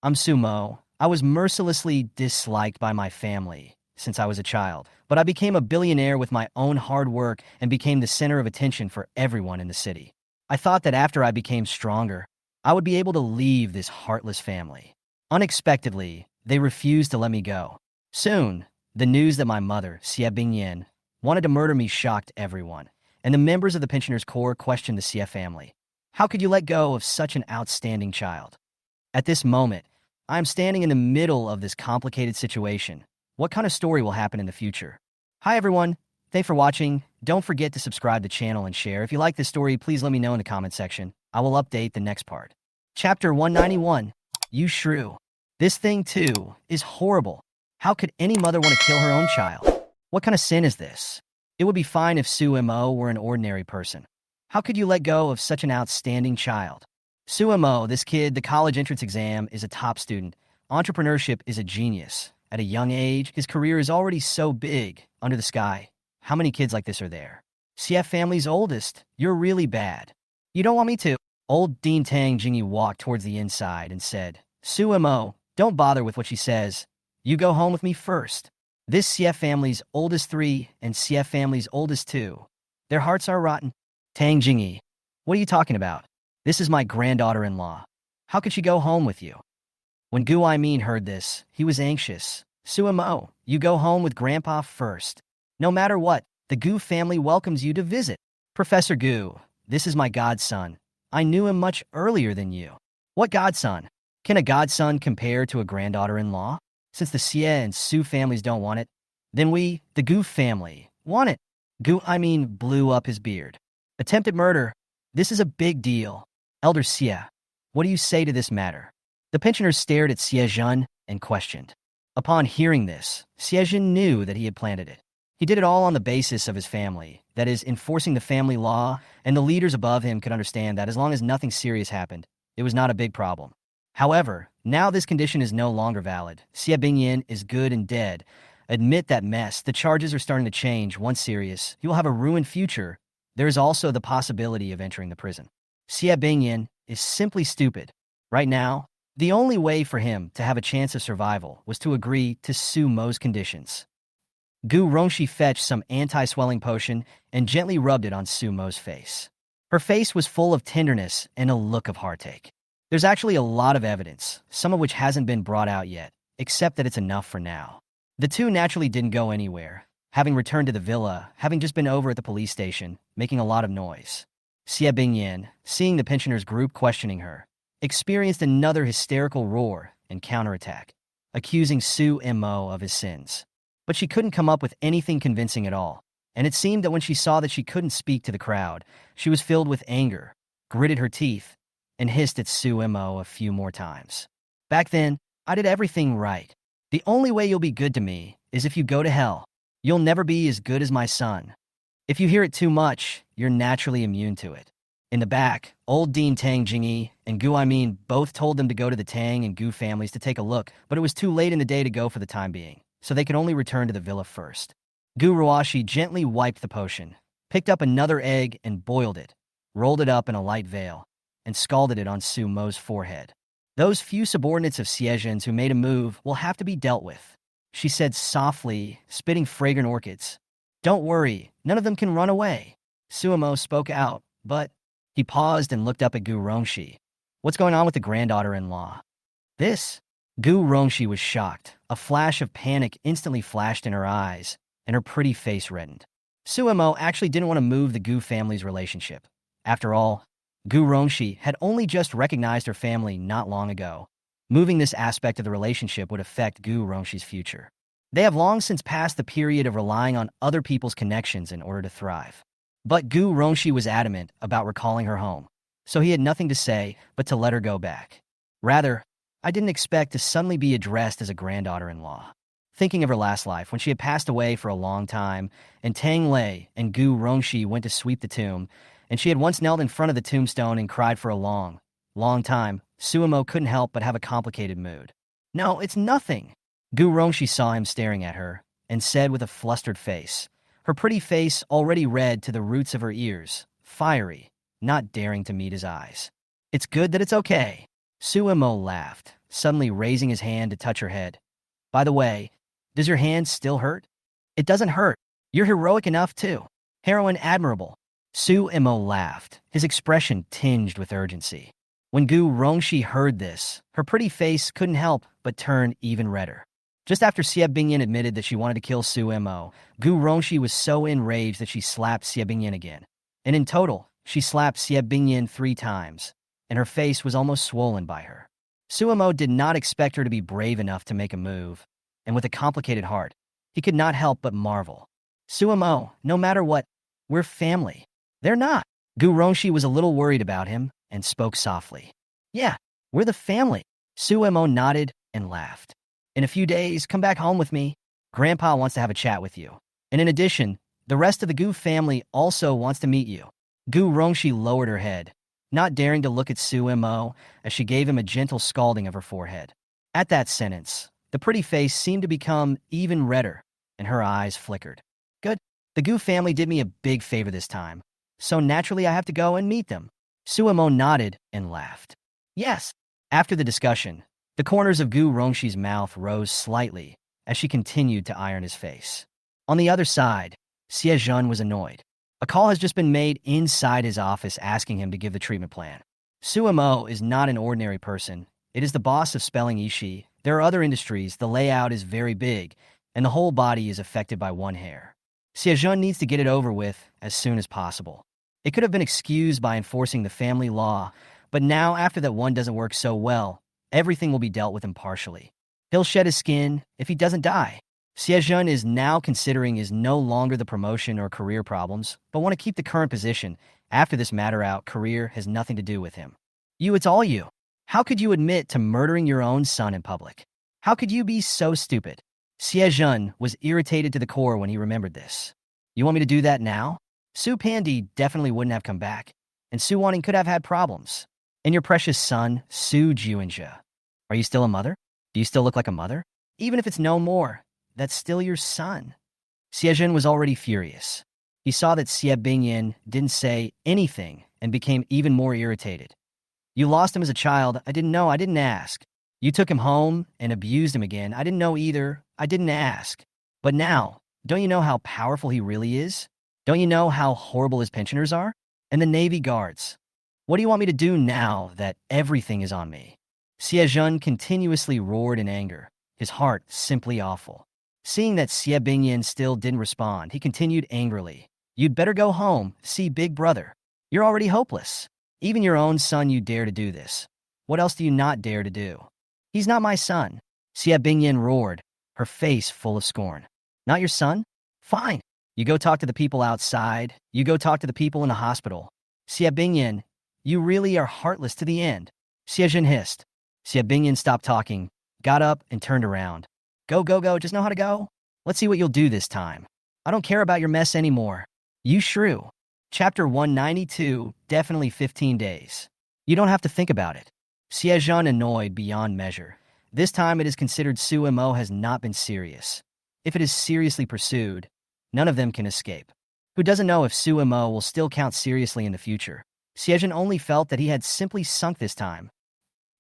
I'm Sumo. I was mercilessly disliked by my family since I was a child, but I became a billionaire with my own hard work and became the center of attention for everyone in the city. I thought that after I became stronger, I would be able to leave this heartless family. Unexpectedly, they refused to let me go. Soon, the news that my mother, Xie Bingyan, wanted to murder me shocked everyone, and the members of the pensioners' corps questioned the Xie family. How could you let go of such an outstanding child? At this moment, I am standing in the middle of this complicated situation. What kind of story will happen in the future? Hi everyone, thanks for watching. Don't forget to subscribe to the channel and share. If you like this story, please let me know in the comment section. I will update the next part. Chapter 191, You Shrew. This thing too is horrible. How could any mother want to kill her own child? What kind of sin is this? It would be fine if Su Mo were an ordinary person. How could you let go of such an outstanding child? Su Mo, this kid, the college entrance exam is a top student. Entrepreneurship is a genius. At a young age, his career is already so big, under the sky. How many kids like this are there? CF family's oldest. You're really bad. You don't want me to? Old Dean Tang Jingyi walked towards the inside and said, Su Mo, don't bother with what she says. You go home with me first. This CF family's oldest 3 and CF family's oldest 2. Their hearts are rotten. Tang Jingyi, what are you talking about? This is my granddaughter-in-law. How could she go home with you? When Gu Aimin heard this, he was anxious. Su Mo, you go home with Grandpa first. No matter what, the Gu family welcomes you to visit. Professor Gu, this is my godson. I knew him much earlier than you. What godson? Can a godson compare to a granddaughter-in-law? Since the Xie and Su families don't want it, then we, the Gu family, want it. Gu Aimin blew up his beard. Attempted murder. This is a big deal. Elder Xie, what do you say to this matter? The pensioners stared at Xie Zhen and questioned. Upon hearing this, Xie Zhen knew that he had planted it. He did it all on the basis of his family, that is, enforcing the family law, and the leaders above him could understand that as long as nothing serious happened, it was not a big problem. However, now this condition is no longer valid. Xie Bingyan is good and dead. Admit that mess. The charges are starting to change. Once serious, he will have a ruined future. There is also the possibility of entering the prison. Xie Bingyan is simply stupid. Right now, the only way for him to have a chance of survival was to agree to Su Mo's conditions. Gu Rongxi fetched some anti-swelling potion and gently rubbed it on Su Mo's face. Her face was full of tenderness and a look of heartache. There's actually a lot of evidence, some of which hasn't been brought out yet, except that it's enough for now. The two naturally didn't go anywhere, having returned to the villa, having just been over at the police station, making a lot of noise. Xie Bingyan, seeing the pensioners' group questioning her, experienced another hysterical roar and counterattack, accusing Su Mo of his sins. But she couldn't come up with anything convincing at all, and it seemed that when she saw that she couldn't speak to the crowd, she was filled with anger, gritted her teeth, and hissed at Su Mo a few more times. Back then, I did everything right. The only way you'll be good to me is if you go to hell. You'll never be as good as my son. If you hear it too much, you're naturally immune to it. In the back, old Dean Tang Jingyi and Gu Aimin both told them to go to the Tang and Gu families to take a look, but it was too late in the day to go for the time being, so they could only return to the villa first. Gu Ruashi gently wiped the potion, picked up another egg and boiled it, rolled it up in a light veil, and scalded it on Su Mo's forehead. Those few subordinates of Xie Zhen's who made a move will have to be dealt with, she said softly, spitting fragrant orchids. Don't worry, none of them can run away. Su Mo spoke out, but he paused and looked up at Gu Rongxi. What's going on with the granddaughter-in-law? This? Gu Rongxi was shocked. A flash of panic instantly flashed in her eyes, and her pretty face reddened. Su Mo actually didn't want to move the Gu family's relationship. After all, Gu Rongxi had only just recognized her family not long ago. Moving this aspect of the relationship would affect Gu Rongxi's future. They have long since passed the period of relying on other people's connections in order to thrive. But Gu Rongxi was adamant about recalling her home, so he had nothing to say but to let her go back. Rather, I didn't expect to suddenly be addressed as a granddaughter-in-law. Thinking of her last life when she had passed away for a long time, and Tang Lei and Gu Rongxi went to sweep the tomb, and she had once knelt in front of the tombstone and cried for a long time, Su Mo couldn't help but have a complicated mood. No, it's nothing. Gu Rongxi saw him staring at her and said with a flustered face, her pretty face already red to the roots of her ears, fiery, not daring to meet his eyes. It's good that it's okay. Su Mo laughed, suddenly raising his hand to touch her head. By the way, does your hand still hurt? It doesn't hurt. You're heroic enough, too. Heroine admirable. Su Imo laughed, his expression tinged with urgency. When Gu Rongshi heard this, her pretty face couldn't help but turn even redder. Just after Xie Bingyan admitted that she wanted to kill Su Imo, Gu Rongshi was so enraged that she slapped Xie Bingyan again. And in total, she slapped Xie Bingyan 3 times, and her face was almost swollen by her. Su Imo did not expect her to be brave enough to make a move, and with a complicated heart, he could not help but marvel. Su Imo, no matter what, we're family. They're not. Gu Rongshi was a little worried about him and spoke softly. Yeah, we're the family. Su Imo nodded and laughed. In a few days, come back home with me. Grandpa wants to have a chat with you. And in addition, the rest of the Gu family also wants to meet you. Gu Rongshi lowered her head, not daring to look at Su Imo as she gave him a gentle scalding of her forehead. At that sentence, the pretty face seemed to become even redder, and her eyes flickered. Good. The Gu family did me a big favor this time, so naturally I have to go and meet them. Su Imo nodded and laughed. Yes. After the discussion, the corners of Gu Rongshi's mouth rose slightly as she continued to iron his face. On the other side, Xie Zhen was annoyed. A call has just been made inside his office asking him to give the treatment plan. Su Imo is not an ordinary person. It is the boss of Spelling Ishi. There are other industries, the layout is very big, and the whole body is affected by one hair. Xie Zhen needs to get it over with as soon as possible. It could have been excused by enforcing the family law, but now after that one doesn't work so well, everything will be dealt with impartially. He'll shed his skin if he doesn't die. Xie Zhen is now considering is no longer the promotion or career problems, but want to keep the current position. After this matter out, career has nothing to do with him. It's all you. How could you admit to murdering your own son in public? How could you be so stupid? Xie Zhen was irritated to the core when he remembered this. You want me to do that now? Su Pandi definitely wouldn't have come back, and Su Wanning could have had problems. And your precious son, Su Juinjia. Are you still a mother? Do you still look like a mother? Even if it's no more, that's still your son. Xie Zhen was already furious. He saw that Xie Bingyan didn't say anything and became even more irritated. You lost him as a child. I didn't know. I didn't ask. You took him home and abused him again. I didn't know either. I didn't ask. But now, don't you know how powerful he really is? Don't you know how horrible his pensioners are? And the Navy guards. What do you want me to do now that everything is on me? Xie Zhen continuously roared in anger, his heart simply awful. Seeing that Xie Bingyan still didn't respond, he continued angrily. You'd better go home, see Big Brother. You're already hopeless. Even your own son you dare to do this. What else do you not dare to do? He's not my son. Xie Bingyan roared, her face full of scorn. Not your son? Fine. You go talk to the people outside. You go talk to the people in the hospital. Xie Bingyan, you really are heartless to the end. Xie Zhen hissed. Xie Bingyan stopped talking, got up, and turned around. Go, go, go, just know how to go? Let's see what you'll do this time. I don't care about your mess anymore. You shrew. Chapter 192, definitely 15 days. You don't have to think about it. Xie Zhen annoyed beyond measure. This time it is considered Su Imo has not been serious. If it is seriously pursued, none of them can escape. Who doesn't know if Su Imo will still count seriously in the future? Xie Zhen only felt that he had simply sunk this time.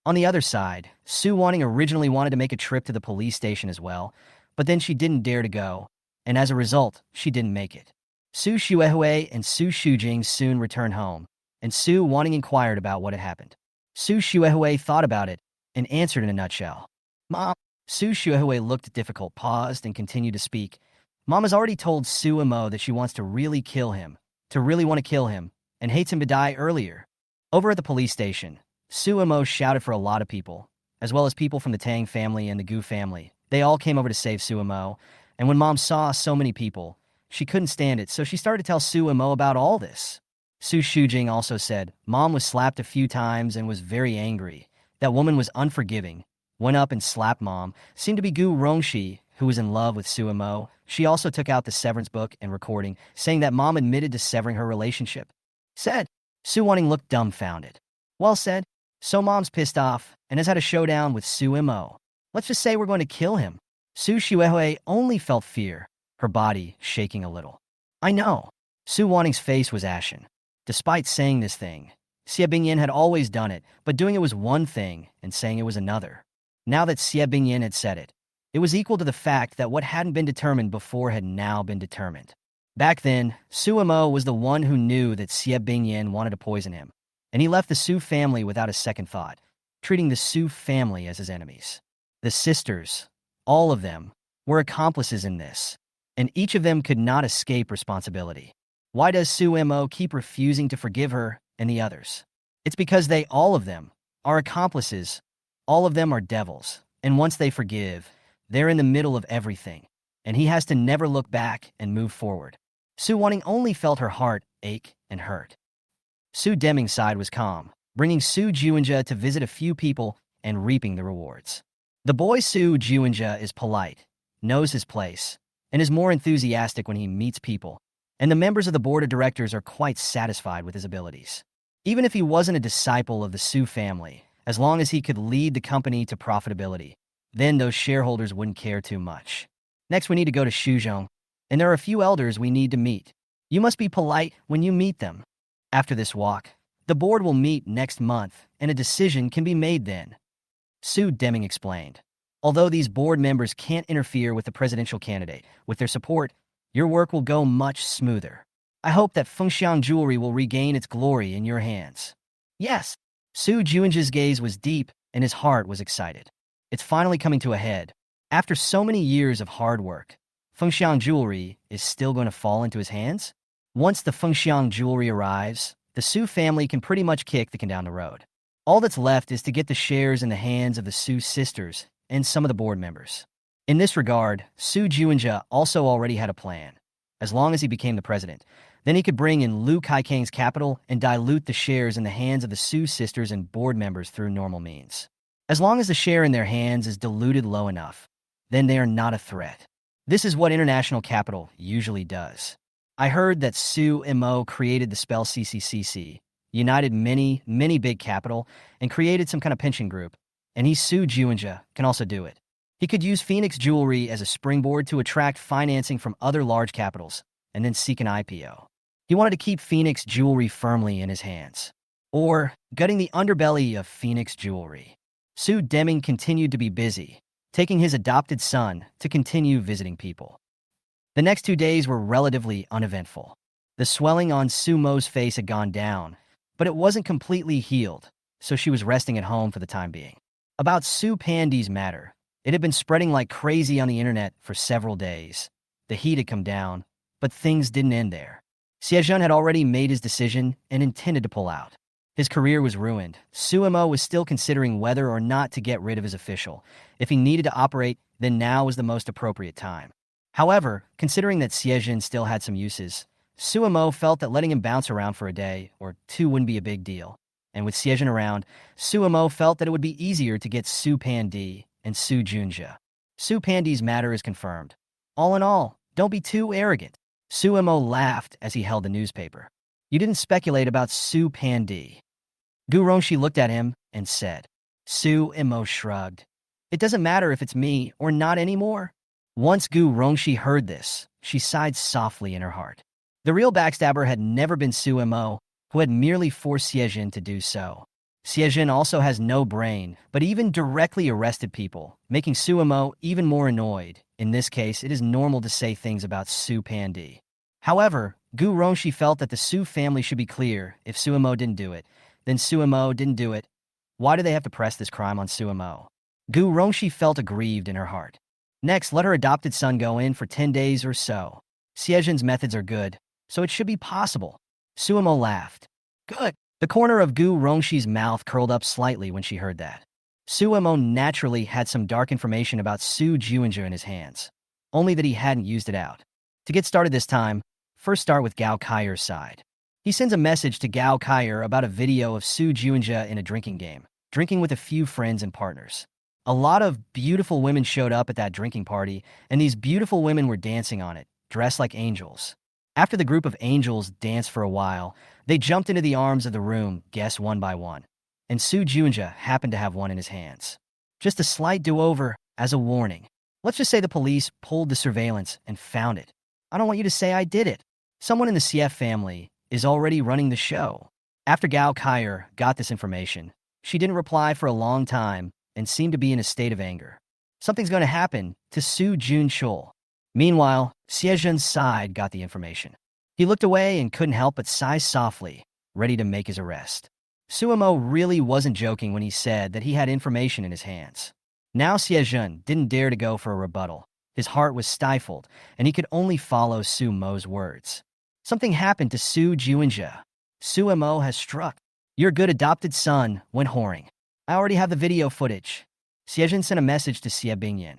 On the other side, Su Wanning originally wanted to make a trip to the police station as well, but then she didn't dare to go, and as a result, she didn't make it. Su Xuehui and Su Shujing soon returned home, and Su Wanning inquired about what had happened. Su Xuehui thought about it and answered in a nutshell. Mom. Su Xuehui looked difficult, paused, and continued to speak. Mom has already told Su Imo that she wants to really kill him, and hates him to die earlier. Over at the police station, Su Imo shouted for a lot of people, as well as people from the Tang family and the Gu family. They all came over to save Su Imo, and when Mom saw so many people, she couldn't stand it, so she started to tell Su Imo about all this. Su Shujing also said, Mom was slapped a few times and was very angry. That woman was unforgiving. Went up and slapped Mom. Seemed to be Gu Rongshi, who was in love with Su Imo. She also took out the severance book and recording, saying that Mom admitted to severing her relationship. Said. Su Wanning looked dumbfounded. Well said. So Mom's pissed off and has had a showdown with Su Imo. Let's just say we're going to kill him. Su Xuehui only felt fear, her body shaking a little. I know. Su Wanning's face was ashen. Despite saying this thing, Xie Bingyan had always done it, but doing it was one thing and saying it was another. Now that Xie Bingyan had said it, it was equal to the fact that what hadn't been determined before had now been determined. Back then, Su Mo was the one who knew that Xie Bingyan wanted to poison him, and he left the Su family without a second thought, treating the Su family as his enemies. The sisters, all of them, were accomplices in this, and each of them could not escape responsibility. Why does Su Mo keep refusing to forgive her and the others? It's because they, all of them, are accomplices. All of them are devils, and once they forgive, they're in the middle of everything, and he has to never look back and move forward. Su Wanting only felt her heart ache and hurt. Su Deming's side was calm, bringing Su Juinja to visit a few people and reaping the rewards. The boy Su Juinja is polite, knows his place, and is more enthusiastic when he meets people, and the members of the board of directors are quite satisfied with his abilities. Even if he wasn't a disciple of the Su family, as long as he could lead the company to profitability, then those shareholders wouldn't care too much. Next, we need to go to Shuzhong, and there are a few elders we need to meet. You must be polite when you meet them. After this walk, the board will meet next month, and a decision can be made then. Su Deming explained. Although these board members can't interfere with the presidential candidate, with their support, your work will go much smoother. I hope that Fengxiang jewelry will regain its glory in your hands. Yes. Su Juinja's gaze was deep, and his heart was excited. It's finally coming to a head. After so many years of hard work, Fengxiang jewelry is still going to fall into his hands? Once the Fengxiang jewelry arrives, the Su family can pretty much kick the can down the road. All that's left is to get the shares in the hands of the Su sisters and some of the board members. In this regard, Su Juinja also already had a plan. As long as he became the president, then he could bring in Lu Kaikang's capital and dilute the shares in the hands of the Su sisters and board members through normal means. As long as the share in their hands is diluted low enough, then they are not a threat. This is what international capital usually does. I heard that Su Mo created the spell CCCC, united many big capital, and created some kind of pension group, and he Su Juinja can also do it. He could use Phoenix Jewelry as a springboard to attract financing from other large capitals, and then seek an IPO. He wanted to keep Phoenix Jewelry firmly in his hands, or gutting the underbelly of Phoenix Jewelry. Su Deming continued to be busy, taking his adopted son to continue visiting people. The next 2 days were relatively uneventful. The swelling on Su Mo's face had gone down, but it wasn't completely healed, so she was resting at home for the time being. About Su Pandi's matter, it had been spreading like crazy on the internet for several days. The heat had come down, but things didn't end there. Xiejun had already made his decision and intended to pull out. His career was ruined. Su Mo was still considering whether or not to get rid of his official. If he needed to operate, then now was the most appropriate time. However, considering that Xiejun still had some uses, Su Mo felt that letting him bounce around for a day or two wouldn't be a big deal. And with Xiejun around, Su Mo felt that it would be easier to get Su Pandi and Su Junja. Su Pandi's matter is confirmed. All in all, don't be too arrogant. Su Mo laughed as he held the newspaper. You didn't speculate about Su Pandi. Gu Rongxi looked at him and said. Su Mo shrugged. It doesn't matter if it's me or not anymore. Once Gu Rongxi heard this, she sighed softly in her heart. The real backstabber had never been Su Mo, who had merely forced Xiejun to do so. Xiejun also has no brain, but even directly arrested people, making Su Mo even more annoyed. In this case, it is normal to say things about Su Pandi. However, Gu Rongxi felt that the Su family should be clear. If Su Mo didn't do it, then Su Mo didn't do it. Why do they have to press this crime on Su Mo? Gu Rongxi felt aggrieved in her heart. Next, let her adopted son go in for 10 days or so. Xiejun's methods are good, so it should be possible. Su Mo laughed. Good. The corner of Gu Rongxi's mouth curled up slightly when she heard that. Su Mo naturally had some dark information about Su Juinja in his hands, only that he hadn't used it out. To get started this time, first start with Gao Kaiyer's side. He sends a message to Gao Kaiyer about a video of Su Juinja in a drinking game, drinking with a few friends and partners. A lot of beautiful women showed up at that drinking party, and these beautiful women were dancing on it, dressed like angels. After the group of angels danced for a while, they jumped into the arms of the room, guests one by one, and Su Juinja happened to have one in his hands. Just a slight do-over as a warning. Let's just say the police pulled the surveillance and found it. I don't want you to say I did it. Someone in the CF family is already running the show. After Gao Kaiyer got this information, she didn't reply for a long time, and seemed to be in a state of anger. Something's going to happen to Su Jun-chul. Meanwhile, Xie side got the information. He looked away and couldn't help but sigh softly, ready to make his arrest. Suemo really wasn't joking when he said that he had information in his hands. Now Xie didn't dare to go for a rebuttal. His heart was stifled, and he could only follow Su Mo's words. Something happened to Su Juinja. Suemo has struck. Your good adopted son went whoring. I already have the video footage. Xie sent a message to Xie Bingyan.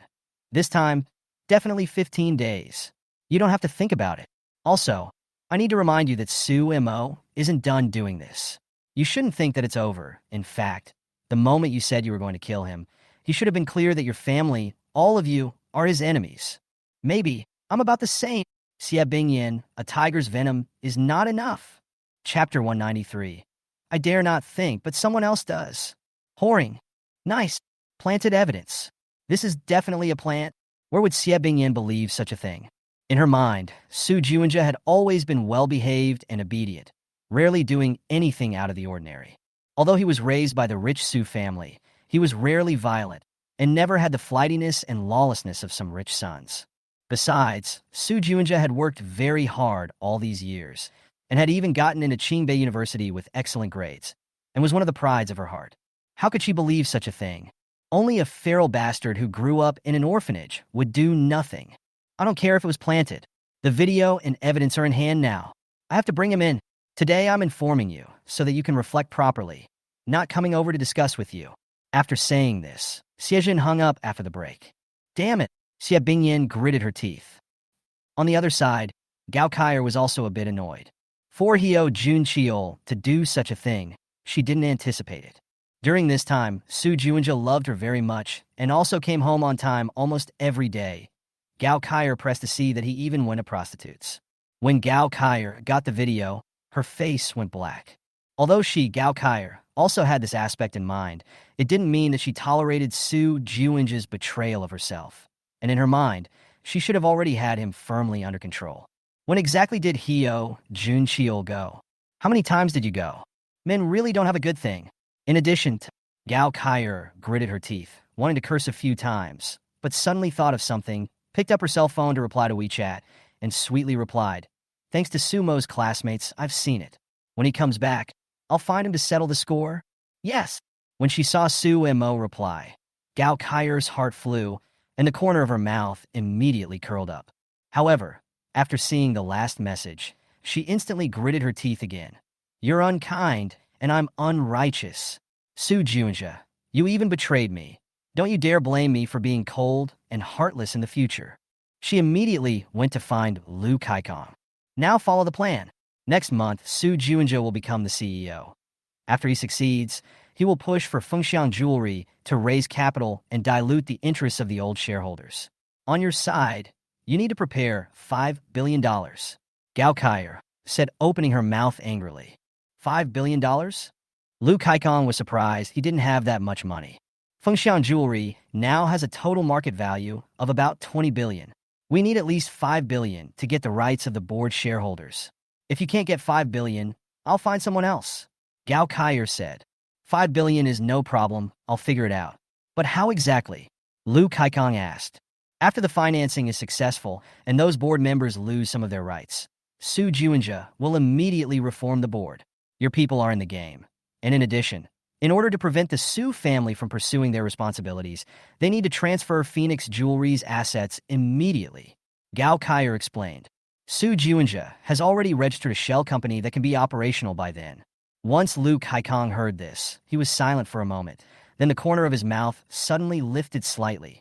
This time, definitely 15 days. You don't have to think about it. Also, I need to remind you that Su Mo isn't done doing this. You shouldn't think that it's over. In fact, the moment you said you were going to kill him, he should have been clear that your family, all of you, are his enemies. Maybe I'm about the same. Xie Bingyan, a tiger's venom is not enough. Chapter 193. I dare not think, but someone else does. Whoring. Nice. Planted evidence. This is definitely a plant. Where would Xie Bingyan believe such a thing? In her mind, Su Juinja had always been well-behaved and obedient, rarely doing anything out of the ordinary. Although he was raised by the rich Su family, he was rarely violent and never had the flightiness and lawlessness of some rich sons. Besides, Su Juinja had worked very hard all these years and had even gotten into Qingbei University with excellent grades and was one of the prides of her heart. How could she believe such a thing? Only a feral bastard who grew up in an orphanage would do nothing. I don't care if it was planted. The video and evidence are in hand now. I have to bring him in. Today I'm informing you so that you can reflect properly, not coming over to discuss with you. After saying this, Xie hung up after the break. Damn it, Xie Bingyan gritted her teeth. On the other side, Gao Kaier was also a bit annoyed. For Hio Jun-cheol to do such a thing, she didn't anticipate it. During this time, Su Juinja loved her very much and also came home on time almost every day. Gao Kaier pressed to see that he even went to prostitutes. When Gao Kaier got the video, her face went black. Although she, Gao Kaier, also had this aspect in mind, it didn't mean that she tolerated Su Juinja's betrayal of herself. And in her mind, she should have already had him firmly under control. When exactly did Hio Jun-cheol go? How many times did you go? Men really don't have a good thing. In addition, Gao Kaier gritted her teeth, wanting to curse a few times, but suddenly thought of something, picked up her cell phone to reply to WeChat, and sweetly replied, Thanks to Sumo's classmates, I've seen it. When he comes back, I'll find him to settle the score? Yes. When she saw Su Mo reply, Gao Kaier's heart flew, and the corner of her mouth immediately curled up. However, after seeing the last message, she instantly gritted her teeth again. You're unkind, and I'm unrighteous. Su Juinja, you even betrayed me. Don't you dare blame me for being cold and heartless in the future. She immediately went to find Lu Kaikong. Now follow the plan. Next month, Su Juinja will become the CEO. After he succeeds, he will push for Fengxiang Jewelry to raise capital and dilute the interests of the old shareholders. On your side, you need to prepare $5 billion. Gao Kaier said, opening her mouth angrily. $5 billion? Lu Kaikong was surprised he didn't have that much money. Fengxiang Jewelry now has a total market value of about $20 billion. We need at least $5 billion to get the rights of the board shareholders. If you can't get $5 billion, I'll find someone else. Gao Kaier said, $5 billion is no problem, I'll figure it out. But how exactly? Lu Kaikong asked. After the financing is successful and those board members lose some of their rights, Su Juinja will immediately reform the board. Your people are in the game. And in addition, in order to prevent the Su family from pursuing their responsibilities, they need to transfer Phoenix Jewelry's assets immediately. Gao Kaier explained. Su Juinja has already registered a shell company that can be operational by then. Once Lu Kaikong heard this, he was silent for a moment. Then the corner of his mouth suddenly lifted slightly.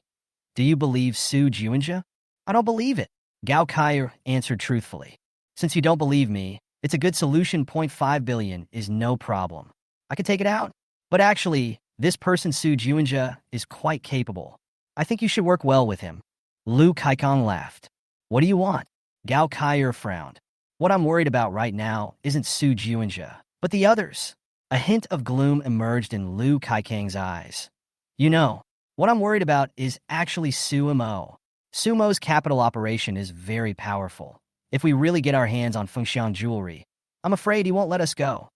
Do you believe Su Juinja? I don't believe it. Gao Kaier answered truthfully. Since you don't believe me, it's a good solution. $0.5 billion is no problem. I could take it out. But actually, this person Su Juinja is quite capable. I think you should work well with him. Lu Kaikong laughed. What do you want? Gao Kaier frowned. What I'm worried about right now isn't Su Juinja, but the others. A hint of gloom emerged in Lu Kaikong's eyes. You know, what I'm worried about is actually Sumo. Sumo's capital operation is very powerful. If we really get our hands on Fengxiang Jewelry, I'm afraid he won't let us go.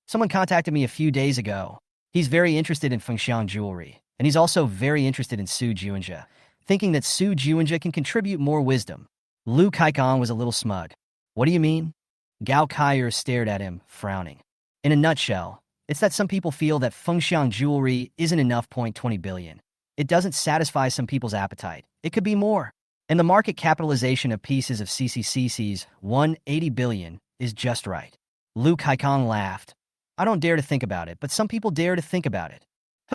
Someone contacted me a few days ago. He's very interested in Fengxiang jewelry, and he's also very interested in Su Juanjia, thinking that Su Juanjia can contribute more wisdom. Lu Kaikong was a little smug. What do you mean? Gao Kaier stared at him, frowning. In a nutshell, it's that some people feel that Fengxiang jewelry isn't enough. 20 billion. It doesn't satisfy some people's appetite. It could be more. And the market capitalization of pieces of CCCC's 180 billion is just right. Lu Kaikong laughed. I don't dare to think about it, but some people dare to think about it.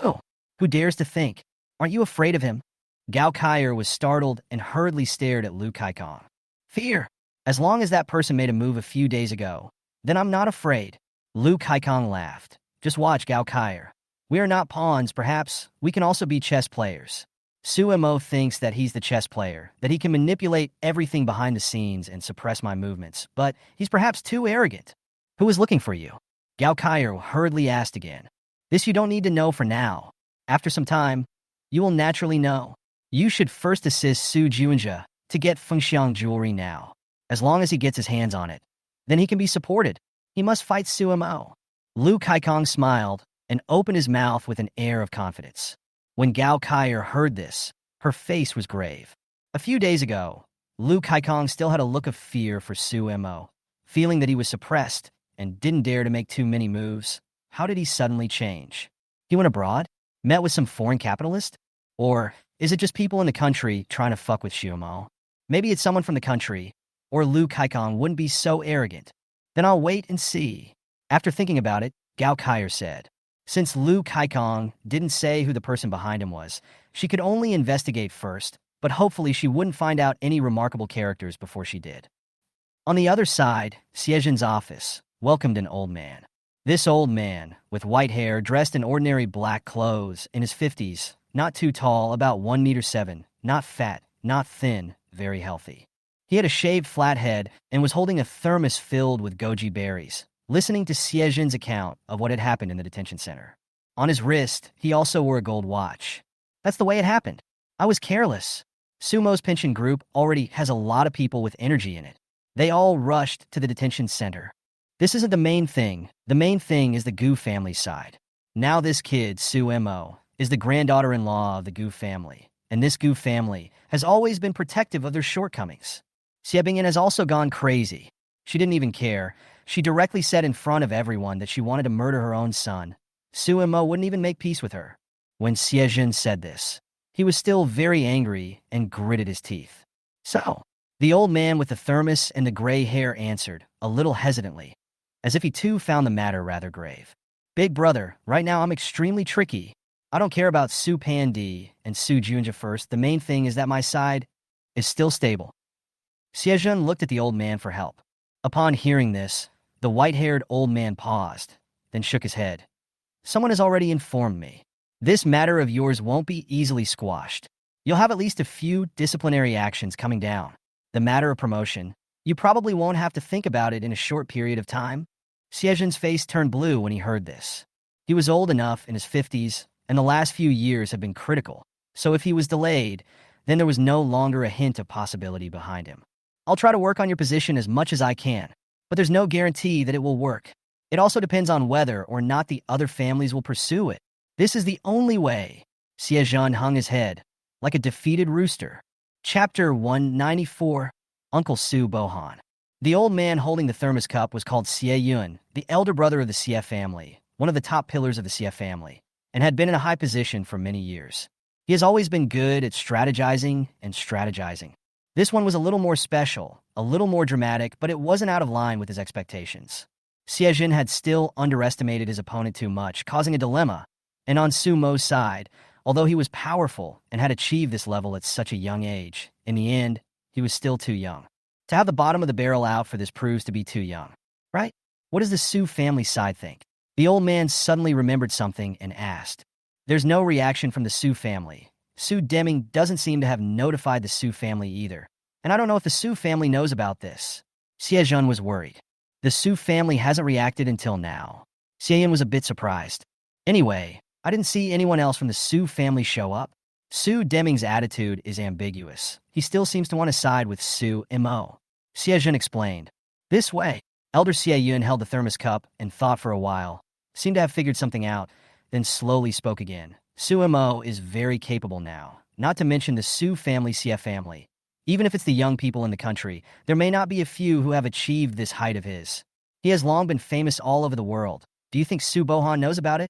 Who? Who dares to think? Aren't you afraid of him? Gao Kaier was startled and hurriedly stared at Lu Kaikong. Fear. As long as that person made a move a few days ago, then I'm not afraid. Lu Kaikong laughed. Just watch, Gao Kaier. We are not pawns, perhaps. We can also be chess players. Su Mo thinks that he's the chess player, that he can manipulate everything behind the scenes and suppress my movements, but he's perhaps too arrogant. Who is looking for you? Gao Kaier hurriedly asked again. This you don't need to know for now. After some time, you will naturally know. You should first assist Su Juanjia to get Fengxiang jewelry now. As long as he gets his hands on it, then he can be supported. He must fight Su Mo. Lu Kaikong smiled and opened his mouth with an air of confidence. When Gao Kaier heard this, her face was grave. A few days ago, Lu Kaikong still had a look of fear for Su Mo, feeling that he was suppressed and didn't dare to make too many moves. How did he suddenly change? He went abroad? Met with some foreign capitalist? Or is it just people in the country trying to fuck with Su Mo? Maybe it's someone from the country, or Lu Kaikong wouldn't be so arrogant. Then I'll wait and see. After thinking about it, Gao Kaier said, since Lu Kaikong didn't say who the person behind him was, she could only investigate first, but hopefully she wouldn't find out any remarkable characters before she did. On the other side, Xiejin's office welcomed an old man. This old man, with white hair, dressed in ordinary black clothes, in his 50s, not too tall, about 1.7 meters, not fat, not thin, very healthy. He had a shaved flat head and was holding a thermos filled with goji berries, listening to Xiejin's account of what had happened in the detention center. On his wrist, he also wore a gold watch. That's the way it happened. I was careless. Sumo's pension group already has a lot of people with energy in it. They all rushed to the detention center. This isn't the main thing. The main thing is the Gu family side. Now this kid, Su Mo, is the granddaughter-in-law of the Gu family, and this Gu family has always been protective of their shortcomings. Xie Bingyan has also gone crazy. She didn't even care. She directly said in front of everyone that she wanted to murder her own son. Su Mo wouldn't even make peace with her. When Xiejin said this, he was still very angry and gritted his teeth. So, the old man with the thermos and the gray hair answered, a little hesitantly, as if he too found the matter rather grave. Big brother, right now I'm extremely tricky. I don't care about Su Pandi and Su Juanjia first. The main thing is that my side is still stable. Xiejin looked at the old man for help. Upon hearing this, the white-haired old man paused, then shook his head. Someone has already informed me. This matter of yours won't be easily squashed. You'll have at least a few disciplinary actions coming down. The matter of promotion, you probably won't have to think about it in a short period of time. Xiejin's face turned blue when he heard this. He was old enough, in his 50s, and the last few years had been critical, so if he was delayed, then there was no longer a hint of possibility behind him. I'll try to work on your position as much as I can, but there's no guarantee that it will work. It also depends on whether or not the other families will pursue it. This is the only way. Xiejin hung his head, like a defeated rooster. Chapter 194, Uncle Su Bohan. The old man holding the thermos cup was called Xie Yun, the elder brother of the Xie family, one of the top pillars of the Xie family, and had been in a high position for many years. He has always been good at strategizing and strategizing. This one was a little more special, a little more dramatic, but it wasn't out of line with his expectations. Xiejin had still underestimated his opponent too much, causing a dilemma. And on Su Mo's side, although he was powerful and had achieved this level at such a young age, in the end, he was still too young. To have the bottom of the barrel out for this proves to be too young. Right? What does the Su family side think? The old man suddenly remembered something and asked. There's no reaction from the Su family. Su Deming doesn't seem to have notified the Su family either. And I don't know if the Su family knows about this. Xiejin was worried. The Su family hasn't reacted until now. Xiejin was a bit surprised. Anyway, I didn't see anyone else from the Su family show up. Su Deming's attitude is ambiguous. He still seems to want to side with Su Mo. Xiejin explained. This way. Elder Xiejun held the thermos cup and thought for a while. Seemed to have figured something out. then slowly spoke again. Su Mo is very capable now, not to mention the Su family CF family. Even if it's the young people in the country, there may not be a few who have achieved this height of his. He has long been famous all over the world. Do you think Su Bohan knows about it?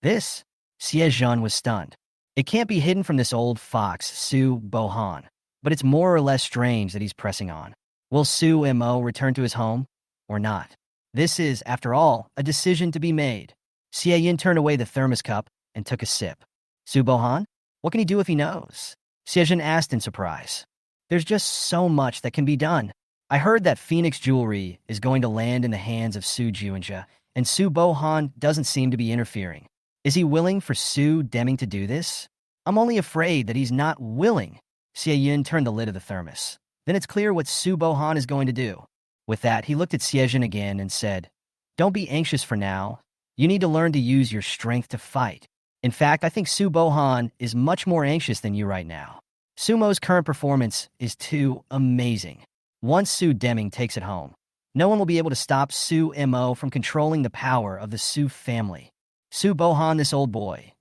This? Xie Zhen was stunned. It can't be hidden from this old fox, Su Bohan. But it's more or less strange that he's pressing on. Will Su Mo return to his home or not? This is, after all, a decision to be made. Xie Yin turned away the thermos cup and took a sip. Su Bohan? What can he do if he knows? Xie Zhen asked in surprise. There's just so much that can be done. I heard that Phoenix jewelry is going to land in the hands of Su Juanja, and Su Bohan doesn't seem to be interfering. Is he willing for Su Deming to do this? I'm only afraid that he's not willing. Xie Yin turned the lid of the thermos. Then it's clear what Su Bohan is going to do. With that, he looked at Xie Zhen again and said, Don't be anxious for now. You need to learn to use your strength to fight. In fact, I think Su Bohan is much more anxious than you right now. Sumo's current performance is too amazing. Once Su Deming takes it home, no one will be able to stop Su Mo from controlling the power of the Su family. Su Bohan, this old boy.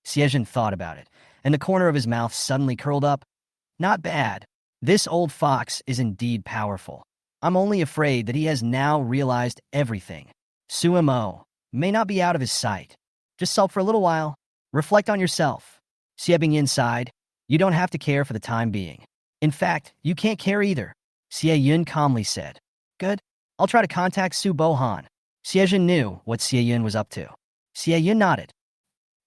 Xie Zhen thought about it, and the corner of his mouth suddenly curled up. Not bad. This old fox is indeed powerful. I'm only afraid that he has now realized everything. Su Mo may not be out of his sight. Just sulk for a little while. Reflect on yourself. Xie Yin sighed. You don't have to care for the time being. In fact, you can't care either. Xie Yun calmly said. Good. I'll try to contact Su Bohan. Xie Zhen knew what Xie Yun was up to. Xie Yun nodded.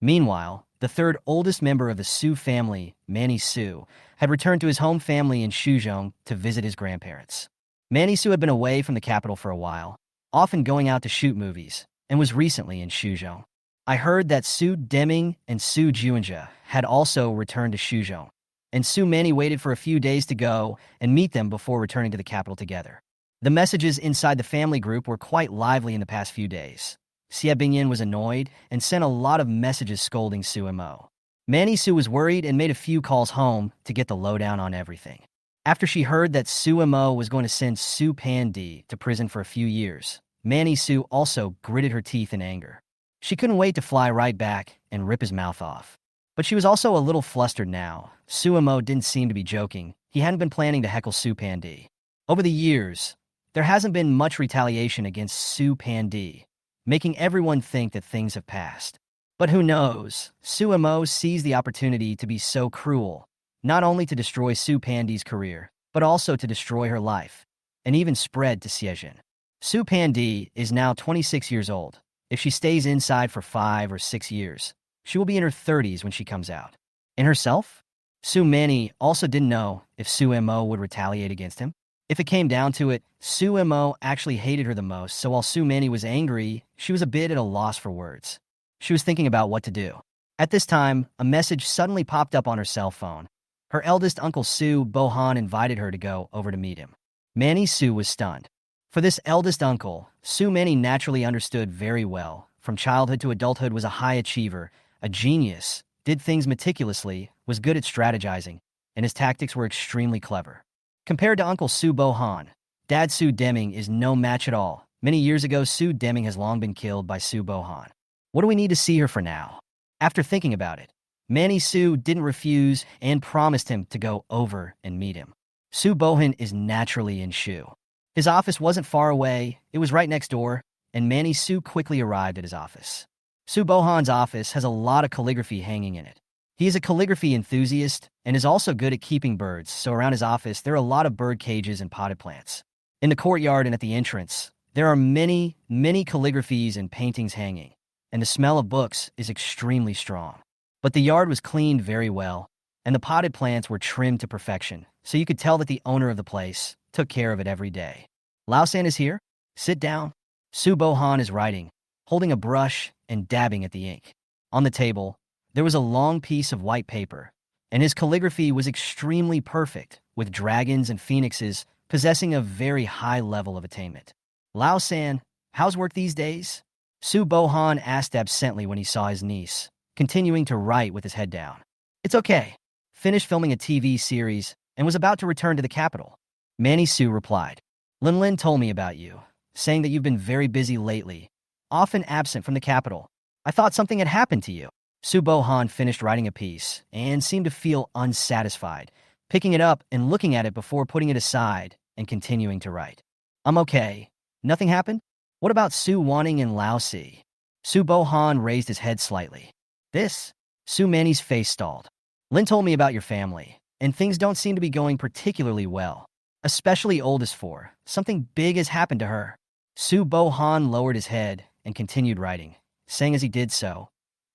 Meanwhile, the third oldest member of the Su family, Manny Su, had returned to his home family in Shuzhong to visit his grandparents. Manny Su had been away from the capital for a while, often going out to shoot movies, and was recently in Shuzhong. I heard that Su Deming and Su Juanja had also returned to Shuzhong, and Su Manny waited for a few days to go and meet them before returning to the capital together. The messages inside the family group were quite lively in the past few days. Xie Bingyin was annoyed and sent a lot of messages scolding Su Mo. Manny Su was worried and made a few calls home to get the lowdown on everything. After she heard that Su Mo was going to send Su Pandi to prison for a few years, Manny Su also gritted her teeth in anger. She couldn't wait to fly right back and rip his mouth off. But she was also a little flustered now. Su Mo didn't seem to be joking. He hadn't been planning to heckle Su Pandi. Over the years, there hasn't been much retaliation against Su Pandi, making everyone think that things have passed. But who knows? Su Mo seized the opportunity to be so cruel, not only to destroy Su Pandi's career, but also to destroy her life, and even spread to Xie Zhen. Su Pandi is now 26 years old. If she stays inside for 5 or 6 years, she will be in her 30s when she comes out. And herself? Su Manny also didn't know if Su Mo would retaliate against him. If it came down to it, Su Mo actually hated her the most, so while Su Manny was angry, she was a bit at a loss for words. She was thinking about what to do. At this time, a message suddenly popped up on her cell phone. Her eldest uncle Su Bohan invited her to go over to meet him. Manny Su was stunned. For this eldest uncle, Su Manny naturally understood very well. From childhood to adulthood was a high achiever, a genius, did things meticulously, was good at strategizing, and his tactics were extremely clever. Compared to Uncle Su Bohan, Dad Su Deming is no match at all. Many years ago, Su Deming has long been killed by Su Bohan. What do we need to see her for now? After thinking about it, Manny Su didn't refuse and promised him to go over and meet him. Su Bohan is naturally in Shu. His office wasn't far away, it was right next door, and Manny Su quickly arrived at his office. Su Bohan's office has a lot of calligraphy hanging in it. He is a calligraphy enthusiast and is also good at keeping birds, so around his office there are a lot of bird cages and potted plants. In the courtyard and at the entrance, there are many calligraphies and paintings hanging, and the smell of books is extremely strong. But the yard was cleaned very well, and the potted plants were trimmed to perfection, so you could tell that the owner of the place took care of it every day. Lao-san is here? Sit down. Su Bohan is writing, holding a brush and dabbing at the ink. On the table, there was a long piece of white paper, and his calligraphy was extremely perfect, with dragons and phoenixes possessing a very high level of attainment. Lao-san, how's work these days? Su Bohan asked absently when he saw his niece, continuing to write with his head down. It's okay. Finished filming a TV series and was about to return to the capital. Manny Su replied. Lin Lin told me about you, saying that you've been very busy lately, often absent from the capital. I thought something had happened to you. Su Bohan finished writing a piece and seemed to feel unsatisfied, picking it up and looking at it before putting it aside and continuing to write. I'm okay. Nothing happened? What about Su Wanning and Lao Si? Su Bohan raised his head slightly. This? Su Manny's face stalled. Lin told me about your family, and things don't seem to be going particularly well. Especially oldest four. Something big has happened to her. Su Bohan lowered his head and continued writing, saying as he did so,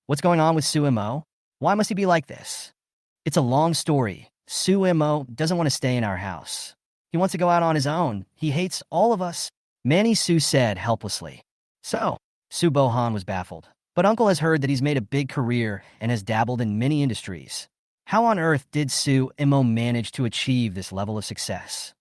"What's going on with Su Mo? Why must he be like this?" It's a long story. Su Mo doesn't want to stay in our house. He wants to go out on his own. He hates all of us. Manny Su said helplessly. So, Su Bohan was baffled. But Uncle has heard that he's made a big career and has dabbled in many industries. How on earth did Su Mo manage to achieve this level of success?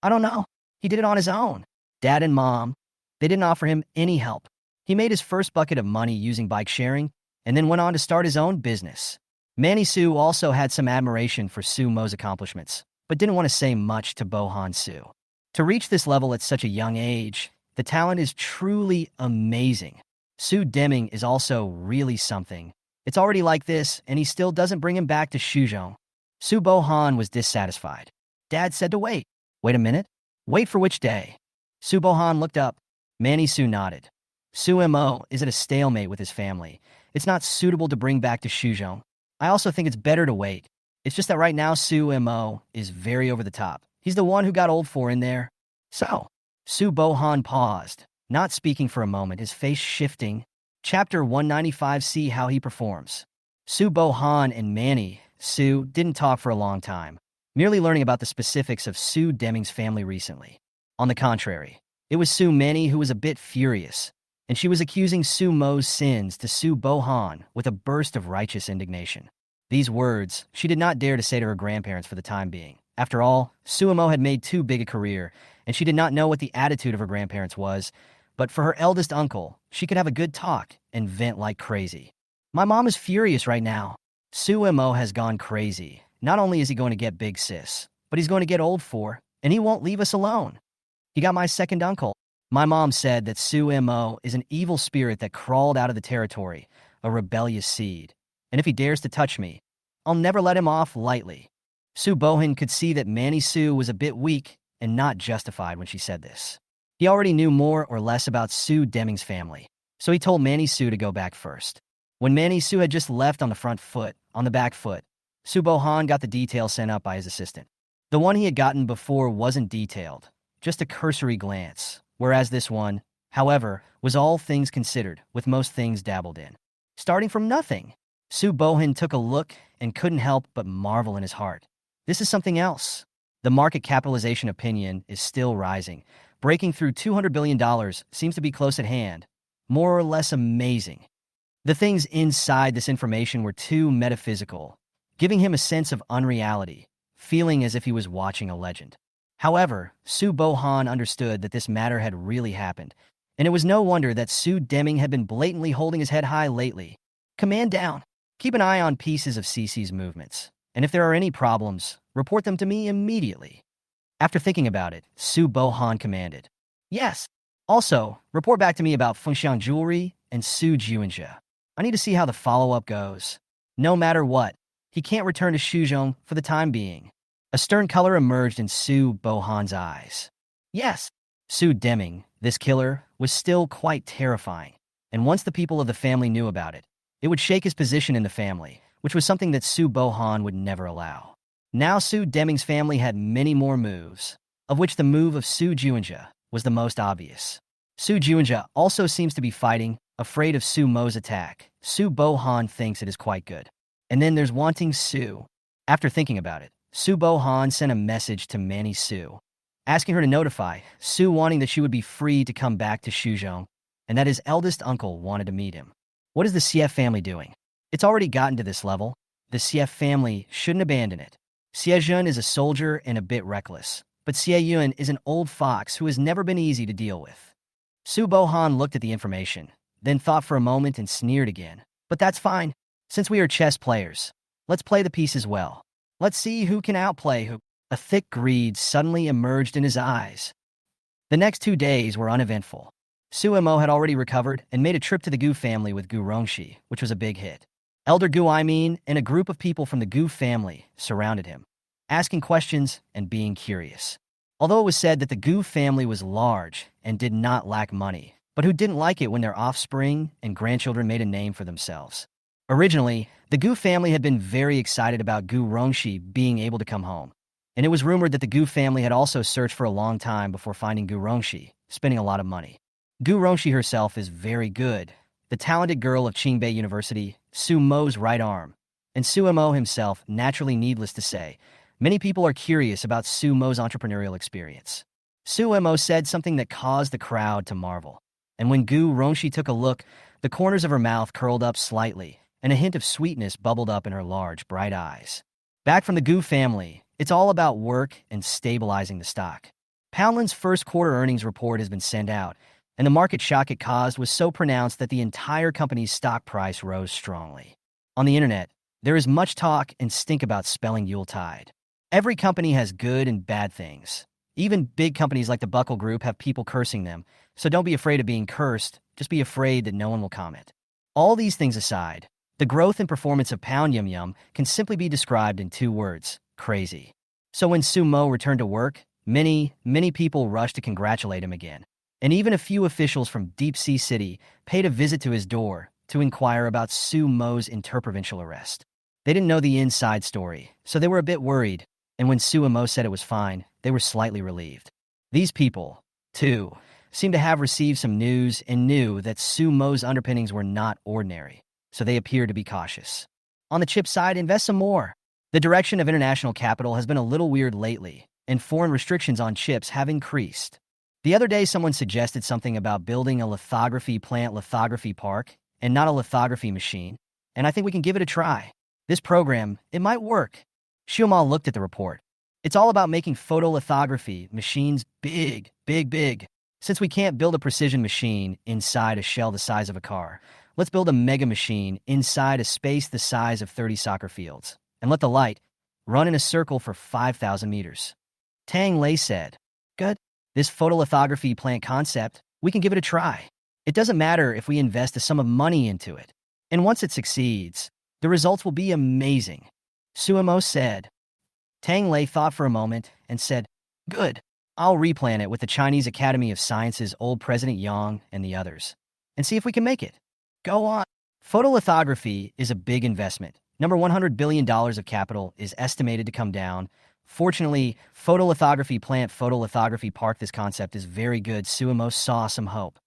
I don't know. He did it on his own. Dad and Mom, they didn't offer him any help. He made his first bucket of money using bike sharing and then went on to start his own business. Manny Su also had some admiration for Su Mo's accomplishments, but didn't want to say much to Bohan Su. To reach this level at such a young age, the talent is truly amazing. Su Deming is also really something. It's already like this, and he still doesn't bring him back to Shuzhong. Su Bohan was dissatisfied. Dad said to wait. Wait a minute? Wait for which day? Su Bohan looked up. Manny Su nodded. Su Mo is at a stalemate with his family. It's not suitable to bring back to Shuzhong. I also think it's better to wait. It's just that right now Su Mo is very over the top. He's the one who got old for in there. So, Su Bohan paused, not speaking for a moment, his face shifting. Chapter 195, see how he performs. Su Bohan and Manny Su didn't talk for a long time, merely learning about the specifics of Su Deming's family recently. On the contrary, it was Su Manny who was a bit furious, and she was accusing Su Mo's sins to Su Bohan with a burst of righteous indignation. These words she did not dare to say to her grandparents for the time being. After all, Su Mo had made too big a career, and she did not know what the attitude of her grandparents was, but for her eldest uncle, she could have a good talk and vent like crazy. My mom is furious right now. Su Mo has gone crazy. Not only is he going to get big sis, but he's going to get old for, and he won't leave us alone. He got my second uncle. My mom said that Su Mo is an evil spirit that crawled out of the territory, a rebellious seed. And if he dares to touch me, I'll never let him off lightly. Su Bohan could see that Manny Su was a bit weak and not justified when she said this. He already knew more or less about Su Deming's family, so he told Manny Su to go back first. When Manny Su had just left on the back foot, Su Bohan got the details sent up by his assistant. The one he had gotten before wasn't detailed, just a cursory glance, whereas this one, however, was all things considered, with most things dabbled in. Starting from nothing, Su Bohan took a look and couldn't help but marvel in his heart. This is something else. The market capitalization opinion is still rising. Breaking through $200 billion seems to be close at hand. More or less amazing. The things inside this information were too metaphysical, giving him a sense of unreality, feeling as if he was watching a legend. However, Su Bohan understood that this matter had really happened, and it was no wonder that Su Deming had been blatantly holding his head high lately. Command down. Keep an eye on pieces of CC's movements, and if there are any problems, report them to me immediately. After thinking about it, Su Bohan commanded, "Yes. Also, report back to me about Fengxiang Jewelry and Su Juanjia. I need to see how the follow-up goes. No matter what, he can't return to Shuzhong for the time being." A stern color emerged in Su Bohan's eyes. Yes, Su Deming, this killer, was still quite terrifying, and once the people of the family knew about it, it would shake his position in the family, which was something that Su Bohan would never allow. Now Su Deming's family had many more moves, of which the move of Su Juanjia was the most obvious. Su Juanjia also seems to be fighting, afraid of Su Mo's attack. Su Bohan thinks it is quite good. And then there's wanting Su. After thinking about it, Su Bohan sent a message to Manny Su, asking her to notify Su, wanting that she would be free to come back to Shuzhong, and that his eldest uncle wanted to meet him. What is the CF family doing? It's already gotten to this level. The CF family shouldn't abandon it. Xie Jun is a soldier and a bit reckless, but Xie Yun is an old fox who has never been easy to deal with. Su Bohan looked at the information, then thought for a moment and sneered again. But that's fine. Since we are chess players, let's play the pieces well. Let's see who can outplay who. A thick greed suddenly emerged in his eyes. The next 2 days were uneventful. Suemo had already recovered and made a trip to the Gu family with Gu Rongxi, which was a big hit. Elder Gu Aimin and a group of people from the Gu family surrounded him, asking questions and being curious. Although it was said that the Gu family was large and did not lack money, but who didn't like it when their offspring and grandchildren made a name for themselves. Originally, the Gu family had been very excited about Gu Rongxi being able to come home, and it was rumored that the Gu family had also searched for a long time before finding Gu Rongxi, spending a lot of money. Gu Rongxi herself is very good, the talented girl of Qingbei University, Su Mo's right arm, and Su Mo himself, naturally needless to say. Many people are curious about Su Mo's entrepreneurial experience. Su Mo said something that caused the crowd to marvel, and when Gu Rongxi took a look, the corners of her mouth curled up slightly, and a hint of sweetness bubbled up in her large, bright eyes. Back from the Gu family, it's all about work and stabilizing the stock. Poundland's first quarter earnings report has been sent out, and the market shock it caused was so pronounced that the entire company's stock price rose strongly. On the internet, there is much talk and stink about spelling Yuletide. Every company has good and bad things. Even big companies like the Buckle Group have people cursing them, so don't be afraid of being cursed, just be afraid that no one will comment. All these things aside, the growth and performance of Pound Yum Yum can simply be described in 2 words: crazy. So when Su Mo returned to work, many people rushed to congratulate him again. And even a few officials from Deep Sea City paid a visit to his door to inquire about Su Mo's interprovincial arrest. They didn't know the inside story, so they were a bit worried, and when Su Mo said it was fine, they were slightly relieved. These people, too, seemed to have received some news and knew that Su Mo's underpinnings were not ordinary, so they appeared to be cautious. On the chip side, invest some more. The direction of international capital has been a little weird lately, and foreign restrictions on chips have increased. The other day, someone suggested something about building a lithography park, and not a lithography machine, and I think we can give it a try. This program, it might work. Xiuma looked at the report. It's all about making photolithography machines big. Since we can't build a precision machine inside a shell the size of a car, let's build a mega machine inside a space the size of 30 soccer fields, and let the light run in a circle for 5,000 meters. Tang Lei said, "Good. This photolithography plant concept, we can give it a try. It doesn't matter if we invest a sum of money into it. And once it succeeds, the results will be amazing." Suemo said. Tang Lei thought for a moment and said, "Good. I'll replan it with the Chinese Academy of Sciences' old President Yang and the others, and see if we can make it. Go on." Photolithography is a big investment. Number $100 billion of capital is estimated to come down. Fortunately, photolithography park, this concept is very good. Suemo saw some hope.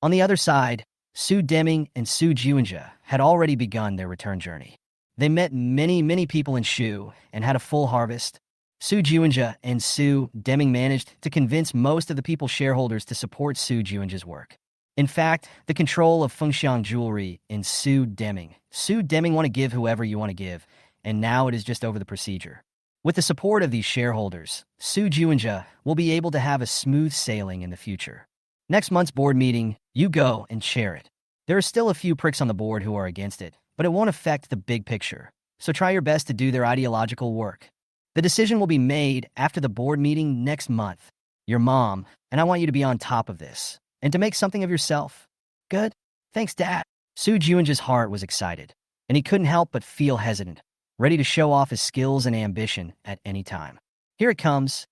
On the other side, Su Deming and Su Juanja had already begun their return journey. They met many people in Shu and had a full harvest. Su Juanja and Su Deming managed to convince most of the people's shareholders to support Su Juanja's work. In fact, the control of Fengxiang Jewelry in Su Deming want to give whoever you want to give, and now it is just over the procedure. With the support of these shareholders, Su Juanja will be able to have a smooth sailing in the future. Next month's board meeting, you go and chair it. There are still a few pricks on the board who are against it, but it won't affect the big picture, so try your best to do their ideological work. The decision will be made after the board meeting next month. Your mom, and I want you to be on top of this, and to make something of yourself. Good? Thanks, Dad. Su Juanja's heart was excited, and he couldn't help but feel hesitant, ready to show off his skills and ambition at any time. Here it comes,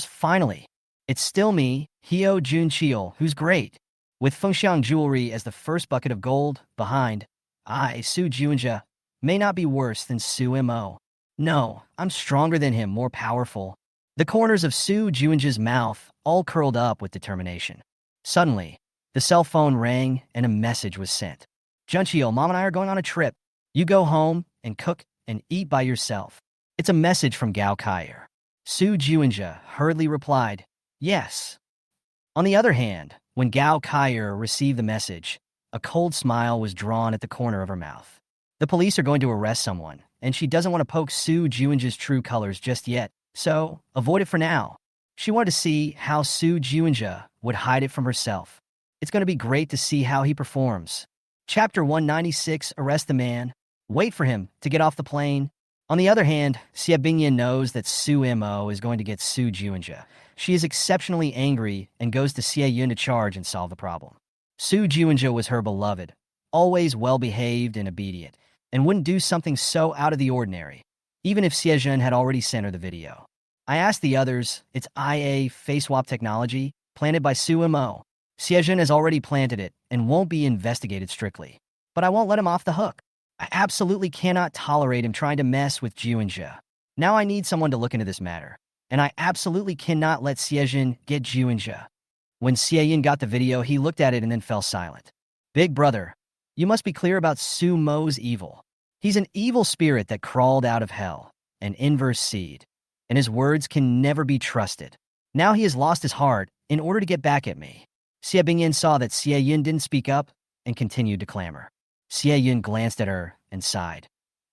finally. It's still me, Hio Junqiu, who's great. With Fengxiang Jewelry as the first bucket of gold behind, I, Su Juanja, may not be worse than Su Mo. No, I'm stronger than him, more powerful. The corners of Su Juanja's mouth all curled up with determination. Suddenly, the cell phone rang and a message was sent. Junqiu, Mom and I are going on a trip. You go home and cook and eat by yourself. It's a message from Gao Kaier. Su Juanja hurriedly replied, yes. On the other hand, when Gao Kaier received the message, a cold smile was drawn at the corner of her mouth. The police are going to arrest someone, and she doesn't want to poke Su Juanja's true colors just yet, so avoid it for now. She wanted to see how Su Juanja would hide it from herself. It's going to be great to see how he performs. Chapter 196, Arrest the Man. Wait for him to get off the plane. On the other hand, Xie Bingyan knows that Su Mo is going to get Su Juinja. She is exceptionally angry and goes to Xie Yun to charge and solve the problem. Su Juinja was her beloved, always well-behaved and obedient, and wouldn't do something so out of the ordinary, even if Xie Yun had already sent her the video. I asked the others, it's IA face swap technology planted by Su Mo. Xie Yun has already planted it and won't be investigated strictly. But I won't let him off the hook. I absolutely cannot tolerate him trying to mess with Juinja. Now I need someone to look into this matter, and I absolutely cannot let Xie Yun get Juinja. When Xie Yun got the video, he looked at it and then fell silent. Big brother, you must be clear about Su Mo's evil. He's an evil spirit that crawled out of hell, an inverse seed, and his words can never be trusted. Now he has lost his heart in order to get back at me. Xie Bingyan saw that Xie Yun didn't speak up and continued to clamor. Xie Yun glanced at her and sighed.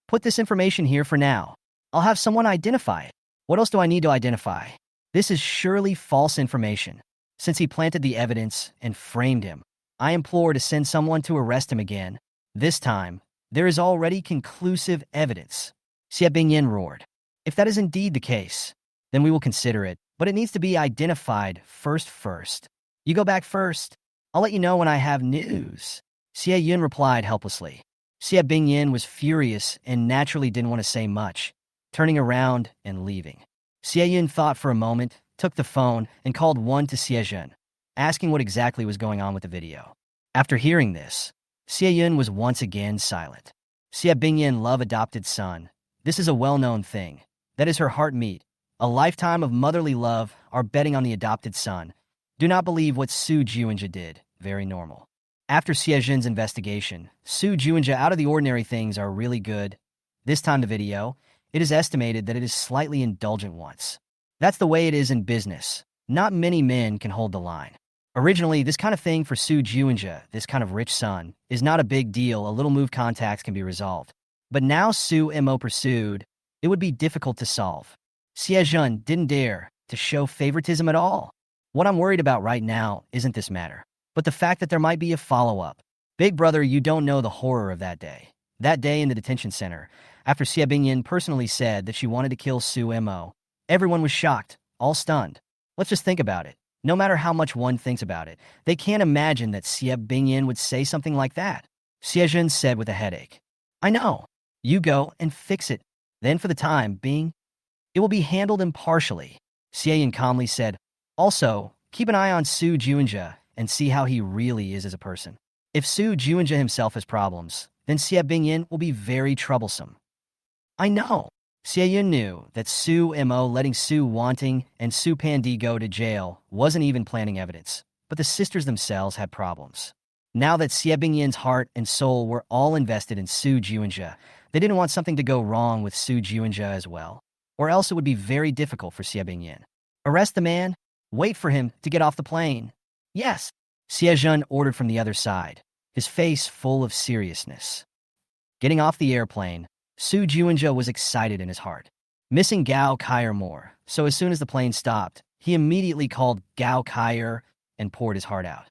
Put this information here for now. I'll have someone identify it. What else do I need to identify? This is surely false information. Since he planted the evidence and framed him, I implore to send someone to arrest him again. This time, there is already conclusive evidence. Xie Bingyan roared. If that is indeed the case, then we will consider it, but it needs to be identified first. You go back first. I'll let you know when I have news. Xie Yun replied helplessly. Xie Bingyan was furious and naturally didn't want to say much, turning around and leaving. Xie Yun thought for a moment, took the phone, and called one to Xie Yun, asking what exactly was going on with the video. After hearing this, Xie Yun was once again silent. Xie Bingyan love adopted son. This is a well-known thing. That is her heart meat. A lifetime of motherly love are betting on the adopted son. Do not believe what Su Juinja did. Very normal. After Xie Yun's investigation, Su Juinja out of the ordinary things are really good. This time the video, it is estimated that it is slightly indulgent once. That's the way it is in business. Not many men can hold the line. Originally, this kind of thing for Su Juinja, this kind of rich son, is not a big deal. A little move contacts can be resolved. But now Su Mo pursued, it would be difficult to solve. Xie Yun didn't dare to show favoritism at all. What I'm worried about right now isn't this matter, but the fact that there might be a follow-up. Big brother, you don't know the horror of that day. That day in the detention center, after Xie Bingyan personally said that she wanted to kill Su Mo, everyone was shocked, all stunned. Let's just think about it. No matter how much one thinks about it, they can't imagine that Xie Bingyan would say something like that. Xie Yun said with a headache. I know. You go and fix it. Then for the time being, it will be handled impartially. Xie Yun calmly said, also, keep an eye on Su Juinja and see how he really is as a person. If Su Juinja himself has problems, then Xie Bingyan will be very troublesome. I know. Xie Yun knew that Su Mo letting Su Wanting and Su Pandi go to jail wasn't even planting evidence, but the sisters themselves had problems. Now that Xie Bingyan's heart and soul were all invested in Su Juinja, they didn't want something to go wrong with Su Juinja as well, or else it would be very difficult for Xie Bingyan. Arrest the man? Wait for him to get off the plane. Yes, Xie Yun ordered from the other side, his face full of seriousness. Getting off the airplane, Su Juinja was excited in his heart, missing Gao Kaier more, so as soon as the plane stopped, he immediately called Gao Kaier and poured his heart out.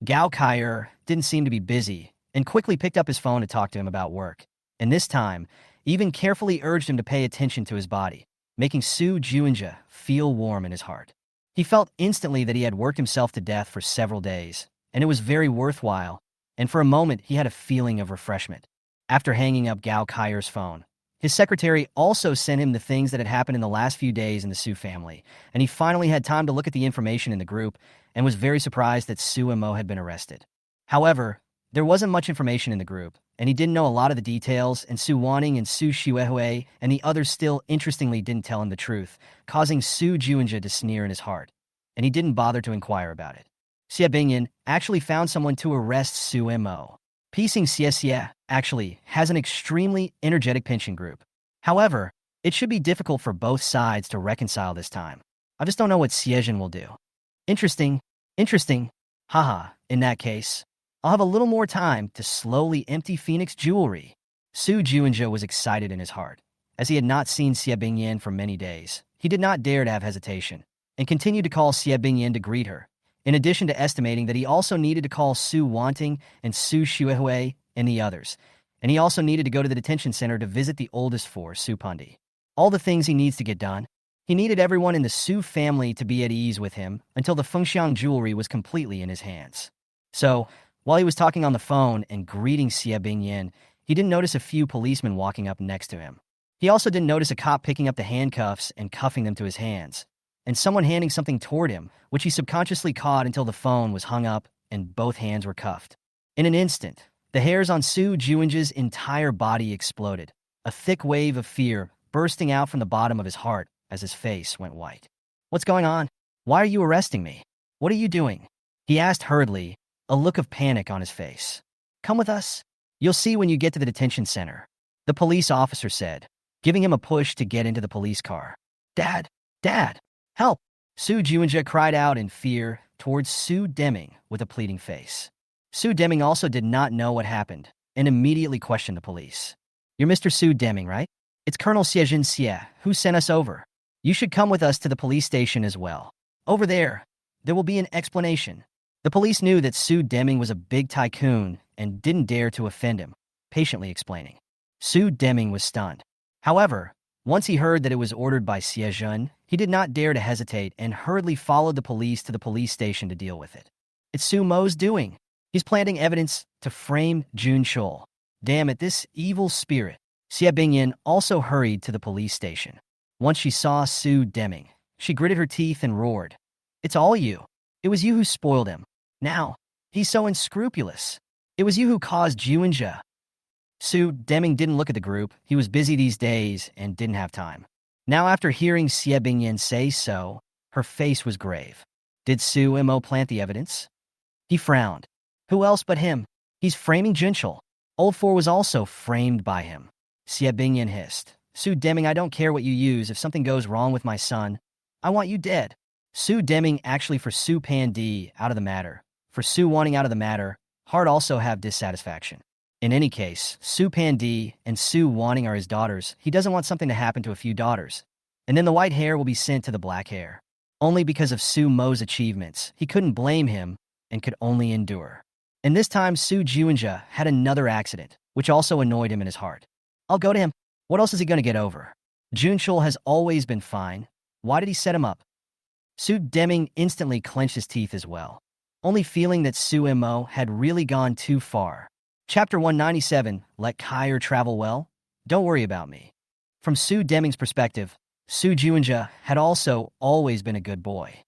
Gao Kaier didn't seem to be busy and quickly picked up his phone to talk to him about work, and this time, even carefully urged him to pay attention to his body, making Su Juinja feel warm in his heart. He felt instantly that he had worked himself to death for several days, and it was very worthwhile, and for a moment he had a feeling of refreshment. After hanging up Gao Kaier's phone, his secretary also sent him the things that had happened in the last few days in the Su family, and he finally had time to look at the information in the group and was very surprised that Su Mo had been arrested. However, there wasn't much information in the group, and he didn't know a lot of the details, and Su Wanting and Su Xuehue and the others still interestingly didn't tell him the truth, causing Su Juinja to sneer in his heart, and he didn't bother to inquire about it. Xie Bingyan actually found someone to arrest Su Mo. Piecing Xie actually has an extremely energetic pension group. However, it should be difficult for both sides to reconcile this time. I just don't know what Xie will do. Interesting. Haha, in that case, I'll have a little more time to slowly empty Phoenix jewelry. Su Juinja was excited in his heart. As he had not seen Xie Bingyan for many days, he did not dare to have hesitation, and continued to call Xie Bingyan to greet her, in addition to estimating that he also needed to call Su Wanting and Su Xuehue and the others, and he also needed to go to the detention center to visit the oldest four, Su Pundi. All the things he needs to get done. He needed everyone in the Su family to be at ease with him until the Fengxiang jewelry was completely in his hands. So, while he was talking on the phone and greeting Xie Bingyan, he didn't notice a few policemen walking up next to him. He also didn't notice a cop picking up the handcuffs and cuffing them to his hands, and someone handing something toward him, which he subconsciously caught until the phone was hung up and both hands were cuffed. In an instant, the hairs on Su Juinja's entire body exploded, a thick wave of fear bursting out from the bottom of his heart as his face went white. "What's going on? Why are you arresting me? What are you doing?" he asked hurriedly, a look of panic on his face. "Come with us. You'll see when you get to the detention center," the police officer said, giving him a push to get into the police car. "Dad! Dad! Help!" Su Juinja cried out in fear towards Su Deming with a pleading face. Su Deming also did not know what happened and immediately questioned the police. "You're Mr. Su Deming, right? It's Colonel Xiejin Xie who sent us over. You should come with us to the police station as well. Over there will be an explanation." The police knew that Su Deming was a big tycoon and didn't dare to offend him, patiently explaining. Su Deming was stunned. However, once he heard that it was ordered by Xiejin, he did not dare to hesitate and hurriedly followed the police to the police station to deal with it. "It's Su Mo's doing. He's planting evidence to frame Jun Chul. Damn it, this evil spirit." Xie Bingyan also hurried to the police station. Once she saw Su Deming, she gritted her teeth and roared, "It's all you. It was you who spoiled him. Now, he's so unscrupulous. It was you who caused Juinja." Su Deming didn't look at the group. He was busy these days and didn't have time. Now, after hearing Xie Bingyan say so, her face was grave. Did Su Mo plant the evidence? He frowned. Who else but him? He's framing Junchul. Old Four was also framed by him. Xie Bingyan hissed. "Su Deming, I don't care what you use. If something goes wrong with my son, I want you dead." Su Deming actually for Su Pandi out of the matter. For Su wanting out of the matter, Heart also have dissatisfaction. In any case, Su Pandi and Su wanting are his daughters. He doesn't want something to happen to a few daughters. And then the white hair will be sent to the black hair. Only because of Su Mo's achievements, he couldn't blame him and could only endure. And this time, Su Juinja had another accident, which also annoyed him in his heart. "I'll go to him. What else is he going to get over? Junchul has always been fine. Why did he set him up?" Su Deming instantly clenched his teeth as well, only feeling that Su Mo had really gone too far. Chapter 197, Let Kair Travel Well? Don't worry about me. From Su Deming's perspective, Su Juinja had also always been a good boy.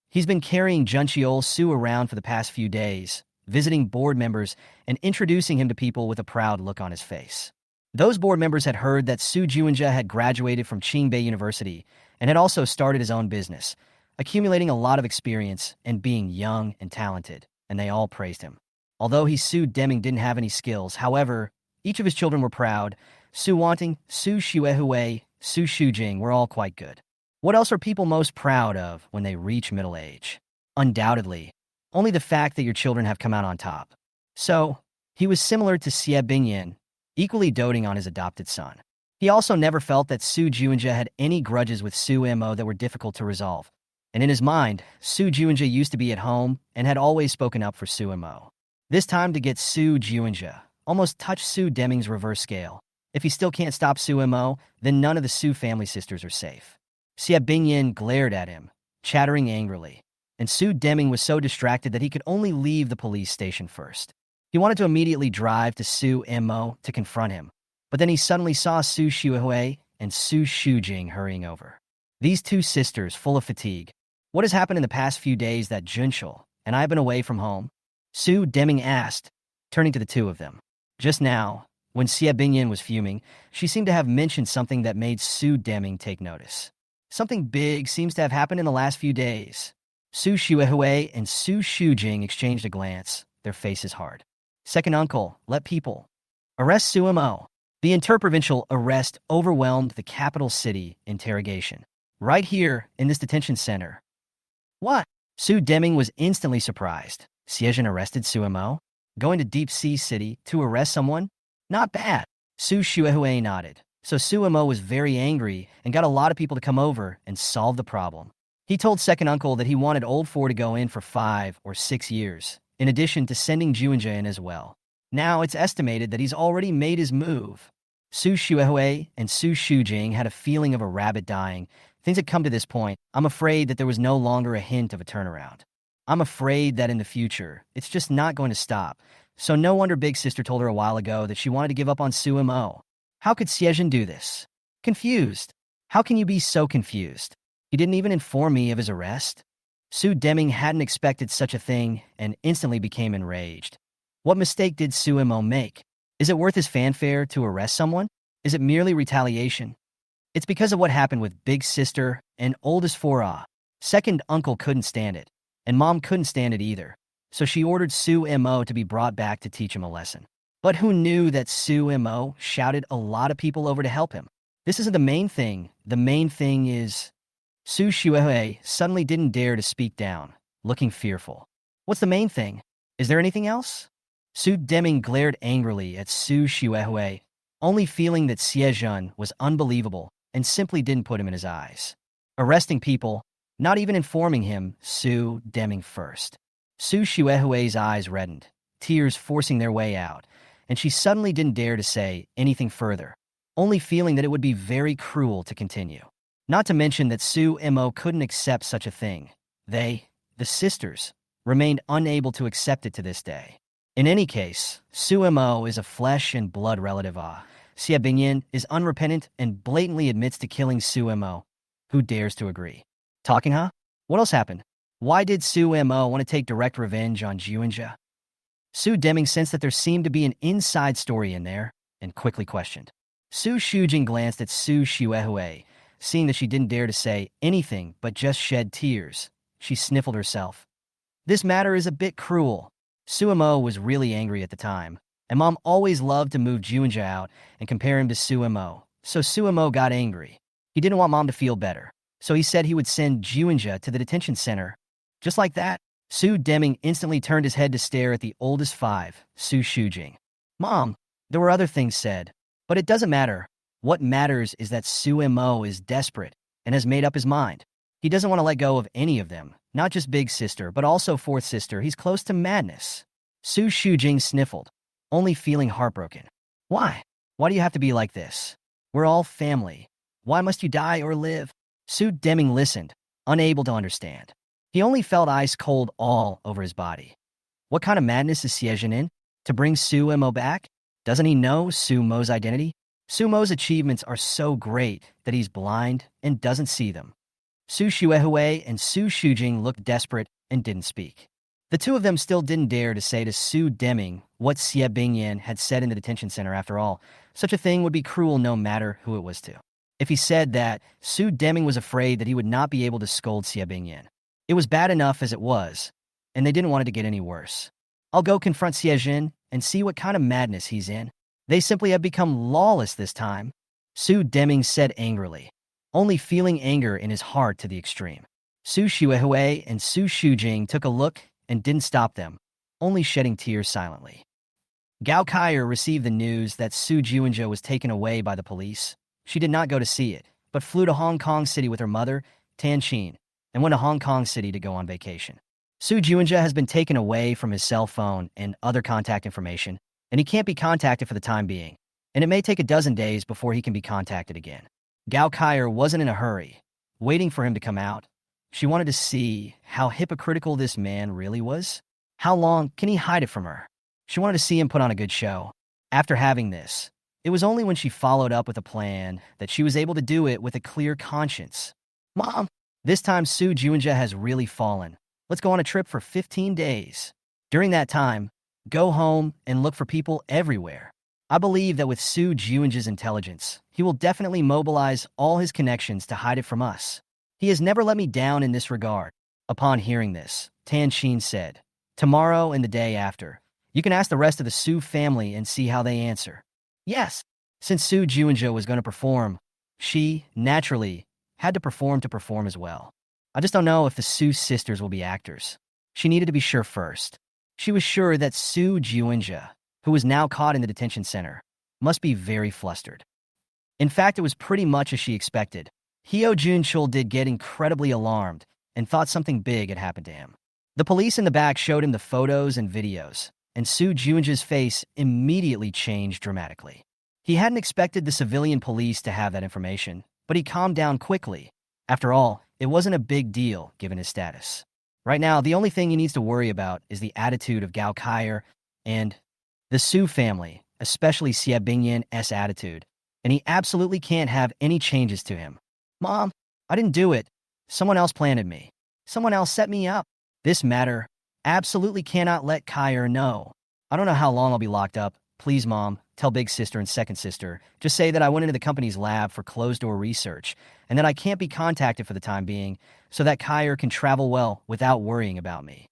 He's been carrying Junchiol Su around for the past few days, visiting board members and introducing him to people with a proud look on his face. Those board members had heard that Su Juinja had graduated from Qingbei University and had also started his own business, accumulating a lot of experience and being young and talented, and they all praised him. Although Su Deming didn't have any skills, however, each of his children were proud. Su Wanting, Su Xuehui, Su Shujing were all quite good. What else are people most proud of when they reach middle age? Undoubtedly, only the fact that your children have come out on top. So, he was similar to Xie Bingyan, equally doting on his adopted son. He also never felt that Su Juinja had any grudges with Su Mo that were difficult to resolve. And in his mind, Su Juinja used to be at home and had always spoken up for Su Mo. This time to get Su Juinja almost touched Su Deming's reverse scale. If he still can't stop Su Mo, then none of the Su family sisters are safe. Xie Bingyan glared at him, chattering angrily, and Su Deming was so distracted that he could only leave the police station first. He wanted to immediately drive to Su Mo to confront him, but then he suddenly saw Su Xuehui and Su Shujing hurrying over. These two sisters, full of fatigue. "What has happened in the past few days that Junchul and I have been away from home?" Su Deming asked, turning to the two of them. Just now, when Xie Bingyan was fuming, she seemed to have mentioned something that made Su Deming take notice. Something big seems to have happened in the last few days. Su Xuehui and Su Shujing exchanged a glance, their faces hard. "Second uncle, let people arrest Su Mo." The interprovincial arrest overwhelmed the capital city interrogation. Right here in this detention center. What? Su Deming was instantly surprised. Xiejin arrested Su Mo? Going to Deep Sea City to arrest someone? Not bad. Su Xuehui nodded. So Su Mo was very angry and got a lot of people to come over and solve the problem. He told second uncle that he wanted Old Four to go in for 5 or 6 years, in addition to sending Juinja in as well. Now it's estimated that he's already made his move. Su Xuehui and Su Shujing had a feeling of a rabbit dying. Things had come to this point. I'm afraid that there was no longer a hint of a turnaround. I'm afraid that in the future, it's just not going to stop. So no wonder Big Sister told her a while ago that she wanted to give up on Su Mo. How could Xiejin do this? Confused. How can you be so confused? He didn't even inform me of his arrest? Su Deming hadn't expected such a thing and instantly became enraged. What mistake did Su Mo make? Is it worth his fanfare to arrest someone? Is it merely retaliation? It's because of what happened with Big Sister and oldest Fora. Second uncle couldn't stand it, and mom couldn't stand it either. So she ordered Su Mo to be brought back to teach him a lesson. But who knew that Su Mo shouted a lot of people over to help him? This isn't the main thing. The main thing is... Su Xuehui suddenly didn't dare to speak down, looking fearful. What's the main thing? Is there anything else? Su Deming glared angrily at Su Xuehui, only feeling that Xiejun was unbelievable and simply didn't put him in his eyes. Arresting people, not even informing him, Su Deming first. Su Xuehui's eyes reddened, tears forcing their way out, and she suddenly didn't dare to say anything further, only feeling that it would be very cruel to continue. Not to mention that Su Mo couldn't accept such a thing. They, the sisters, remained unable to accept it to this day. In any case, Su Mo is a flesh and blood relative. Xie Bingyan is unrepentant and blatantly admits to killing Su Mo. Who dares to agree? Talking, huh? What else happened? Why did Su Mo want to take direct revenge on Juinja? Su Deming sensed that there seemed to be an inside story in there and quickly questioned. Su Shujing glanced at Su Xuehui, seeing that she didn't dare to say anything but just shed tears. She sniffled herself. This matter is a bit cruel. Su Mo was really angry at the time, and Mom always loved to move Juinja out and compare him to Su Mo, so Su Mo got angry. He didn't want Mom to feel better, so he said he would send Juinja to the detention center. Just like that, Su Deming instantly turned his head to stare at the oldest five, Su Shujing. Mom, there were other things said, but it doesn't matter. What matters is that Su Mo is desperate and has made up his mind. He doesn't want to let go of any of them, not just Big Sister, but also Fourth Sister. He's close to madness. Su Shujing sniffled, only feeling heartbroken. Why? Why do you have to be like this? We're all family. Why must you die or live? Su Deming listened, unable to understand. He only felt ice cold all over his body. What kind of madness is Xiejin in? To bring Su Mo back? Doesn't he know Su Mo's identity? Su Mo's achievements are so great that he's blind and doesn't see them. Su Xuehui and Su Shujing looked desperate and didn't speak. The two of them still didn't dare to say to Su Deming what Xie Bingyan had said in the detention center. After all, such a thing would be cruel no matter who it was to. If he said that, Su Deming was afraid that he would not be able to scold Xie Bingyan. It was bad enough as it was, and they didn't want it to get any worse. I'll go confront Xiejin and see what kind of madness he's in. They simply have become lawless this time, Su Deming said angrily, only feeling anger in his heart to the extreme. Su Xuehui and Su Shujing took a look and didn't stop them, only shedding tears silently. Gao Kaier received the news that Su Juinja was taken away by the police. She did not go to see it, but flew to Hong Kong City with her mother, Tan Qin, and went to Hong Kong City to go on vacation. Su Juinja has been taken away from his cell phone and other contact information, and he can't be contacted for the time being, and it may take a dozen days before he can be contacted again. Gao Kaier wasn't in a hurry, waiting for him to come out. She wanted to see how hypocritical this man really was. How long can he hide it from her? She wanted to see him put on a good show. After having this, it was only when she followed up with a plan that she was able to do it with a clear conscience. Mom, this time Su Juinja has really fallen. Let's go on a trip for 15 days. During that time, go home and look for people everywhere. I believe that with Su Juinja's intelligence, he will definitely mobilize all his connections to hide it from us. He has never let me down in this regard. Upon hearing this, Tan Qin said, tomorrow and the day after, you can ask the rest of the Su family and see how they answer. Yes, since Su Juinja was going to perform, she, naturally, had to perform as well. I just don't know if the Su sisters will be actors. She needed to be sure first. She was sure that Su Juinja, who was now caught in the detention center, must be very flustered. In fact, it was pretty much as she expected. Hyo Junchul did get incredibly alarmed and thought something big had happened to him. The police in the back showed him the photos and videos, and Su Junja's face immediately changed dramatically. He hadn't expected the civilian police to have that information, but he calmed down quickly. After all, it wasn't a big deal given his status. Right now, the only thing he needs to worry about is the attitude of Gao Kaier and the Su family, especially Xie Bingyan's attitude, and he absolutely can't have any changes to him. Mom, I didn't do it. Someone else planted me. Someone else set me up. This matter absolutely cannot let Kaier know. I don't know how long I'll be locked up. Please, Mom, tell big sister and second sister. Just say that I went into the company's lab for closed-door research and that I can't be contacted for the time being so that Kaier can travel well without worrying about me.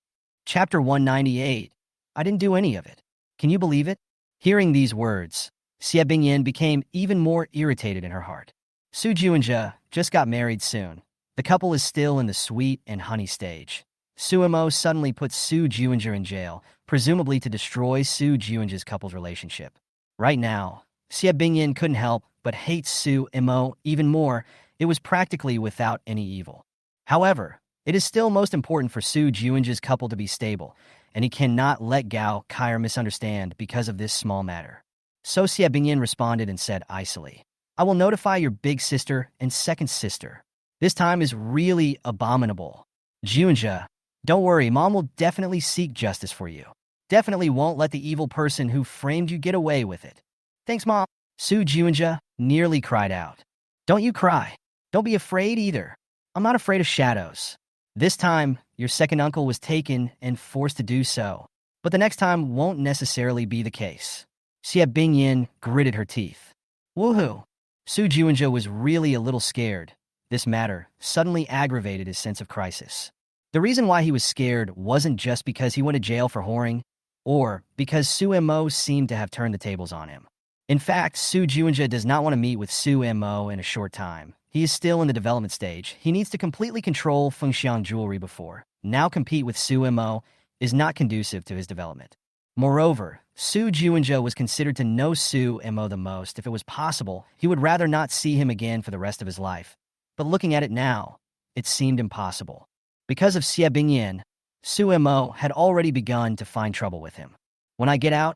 Chapter 198. I didn't do any of it. Can you believe it? Hearing these words, Xie Bingyan became even more irritated in her heart. Su Junja just got married soon. The couple is still in the sweet and honey stage. Suemo suddenly puts Su Junja in jail, presumably to destroy Su Junja's couple's relationship. Right now, Xie Bingyan couldn't help but hate Su Imo even more. It was practically without any evil. However, it is still most important for Su Junja's couple to be stable, and he cannot let Gao Kaier misunderstand because of this small matter. So Xie Bingyan responded and said icily, I will notify your big sister and second sister. This time is really abominable. Junja, don't worry, Mom will definitely seek justice for you. Definitely won't let the evil person who framed you get away with it. Thanks, Mom. Su Junja nearly cried out. Don't you cry. Don't be afraid either. I'm not afraid of shadows. This time, your second uncle was taken and forced to do so. But the next time won't necessarily be the case. Xie Bingyan gritted her teeth. Woohoo! Su Junja was really a little scared. This matter suddenly aggravated his sense of crisis. The reason why he was scared wasn't just because he went to jail for whoring, or because Su Mo seemed to have turned the tables on him. In fact, Su Junja does not want to meet with Su Mo in a short time. He is still in the development stage. He needs to completely control Fengxiang Jewelry before. Now compete with Su Mo is not conducive to his development. Moreover, Su Junja was considered to know Su Mo the most. If it was possible, he would rather not see him again for the rest of his life. But looking at it now, it seemed impossible. Because of Xie Bingyan, Su Mo had already begun to find trouble with him. When I get out,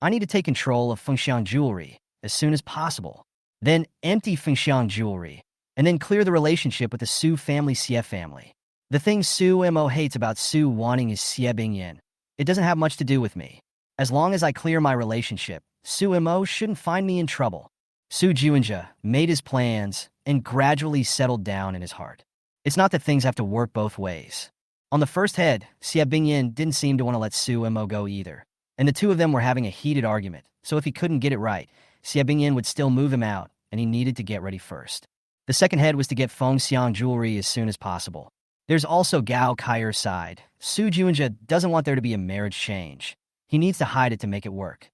I need to take control of Fengxiang Jewelry as soon as possible. Then empty Fengxiang Jewelry, and then clear the relationship with the Su family Xie family. The thing Su Mo hates about Su wanting is Xie Bingyan. It doesn't have much to do with me. As long as I clear my relationship, Su Mo shouldn't find me in trouble. Su Junja made his plans and gradually settled down in his heart. It's not that things have to work both ways. On the first head, Xie Bingyan didn't seem to want to let Su Mo go either, and the two of them were having a heated argument, so if he couldn't get it right, Xie Bingyan would still move him out, and he needed to get ready first. The second head was to get Fengxiang Jewelry as soon as possible. There's also Gao Kaier's side. Su Junja doesn't want there to be a marriage change. He needs to hide it to make it work.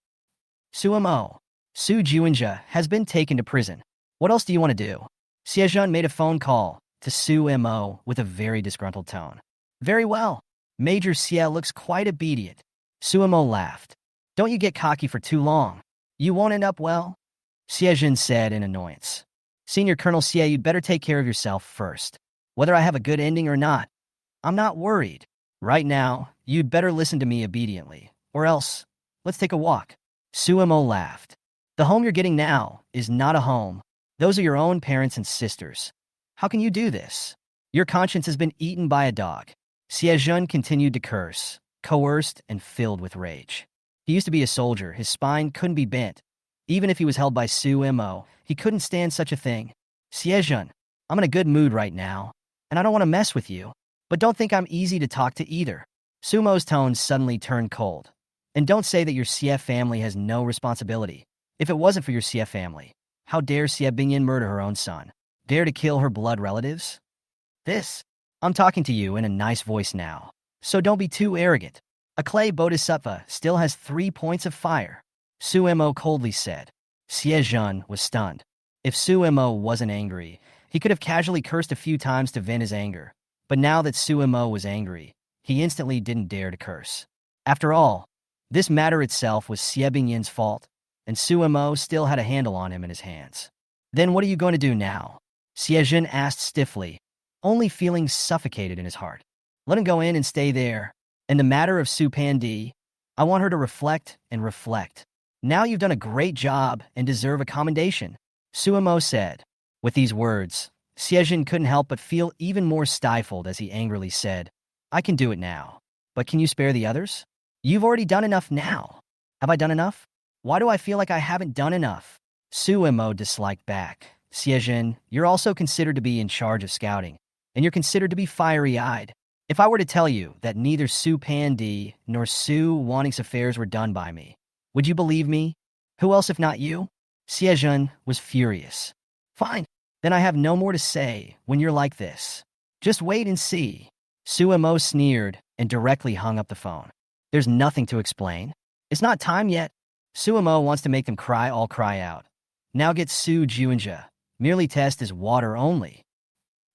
Su Junja has been taken to prison. What else do you want to do? Xiejun made a phone call to Su Mo with a very disgruntled tone. Very well. Major Xie looks quite obedient. Su Mo laughed. Don't you get cocky for too long. You won't end up well. Xiejun said in annoyance. Senior Colonel Xie, you'd better take care of yourself first. Whether I have a good ending or not, I'm not worried. Right now, you'd better listen to me obediently, or else, let's take a walk. Su Mo laughed. The home you're getting now is not a home. Those are your own parents and sisters. How can you do this? Your conscience has been eaten by a dog. Xiejun continued to curse, coerced and filled with rage. He used to be a soldier. His spine couldn't be bent. Even if he was held by Su Mo, he couldn't stand such a thing. Xiejun, I'm in a good mood right now, and I don't want to mess with you. But don't think I'm easy to talk to either. Sumo's tone suddenly turned cold. And don't say that your Xie family has no responsibility. If it wasn't for your Xie family, how dare Xie Bingyan murder her own son? Dare to kill her blood relatives? I'm talking to you in a nice voice now, so don't be too arrogant. A clay bodhisattva still has 3 points of fire. Su Mo coldly said. Xiejun was stunned. If Su Mo wasn't angry, he could have casually cursed a few times to vent his anger. But now that Su Mo was angry, he instantly didn't dare to curse. After all, this matter itself was Xie Bingyan's fault, and Su Mo still had a handle on him in his hands. Then what are you going to do now? Xiejun asked stiffly, only feeling suffocated in his heart. Let him go in and stay there. And the matter of Su Pandi, I want her to reflect and reflect. Now you've done a great job and deserve a commendation, Suemo said. With these words, Siejin couldn't help but feel even more stifled as he angrily said, I can do it now. But can you spare the others? You've already done enough now. Have I done enough? Why do I feel like I haven't done enough? Suemo disliked back. Siejin, you're also considered to be in charge of scouting, and you're considered to be fiery-eyed. If I were to tell you that neither Su Pandi nor Su Wanning's affairs were done by me, would you believe me? Who else if not you? Siejun was furious. Fine, then I have no more to say when you're like this. Just wait and see. Suemo sneered and directly hung up the phone. There's nothing to explain. It's not time yet. Suemo wants to make them cry, all cry out. Now get Su Juinja. Merely test is water only.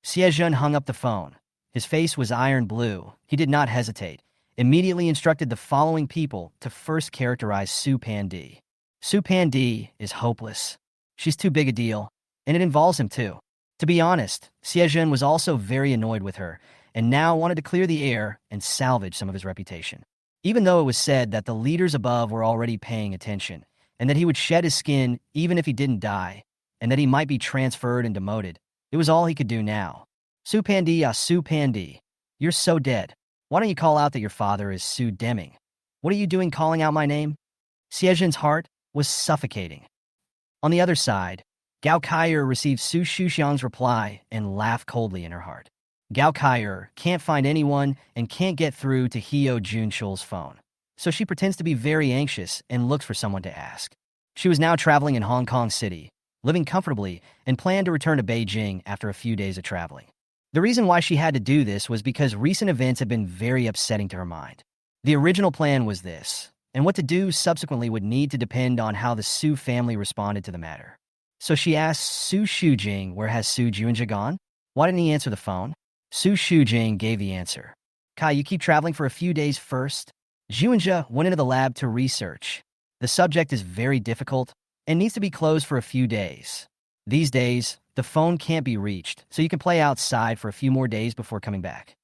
Siejun hung up the phone. His face was iron blue. He did not hesitate. Immediately instructed the following people to first characterize Su Pandi. Su Pandi is hopeless. She's too big a deal, and it involves him too. To be honest, Siejun was also very annoyed with her, and now wanted to clear the air and salvage some of his reputation. Even though it was said that the leaders above were already paying attention, and that he would shed his skin even if he didn't die, and that he might be transferred and demoted, it was all he could do now. Su Pandi, you're so dead. Why don't you call out that your father is Su Deming? What are you doing calling out my name? Siejun's heart was suffocating. On the other side, Gao Kaier received Su Shuxiang's reply and laughed coldly in her heart. Gao Kaier can't find anyone and can't get through to Heo Junchul's phone, so she pretends to be very anxious and looks for someone to ask. She was now traveling in Hong Kong City, living comfortably, and planned to return to Beijing after a few days of traveling. The reason why she had to do this was because recent events had been very upsetting to her mind. The original plan was this, and what to do subsequently would need to depend on how the Su family responded to the matter. So she asked Su Shujing, where has Su Juinja gone? Why didn't he answer the phone? Su Shujing gave the answer. Kai, you keep traveling for a few days first? Juinja went into the lab to research. The subject is very difficult and needs to be closed for a few days. These days, the phone can't be reached, so you can play outside for a few more days before coming back.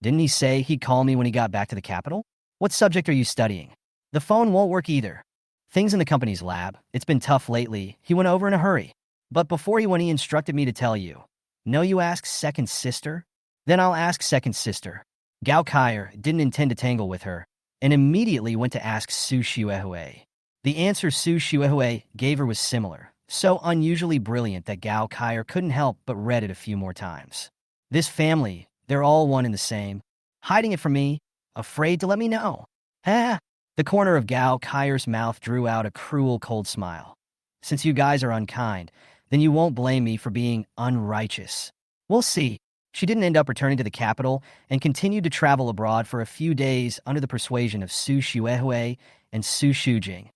Didn't he say he'd call me when he got back to the capital? What subject are you studying? The phone won't work either. Things in the company's lab. It's been tough lately. He went over in a hurry. But before he went, he instructed me to tell you. No, you ask second sister? Then I'll ask second sister. Gao Kaier didn't intend to tangle with her, and immediately went to ask Su Shuehui. The answer Su Shuehui gave her was similar, so unusually brilliant that Gao Kaier couldn't help but read it a few more times. This family, they're all one and the same. Hiding it from me, afraid to let me know. Ah! The corner of Gao Kaier's mouth drew out a cruel, cold smile. Since you guys are unkind, then you won't blame me for being unrighteous. We'll see. She didn't end up returning to the capital and continued to travel abroad for a few days under the persuasion of Su Shuehui and Su Shujing.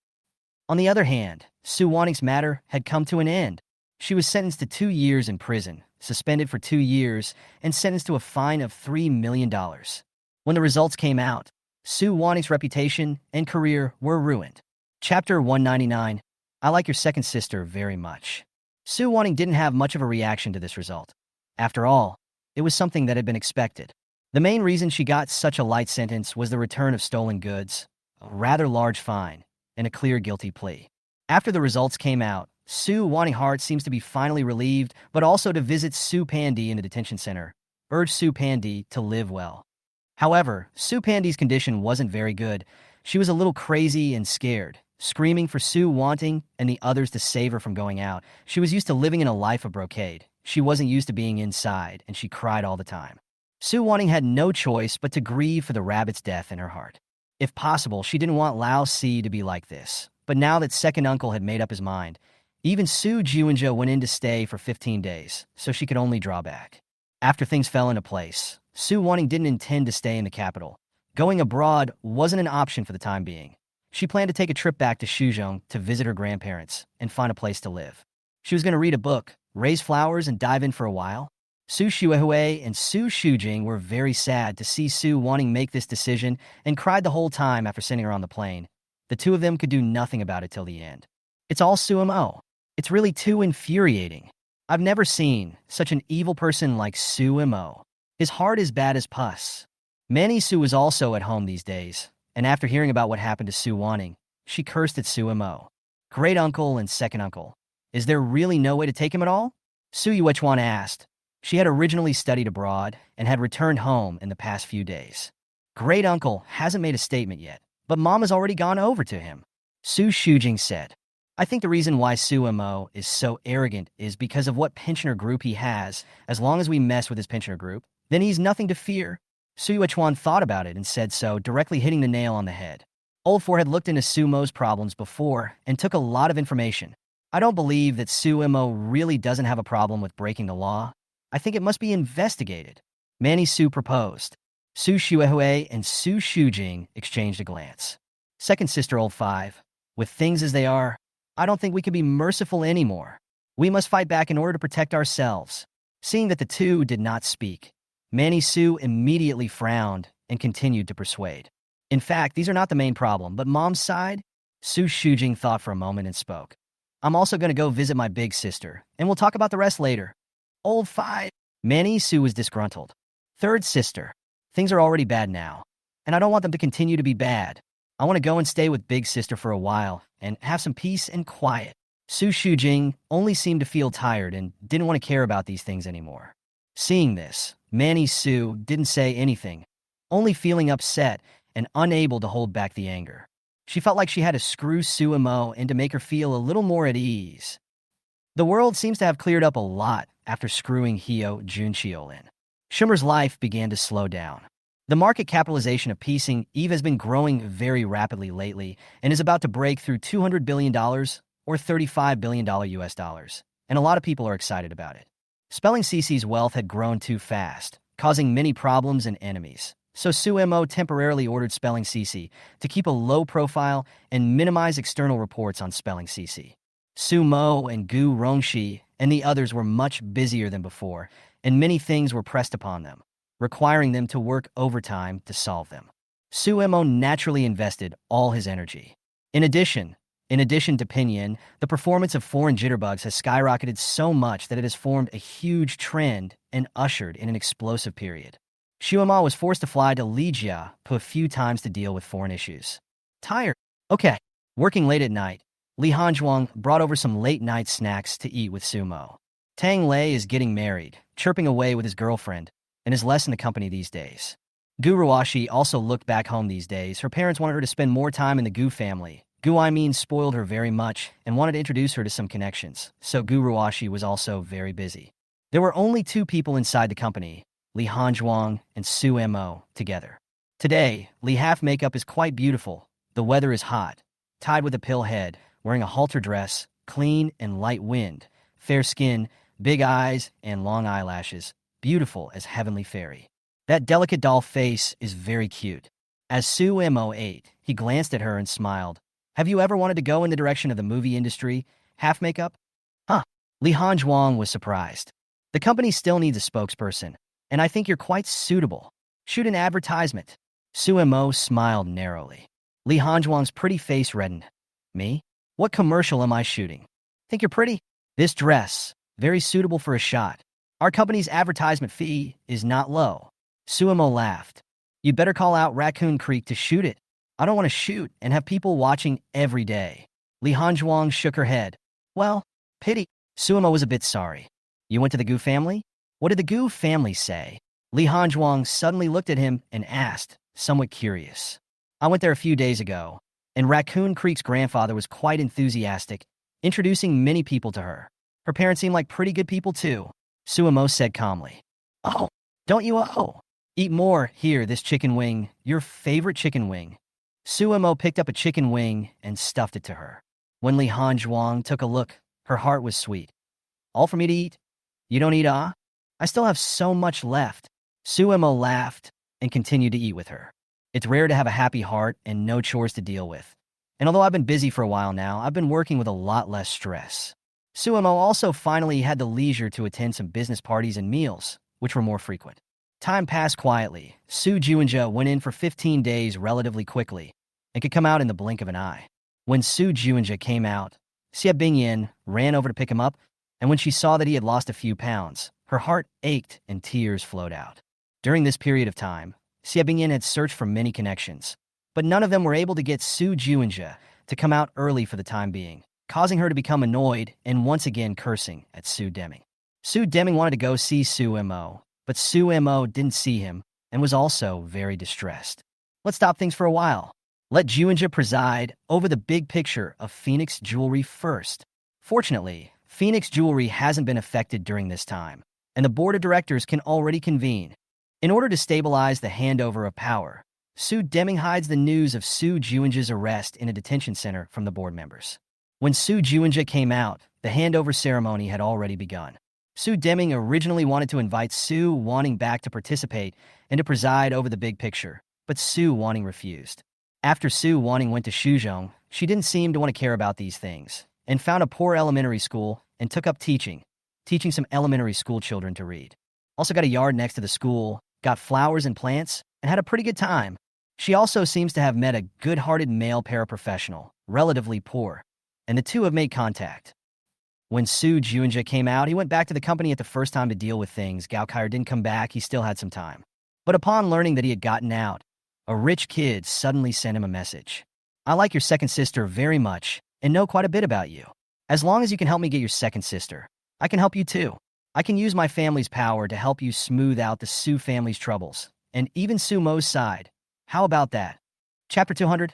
On the other hand, Su Wanning's matter had come to an end. She was sentenced to 2 years in prison, suspended for 2 years, and sentenced to a fine of $3 million. When the results came out, Su Wanning's reputation and career were ruined. Chapter 199. I like your second sister very much. Su Wanning didn't have much of a reaction to this result. After all, it was something that had been expected. The main reason she got such a light sentence was the return of stolen goods, a rather large fine, and a clear guilty plea. After the results came out, Su Wanning heart seems to be finally relieved, but also to visit Su Pandi in the detention center, urged Su Pandi to live well. However, Su Pandi's condition wasn't very good. She was a little crazy and scared, screaming for Su Wanting and the others to save her from going out. She was used to living in a life of brocade. She wasn't used to being inside, and she cried all the time. Su Wanting had no choice but to grieve for the rabbit's death in her heart. If possible, she didn't want Lao Si to be like this. But now that second uncle had made up his mind, even Su Juinja went in to stay for 15 days, so she could only draw back. After things fell into place, Su Wanting didn't intend to stay in the capital. Going abroad wasn't an option for the time being. She planned to take a trip back to Shuzhong to visit her grandparents and find a place to live. She was going to read a book, raise flowers, and dive in for a while. Su Shuehui and Su Shujing were very sad to see Su Wanting make this decision and cried the whole time after sending her on the plane. The two of them could do nothing about it till the end. It's all Sumo. It's really too infuriating. I've never seen such an evil person like Sumo. His heart is bad as pus. Manny Su was also at home these days, and after hearing about what happened to Su Wanning, she cursed at Su Mo. Great uncle and second uncle. Is there really no way to take him at all? Su Yuechuan asked. She had originally studied abroad and had returned home in the past few days. Great uncle hasn't made a statement yet, but mom has already gone over to him. Su Shujing said. I think the reason why Su Mo is so arrogant is because of what pensioner group he has. As long as we mess with his pensioner group, then he's nothing to fear. Su Yuechuan thought about it and said so, directly hitting the nail on the head. Old Four had looked into Su Mo's problems before and took a lot of information. I don't believe that Su Mo really doesn't have a problem with breaking the law. I think it must be investigated. Manny Su proposed. Su Shuehui and Su Shujing exchanged a glance. Second sister Old Five. With things as they are, I don't think we can be merciful anymore. We must fight back in order to protect ourselves. Seeing that the two did not speak, Manny Su immediately frowned and continued to persuade. In fact, these are not the main problem, but mom's side? Su Shujing thought for a moment and spoke. I'm also going to go visit my big sister, and we'll talk about the rest later. Old Five. Manny Su was disgruntled. Third sister. Things are already bad now, and I don't want them to continue to be bad. I want to go and stay with big sister for a while and have some peace and quiet. Su Shujing only seemed to feel tired and didn't want to care about these things anymore. Seeing this, Manny Su didn't say anything, only feeling upset and unable to hold back the anger. She felt like she had to screw Su Mo in to make her feel a little more at ease. The world seems to have cleared up a lot after screwing Hyo Juncheol in. Shimmer's life began to slow down. The market capitalization of Piecing Eve has been growing very rapidly lately and is about to break through $200 billion or $35 billion US dollars, and a lot of people are excited about it. Spelling CC's wealth had grown too fast, causing many problems and enemies. So Su Mo temporarily ordered Spelling CC to keep a low profile and minimize external reports on Spelling CC. Su Mo and Gu Rongxi and the others were much busier than before, and many things were pressed upon them, requiring them to work overtime to solve them. Su Mo naturally invested all his energy. In addition to Pinyin, the performance of foreign jitterbugs has skyrocketed so much that it has formed a huge trend and ushered in an explosive period. Shuama was forced to fly to Lijia a few times to deal with foreign issues. Tired. Okay. Working late at night, Li Hanzhuang brought over some late-night snacks to eat with Sumo. Tang Lei is getting married, chirping away with his girlfriend, and is less in the company these days. Gu Ruashi also looked back home these days. Her parents wanted her to spend more time in the Gu family. Gu Aimin spoiled her very much and wanted to introduce her to some connections, so Gu Ruashi was also very busy. There were only two people inside the company, Li Hanzhuang and Su Mo, together. Today, Li Half makeup is quite beautiful. The weather is hot, tied with a pill head, wearing a halter dress, clean and light wind, fair skin, big eyes, and long eyelashes, beautiful as heavenly fairy. That delicate doll face is very cute. As Su Mo ate, he glanced at her and smiled. Have you ever wanted to go in the direction of the movie industry? Half makeup? Huh. Li Hanzhuang was surprised. The company still needs a spokesperson, and I think you're quite suitable. Shoot an advertisement. Su Mo smiled narrowly. Li Hanzhuang's pretty face reddened. Me? What commercial am I shooting? Think you're pretty? This dress, very suitable for a shot. Our company's advertisement fee is not low. Su Mo laughed. You'd better call out Raccoon Creek to shoot it. I don't want to shoot and have people watching every day. Li Hanzhuang shook her head. Well, pity. Su Mo was a bit sorry. You went to the Gu family? What did the Gu family say? Li Hanzhuang suddenly looked at him and asked, somewhat curious. I went there a few days ago, and Raccoon Creek's grandfather was quite enthusiastic, introducing many people to her. Her parents seemed like pretty good people too, Su Mo said calmly. Oh, don't you eat more, here, this chicken wing, your favorite chicken wing. Su Mo picked up a chicken wing and stuffed it to her. When Li Hanzhuang took a look, her heart was sweet. All for me to eat? You don't eat, ah? I still have so much left. Su Mo laughed and continued to eat with her. It's rare to have a happy heart and no chores to deal with. And although I've been busy for a while now, I've been working with a lot less stress. Su Mo also finally had the leisure to attend some business parties and meals, which were more frequent. Time passed quietly. Su Juanja went in for 15 days relatively quickly and could come out in the blink of an eye. When Su Juanja came out, Xie Bingyan ran over to pick him up, and when she saw that he had lost a few pounds, her heart ached and tears flowed out. During this period of time, Xie Bingyan had searched for many connections, but none of them were able to get Su Juinja to come out early for the time being, causing her to become annoyed and once again cursing at Su Deming. Su Deming wanted to go see Su Mo, but Su Mo didn't see him and was also very distressed. Let's stop things for a while. Let Juinja preside over the big picture of Phoenix Jewelry first. Fortunately, Phoenix Jewelry hasn't been affected during this time, and the board of directors can already convene. In order to stabilize the handover of power, Su Deming hides the news of Su Juinja's arrest in a detention center from the board members. When Su Juinja came out, the handover ceremony had already begun. Su Deming originally wanted to invite Su Wanting back to participate and to preside over the big picture, but Su Wanting refused. After Su Wanting went to Shuzhong, she didn't seem to want to care about these things, and found a poor elementary school and took up teaching some elementary school children to read. Also got a yard next to the school, got flowers and plants, and had a pretty good time. She also seems to have met a good-hearted male paraprofessional, relatively poor, and the two have made contact. When Su Juinja came out, he went back to the company at the first time to deal with things. Gao Kaier didn't come back, he still had some time. But upon learning that he had gotten out, a rich kid suddenly sent him a message. I like your second sister very much and know quite a bit about you. As long as you can help me get your second sister, I can help you too. I can use my family's power to help you smooth out the Su family's troubles, and even Su Mo's side. How about that? Chapter 200?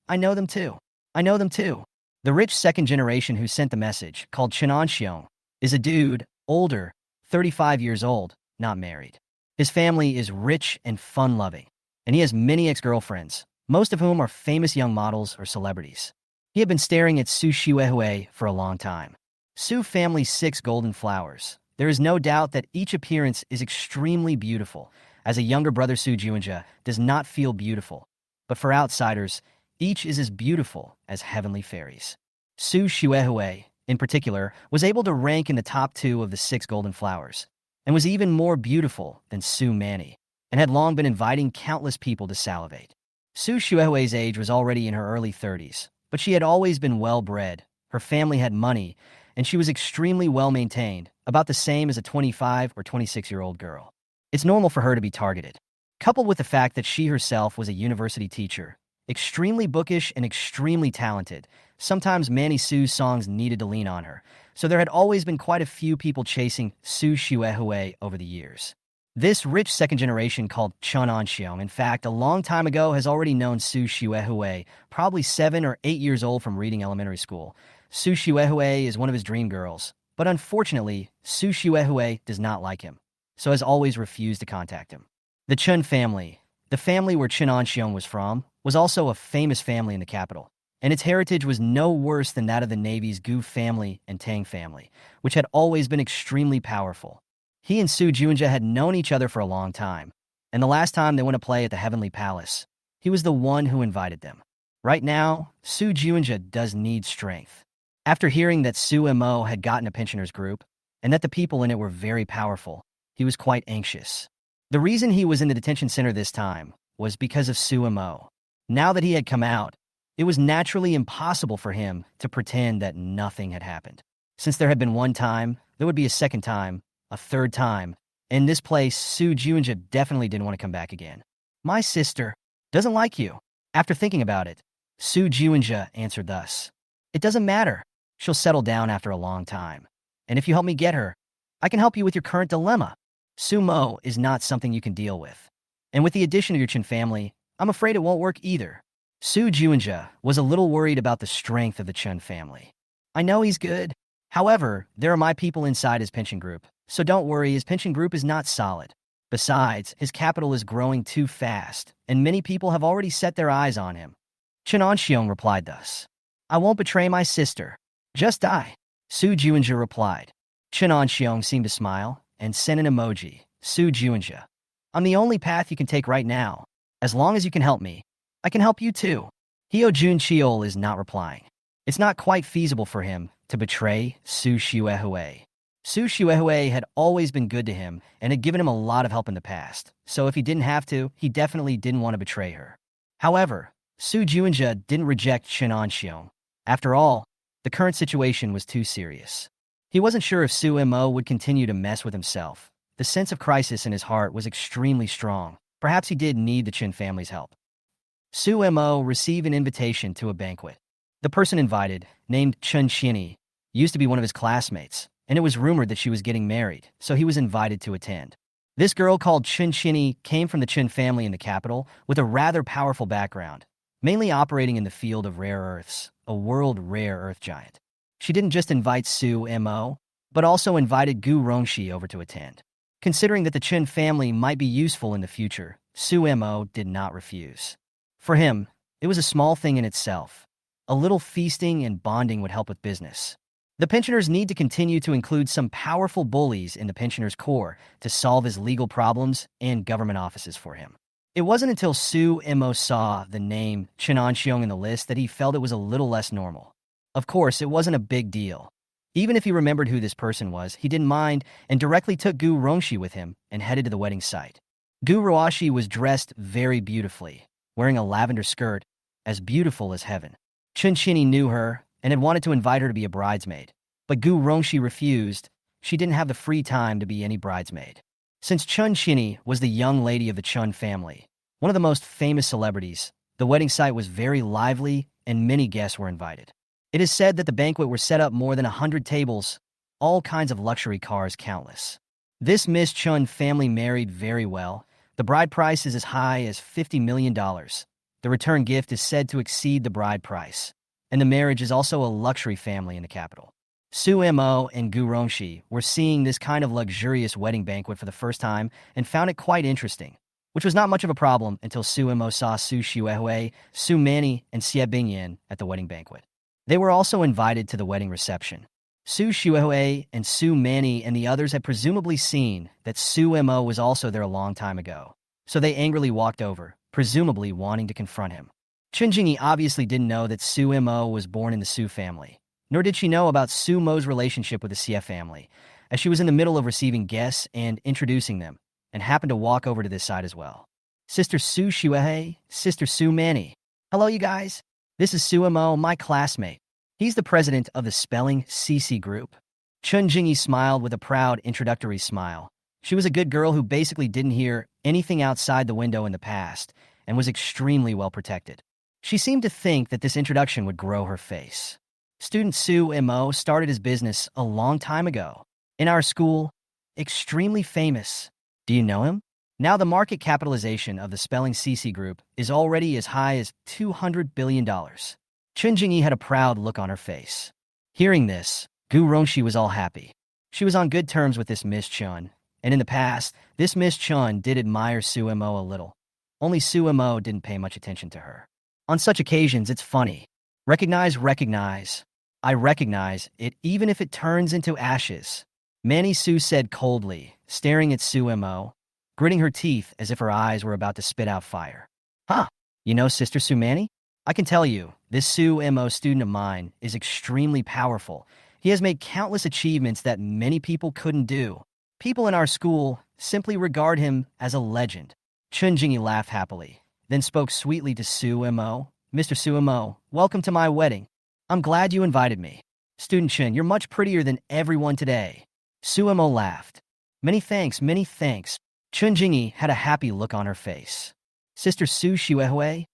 I know them too. I know them too. The rich second generation who sent the message, called Chen Anxiong, is a dude, older, 35 years old, not married. His family is rich and fun-loving, and he has many ex-girlfriends, most of whom are famous young models or celebrities. He had been staring at Su Xuehui for a long time. Su family's 6 golden flowers. There is no doubt that each appearance is extremely beautiful, as a younger brother Su Juinja does not feel beautiful. But for outsiders, each is as beautiful as heavenly fairies. Su Xuehui, in particular, was able to rank in the top 2 of the 6 golden flowers, and was even more beautiful than Su Manny, and had long been inviting countless people to salivate. Su Xuehui's age was already in her early 30s, but she had always been well-bred, her family had money, and she was extremely well-maintained, about the same as a 25 or 26-year-old girl. It's normal for her to be targeted. Coupled with the fact that she herself was a university teacher, extremely bookish and extremely talented, sometimes Manny Su's songs needed to lean on her, so there had always been quite a few people chasing Su Xuehui over the years. This rich second generation called Chen Anxiong, in fact, a long time ago has already known Su Xuehui, probably 7 or 8 years old from reading elementary school. Su Xuehui is one of his dream girls, but unfortunately, Su Xuehui does not like him, so has always refused to contact him. The Chen family, the family where Chen Anxiong was from, was also a famous family in the capital, and its heritage was no worse than that of the Navy's Gu family and Tang family, which had always been extremely powerful. He and Su Juinja had known each other for a long time, and the last time they went to play at the Heavenly Palace, he was the one who invited them. Right now, Su Juinja does need strength. After hearing that Su Mo had gotten a pensioners group, and that the people in it were very powerful, he was quite anxious. The reason he was in the detention center this time was because of Su Mo. Now that he had come out, it was naturally impossible for him to pretend that nothing had happened. Since there had been one time, there would be a second time, a third time. In this place, Su Juinja definitely didn't want to come back again. My sister doesn't like you. After thinking about it, Su Juinja answered thus. It doesn't matter. She'll settle down after a long time. And if you help me get her, I can help you with your current dilemma. Su Mo is not something you can deal with. And with the addition of your Chen family, I'm afraid it won't work either. Su Juinja was a little worried about the strength of the Chen family. I know he's good. However, there are my people inside his pension group, so don't worry, his pension group is not solid. Besides, his capital is growing too fast, and many people have already set their eyes on him. Chen Anxiong replied thus. I won't betray my sister. Just die. Su Juinja replied. Chen Anxiong seemed to smile and sent an emoji. Su Juinja. I'm the only path you can take right now. As long as you can help me, I can help you too. Hyo Jun Cheol is not replying. It's not quite feasible for him to betray Su Xuehui. Su Xuehui had always been good to him and had given him a lot of help in the past, so if he didn't have to, he definitely didn't want to betray her. However, Su Juinja didn't reject Chen Anxiong. After all, the current situation was too serious. He wasn't sure if Su Mo would continue to mess with himself. The sense of crisis in his heart was extremely strong. Perhaps he did need the Chen family's help. Su Mo received an invitation to a banquet. The person invited, named Chun Xini, used to be one of his classmates, and it was rumored that she was getting married, so he was invited to attend. This girl called Chun Xini came from the Chun family in the capital with a rather powerful background, mainly operating in the field of rare earths, a world rare earth giant. She didn't just invite Su Mo, but also invited Gu Rongxi over to attend. Considering that the Chun family might be useful in the future, Su Mo did not refuse. For him, it was a small thing in itself. A little feasting and bonding would help with business. The pensioners need to continue to include some powerful bullies in the pensioners' corps to solve his legal problems and government offices for him. It wasn't until Su Mo saw the name Chen Anxiong in the list that he felt it was a little less normal. Of course, it wasn't a big deal. Even if he remembered who this person was, he didn't mind and directly took Gu Rongxi with him and headed to the wedding site. Gu Rongxi was dressed very beautifully, wearing a lavender skirt, as beautiful as heaven. Chun Xini knew her and had wanted to invite her to be a bridesmaid, but Gu Rongxi refused. She didn't have the free time to be any bridesmaid. Since Chun Xini was the young lady of the Chun family, one of the most famous celebrities, the wedding site was very lively and many guests were invited. It is said that the banquet were set up more than 100 tables, all kinds of luxury cars, countless. This Miss Chun family married very well. The bride price is as high as $50 million. The return gift is said to exceed the bride price, and the marriage is also a luxury family in the capital. Su Mo and Gu Rongxi were seeing this kind of luxurious wedding banquet for the first time and found it quite interesting, which was not much of a problem until Su Mo saw Su Xuehui, Su Manny, and Xie Bingyan at the wedding banquet. They were also invited to the wedding reception. Su Xuehui and Su Manny and the others had presumably seen that Su Mo was also there a long time ago, so they angrily walked over, presumably wanting to confront him. Chun Jingyi obviously didn't know that Su Mo was born in the Su family, nor did she know about Su Mo's relationship with the Xie family, as she was in the middle of receiving guests and introducing them, and happened to walk over to this side as well. Sister Su Xuehui, Sister Su Manny. Hello, you guys. This is Su Mo, my classmate. He's the president of the Spelling CC group. Chun Jingyi smiled with a proud introductory smile. She was a good girl who basically didn't hear anything outside the window in the past and was extremely well protected. She seemed to think that this introduction would grow her face. Student Su Mo started his business a long time ago. In our school, extremely famous. Do you know him? Now the market capitalization of the Spelling CC group is already as high as $200 billion. Chun Jingyi had a proud look on her face. Hearing this, Gu Rongxi was all happy. She was on good terms with this Miss Chun, and in the past, this Miss Chun did admire Su Mo a little. Only Su Mo didn't pay much attention to her. On such occasions, it's funny. Recognize. I recognize it even if it turns into ashes. Manny Su said coldly, staring at Su Mo, gritting her teeth as if her eyes were about to spit out fire. Huh, you know Sister Su Manny? I can tell you, this Su Mo student of mine is extremely powerful. He has made countless achievements that many people couldn't do. People in our school simply regard him as a legend. Chun Jingyi laughed happily, then spoke sweetly to Su Mo. Mr. Su Mo, welcome to my wedding. I'm glad you invited me. Student Chun, you're much prettier than everyone today. Su Mo laughed. Many thanks. Chun Jingyi had a happy look on her face. Sister Su Xuehui,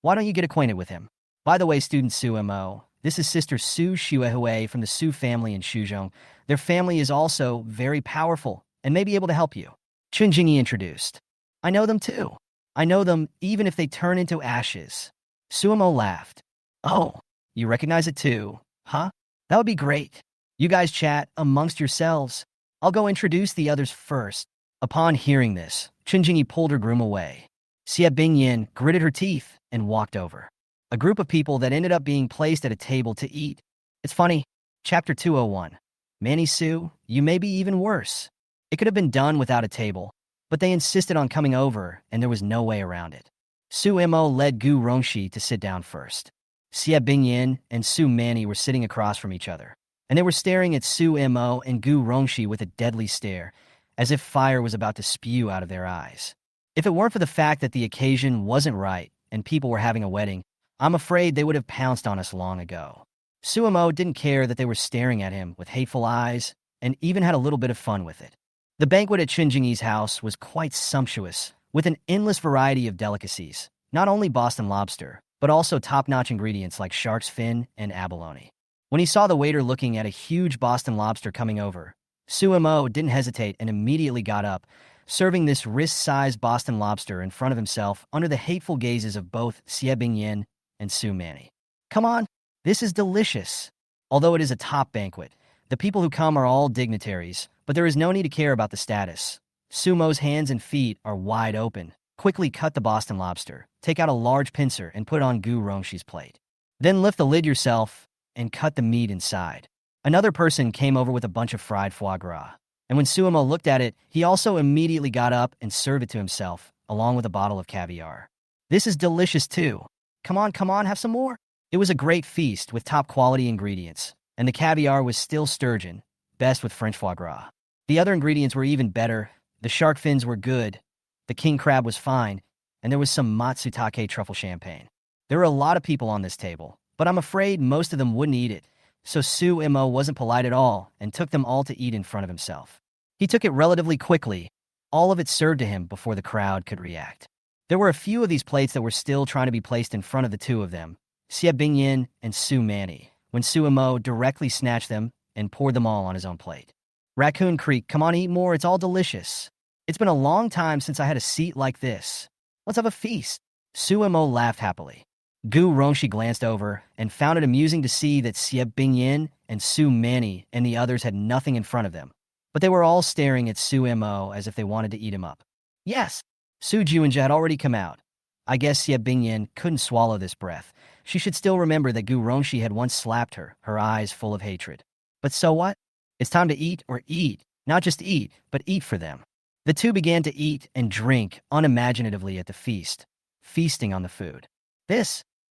why don't you get acquainted with him? By the way, student Su Mo, this is Sister Su Xuehui from the Su family in Shuzhong. Their family is also very powerful and may be able to help you. Chun Jingyi introduced. I know them too. I know them even if they turn into ashes. Su Mo laughed. Oh, you recognize it too, huh? That would be great. You guys chat amongst yourselves. I'll go introduce the others first. Upon hearing this, Chun Jingyi pulled her groom away. Xie Bingyan gritted her teeth and walked over. A group of people that ended up being placed at a table to eat. It's funny. Chapter 201. Manny Su, you may be even worse. It could have been done without a table, but they insisted on coming over and there was no way around it. Su Mo led Gu Rongxi to sit down first. Xie Bingyan and Su Manny were sitting across from each other, and they were staring at Su Mo and Gu Rongxi with a deadly stare, as if fire was about to spew out of their eyes. If it weren't for the fact that the occasion wasn't right and people were having a wedding, I'm afraid they would have pounced on us long ago. Su Mo didn't care that they were staring at him with hateful eyes and even had a little bit of fun with it. The banquet at Chun Jingyi's house was quite sumptuous, with an endless variety of delicacies, Not only Boston lobster, but also top-notch ingredients like shark's fin and abalone. When he saw the waiter looking at a huge Boston lobster coming over, Sumo didn't hesitate and immediately got up, serving this wrist-sized Boston lobster in front of himself under the hateful gazes of both Xie Bingyin and Su Manny. Come on, this is delicious. Although it is a top banquet, the people who come are all dignitaries, but there is no need to care about the status. Sumo's hands and feet are wide open. Quickly cut the Boston lobster, take out a large pincer and put it on Gu Rongshi's plate. Then lift the lid yourself and cut the meat inside. Another person came over with a bunch of fried foie gras, and when Sumo looked at it, he also immediately got up and served it to himself, along with a bottle of caviar. This is delicious too. Come on, have some more. It was a great feast with top-quality ingredients, and the caviar was still sturgeon, best with French foie gras. The other ingredients were even better. The shark fins were good, the king crab was fine, and there was some matsutake truffle champagne. There were a lot of people on this table, but I'm afraid most of them wouldn't eat it, so Sumo wasn't polite at all and took them all to eat in front of himself. He took it relatively quickly, all of it served to him before the crowd could react. There were a few of these plates that were still trying to be placed in front of the two of them, Xie Bingyin and Su Manny, when Sumo directly snatched them and poured them all on his own plate. Raccoon Creek, come on, eat more, it's all delicious. It's been a long time since I had a seat like this. Let's have a feast. Sumo laughed happily. Gu Rongshi glanced over and found it amusing to see that Xie Bingyin and Su Manny and the others had nothing in front of them, but they were all staring at Sumo as if they wanted to eat him up. Yes, Su Juinja had already come out. I guess Xie Bingyin couldn't swallow this breath. She should still remember that Gu Rongshi had once slapped her, her eyes full of hatred. But so what? It's time to eat or eat. Not just eat, but eat for them. The two began to eat and drink unimaginatively at the feast, feasting on the food.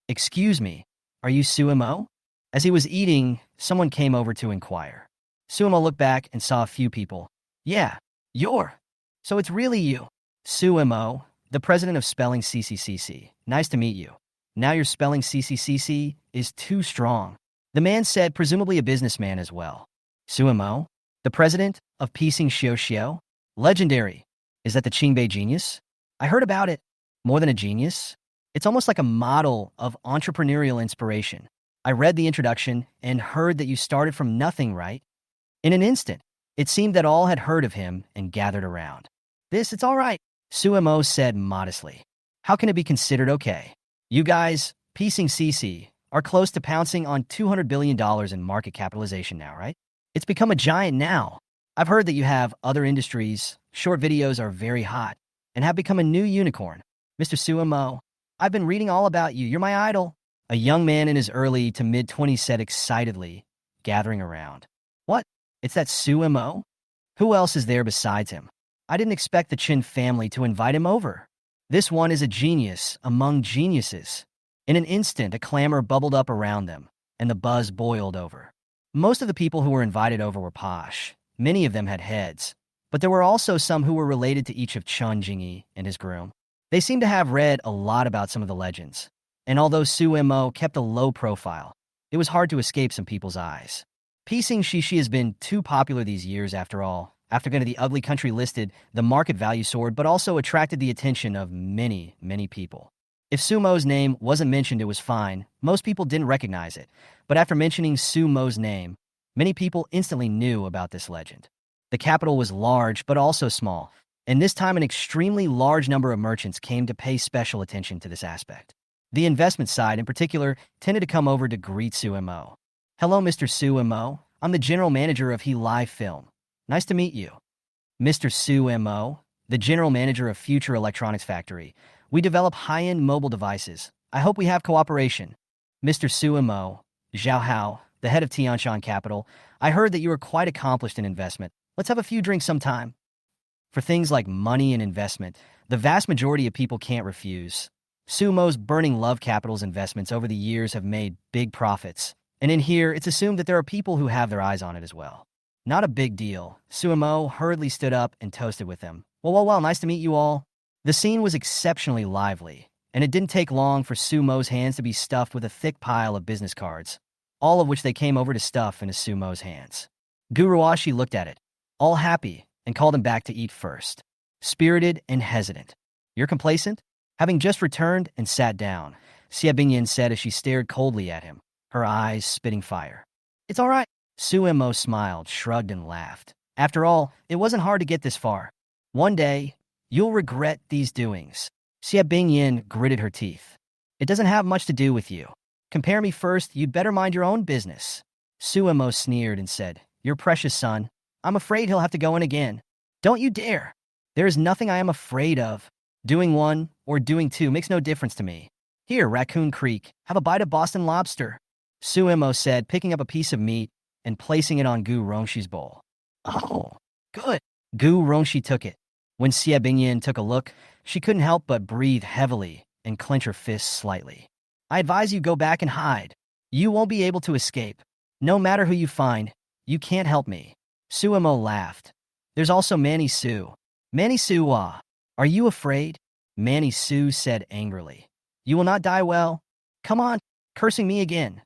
Excuse me, are you Sumo? As he was eating, someone came over to inquire. Sumo looked back and saw a few people. Yeah, so it's really you. Sumo, the president of Spelling CCCC. Nice to meet you. Now your spelling CCCC is too strong. The man said, presumably a businessman as well. Sumo, the president of Piecing Xiao Xiao? Legendary. Is that the Qingbei genius? I heard about it. More than a genius? It's almost like a model of entrepreneurial inspiration. I read the introduction and heard that you started from nothing, right? In an instant, it seemed that all had heard of him and gathered around. It's all right, Sumo said modestly. How can it be considered okay? You guys, Piecing CC, are close to pouncing on $200 billion in market capitalization now, right? It's become a giant now. I've heard that you have other industries, short videos are very hot, and have become a new unicorn. Mr. Sumo, I've been reading all about you. You're my idol. A young man in his early to mid-20s said excitedly, gathering around. What? It's that Sumo? Who else is there besides him? I didn't expect the Chin family to invite him over. This one is a genius among geniuses. In an instant, a clamor bubbled up around them, and the buzz boiled over. Most of the people who were invited over were posh. Many of them had heads, but there were also some who were related to each of Chun Jingyi and his groom. They seemed to have read a lot about some of the legends, and although Sumo kept a low profile, it was hard to escape some people's eyes. Piecing Shishi has been too popular these years after all. After going to the ugly country listed, the market value soared but also attracted the attention of many, many people. If Sumo's name wasn't mentioned, it was fine. Most people didn't recognize it, but after mentioning Sumo's name, many people instantly knew about this legend. The capital was large but also small, and this time an extremely large number of merchants came to pay special attention to this aspect. The investment side in particular tended to come over to greet Sumo. Hello, Mr. Sumo. I'm the general manager of He Live Film. Nice to meet you. Mr. Sumo, the general manager of Future Electronics Factory. We develop high-end mobile devices. I hope we have cooperation. Mr. Sumo, Zhao Hao, the head of Tianshan Capital. I heard that you are quite accomplished in investment. Let's have a few drinks sometime. For things like money and investment, the vast majority of people can't refuse. Sumo's burning love capital's investments over the years have made big profits, and in here, it's assumed that there are people who have their eyes on it as well. Not a big deal. Sumo hurriedly stood up and toasted with them. Well, nice to meet you all. The scene was exceptionally lively, and it didn't take long for Sumo's hands to be stuffed with a thick pile of business cards, all of which they came over to stuff into Sumo's hands. Guruashi looked at it, all happy, and called him back to eat first. Spirited and hesitant. You're complacent? Having just returned and sat down, Xie Bingyan said as she stared coldly at him, her eyes spitting fire. It's all right. Su Mo smiled, shrugged, and laughed. After all, it wasn't hard to get this far. One day, you'll regret these doings. Xie Bingyan gritted her teeth. It doesn't have much to do with you. Compare me first, you'd better mind your own business. Su Mo sneered and said, Your precious son, I'm afraid he'll have to go in again. Don't you dare. There is nothing I am afraid of. Doing one or doing two makes no difference to me. Here, Raccoon Creek, have a bite of Boston lobster. Su Mo said, picking up a piece of meat and placing it on Gu Rongshi's bowl. Oh, good. Gu Rongshi took it. When Xie Bingyan took a look, she couldn't help but breathe heavily and clench her fists slightly. I advise you go back and hide. You won't be able to escape. No matter who you find, you can't help me. Su Mo laughed. There's also Manny Su. Manny Su, are you afraid? Manny Su said angrily. You will not die well. Come on, cursing me again.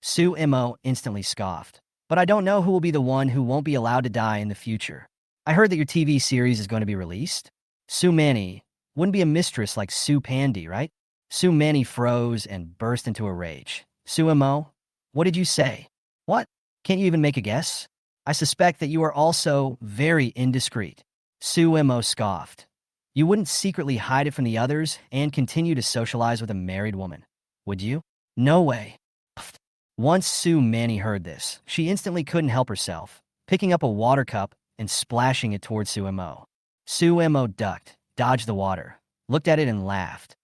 Su Mo instantly scoffed. But I don't know who will be the one who won't be allowed to die in the future. I heard that your TV series is going to be released. Su Manny wouldn't be a mistress like Su Pandy, right? Su Manny froze and burst into a rage. Su Mo, what did you say? What? Can't you even make a guess? I suspect that you are also very indiscreet. Su Mo scoffed. You wouldn't secretly hide it from the others and continue to socialize with a married woman, would you? No way. Once Su Manny heard this, she instantly couldn't help herself, picking up a water cup and splashing it towards Su Mo. Su Mo ducked, dodged the water, looked at it and laughed.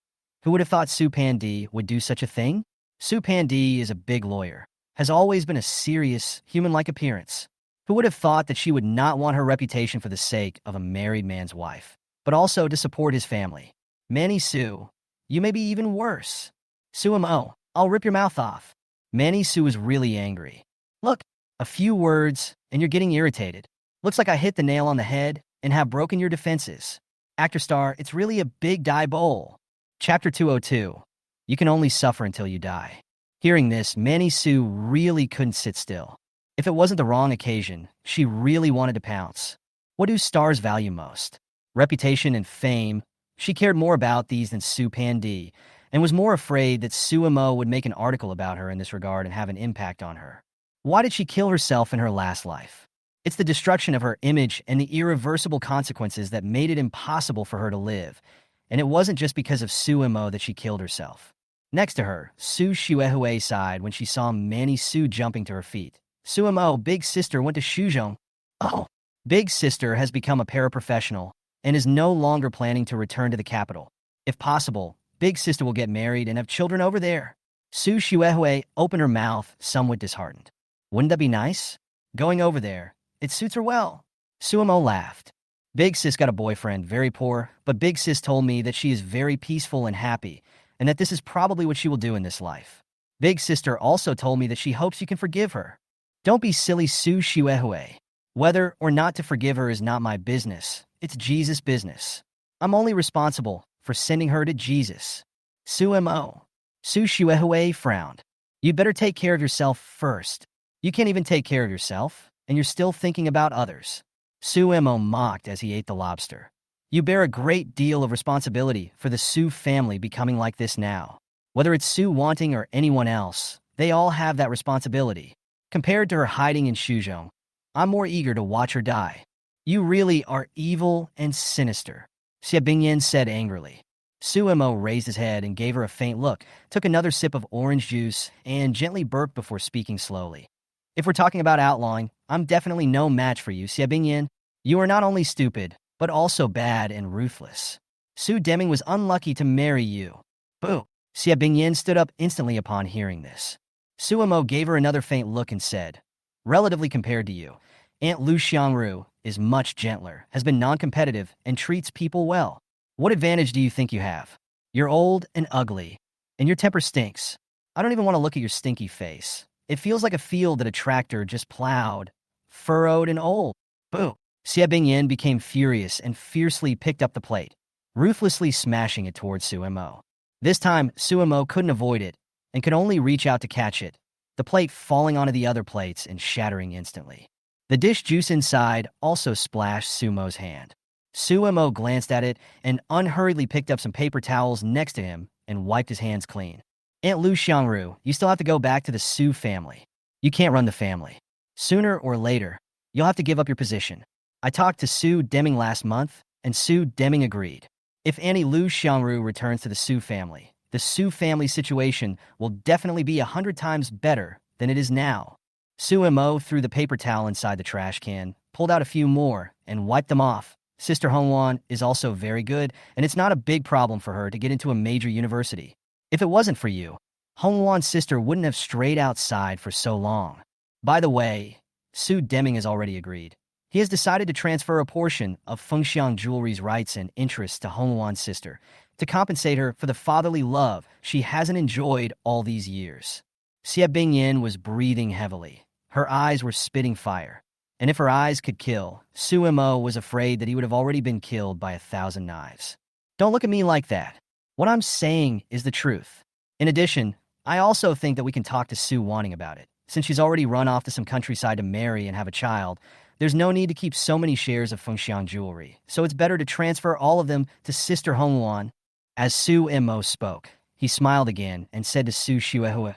Who would have thought Su Pandy would do such a thing? Su Pandy is a big lawyer, has always been a serious, human-like appearance. Who would have thought that she would not want her reputation for the sake of a married man's wife, but also to support his family? Manny Su, you may be even worse. Su Mo, I'll rip your mouth off. Manny Su is really angry. Look, a few words, and you're getting irritated. Looks like I hit the nail on the head and have broken your defenses. Actor star, it's really a big die bowl. Chapter 202. You can only suffer until you die. Hearing this, Manny Su really couldn't sit still. If it wasn't the wrong occasion, she really wanted to pounce. What do stars value most? Reputation and fame. She cared more about these than Su Pandy, and was more afraid that Su Mo would make an article about her in this regard and have an impact on her. Why did she kill herself in her last life? It's the destruction of her image and the irreversible consequences that made it impossible for her to live, and it wasn't just because of Su Mo that she killed herself. Next to her, Su Xuehue sighed when she saw Manny Su jumping to her feet. Su Mo, big sister, went to Shuzhong. Oh, big sister has become a paraprofessional and is no longer planning to return to the capital. If possible, big sister will get married and have children over there. Su Xuehue opened her mouth, somewhat disheartened. Wouldn't that be nice? Going over there. It suits her well. Su Mo laughed. Big sis got a boyfriend, very poor, but big sis told me that she is very peaceful and happy, and that this is probably what she will do in this life. Big sister also told me that she hopes you can forgive her. Don't be silly, Su Xuehue. Whether or not to forgive her is not my business. It's Jesus' business. I'm only responsible for sending her to Jesus. Su Mo. Su Xuehue frowned. You'd better take care of yourself first. You can't even take care of yourself, and you're still thinking about others. Su Mo mocked as he ate the lobster. You bear a great deal of responsibility for the Su family becoming like this now. Whether it's Su wanting or anyone else, they all have that responsibility. Compared to her hiding in Shuzhong, I'm more eager to watch her die. You really are evil and sinister, Xie Bingyan said angrily. Su Mo raised his head and gave her a faint look, took another sip of orange juice, and gently burped before speaking slowly. If we're talking about outlawing, I'm definitely no match for you, Xie Bingyan. You are not only stupid, but also bad and ruthless. Su Deming was unlucky to marry you. Boo! Xie Bingyan stood up instantly upon hearing this. Su Mo gave her another faint look and said, Relatively compared to you, Aunt Lu Xiangru is much gentler, has been non-competitive, and treats people well. What advantage do you think you have? You're old and ugly, and your temper stinks. I don't even want to look at your stinky face. It feels like a field that a tractor just plowed, furrowed, and old. Boo! Xie Bingyan became furious and fiercely picked up the plate, ruthlessly smashing it towards Su Mo. This time, Su Mo couldn't avoid it, and could only reach out to catch it, the plate falling onto the other plates and shattering instantly. The dish juice inside also splashed Su Mo's hand. Su Mo glanced at it and unhurriedly picked up some paper towels next to him and wiped his hands clean. Aunt Lu Xiangru, you still have to go back to the Su family. You can't run the family. Sooner or later, you'll have to give up your position. I talked to Su Deming last month, and Su Deming agreed. If Annie Lu Xiangru returns to the Su family, the Su family situation will definitely be 100 times better than it is now. Su Mo threw the paper towel inside the trash can, pulled out a few more, and wiped them off. Sister Hongwan is also very good, and it's not a big problem for her to get into a major university. If it wasn't for you, Hongwan's sister wouldn't have strayed outside for so long. By the way, Su Deming has already agreed. He has decided to transfer a portion of Fengxiang Jewelry's rights and interests to Hongwan's sister to compensate her for the fatherly love she hasn't enjoyed all these years. Xie Bingyin was breathing heavily. Her eyes were spitting fire. And if her eyes could kill, Su Mo was afraid that he would have already been killed by 1,000 knives. Don't look at me like that. What I'm saying is the truth. In addition, I also think that we can talk to Su Wanting about it. Since she's already run off to some countryside to marry and have a child, there's no need to keep so many shares of Fengxiang Jewelry, so it's better to transfer all of them to Sister Hongwan. As Su Mo spoke, he smiled again and said to Su Shuehua,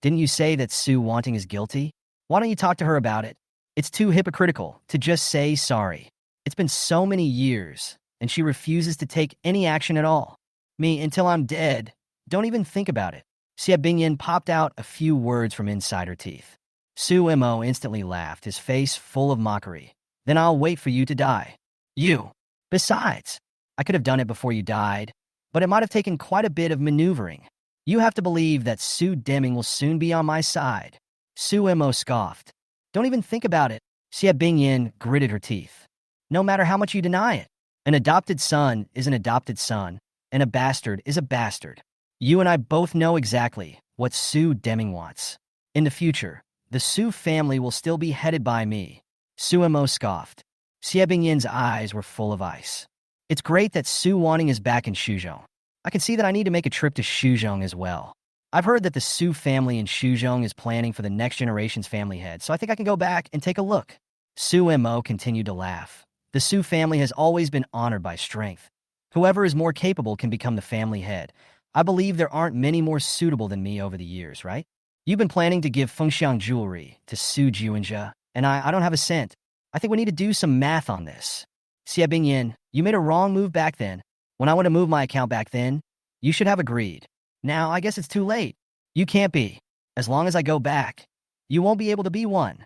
"Didn't you say that Su Wanting is guilty? Why don't you talk to her about it? It's too hypocritical to just say sorry. It's been so many years, and she refuses to take any action at all. Me, until I'm dead, don't even think about it." Xie Bingyin popped out a few words from inside her teeth. Su Mo instantly laughed, his face full of mockery. "Then I'll wait for you to die. You. Besides, I could have done it before you died, but it might have taken quite a bit of maneuvering. You have to believe that Su Deming will soon be on my side." Su Mo scoffed. "Don't even think about it." Xie Bingyin gritted her teeth. "No matter how much you deny it, an adopted son is an adopted son, and a bastard is a bastard. You and I both know exactly what Su Deming wants. In the future, the Su family will still be headed by me." Su Mo scoffed. Xie Bingyin's eyes were full of ice. "It's great that Su Wanting is back in Shuzhong. I can see that I need to make a trip to Shuzhong as well. I've heard that the Su family in Shuzhong is planning for the next generation's family head, so I think I can go back and take a look." Su Mo continued to laugh. "The Su family has always been honored by strength. Whoever is more capable can become the family head. I believe there aren't many more suitable than me over the years, right? You've been planning to give Fengxiang Jewelry to Su Juanjia, and I don't have a cent. I think we need to do some math on this. Xie Bingyin, you made a wrong move back then. When I went to move my account back then, you should have agreed. Now, I guess it's too late. You can't be. As long as I go back, you won't be able to be one."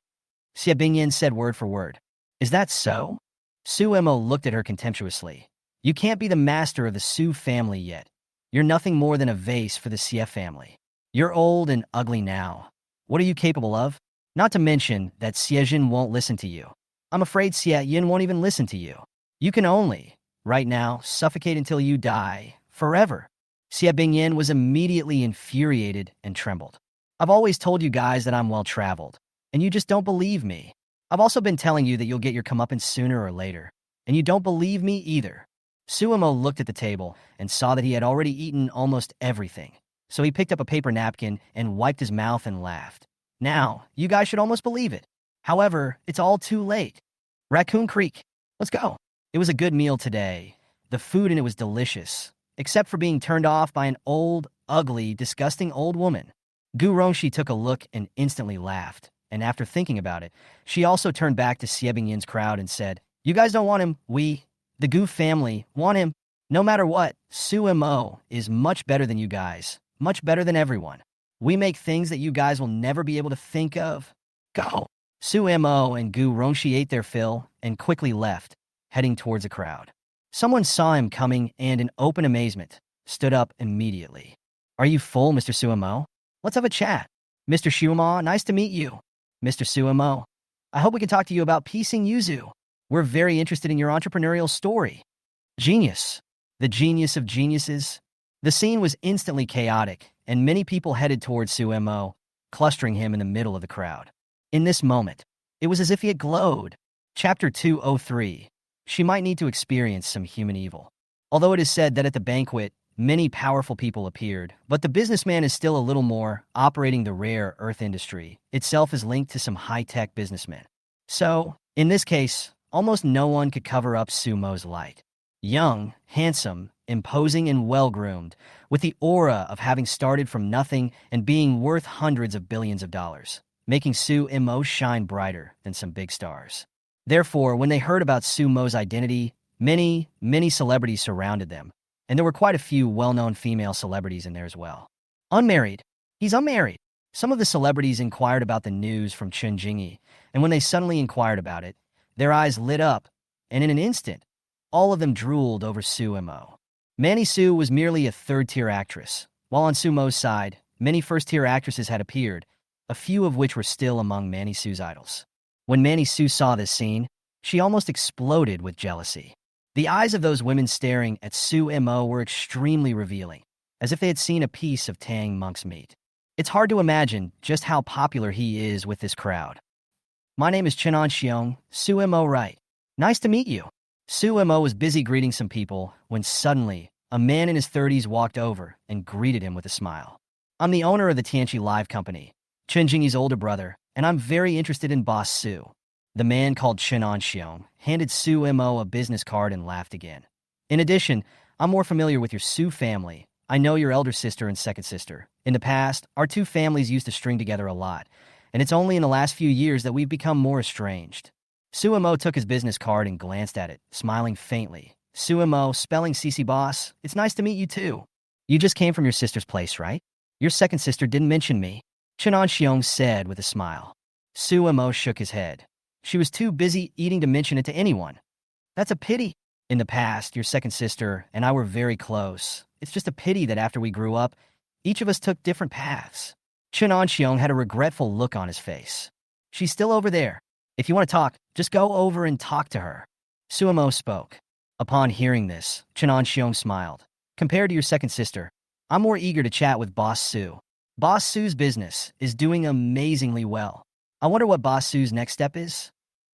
Xie Bingyin said word for word. "Is that so?" Su Mo looked at her contemptuously. "You can't be the master of the Su family yet. You're nothing more than a vase for the Xie family. You're old and ugly now. What are you capable of? Not to mention that Xie Jin won't listen to you. I'm afraid Xie Yin won't even listen to you. You can only, right now, suffocate until you die, forever." Xie Bingyin was immediately infuriated and trembled. "I've always told you guys that I'm well-traveled, and you just don't believe me. I've also been telling you that you'll get your comeuppance sooner or later, and you don't believe me either." Su Mo looked at the table and saw that he had already eaten almost everything, so he picked up a paper napkin and wiped his mouth and laughed. "Now, you guys should almost believe it. However, it's all too late. Raccoon Creek, let's go." It was a good meal today. The food in it was delicious, except for being turned off by an old, ugly, disgusting old woman. Gu Rongxi took a look and instantly laughed, and after thinking about it, she also turned back to Xie Bingyin's crowd and said, "You guys don't want him. We, the Gu family, want him. No matter what, Su Mo is much better than you guys, much better than everyone. We make things that you guys will never be able to think of. Go." Su Mo and Gu Rongxi ate their fill and quickly left, heading towards a crowd. Someone saw him coming and, in open amazement, stood up immediately. "Are you full, Mr. Su Mo? Let's have a chat. Mr. Shuama, nice to meet you. Mr. Su Mo, I hope we can talk to you about piecing Yuzu. We're very interested in your entrepreneurial story. Genius. The genius of geniuses." The scene was instantly chaotic, and many people headed towards Su Mo, clustering him in the middle of the crowd. In this moment, it was as if he had glowed. Chapter 203. She might need to experience some human evil. Although it is said that at the banquet, many powerful people appeared, but the businessman is still a little more, operating the rare earth industry. Itself is linked to some high-tech businessmen. So, in this case, almost no one could cover up Sumo's light. Young, handsome, imposing, and well-groomed, with the aura of having started from nothing and being worth hundreds of billions of dollars, making Sumo shine brighter than some big stars. Therefore, when they heard about Sumo's identity, many celebrities surrounded them, and there were quite a few well-known female celebrities in there as well. Unmarried. He's unmarried. Some of the celebrities inquired about the news from Chun Jingyi, and when they suddenly inquired about it, their eyes lit up, and in an instant, all of them drooled over Sumo. Manny Su was merely a third-tier actress, while on Sumo's side, many first-tier actresses had appeared, a few of which were still among Manny Su's idols. When Manny Su saw this scene, she almost exploded with jealousy. The eyes of those women staring at Sumo were extremely revealing, as if they had seen a piece of Tang monk's meat. It's hard to imagine just how popular he is with this crowd. My name is Chenon Xiong, Sumo right. Nice to meet you. Sumo was busy greeting some people when suddenly, a man in his 30s walked over and greeted him with a smile. I'm the owner of the Tianchi Live Company, Chun Jingyi's older brother, and I'm very interested in Boss Su. The man called Chenon Xiong handed Sumo a business card and laughed again. In addition, I'm more familiar with your Su family. I know your elder sister and second sister. In the past, our two families used to string together a lot, and it's only in the last few years that we've become more estranged. Sumo took his business card and glanced at it, smiling faintly. Sumo, spelling CC Boss, it's nice to meet you too. You just came from your sister's place, right? Your second sister didn't mention me, Chenon Xiong said with a smile. Sumo shook his head. She was too busy eating to mention it to anyone. That's a pity. In the past, your second sister and I were very close. It's just a pity that after we grew up, each of us took different paths. Chenon Xiong had a regretful look on his face. She's still over there. If you want to talk, just go over and talk to her. Sumo spoke. Upon hearing this, Chenon Xiong smiled. Compared to your second sister, I'm more eager to chat with Boss Su. Boss Su's business is doing amazingly well. I wonder what Boss Su's next step is?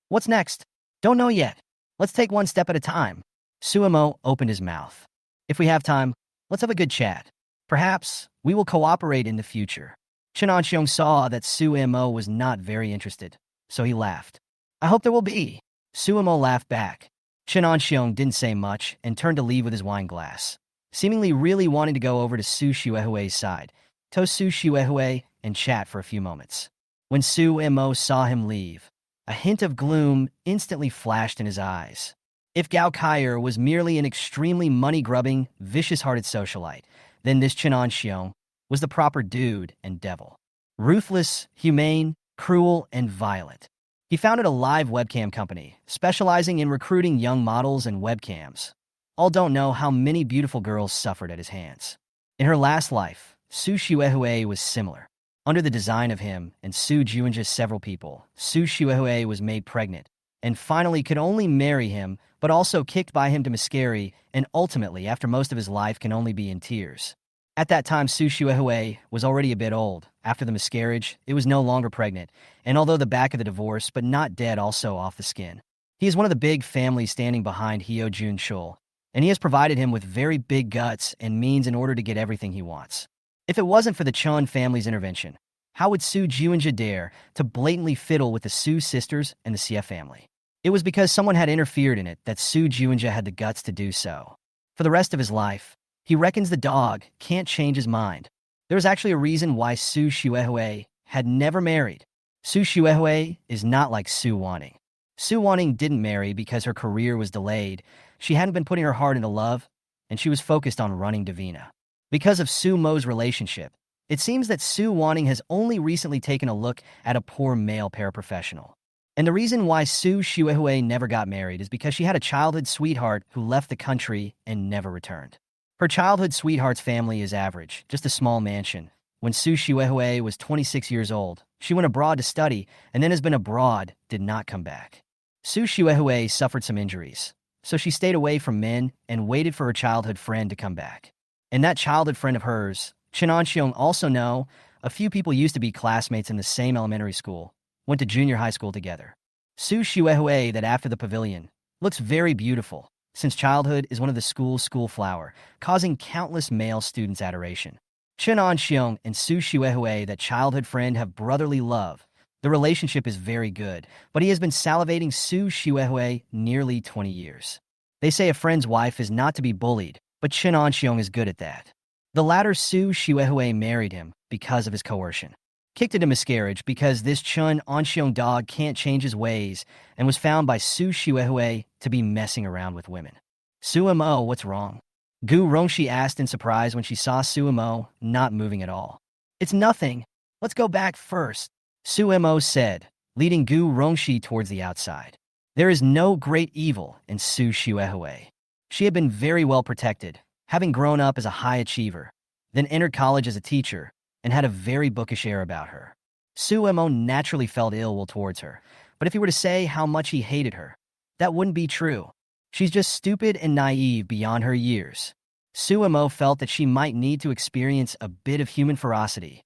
What's next? Don't know yet. Let's take one step at a time. Sumo opened his mouth. If we have time, let's have a good chat. Perhaps we will cooperate in the future. Chenon Xiong saw that Sumo was not very interested, so he laughed. I hope there will be. Sumo laughed back. Chenon Xiong didn't say much and turned to leave with his wine glass, seemingly really wanting to go over to Su Xuehui's side, toast Su Xuehui, and chat for a few moments. When Sumo saw him leave, a hint of gloom instantly flashed in his eyes. If Gao Kaier was merely an extremely money-grubbing, vicious-hearted socialite, then this Chenon Xiong was the proper dude and devil. Ruthless, humane, cruel, and violent. He founded a live webcam company, specializing in recruiting young models and webcams. All don't know how many beautiful girls suffered at his hands. In her last life, Su Xuehui was similar. Under the design of him and Su Juinja's several people, Su Xuehui was made pregnant, and finally could only marry him, but also kicked by him to miscarry, and ultimately, after most of his life, can only be in tears. At that time, Su Xuehui was already a bit old. After the miscarriage, it was no longer pregnant, and although the back of the divorce, but not dead, also off the skin. He is one of the big families standing behind Hyo Jun Chul, and he has provided him with very big guts and means in order to get everything he wants. If it wasn't for the Chun family's intervention, how would Su Juinja dare to blatantly fiddle with the Su sisters and the Xie family? It was because someone had interfered in it that Su Juinja had the guts to do so. For the rest of his life, he reckons the dog can't change his mind. There is actually a reason why Su Xuehui had never married. Su Xuehui is not like Su Wanning. Su Wanning didn't marry because her career was delayed. She hadn't been putting her heart into love, and she was focused on running Davina. Because of Sumo's relationship, it seems that Su Wanning has only recently taken a look at a poor male paraprofessional. And the reason why Su Xuehui never got married is because she had a childhood sweetheart who left the country and never returned. Her childhood sweetheart's family is average, just a small mansion. When Su Xuehui was 26 years old, she went abroad to study and then has been abroad, did not come back. Su Xuehui suffered some injuries, so she stayed away from men and waited for her childhood friend to come back. And that childhood friend of hers, Chenon Xiong, also know a few people used to be classmates in the same elementary school, went to junior high school together. Su Xuehui, that after the pavilion, looks very beautiful, since childhood is one of the school's school flower, causing countless male students adoration. Chenon Xiong and Su Xuehui, that childhood friend, have brotherly love, The relationship is very good, but he has been salivating Su Xuehui nearly 20 years. They say a friend's wife is not to be bullied, but Chen Anxiong is good at that. The latter Su Xuehui married him because of his coercion. Kicked into miscarriage because this Chen Anxiong dog can't change his ways and was found by Su Xuehui to be messing around with women. Su Mo, what's wrong? Gu Rongxi asked in surprise when she saw Su Mo not moving at all. It's nothing. Let's go back first, Su Mo said, leading Gu Rongxi towards the outside. There is no great evil in Su Xuehui. She had been very well protected, having grown up as a high achiever, then entered college as a teacher, and had a very bookish air about her. Su Mo naturally felt ill will towards her, but if he were to say how much he hated her, that wouldn't be true. She's just stupid and naive beyond her years. Su Mo felt that she might need to experience a bit of human ferocity.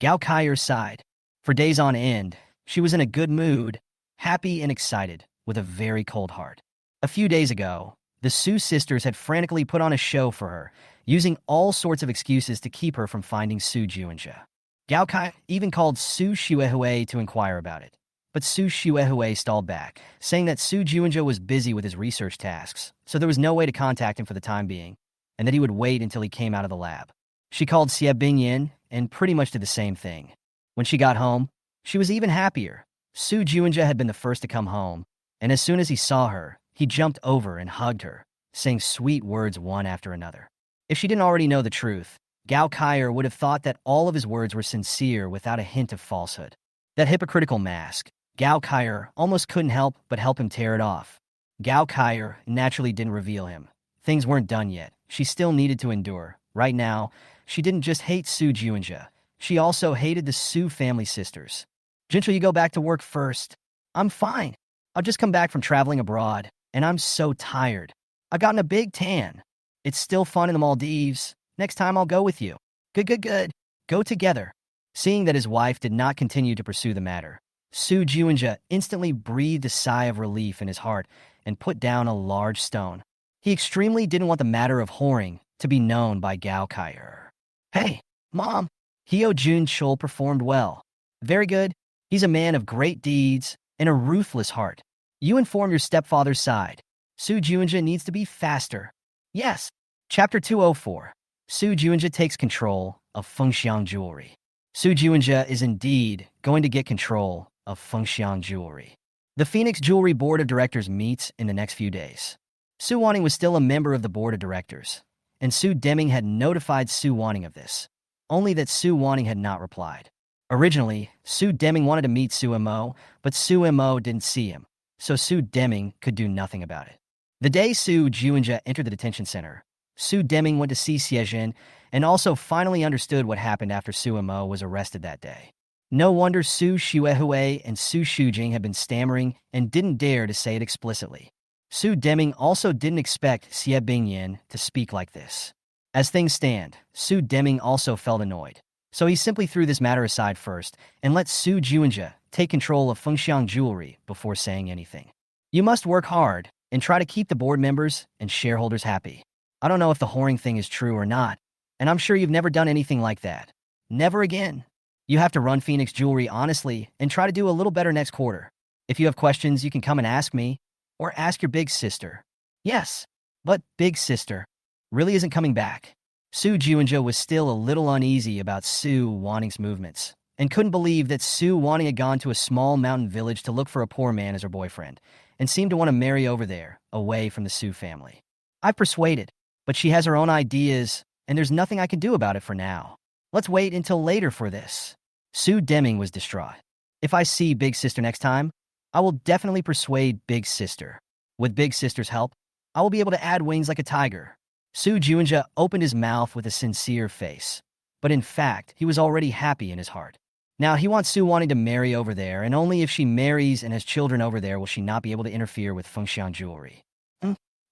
Gao Kaier sighed. For days on end, she was in a good mood, happy and excited, with a very cold heart. A few days ago, the Su sisters had frantically put on a show for her, using all sorts of excuses to keep her from finding Su Juanjia. Gao Kai even called Su Xuehui to inquire about it, but Su Xuehui stalled back, saying that Su Juanjia was busy with his research tasks, so there was no way to contact him for the time being, and that he would wait until he came out of the lab. She called Xie Bingyan and pretty much did the same thing. When she got home, she was even happier. Su Juanjia had been the first to come home, and as soon as he saw her, he jumped over and hugged her, saying sweet words one after another. If she didn't already know the truth, Gao Kaier would have thought that all of his words were sincere without a hint of falsehood. That hypocritical mask, Gao Kaier almost couldn't help but help him tear it off. Gao Kaier naturally didn't reveal him. Things weren't done yet. She still needed to endure. Right now, she didn't just hate Su Juanjia. She also hated the Su family sisters. Gentle, you go back to work first. I'm fine. I'll just come back from traveling abroad, and I'm so tired. I've gotten a big tan. It's still fun in the Maldives. Next time I'll go with you. Good. Go together. Seeing that his wife did not continue to pursue the matter, Su Juanjia instantly breathed a sigh of relief in his heart and put down a large stone. He extremely didn't want the matter of whoring to be known by Gao Kaier. Hey, Mom! Hyo Jun Chul performed well. Very good. He's a man of great deeds and a ruthless heart. You inform your stepfather's side. Su Juanjia needs to be faster. Yes. Chapter 204. Su Juanjia takes control of Fengxiang Jewelry. Su Juanjia is indeed going to get control of Fengxiang Jewelry. The Phoenix Jewelry Board of Directors meets in the next few days. Su Wanning was still a member of the Board of Directors, and Su Deming had notified Su Wanning of this, only that Su Wanning had not replied. Originally, Su Deming wanted to meet Su Mo, but Su Mo didn't see him, so Su Deming could do nothing about it. The day Su Juanjia entered the detention center, Su Deming went to see Xiejin and also finally understood what happened after Su Mo was arrested that day. No wonder Su Xuehui and Su Shujing had been stammering and didn't dare to say it explicitly. Su Deming also didn't expect Xie Bingyan to speak like this. As things stand, Su Deming also felt annoyed, so he simply threw this matter aside first and let Su Juanjia take control of Fengxiang Jewelry before saying anything. You must work hard and try to keep the board members and shareholders happy. I don't know if the whoring thing is true or not, and I'm sure you've never done anything like that. Never again. You have to run Phoenix Jewelry honestly and try to do a little better next quarter. If you have questions, you can come and ask me, or ask your big sister. Yes, but big sister really isn't coming back. Su Juanjia was still a little uneasy about Su Wanning's movements, and couldn't believe that Su Wanning had gone to a small mountain village to look for a poor man as her boyfriend, and seemed to want to marry over there, away from the Su family. I've persuaded, but she has her own ideas, and there's nothing I can do about it for now. Let's wait until later for this. Su Deming was distraught. If I see Big Sister next time, I will definitely persuade Big Sister. With Big Sister's help, I will be able to add wings like a tiger. Su Juanjia opened his mouth with a sincere face, but in fact, he was already happy in his heart. Now, he wants Su Wanting to marry over there, and only if she marries and has children over there will she not be able to interfere with Fengxiang Jewelry.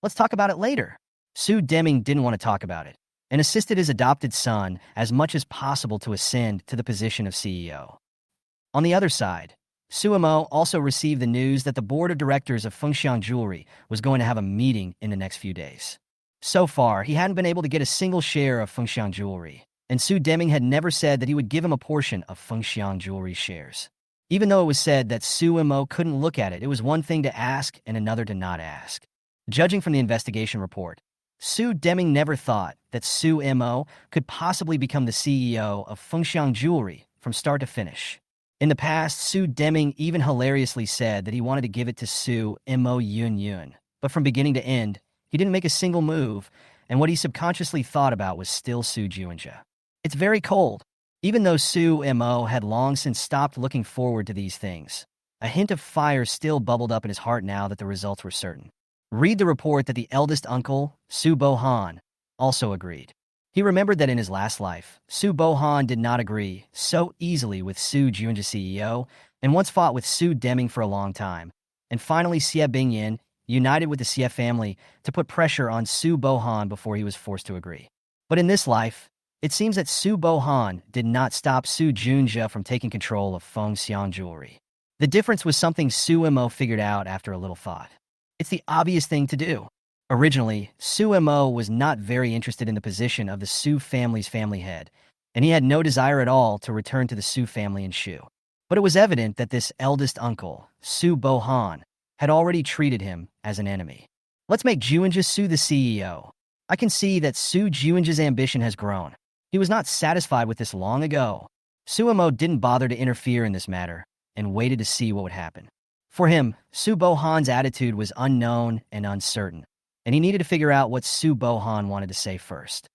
Let's talk about it later. Su Deming didn't want to talk about it, and assisted his adopted son as much as possible to ascend to the position of CEO. On the other side, Su Mo also received the news that the board of directors of Fengxiang Jewelry was going to have a meeting in the next few days. So far, he hadn't been able to get a single share of Fengxiang Jewelry, and Su Deming had never said that he would give him a portion of Fengxiang Jewelry shares. Even though it was said that Su Mo couldn't look at it, it was one thing to ask and another to not ask. Judging from the investigation report, Su Deming never thought that Su Mo could possibly become the CEO of Fengxiang Jewelry from start to finish. In the past, Su Deming even hilariously said that he wanted to give it to Su Mo Yun Yun, but from beginning to end, he didn't make a single move, and what he subconsciously thought about was still Su Juinja. It's very cold. Even though Su Mo had long since stopped looking forward to these things, a hint of fire still bubbled up in his heart now that the results were certain. Read the report that the eldest uncle, Su Bohan, also agreed. He remembered that in his last life, Su Bohan did not agree so easily with Su Juinja CEO and once fought with Su Deming for a long time. And finally, Xie Bingyan united with the Xie family to put pressure on Su Bohan before he was forced to agree. But in this life, it seems that Su Bohan did not stop Su Juinja from taking control of Fengxiang Jewelry. The difference was something Su Mo figured out after a little thought. It's the obvious thing to do. Originally, Su Mo was not very interested in the position of the Su family's family head, and he had no desire at all to return to the Su family in Shu. But it was evident that this eldest uncle, Su Bohan, had already treated him as an enemy. Let's make Juinja Su the CEO. I can see that Su Juinja's ambition has grown. He was not satisfied with this long ago. Su Mo didn't bother to interfere in this matter and waited to see what would happen. For him, Su Bohan's attitude was unknown and uncertain, and he needed to figure out what Su Bohan wanted to say first.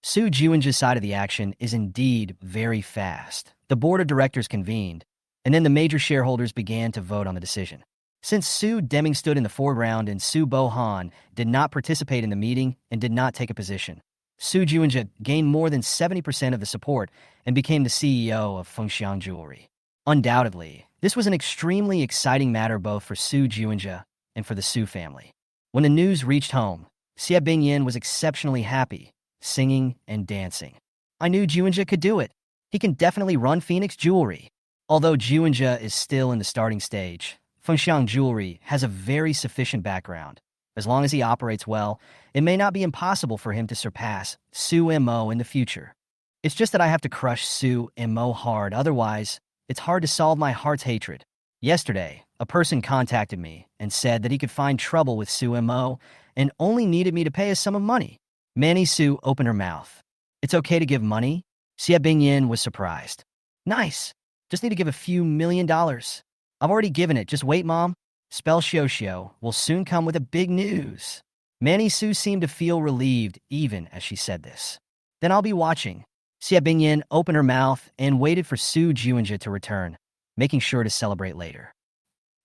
Su Juinja's side of the action is indeed very fast. The board of directors convened, and then the major shareholders began to vote on the decision. Since Su Deming stood in the foreground and Su Bohan did not participate in the meeting and did not take a position, Su Juinja gained more than 70% of the support and became the CEO of Fengxiang Jewelry. Undoubtedly, this was an extremely exciting matter both for Su Juinja and for the Su family. When the news reached home, Xie Bingyan was exceptionally happy, singing and dancing. I knew Juinja could do it. He can definitely run Phoenix Jewelry. Although Juinja is still in the starting stage, Fengxiang Jewelry has a very sufficient background. As long as he operates well, it may not be impossible for him to surpass Su Mo in the future. It's just that I have to crush Su Mo hard, otherwise, it's hard to solve my heart's hatred. Yesterday, a person contacted me and said that he could find trouble with Su Mo and only needed me to pay a sum of money. Manny Su opened her mouth. It's okay to give money? Xie Bingyan was surprised. Nice. Just need to give a few $1,000,000. I've already given it. Just wait, Mom. Spell Xiao will soon come with a big news. Manny Su seemed to feel relieved even as she said this. Then I'll be watching. Xie Bingyan opened her mouth and waited for Su Juinja to return, making sure to celebrate later.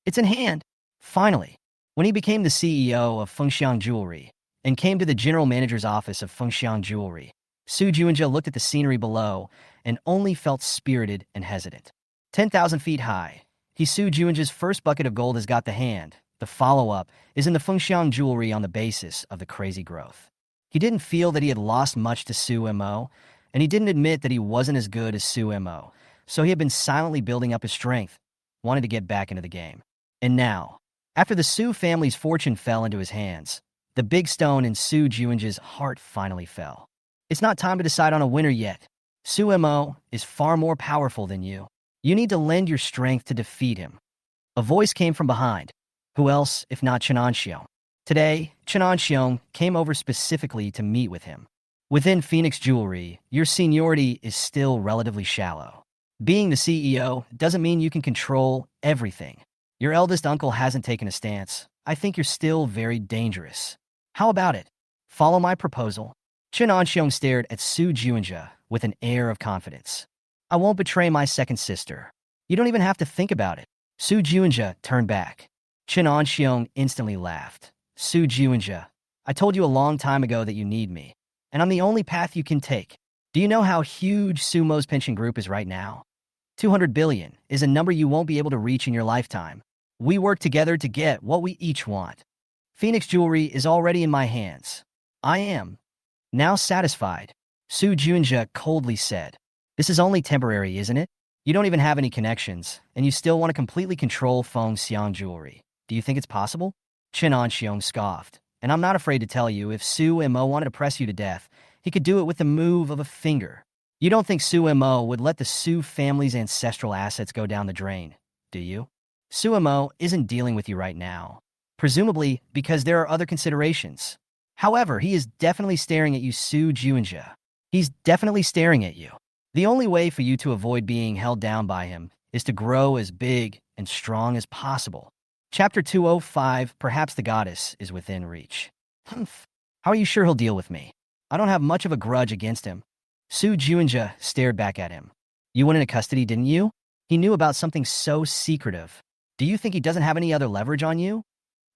It's in hand. Finally, when he became the CEO of Fengxiang Jewelry and came to the general manager's office of Fengxiang Jewelry, Su Juinja looked at the scenery below and only felt spirited and hesitant. 10,000 feet high, Su Juinja's first bucket of gold has got the hand. The follow-up is in the Fengxiang Jewelry on the basis of the crazy growth. He didn't feel that he had lost much to Su Mo, and he didn't admit that he wasn't as good as Su Mo, so he had been silently building up his strength, wanted to get back into the game. And now, after the Su family's fortune fell into his hands, the big stone in Su Juinja's heart finally fell. It's not time to decide on a winner yet. Su Mo is far more powerful than you. You need to lend your strength to defeat him. A voice came from behind. Who else if not Chen Anxiong? Today, Chen Anxiong came over specifically to meet with him. Within Phoenix Jewelry, your seniority is still relatively shallow. Being the CEO doesn't mean you can control everything. Your eldest uncle hasn't taken a stance. I think you're still very dangerous. How about it? Follow my proposal. Chen Anxiong stared at Su Juinja with an air of confidence. I won't betray my second sister. You don't even have to think about it. Su Juinja turned back. Chen Anxiong instantly laughed. Su Juinja, I told you a long time ago that you need me, and I'm the only path you can take. Do you know how huge Sumo's pension group is right now? 200 billion is a number you won't be able to reach in your lifetime. We work together to get what we each want. Phoenix Jewelry is already in my hands. I am now satisfied. Su Juinja coldly said. This is only temporary, isn't it? You don't even have any connections, and you still want to completely control Fengxiang Jewelry. Do you think it's possible? Chen Anxiong scoffed. And I'm not afraid to tell you, if Su Mo wanted to press you to death, he could do it with the move of a finger. You don't think Sumo would let the Su family's ancestral assets go down the drain, do you? Sumo isn't dealing with you right now, presumably because there are other considerations. However, he is definitely staring at you, Su Juinja. He's definitely staring at you. The only way for you to avoid being held down by him is to grow as big and strong as possible. Chapter 205, Perhaps the Goddess is Within Reach. Humph. How are you sure he'll deal with me? I don't have much of a grudge against him. Su Juinja stared back at him. You went into custody, didn't you? He knew about something so secretive. Do you think he doesn't have any other leverage on you?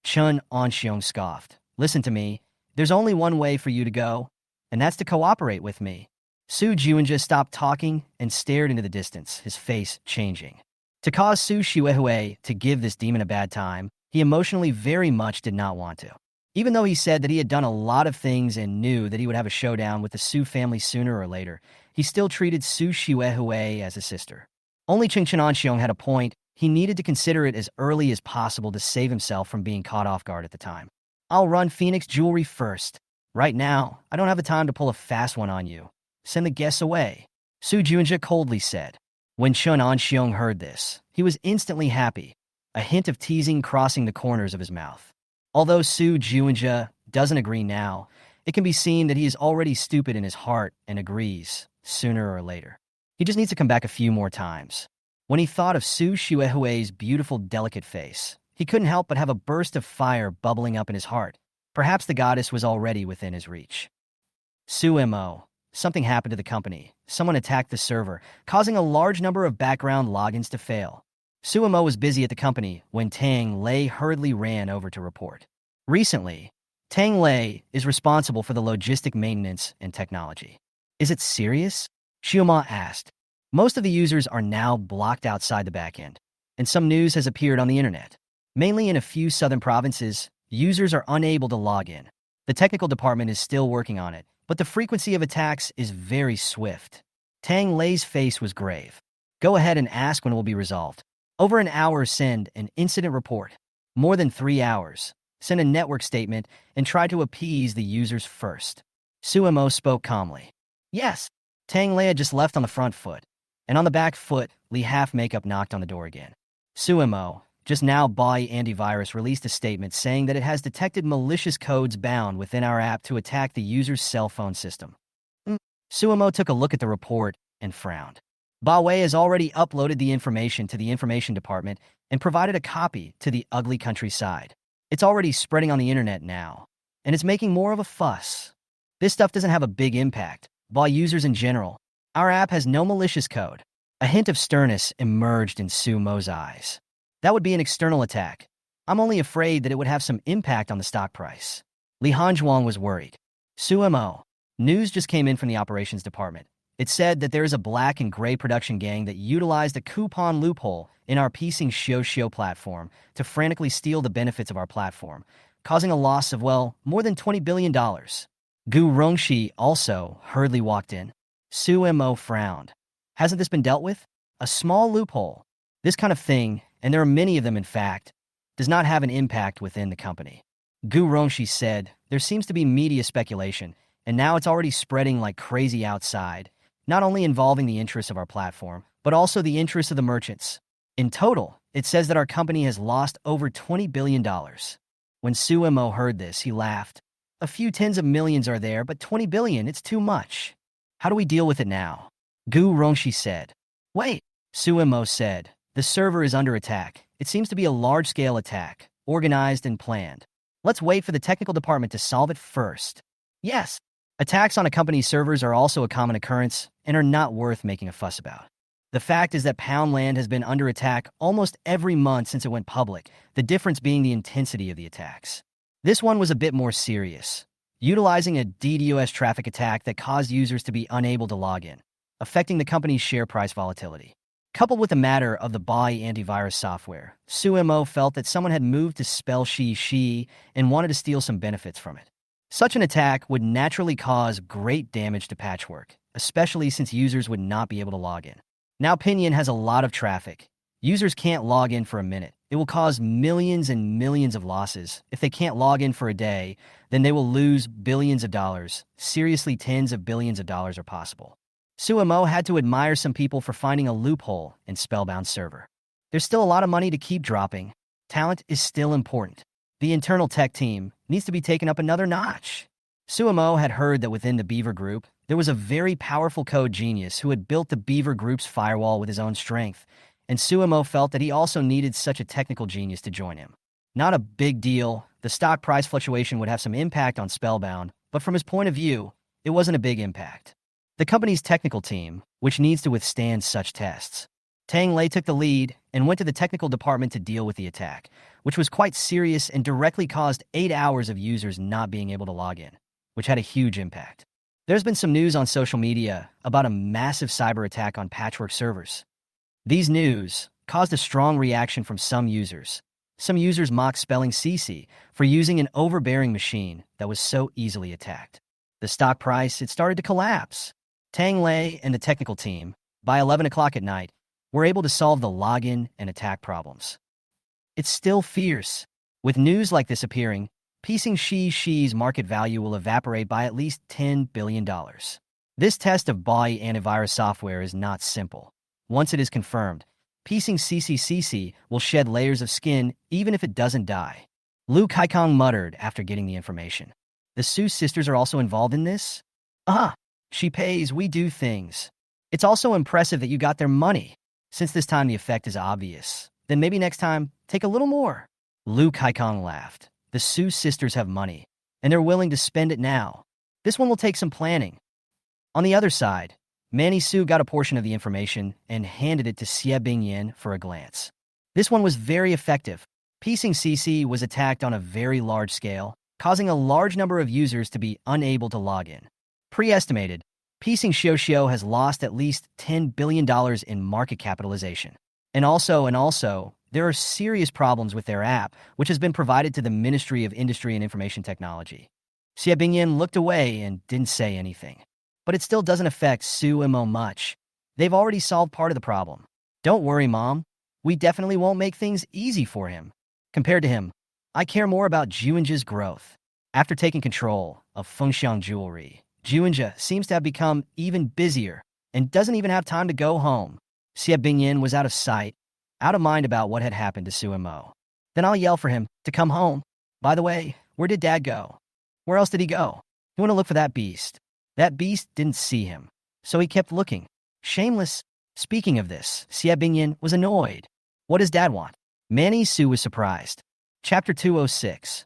Chun Onxiong scoffed. Listen to me. There's only one way for you to go, and that's to cooperate with me. Su Juinja stopped talking and stared into the distance, his face changing. To cause Su Xuehue to give this demon a bad time, he emotionally very much did not want to. Even though he said that he had done a lot of things and knew that he would have a showdown with the Su family sooner or later, he still treated Su Xuehue as a sister. Only Ching Anxiong had a point. He needed to consider it as early as possible to save himself from being caught off guard at the time. I'll run Phoenix Jewelry first. Right now, I don't have the time to pull a fast one on you. Send the guests away, Su Juinja coldly said. When Chun Anxiong heard this, he was instantly happy, a hint of teasing crossing the corners of his mouth. Although Su Juinja doesn't agree now, it can be seen that he is already stupid in his heart and agrees, sooner or later. He just needs to come back a few more times. When he thought of Su Xuehue's beautiful, delicate face, he couldn't help but have a burst of fire bubbling up in his heart. Perhaps the goddess was already within his reach. Sumo. Something happened to the company. Someone attacked the server, causing a large number of background logins to fail. Sumo was busy at the company when Tang Lei hurriedly ran over to report. Recently, Tang Lei is responsible for the logistic maintenance and technology. Is it serious? Xiuma asked. Most of the users are now blocked outside the backend, and some news has appeared on the internet. Mainly in a few southern provinces, users are unable to log in. The technical department is still working on it, but the frequency of attacks is very swift. Tang Lei's face was grave. Go ahead and ask when it will be resolved. Over an hour, send an incident report. More than 3 hours. Send a network statement and try to appease the users first. Sumo spoke calmly. Yes. Tang Lei had just left on the front foot, and on the back foot, Li Half Makeup knocked on the door again. Sumo, just now Bai Antivirus released a statement saying that it has detected malicious codes bound within our app to attack the user's cell phone system. Sumo took a look at the report and frowned. Bawei has already uploaded the information to the information department and provided a copy to the ugly countryside. It's already spreading on the internet now, and it's making more of a fuss. This stuff doesn't have a big impact by users in general. Our app has no malicious code. A hint of sternness emerged in Sumo's eyes. That would be an external attack. I'm only afraid that it would have some impact on the stock price. Li Hanzhuang was worried. Sumo. News just came in from the operations department. It said that there is a black and gray production gang that utilized a coupon loophole in our piecing Xiao platform to frantically steal the benefits of our platform, causing a loss of, well, more than $20 billion. Gu Rongxi also hurriedly walked in. Sumo frowned. Hasn't this been dealt with? A small loophole. This kind of thing, and there are many of them in fact, does not have an impact within the company. Gu Rongxi said, there seems to be media speculation, and now it's already spreading like crazy outside, not only involving the interests of our platform, but also the interests of the merchants. In total, it says that our company has lost over $20 billion. When Sumo heard this, he laughed. A few tens of millions are there, but 20 billion, it's too much. How do we deal with it now? Gu Rongxi said. Wait, Sumo said. The server is under attack. It seems to be a large-scale attack, organized and planned. Let's wait for the technical department to solve it first. Yes. Attacks on a company's servers are also a common occurrence and are not worth making a fuss about. The fact is that Poundland has been under attack almost every month since it went public, the difference being the intensity of the attacks. This one was a bit more serious, utilizing a DDoS traffic attack that caused users to be unable to log in, affecting the company's share price volatility. Coupled with the matter of the Bai antivirus software, Sumo felt that someone had moved to spell Shi and wanted to steal some benefits from it. Such an attack would naturally cause great damage to Patchwork, especially since users would not be able to log in. Now Pinyin has a lot of traffic. Users can't log in for a minute. It will cause millions and millions of losses. If they can't log in for a day, then they will lose billions of dollars. Seriously, tens of billions of dollars are possible. Suemo had to admire some people for finding a loophole in Spellbound's server. There's still a lot of money to keep dropping. Talent is still important. The internal tech team needs to be taken up another notch. Suemo had heard that within the Beaver Group, there was a very powerful code genius who had built the Beaver Group's firewall with his own strength, and Suemo felt that he also needed such a technical genius to join him. Not a big deal. The stock price fluctuation would have some impact on Spellbound, but from his point of view, it wasn't a big impact. The company's technical team, which needs to withstand such tests. Tang Lei took the lead and went to the technical department to deal with the attack, which was quite serious and directly caused 8 hours of users not being able to log in, which had a huge impact. There's been some news on social media about a massive cyber attack on Patchwork servers. These news caused a strong reaction from some users. Some users mocked Spelling CC for using an overbearing machine that was so easily attacked. The stock price, it started to collapse. Tang Lei and the technical team, by 11 o'clock at night, were able to solve the login and attack problems. It's still fierce. With news like this appearing, Piecing Shi's market value will evaporate by at least $10 billion. This test of Bai antivirus software is not simple. Once it is confirmed, Piecing CC will shed layers of skin even if it doesn't die. Lu Kaikong muttered after getting the information. The Su sisters are also involved in this? Ah, she pays, we do things. It's also impressive that you got their money. Since this time the effect is obvious, then maybe next time, take a little more. Lu Kaikong laughed. The Su sisters have money, and they're willing to spend it now. This one will take some planning. On the other side, Manny Su got a portion of the information and handed it to Xie Bingyan for a glance. This one was very effective. Piecing CC was attacked on a very large scale, causing a large number of users to be unable to log in. Pre-estimated, Piecing Xiao has lost at least $10 billion in market capitalization. And also, there are serious problems with their app, which has been provided to the Ministry of Industry and Information Technology. Xie Bingyan looked away and didn't say anything. But it still doesn't affect Suemo much. They've already solved part of the problem. Don't worry, Mom. We definitely won't make things easy for him. Compared to him, I care more about Juinja's growth. After taking control of Fengxiang Jewelry, Juinja seems to have become even busier and doesn't even have time to go home. Xie Bingyan was out of sight, out of mind about what had happened to Suemo. Then I'll yell for him to come home. By the way, where did Dad go? Where else did he go? You want to look for that beast. That beast didn't see him, so he kept looking. Shameless. Speaking of this, Xie Bingyan was annoyed. What does Dad want? Manny Su was surprised. Chapter 206.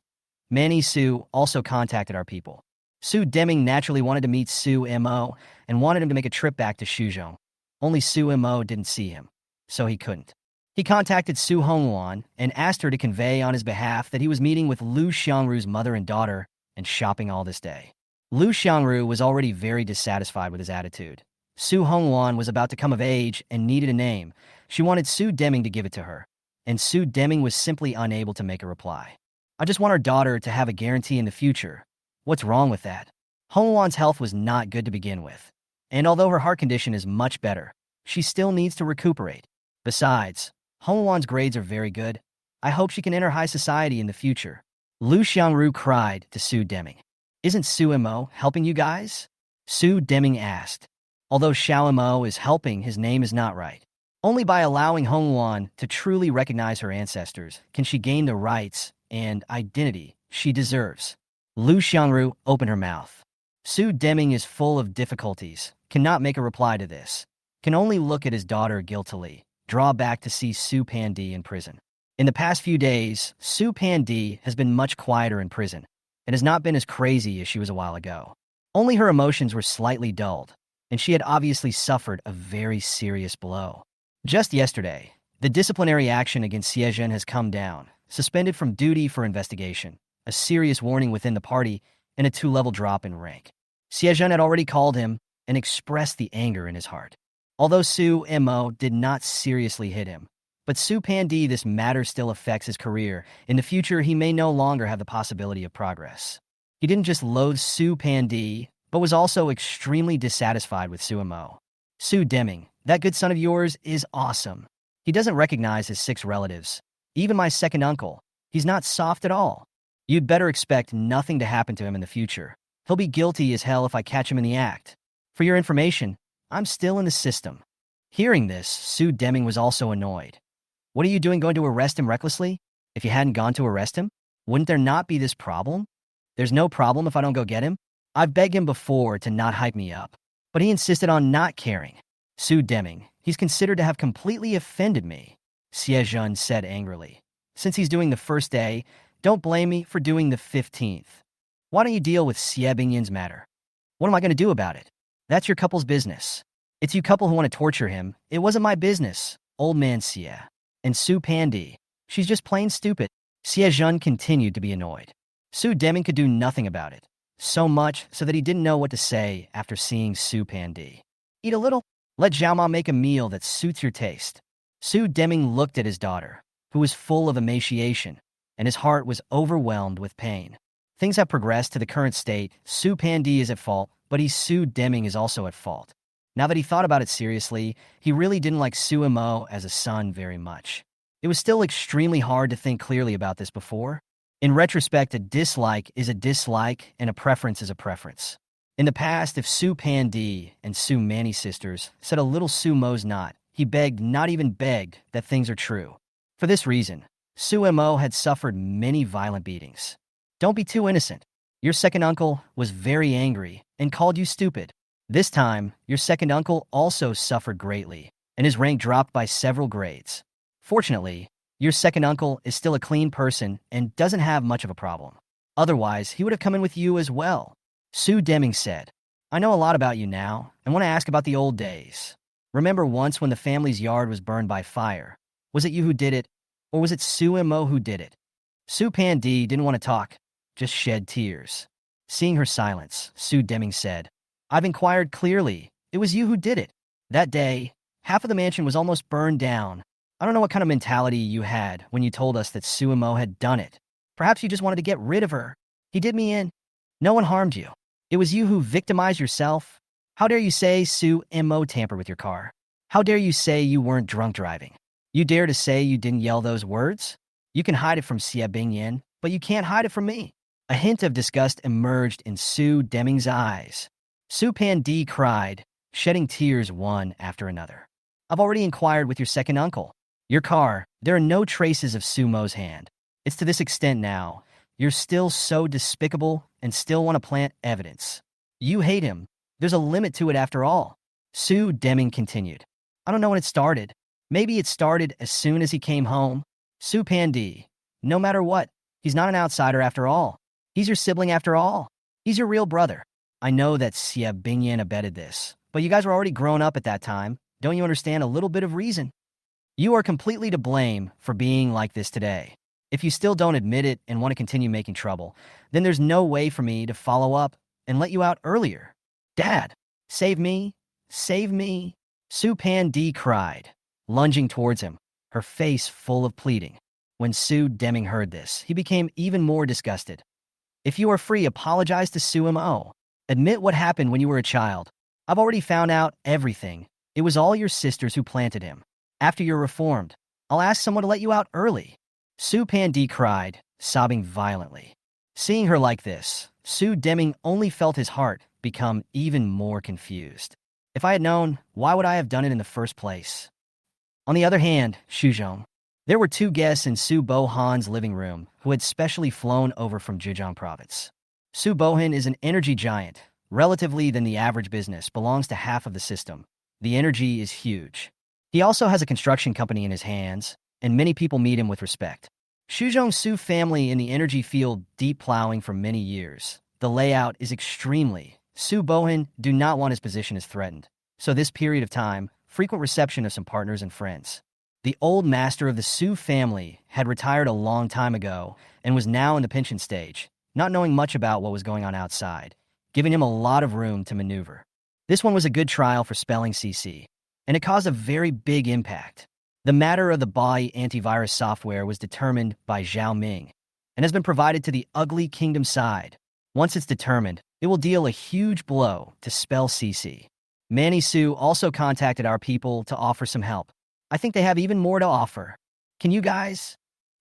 Manny Su also contacted our people. Su Deming naturally wanted to meet Su Mo and wanted him to make a trip back to Shuzhong. Only Su Mo didn't see him, so he couldn't. He contacted Su Hongluan and asked her to convey on his behalf that he was meeting with Lu Xiangru's mother and daughter and shopping all this day. Lu Xiangru was already very dissatisfied with his attitude. Su Hongluan was about to come of age and needed a name. She wanted Su Deming to give it to her, and Su Deming was simply unable to make a reply. I just want our daughter to have a guarantee in the future. What's wrong with that? Hongluan's health was not good to begin with, and although her heart condition is much better, she still needs to recuperate. Besides, Hongluan's grades are very good. I hope she can enter high society in the future. Lu Xiangru cried to Su Deming. Isn't Su Mo helping you guys? Su Deming asked. Although Xiao Mo is helping, his name is not right. Only by allowing Hongluan to truly recognize her ancestors can she gain the rights and identity she deserves. Lu Xiangru opened her mouth. Su Deming is full of difficulties, cannot make a reply to this, can only look at his daughter guiltily, draw back to see Su Pandi in prison. In the past few days, Su Pandi has been much quieter in prison, and has not been as crazy as she was a while ago. Only her emotions were slightly dulled, and she had obviously suffered a very serious blow. Just yesterday, the disciplinary action against Xiezhen has come down, suspended from duty for investigation, a serious warning within the party, and a 2-level drop in rank. Xiezhen had already called him and expressed the anger in his heart. Although Su Mo did not seriously hit him, but Su Pandi, this matter still affects his career. In the future, he may no longer have the possibility of progress. He didn't just loathe Su Pandi, but was also extremely dissatisfied with Su Mo. Su Deming, that good son of yours is awesome. He doesn't recognize his 6 relatives. Even my second uncle. He's not soft at all. You'd better expect nothing to happen to him in the future. He'll be guilty as hell if I catch him in the act. For your information, I'm still in the system. Hearing this, Sue Deming was also annoyed. What are you doing going to arrest him recklessly? If you hadn't gone to arrest him, wouldn't there not be this problem? There's no problem if I don't go get him? I've begged him before to not hype me up, but he insisted on not caring. Sue Deming, he's considered to have completely offended me, Xie said angrily. Since he's doing the first day, don't blame me for doing the 15th. Why don't you deal with Xie Bingyan's matter? What am I going to do about it? That's your couple's business. It's you couple who want to torture him. It wasn't my business, old man Xie. And Su Pandi, she's just plain stupid. Xie continued to be annoyed. Su Deming could do nothing about it. So much so that he didn't know what to say after seeing Su Pandi. Eat a little. Let Xiaoma make a meal that suits your taste. Su Deming looked at his daughter, who was full of emaciation, and his heart was overwhelmed with pain. Things have progressed to the current state. Su Pandi is at fault, but Su Deming is also at fault. Now that he thought about it seriously, he really didn't like Su Mo as a son very much. It was still extremely hard to think clearly about this before. In retrospect, a dislike is a dislike and a preference is a preference. In the past, if Su Pandi and Su Manny sisters said a little Su Mo's not, he begged, not even begged, that things are true. For this reason, Su Mo had suffered many violent beatings. Don't be too innocent. Your second uncle was very angry and called you stupid. This time, your second uncle also suffered greatly, and his rank dropped by several grades. Fortunately, your second uncle is still a clean person and doesn't have much of a problem. Otherwise, he would have come in with you as well. Su Deming said, I know a lot about you now and want to ask about the old days. Remember once when the family's yard was burned by fire? Was it you who did it, or was it Su Mo who did it? Su Pandi didn't want to talk, just shed tears. Seeing her silence, Su Deming said, I've inquired clearly. It was you who did it. That day, half of the mansion was almost burned down. I don't know what kind of mentality you had when you told us that Su Mo had done it. Perhaps you just wanted to get rid of her. He did me in. No one harmed you. It was you who victimized yourself. How dare you say Su Mo tampered with your car? How dare you say you weren't drunk driving? You dare to say you didn't yell those words? You can hide it from Xie Bingyan, but you can't hide it from me. A hint of disgust emerged in Su Deming's eyes. Su Pandi cried, shedding tears one after another. I've already inquired with your second uncle. Your car, there are no traces of Su Mo's hand. It's to this extent now. You're still so despicable and still want to plant evidence. You hate him. There's a limit to it after all. Su Deming continued. I don't know when it started. Maybe it started as soon as he came home. Su Pandi, no matter what, he's not an outsider after all. He's your sibling after all. He's your real brother. I know that Xie Bingyan abetted this, but you guys were already grown up at that time. Don't you understand a little bit of reason? You are completely to blame for being like this today. If you still don't admit it and want to continue making trouble, then there's no way for me to follow up and let you out earlier. Dad, save me, save me. Su Pandi cried, lunging towards him, her face full of pleading. When Su Deming heard this, he became even more disgusted. If you are free, apologize to Su Mo. Admit what happened when you were a child. I've already found out everything. It was all your sisters who planted him. After you're reformed, I'll ask someone to let you out early. Su Pandi cried, sobbing violently. Seeing her like this, Su Deming only felt his heart become even more confused. If I had known, why would I have done it in the first place? On the other hand, Shuzhong. There were two guests in Su Bohan's living room who had specially flown over from Zhejiang province. Su Bohan is an energy giant. Relatively than the average business, belongs to half of the system. The energy is huge. He also has a construction company in his hands, and many people meet him with respect. Shuzhong's Su family in the energy field deep plowing for many years. The layout is extremely. Su Bohan do not want his position as threatened. So this period of time, frequent reception of some partners and friends. The old master of the Su family had retired a long time ago and was now in the pension stage, not knowing much about what was going on outside, giving him a lot of room to maneuver. This one was a good trial for spelling CC, and it caused a very big impact. The matter of the Bai antivirus software was determined by Zhao Ming and has been provided to the Ugly Kingdom side. Once it's determined, it will deal a huge blow to spell CC. Manny Su also contacted our people to offer some help. I think they have even more to offer. Can you guys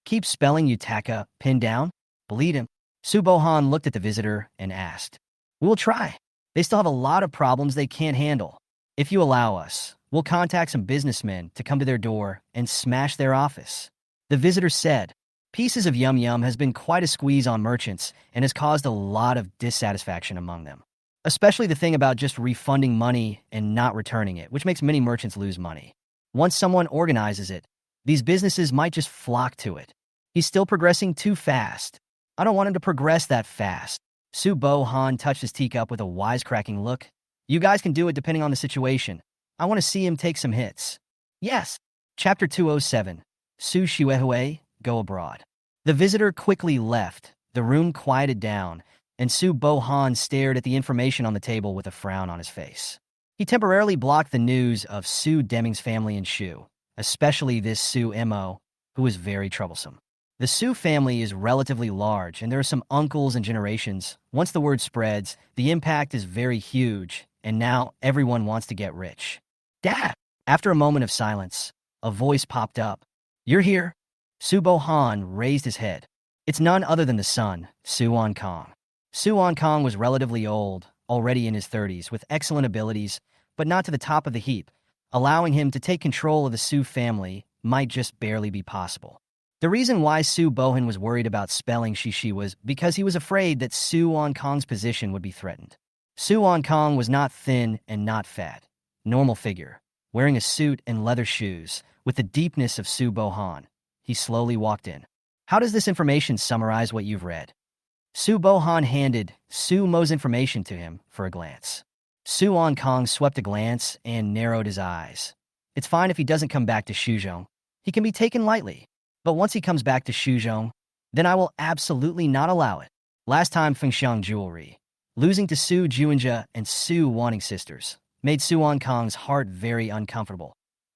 keep spelling Utaka pinned down? Believe him. Su Bohan looked at the visitor and asked. We will try. They still have a lot of problems they can't handle. If you allow us, we'll contact some businessmen to come to their door and smash their office. The visitor said. Pieces of Yum Yum has been quite a squeeze on merchants and has caused a lot of dissatisfaction among them. Especially the thing about just refunding money and not returning it, which makes many merchants lose money. Once someone organizes it, these businesses might just flock to it. He's still progressing too fast. I don't want him to progress that fast. Su Bo Han touched his teacup with a wisecracking look. You guys can do it depending on the situation. I want to see him take some hits. Yes. Chapter 207. Su Shuehue, Go Abroad. The visitor quickly left. The room quieted down, and Su Bo Han stared at the information on the table with a frown on his face. He temporarily blocked the news of Su Deming's family in Shu, especially this Su Mo, who was very troublesome. The Su family is relatively large, and there are some uncles and generations. Once the word spreads, the impact is very huge, and now everyone wants to get rich. Dad! After a moment of silence, a voice popped up. You're here? Su Bo Han raised his head. It's none other than the son, Su Kong. Su Kong was relatively old, already in his 30s, with excellent abilities, but not to the top of the heap. Allowing him to take control of the Su family might just barely be possible. The reason why Su Bohan was worried about spelling Shishi was because he was afraid that Su Kong's position would be threatened. Su Kong was not thin and not fat. Normal figure, wearing a suit and leather shoes, with the deepness of Su Bohan. He slowly walked in. How does this information summarize what you've read? Su Bohan handed Su Mo's information to him for a glance. Su Kong swept a glance and narrowed his eyes. It's fine if he doesn't come back to Shuzhong. He can be taken lightly. But once he comes back to Shuzhong, then I will absolutely not allow it. Last time Fengxiang Jewelry, losing to Su Juanja and Su Wanting sisters, made Su Kong's heart very uncomfortable.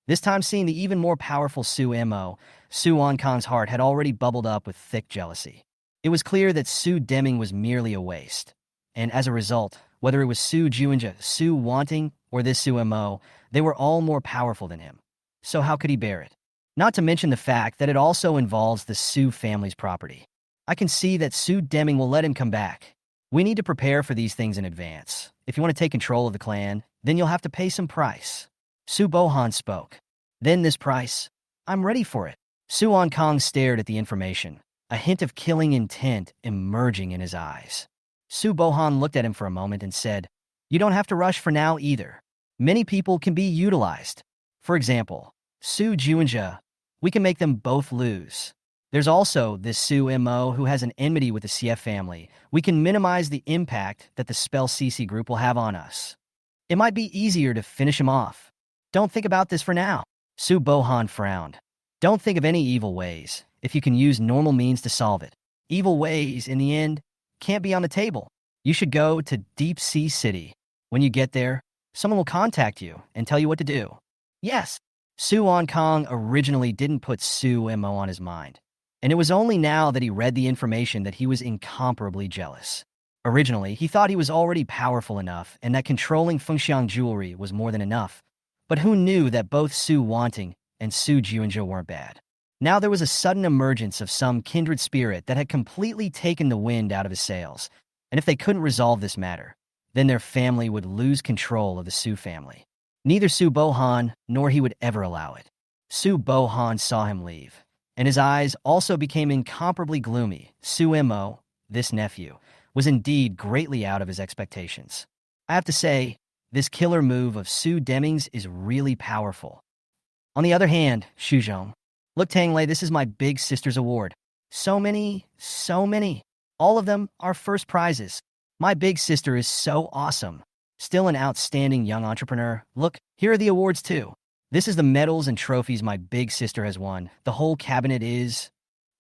This time seeing the even more powerful Su Mo, Su Kong's heart had already bubbled up with thick jealousy. It was clear that Su Deming was merely a waste. And as a result, whether it was Su Juanja, Su Wanting, or this Su Mo, they were all more powerful than him. So how could he bear it? Not to mention the fact that it also involves the Su family's property. I can see that Su Deming will let him come back. We need to prepare for these things in advance. If you want to take control of the clan, then you'll have to pay some price. Su Bohan spoke. Then this price? I'm ready for it. Su Kong stared at the information, a hint of killing intent emerging in his eyes. Su Bohan looked at him for a moment and said, You don't have to rush for now either. Many people can be utilized. For example, Su Juanja. We can make them both lose. There's also this Su Mo who has an enmity with the CF family. We can minimize the impact that the Spell CC group will have on us. It might be easier to finish him off. Don't think about this for now. Su Bohan frowned. Don't think of any evil ways, if you can use normal means to solve it. Evil ways, in the end, can't be on the table. You should go to Deep Sea City. When you get there, someone will contact you and tell you what to do. Yes. Su Kong originally didn't put Su Mo on his mind, and it was only now that he read the information that he was incomparably jealous. Originally, he thought he was already powerful enough and that controlling Fengxiang Jewelry was more than enough, but who knew that both Su Wanting and Su Juanja weren't bad? Now there was a sudden emergence of some kindred spirit that had completely taken the wind out of his sails, and if they couldn't resolve this matter, then their family would lose control of the Su family. Neither Su Bohan nor he would ever allow it. Su Bohan saw him leave, and his eyes also became incomparably gloomy. Su Mo, this nephew, was indeed greatly out of his expectations. I have to say, this killer move of Su Deming's is really powerful. On the other hand, Shuzhong, look Tanglei, this is my big sister's award. So many. All of them are first prizes. My big sister is so awesome. Still an outstanding young entrepreneur. Look, here are the awards too. This is the medals and trophies my big sister has won. The whole cabinet is.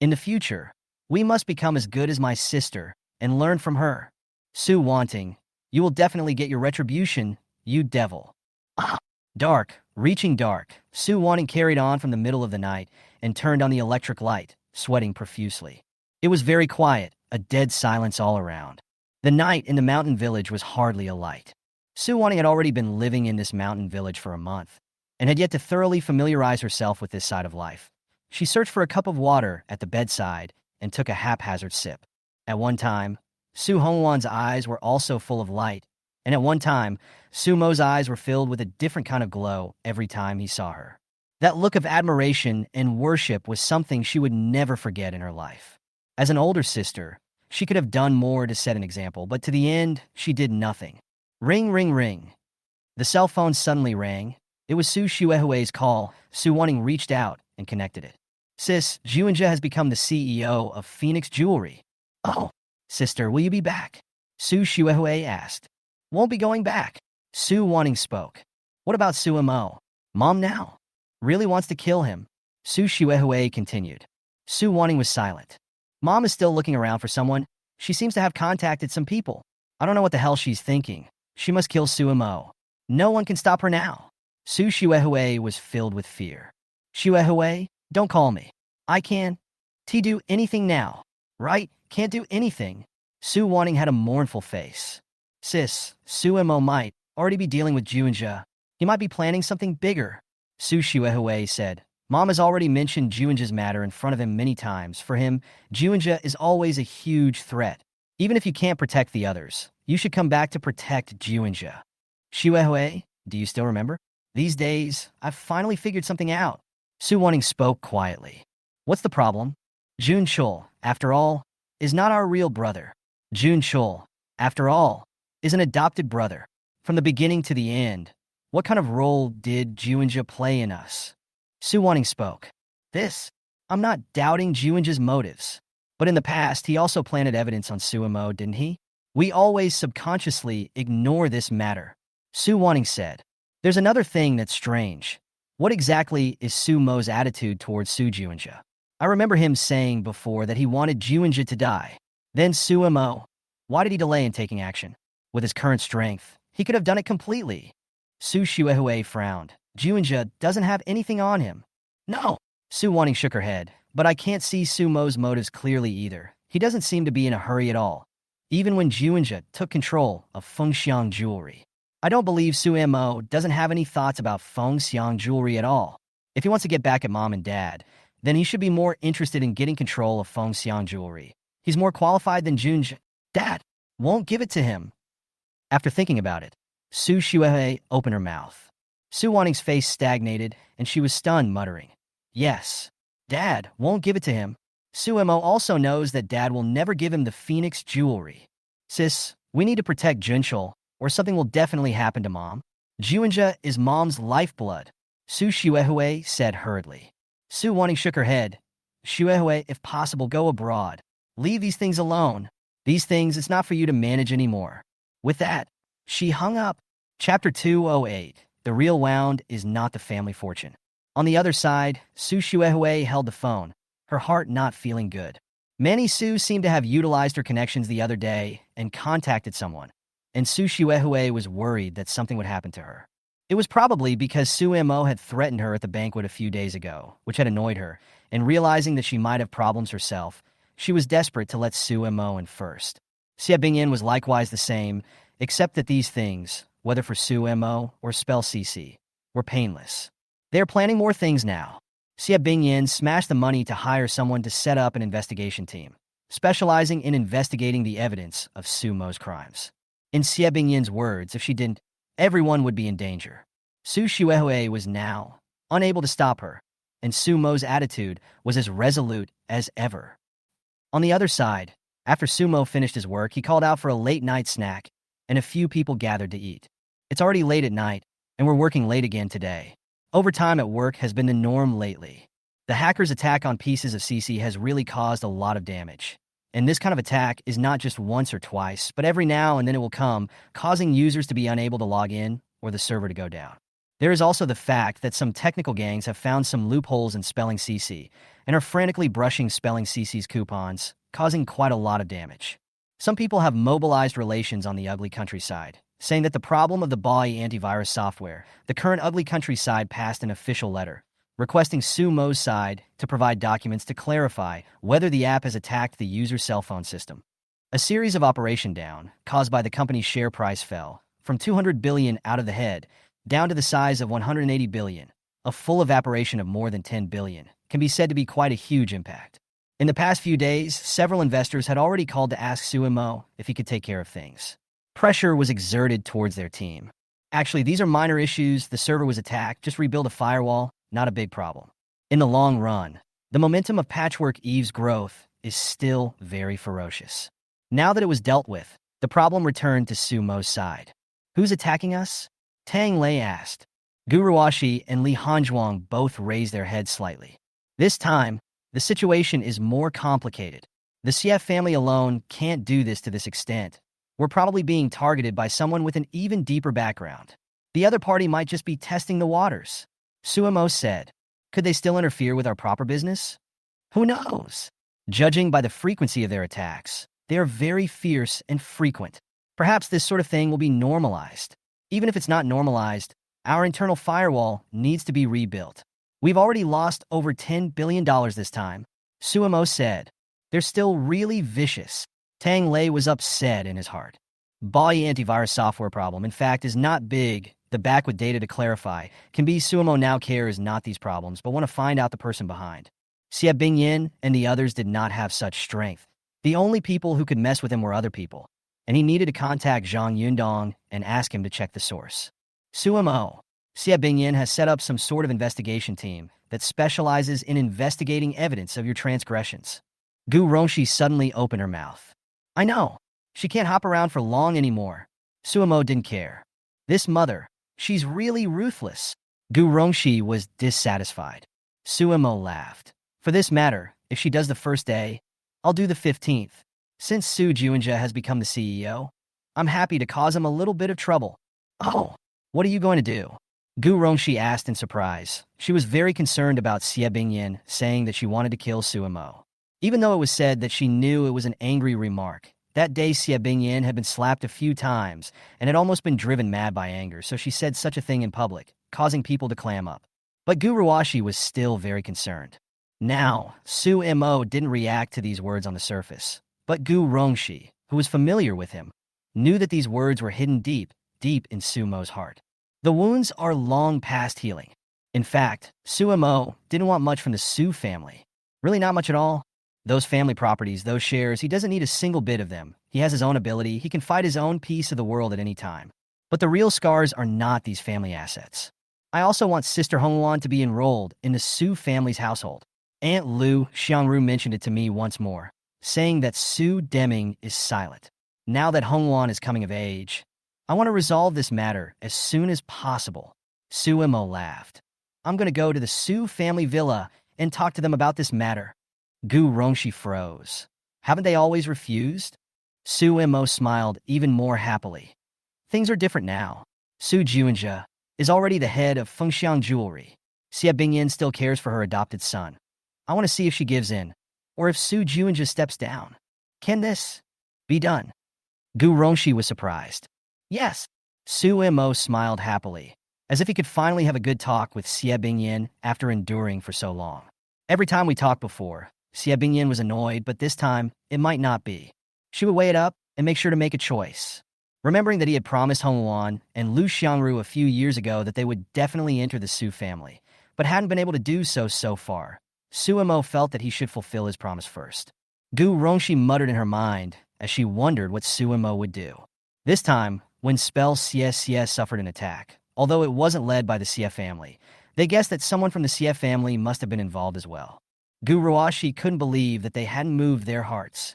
In the future, we must become as good as my sister and learn from her. Su Wanting, you will definitely get your retribution, you devil. Ah! Dark, reaching dark, Su Wanting carried on from the middle of the night and turned on the electric light, sweating profusely. It was very quiet, a dead silence all around. The night in the mountain village was hardly a light. Su Wanting had already been living in this mountain village for a month, and had yet to thoroughly familiarize herself with this side of life. She searched for a cup of water at the bedside and took a haphazard sip. At one time, Su Hongwan's eyes were also full of light, And at one time, Sumo's eyes were filled with a different kind of glow every time he saw her. That look of admiration and worship was something she would never forget in her life. As an older sister, she could have done more to set an example, but to the end, she did nothing. Ring, ring, ring. The cell phone suddenly rang. It was Su Xuehui's call. Su Wanning reached out and connected it. Sis, Juanja has become the CEO of Phoenix Jewelry. Oh, sister, will you be back? Su Xuehui asked. Won't be going back. Su Wanning spoke. What about Su Mo? Mom now? Really wants to kill him. Su Xuehui continued. Su Wanning was silent. Mom is still looking around for someone. She seems to have contacted some people. I don't know what the hell she's thinking. She must kill Su Mo. No one can stop her now. Su Xuehui was filled with fear. Xuehui, don't call me. I can. Do anything now. Right? Can't do anything. Su Wanning had a mournful face. Sis, Su Mo might already be dealing with Juanja. He might be planning something bigger. Su Xuehui said. Mom has already mentioned Juanja's matter in front of him many times. For him, Juanja is always a huge threat. Even if you can't protect the others, you should come back to protect Juanja. Xuehui, do you still remember? These days, I've finally figured something out. Su Wanning spoke quietly. What's the problem? Jun Chul, after all, is not our real brother. Jun Chul, after all, is an adopted brother. From the beginning to the end, what kind of role did Juanja play in us? Su Wanning spoke. I'm not doubting Juanja's motives. But in the past, he also planted evidence on Sumo, didn't he? We always subconsciously ignore this matter. Su Wanning said. There's another thing that's strange. What exactly is Sumo's attitude towards Su Juanja? I remember him saying before that he wanted Juanja to die. Then Sumo. Why did he delay in taking action? With his current strength, he could have done it completely. Su Xuehui frowned. Juanja doesn't have anything on him. No. Su Wanning shook her head. But I can't see Sumo's motives clearly either. He doesn't seem to be in a hurry at all. Even when Juanja took control of Fengxiang Jewelry. I don't believe Sumo doesn't have any thoughts about Fengxiang Jewelry at all. If he wants to get back at mom and dad, then he should be more interested in getting control of Fengxiang Jewelry. He's more qualified than Juanja. Dad won't give it to him. After thinking about it, Su Xuehui opened her mouth. Su Wanning's face stagnated, and she was stunned, muttering, Yes, Dad won't give it to him. Sumo also knows that Dad will never give him the Phoenix Jewelry. Sis, we need to protect Junchul, or something will definitely happen to Mom. Juanja is Mom's lifeblood, Su Xuehui said hurriedly. Su Wanning shook her head. Xuehui, if possible, go abroad. Leave these things alone. These things, it's not for you to manage anymore. With that, she hung up. Chapter 208. The real wound is not the family fortune. On the other side, Su Xuehui held the phone, her heart not feeling good. Manny Su seemed to have utilized her connections the other day and contacted someone, and Su Xuehui was worried that something would happen to her. It was probably because Su Mo had threatened her at the banquet a few days ago, which had annoyed her, and realizing that she might have problems herself, she was desperate to let Su Mo in first. Xie Bingyan was likewise the same, except that these things, whether for Su Mo or Spell CC, were painless. They are planning more things now. Xie Bingyan smashed the money to hire someone to set up an investigation team, specializing in investigating the evidence of Su Mo's crimes. In Xie Bingyan's words, if she didn't, everyone would be in danger. Su Xuehui was now unable to stop her, and Su Mo's attitude was as resolute as ever. On the other side, after Su Mo finished his work, he called out for a late-night snack, and a few people gathered to eat. It's already late at night, and we're working late again today. Overtime at work has been the norm lately. The hackers' attack on pieces of CC has really caused a lot of damage. And this kind of attack is not just once or twice, but every now and then it will come, causing users to be unable to log in or the server to go down. There is also the fact that some technical gangs have found some loopholes in spelling CC and are frantically brushing spelling CC's coupons, causing quite a lot of damage. Some people have mobilized relations on the ugly countryside, saying that the problem of the Baoyi antivirus software, the current ugly countryside passed an official letter, requesting Su Mo's side to provide documents to clarify whether the app has attacked the user's cell phone system. A series of operation down, caused by the company's share price fell from 200 billion out of the head down to the size of 180 billion. A full evaporation of more than 10 billion can be said to be quite a huge impact. In the past few days, several investors had already called to ask Su Mo if he could take care of things. Pressure was exerted towards their team. Actually, these are minor issues. The server was attacked. Just rebuild a firewall. Not a big problem. In the long run, the momentum of Patchwork Eve's growth is still very ferocious. Now that it was dealt with, the problem returned to Sumo's side. Who's attacking us? Tang Lei asked. Gu Ruashi and Li Hanzhuang both raised their heads slightly. This time, the situation is more complicated. The CF family alone can't do this to this extent. We're probably being targeted by someone with an even deeper background. The other party might just be testing the waters. Suemo said. Could they still interfere with our proper business? Who knows? Judging by the frequency of their attacks, they are very fierce and frequent. Perhaps this sort of thing will be normalized. Even if it's not normalized, our internal firewall needs to be rebuilt. We've already lost over $10 billion this time, Suemo said. They're still really vicious. Tang Lei was upset in his heart. Bali antivirus software problem, in fact, is not big. The back with data to clarify. Can be Suemo now cares not these problems, but want to find out the person behind. Xie Bingyin and the others did not have such strength. The only people who could mess with him were other people, and he needed to contact Zhang Yundong and ask him to check the source. Suemo. Xie Bingyin has set up some sort of investigation team that specializes in investigating evidence of your transgressions. Gu Rongxi suddenly opened her mouth. I know. She can't hop around for long anymore. Suemo didn't care. This mother, she's really ruthless. Gu Rongxi was dissatisfied. Suemo laughed. For this matter, if she does the first day, I'll do the 15th. Since Su Juinja has become the CEO, I'm happy to cause him a little bit of trouble. Oh, what are you going to do? Gu Rongxi asked in surprise. She was very concerned about Xie Bingyin saying that she wanted to kill Suemo. Even though it was said that she knew it was an angry remark, that day Xie Bingyin had been slapped a few times and had almost been driven mad by anger, so she said such a thing in public, causing people to clam up. But Gu Ruashi was still very concerned. Now, Su Mo didn't react to these words on the surface, but Gu Rongxi, who was familiar with him, knew that these words were hidden deep, deep in Sumo's heart. The wounds are long past healing. In fact, Su Mo didn't want much from the Su family. Really not much at all. Those family properties, those shares, he doesn't need a single bit of them. He has his own ability. He can fight his own piece of the world at any time. But the real scars are not these family assets. I also want Sister Hongwan to be enrolled in the Su family's household. Aunt Lu Xiangru mentioned it to me once more, saying that Su Deming is silent. Now that Hongwan is coming of age, I want to resolve this matter as soon as possible. Su Mo laughed. I'm going to go to the Su family villa and talk to them about this matter. Gu Rongxi froze. Haven't they always refused? Su Mo smiled even more happily. Things are different now. Su Juinja is already the head of Fengxiang Jewelry. Xie Bingyin still cares for her adopted son. I want to see if she gives in, or if Su Juinja steps down. Can this be done? Gu Rongxi was surprised. Yes. Su Mo smiled happily, as if he could finally have a good talk with Xie Bingyin after enduring for so long. Every time we talked before, Xie Bingyin was annoyed, but this time, it might not be. She would weigh it up and make sure to make a choice. Remembering that he had promised Hongwan and Lu Xiangru a few years ago that they would definitely enter the Su family, but hadn't been able to do so far, Su Mo felt that he should fulfill his promise first. Gu Rongxi muttered in her mind as she wondered what Su Mo would do. This time, when Spell Xie suffered an attack, although it wasn't led by the Xie family, they guessed that someone from the Xie family must have been involved as well. Gu Ruashi couldn't believe that they hadn't moved their hearts.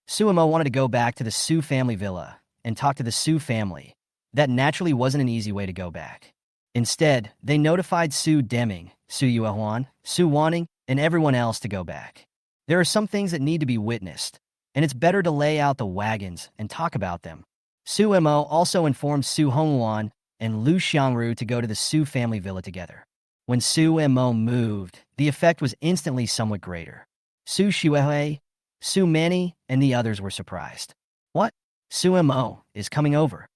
Su Mo wanted to go back to the Su family villa and talk to the Su family. That naturally wasn't an easy way to go back. Instead, they notified Su Deming, Su Yuehuan, Su Wanning, and everyone else to go back. There are some things that need to be witnessed, and it's better to lay out the wagons and talk about them. Su Mo also informed Su Hongwan and Lu Xiangru to go to the Su family villa together. When Su Mo moved, the effect was instantly somewhat greater. Su Xuehui, Su Mani, and the others were surprised. What? Su Mo is coming over.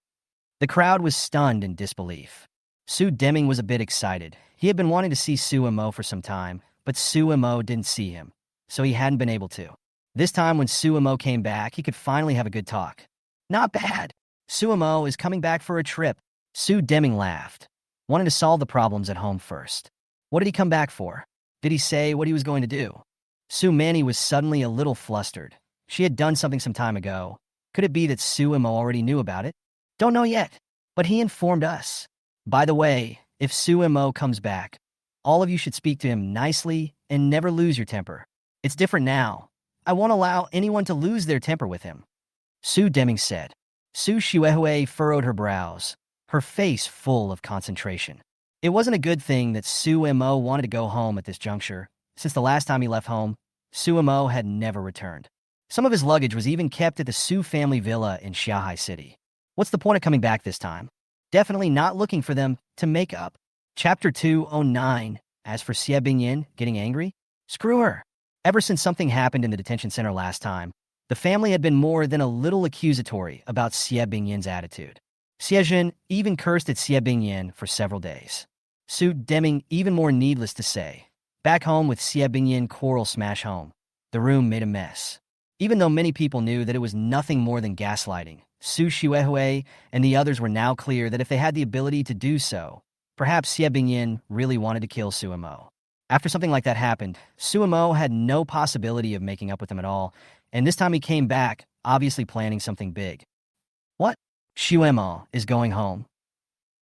The crowd was stunned in disbelief. Su Deming was a bit excited. He had been wanting to see Su Mo for some time, but Su Mo didn't see him, so he hadn't been able to. This time when Su Mo came back, he could finally have a good talk. Not bad. Su Mo is coming back for a trip. Su Deming laughed, wanting to solve the problems at home first. What did he come back for? Did he say what he was going to do? Su Mani was suddenly a little flustered. She had done something some time ago, Could it be that Suimo already knew about it? Don't know yet, but he informed us. By the way, if Suimo comes back, all of you should speak to him nicely and never lose your temper. It's different now. I won't allow anyone to lose their temper with him. Su Deming said. Su Shuehue furrowed her brows, her face full of concentration. It wasn't a good thing that Su Mo wanted to go home at this juncture. Since the last time he left home, Su Mo had never returned. Some of his luggage was even kept at the Su family villa in Xiahai City. What's the point of coming back this time? Definitely not looking for them to make up. Chapter 209. As for Xie Bingyin getting angry, screw her. Ever since something happened in the detention center last time, the family had been more than a little accusatory about Xie Bingyin's attitude. Xie Jin even cursed at Xie Bingyin for several days. Su Deming even more needless to say. Back home with Xie Bingyin quarrel smash home, the room made a mess. Even though many people knew that it was nothing more than gaslighting, Su Shuehue and the others were now clear that if they had the ability to do so, perhaps Xie Bingyin really wanted to kill Suimo. After something like that happened, Suimo had no possibility of making up with him at all, and this time he came back, obviously planning something big. What? Shuemo is going home.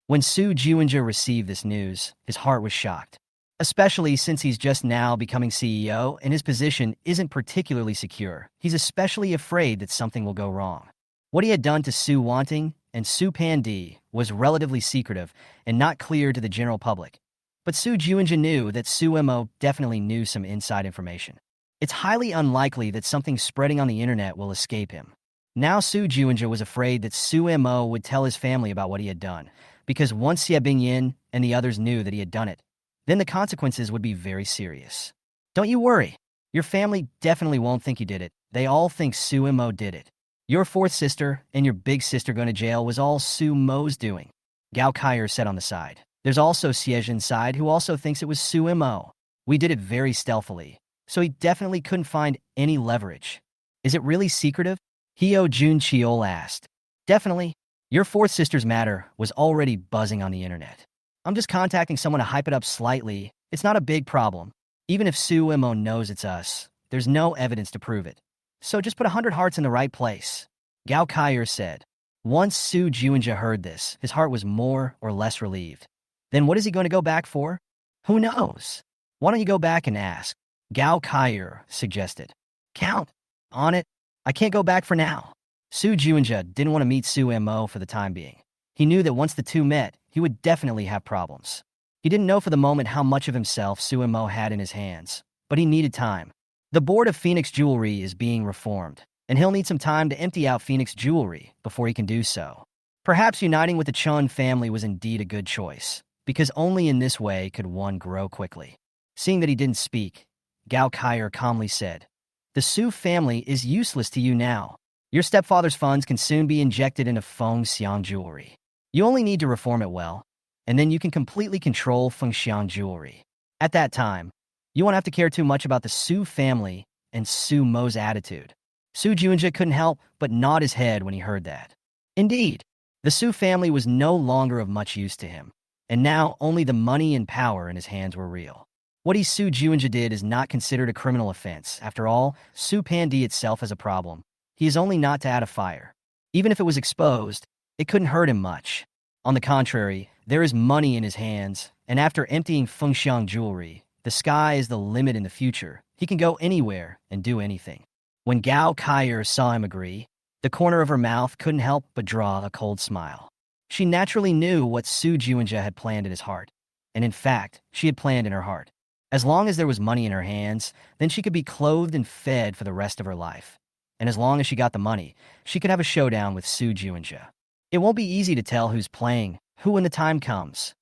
When Su Juinja received this news, his heart was shocked, especially since he's just now becoming CEO and his position isn't particularly secure. He's especially afraid that something will go wrong. What he had done to Su Wanting and Su Pandi was relatively secretive and not clear to the general public. But Su Juinja knew that Su Mo definitely knew some inside information. It's highly unlikely that something spreading on the internet will escape him. Now Su Juinja was afraid that Su Mo would tell his family about what he had done, because once Xie Bingyin and the others knew that he had done it, then the consequences would be very serious. Don't you worry. Your family definitely won't think you did it. They all think Su Mo did it. Your fourth sister and your big sister going to jail was all Su Mo's doing, Gao Kaier said on the side. There's also Xiejin's side who also thinks it was Su Mo. We did it very stealthily, so he definitely couldn't find any leverage. Is it really secretive? Hyo Jun Cheol asked. Definitely. Your fourth sister's matter was already buzzing on the internet. I'm just contacting someone to hype it up slightly. It's not a big problem. Even if Su Mo knows it's us, there's no evidence to prove it. So just put 100 hearts in the right place, Gao Kaier said. Once Su Juinja heard this, his heart was more or less relieved. Then what is he going to go back for? Who knows? Why don't you go back and ask? Gao Kaier suggested. Count on it. I can't go back for now. Su Juinja didn't want to meet Su Mo for the time being. He knew that once the two met, he would definitely have problems. He didn't know for the moment how much of himself Su Mo had in his hands, but he needed time. The board of Phoenix Jewelry is being reformed, and he'll need some time to empty out Phoenix Jewelry before he can do so. Perhaps uniting with the Chun family was indeed a good choice, because only in this way could one grow quickly. Seeing that he didn't speak, Gao Kaier calmly said, The Su family is useless to you now. Your stepfather's funds can soon be injected into Fengxiang Jewelry. You only need to reform it well, and then you can completely control Fengxiang Jewelry. At that time, you won't have to care too much about the Su family and Su Mo's attitude. Su Juinja couldn't help but nod his head when he heard that. Indeed, the Su family was no longer of much use to him, and now only the money and power in his hands were real. What Su Juinja did is not considered a criminal offense. After all, Su Pandi itself has a problem. He is only not to add a fire. Even if it was exposed, it couldn't hurt him much. On the contrary, there is money in his hands, and after emptying Fengxiang Jewelry, the sky is the limit in the future. He can go anywhere and do anything. When Gao Kaier saw him agree, the corner of her mouth couldn't help but draw a cold smile. She naturally knew what Su Juinja had planned in his heart, and in fact, she had planned in her heart. As long as there was money in her hands, then she could be clothed and fed for the rest of her life. And as long as she got the money, she could have a showdown with Su Juinja. It won't be easy to tell who's playing who when the time comes.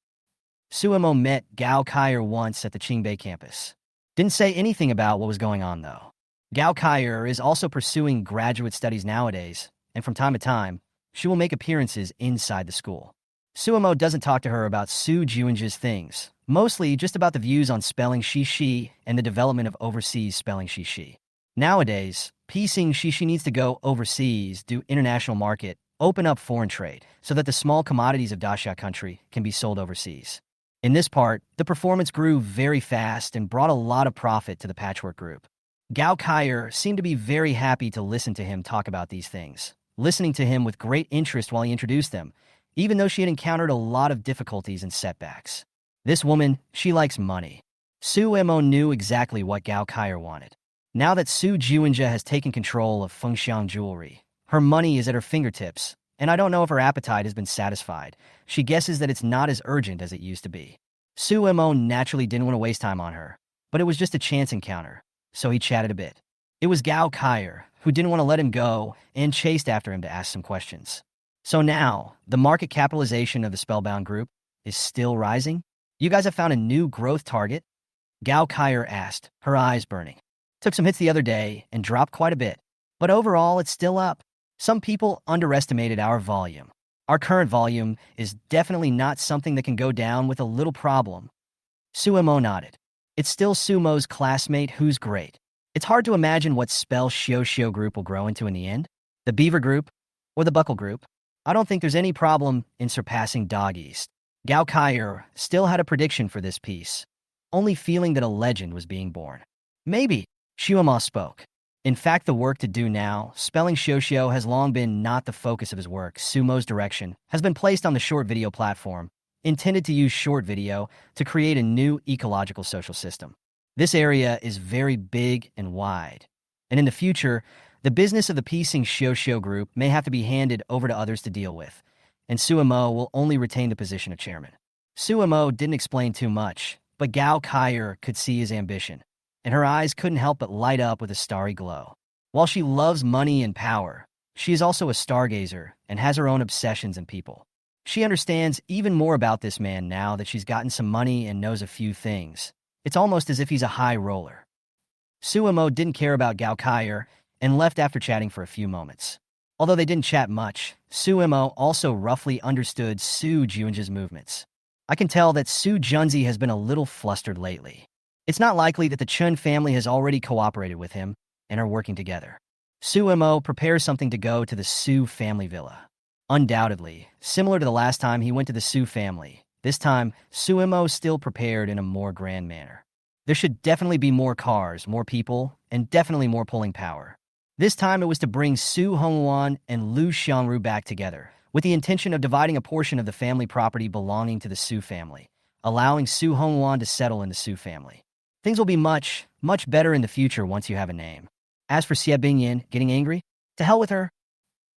Su Mo met Gao Kaier once at the Qingbei campus. Didn't say anything about what was going on, though. Gao Kaier is also pursuing graduate studies nowadays, and from time to time, she will make appearances inside the school. Su Mo doesn't talk to her about Su Juinja's things, mostly just about the views on spelling Shishi and the development of overseas spelling Shishi. Nowadays, piecing Shishi needs to go overseas, do international market, open up foreign trade, so that the small commodities of Daxia country can be sold overseas. In this part, the performance grew very fast and brought a lot of profit to the patchwork group. Gao Kaier seemed to be very happy to listen to him talk about these things. listening to him with great interest while he introduced them, even though she had encountered a lot of difficulties and setbacks. This woman, she likes money. Su Mo knew exactly what Gao Kaier wanted. Now that Su Juinja has taken control of Fengxiang Jewelry, her money is at her fingertips, and I don't know if her appetite has been satisfied. She guesses that it's not as urgent as it used to be. Su Mo naturally didn't want to waste time on her, but it was just a chance encounter, so he chatted a bit. It was Gao Kaier, who didn't want to let him go and chased after him to ask some questions. So now, the market capitalization of the Spellbound Group is still rising? You guys have found a new growth target? Gao Kaier asked, her eyes burning. Took some hits the other day and dropped quite a bit, but overall it's still up. Some people underestimated our volume. Our current volume is definitely not something that can go down with a little problem. Suemo nodded. It's still Sumo's classmate who's great. It's hard to imagine what Spell Shio Group will grow into in the end. The Beaver Group or the Buckle Group. I don't think there's any problem in surpassing Dog East. Gao Kaier still had a prediction for this piece, only feeling that a legend was being born. Maybe, Shuama spoke. In fact, the work to do now, spelling Shosho has long been not the focus of his work. Sumo's direction has been placed on the short video platform, intended to use short video to create a new ecological social system. This area is very big and wide, and in the future, the business of the piecing Shosho group may have to be handed over to others to deal with, and Suemo will only retain the position of chairman. Suemo didn't explain too much, but Gao Kaier could see his ambition, and her eyes couldn't help but light up with a starry glow. While she loves money and power, she is also a stargazer and has her own obsessions and people. She understands even more about this man now that she's gotten some money and knows a few things. It's almost as if he's a high roller. Suemo didn't care about Gao Kaier and left after chatting for a few moments. Although they didn't chat much, Suemo also roughly understood Su Junja's movements. I can tell that Su Junzi has been a little flustered lately. It's not likely that the Chun family has already cooperated with him and are working together. Suemo prepares something to go to the Su family villa. Undoubtedly, similar to the last time he went to the Su family, this time Suemo still prepared in a more grand manner. There should definitely be more cars, more people, and definitely more pulling power. This time it was to bring Su Hongwan and Lu Xiangru back together, with the intention of dividing a portion of the family property belonging to the Su family, allowing Su Hongwan to settle in the Su family. Things will be much, much better in the future once you have a name. As for Xie Bingyan getting angry, to hell with her.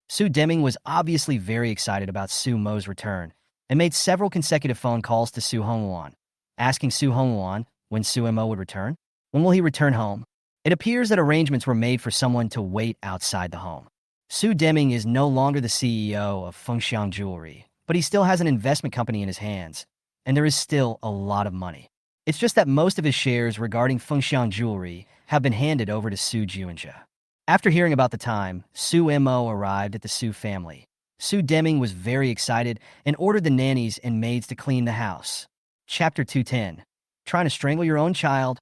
Su Deming was obviously very excited about Su Mo's return and made several consecutive phone calls to Su Hongwan, asking Su Hongwan when Su Mo would return. When will he return home? It appears that arrangements were made for someone to wait outside the home. Su Deming is no longer the CEO of Fengxiang Jewelry, but he still has an investment company in his hands, and there is still a lot of money. It's just that most of his shares regarding Fengxiang Jewelry have been handed over to Su Juinja. After hearing about the time, Su Mo arrived at the Su family. Su Deming was very excited and ordered the nannies and maids to clean the house. Chapter 210. Trying to strangle your own child.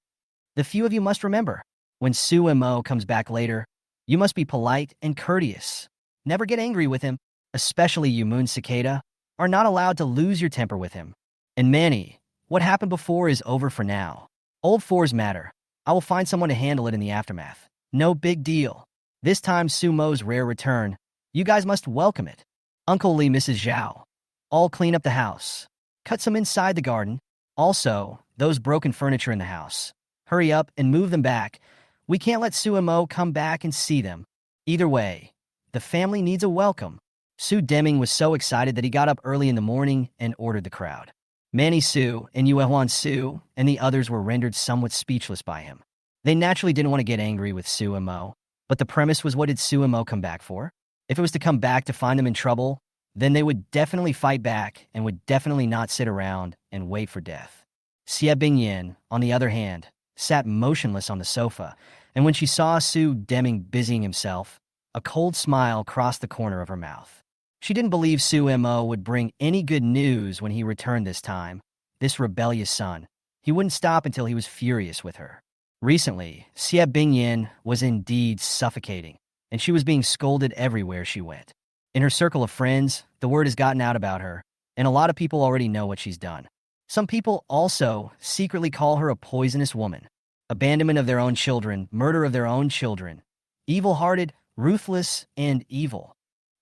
The few of you must remember, when Su Mo comes back later, you must be polite and courteous. Never get angry with him, especially you Moon Cicada, are not allowed to lose your temper with him. And Manny, what happened before is over for now. Old fours matter. I will find someone to handle it in the aftermath. No big deal. This time Sumo's rare return, you guys must welcome it. Uncle Lee, Mrs. Zhao. All clean up the house. Cut some inside the garden. Also, those broken furniture in the house. Hurry up and move them back. We can't let Suemo come back and see them. Either way, the family needs a welcome. Su Deming was so excited that he got up early in the morning and ordered the crowd. Manny Su and Yuehuan Su and the others were rendered somewhat speechless by him. They naturally didn't want to get angry with Suemo, but the premise was, what did Suemo come back for? If it was to come back to find them in trouble, then they would definitely fight back and would definitely not sit around and wait for death. Xie Bingyan, on the other hand, sat motionless on the sofa, and when she saw Su Deming busying himself, a cold smile crossed the corner of her mouth. She didn't believe Suemo would bring any good news when he returned this time. This rebellious son, he wouldn't stop until he was furious with her. Recently, Xie Bingyan was indeed suffocating, and she was being scolded everywhere she went. In her circle of friends, the word has gotten out about her, and a lot of people already know what she's done. Some people also secretly call her a poisonous woman. Abandonment of their own children, murder of their own children. Evil-hearted, ruthless, and evil.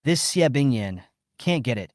This Xie Bingyan can't get it.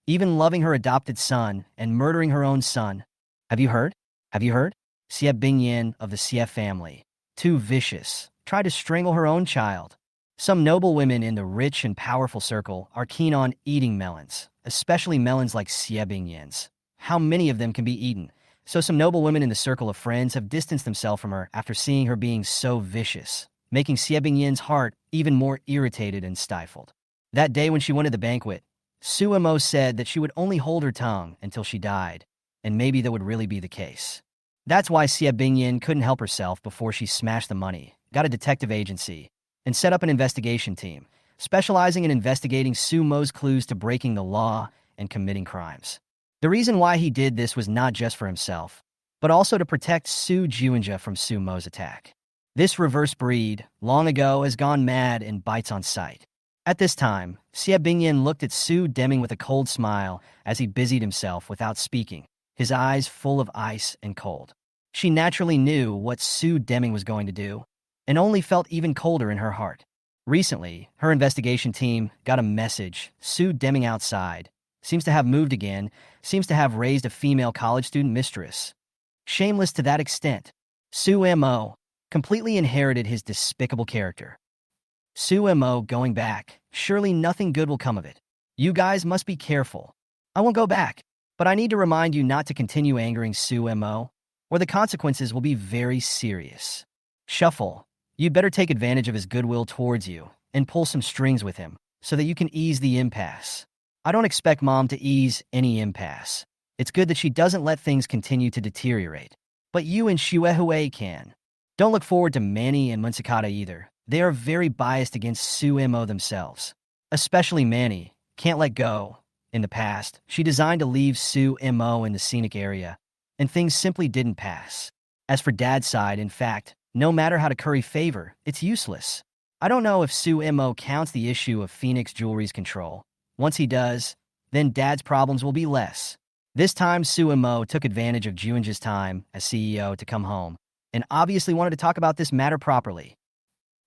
Even loving her adopted son and murdering her own son. Have you heard? Have you heard? Xie Bingyan of the Xie family. Too vicious. Tried to strangle her own child. Some noble women in the rich and powerful circle are keen on eating melons, especially melons like Xie Bingyan's. How many of them can be eaten? So some noble women in the circle of friends have distanced themselves from her after seeing her being so vicious, making Xie Bingyan's heart even more irritated and stifled. That day when she went to the banquet, Su Mo said that she would only hold her tongue until she died, and maybe that would really be the case. That's why Xie Bingyan couldn't help herself before she smashed the money, got a detective agency, and set up an investigation team, specializing in investigating Su Mo's clues to breaking the law and committing crimes. The reason why he did this was not just for himself, but also to protect Su Juanja from Su Mo's attack. This reverse breed, long ago, has gone mad and bites on sight. At this time, Xie Bingyan looked at Su Deming with a cold smile as he busied himself without speaking, his eyes full of ice and cold. She naturally knew what Su Deming was going to do, and only felt even colder in her heart. Recently, her investigation team got a message. Su Deming outside. Seems to have moved again, seems to have raised a female college student mistress. Shameless to that extent. Su Mo completely inherited his despicable character. Su Mo going back. Surely nothing good will come of it. You guys must be careful. I won't go back, but I need to remind you not to continue angering Su Mo, or the consequences will be very serious. Shuffle. You'd better take advantage of his goodwill towards you and pull some strings with him so that you can ease the impasse. I don't expect Mom to ease any impasse. It's good that she doesn't let things continue to deteriorate. But you and Shuehui can. Don't look forward to Manny and Munsakata either. They are very biased against Su Mo themselves. Especially Manny. Can't let go. In the past, she designed to leave Su Mo in the scenic area, and things simply didn't pass. As for Dad's side, in fact, no matter how to curry favor, it's useless. I don't know if Su Mo counts the issue of Phoenix Jewelry's control. Once he does, then Dad's problems will be less. This time, Su Mo took advantage of Juinja's time as CEO to come home, and obviously wanted to talk about this matter properly.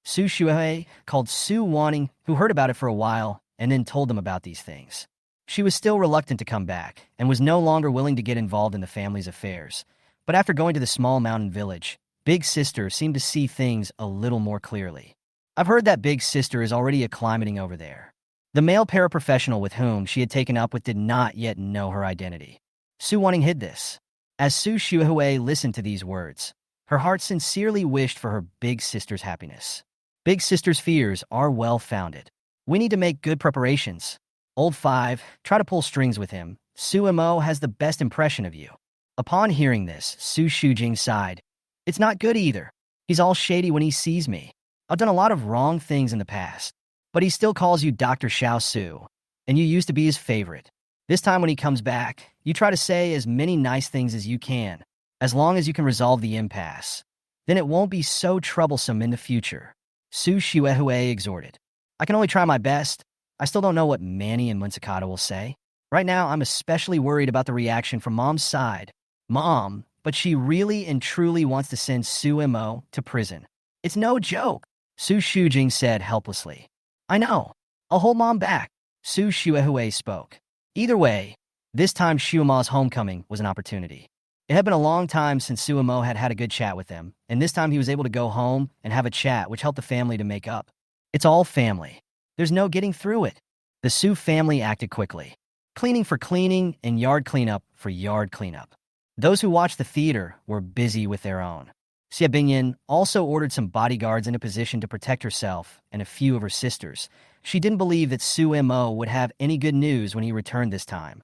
Su Shuhei called Su Wanning, who heard about it for a while, and then told them about these things. She was still reluctant to come back, and was no longer willing to get involved in the family's affairs. But after going to the small mountain village, Big Sister seemed to see things a little more clearly. I've heard that Big Sister is already acclimating over there. The male paraprofessional with whom she had taken up with did not yet know her identity. Su Wanning hid this. As Su Shuhui listened to these words, her heart sincerely wished for her big sister's happiness. Big Sister's fears are well-founded. We need to make good preparations. Old 5, try to pull strings with him. Su Mo has the best impression of you. Upon hearing this, Su Shujing sighed. It's not good either. He's all shady when he sees me. I've done a lot of wrong things in the past. But he still calls you Dr. Xiao Su, and you used to be his favorite. This time when he comes back, you try to say as many nice things as you can, as long as you can resolve the impasse. Then it won't be so troublesome in the future. Su Shuehui exhorted. I can only try my best. I still don't know what Manny and Munsakata will say. Right now, I'm especially worried about the reaction from Mom's side. Mom, but she really and truly wants to send Su Mo to prison. It's no joke, Su Shujing said helplessly. I know. I'll hold Mom back, Su Shuehui spoke. Either way, this time Shuma's homecoming was an opportunity. It had been a long time since Suemo had had a good chat with them, and this time he was able to go home and have a chat which helped the family to make up. It's all family. There's no getting through it. The Su family acted quickly. Cleaning for cleaning and yard cleanup for yard cleanup. Those who watched the theater were busy with their own. Xie Bingyan also ordered some bodyguards in a position to protect herself and a few of her sisters. She didn't believe that Su Mo would have any good news when he returned this time.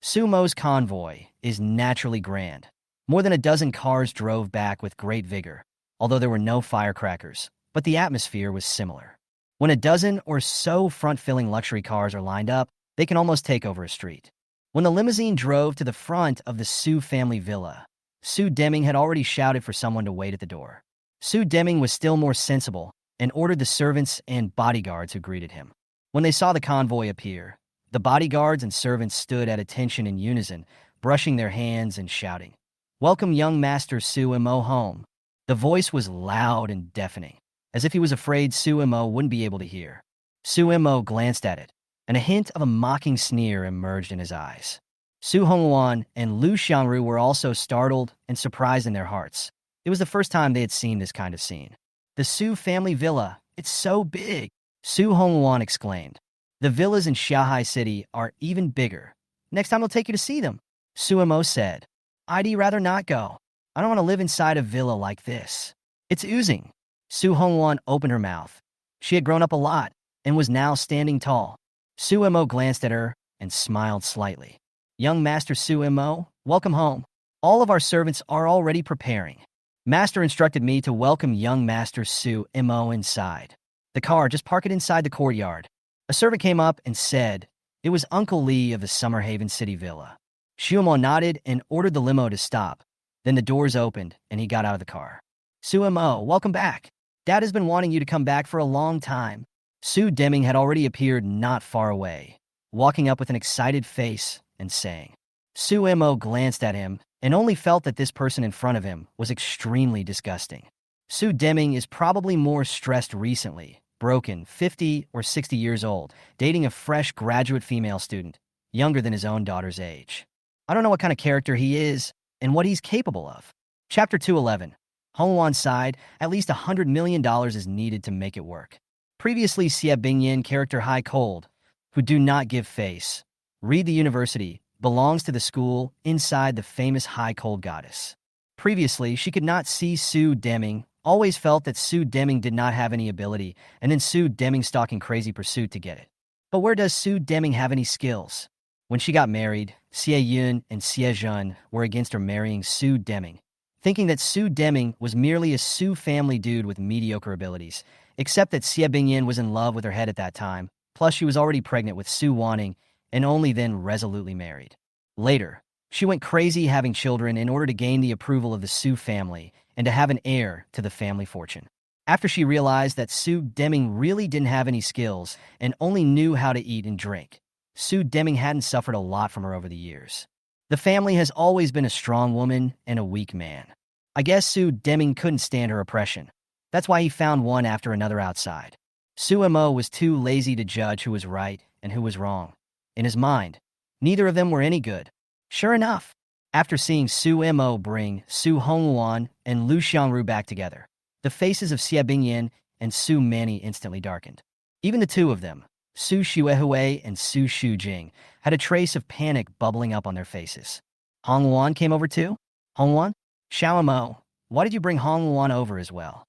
Su Mo's convoy is naturally grand. More than a dozen cars drove back with great vigor, although there were no firecrackers, but the atmosphere was similar. When a dozen or so front-filling luxury cars are lined up, they can almost take over a street. When the limousine drove to the front of the Su family villa, Su Deming had already shouted for someone to wait at the door. Su Deming was still more sensible and ordered the servants and bodyguards who greeted him. When they saw the convoy appear, the bodyguards and servants stood at attention in unison, brushing their hands and shouting, "Welcome young Master Su Mo home." The voice was loud and deafening, as if he was afraid Su Mo wouldn't be able to hear. Su Mo glanced at it, and a hint of a mocking sneer emerged in his eyes. Su Hongwan and Lu Xiangru were also startled and surprised in their hearts. It was the first time they had seen this kind of scene. The Su family villa, it's so big, Su Hongwan exclaimed. The villas in Shanghai City are even bigger. Next time I'll take you to see them, Su Mo said. I'd rather not go. I don't want to live inside a villa like this. It's oozing. Su Hongwan opened her mouth. She had grown up a lot and was now standing tall. Su Mo glanced at her and smiled slightly. Young Master Su Mo, welcome home. All of our servants are already preparing. Master instructed me to welcome young Master Su Mo inside. The car, just park it inside the courtyard. A servant came up and said it was Uncle Lee of the Summer Haven City Villa. Su Mo nodded and ordered the limo to stop. Then the doors opened and he got out of the car. Su Mo, welcome back. Dad has been wanting you to come back for a long time. Su Deming had already appeared not far away, walking up with an excited face and saying. Su Mo glanced at him and only felt that this person in front of him was extremely disgusting. Su Deming is probably more stressed recently, broken, 50 or 60 years old, dating a fresh graduate female student, younger than his own daughter's age. I don't know what kind of character he is and what he's capable of. Chapter 211. Hongwan sighed, at least $100 million is needed to make it work. Previously Xie Bingyin character High Cold, who do not give face. Read the university, belongs to the school inside the famous High Cold goddess. Previously, she could not see Su Deming, always felt that Su Deming did not have any ability, and then Su Deming stalking crazy pursuit to get it. But where does Su Deming have any skills? When she got married, Xie Yun and Xie Zhen were against her marrying Su Deming, thinking that Su Deming was merely a Su family dude with mediocre abilities, except that Xie Bingyin was in love with her head at that time, plus she was already pregnant with Su Wanning, and only then resolutely married. Later, she went crazy having children in order to gain the approval of the Su family and to have an heir to the family fortune. After she realized that Su Deming really didn't have any skills and only knew how to eat and drink, Su Deming hadn't suffered a lot from her over the years. The family has always been a strong woman and a weak man. I guess Su Deming couldn't stand her oppression. That's why he found one after another outside. Su Mo was too lazy to judge who was right and who was wrong. In his mind, neither of them were any good. Sure enough, after seeing Su Mo bring Su Hongwan and Lu Xiangru back together, the faces of Xie Bingyin and Su Manny instantly darkened. Even the two of them, Su Xuehui and Su Shujing, had a trace of panic bubbling up on their faces. Hongwan came over too? Hongwan? Xiao Mo, why did you bring Hongwan over as well?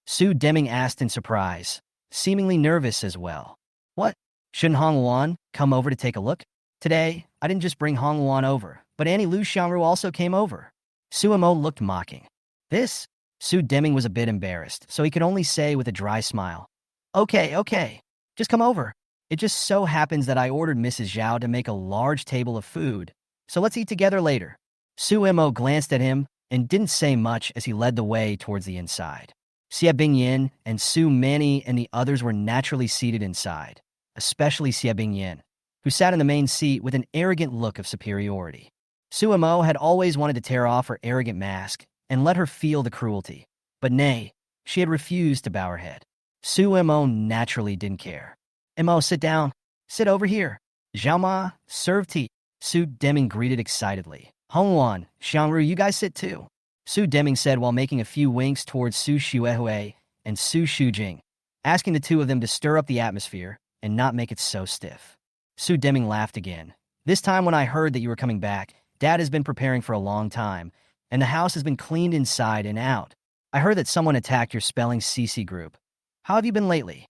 Su Deming asked in surprise, seemingly nervous as well. What? Shouldn't Hongwan come over to take a look? Today, I didn't just bring Hongwan over, but Annie Lu Xiangru also came over. Su Mo looked mocking. This? Su Deming was a bit embarrassed, so he could only say with a dry smile. Okay. Just come over. It just so happens that I ordered Mrs. Zhao to make a large table of food, so let's eat together later. Su Mo glanced at him and didn't say much as he led the way towards the inside. Xie Bingyin and Su Manny and the others were naturally seated inside, especially Xie Bingyin, who sat in the main seat with an arrogant look of superiority. Su Mo had always wanted to tear off her arrogant mask and let her feel the cruelty, but nay, she had refused to bow her head. Su Mo naturally didn't care. Mo, sit down. Sit over here. Zhao Ma, serve tea. Su Deming greeted excitedly. Hongwan, Xiangru, you guys sit too. Su Deming said while making a few winks towards Su Xuehui and Su Shujing, asking the two of them to stir up the atmosphere and not make it so stiff. Su Deming laughed again. This time when I heard that you were coming back, Dad has been preparing for a long time, and the house has been cleaned inside and out. I heard that someone attacked your spelling CC group. How have you been lately?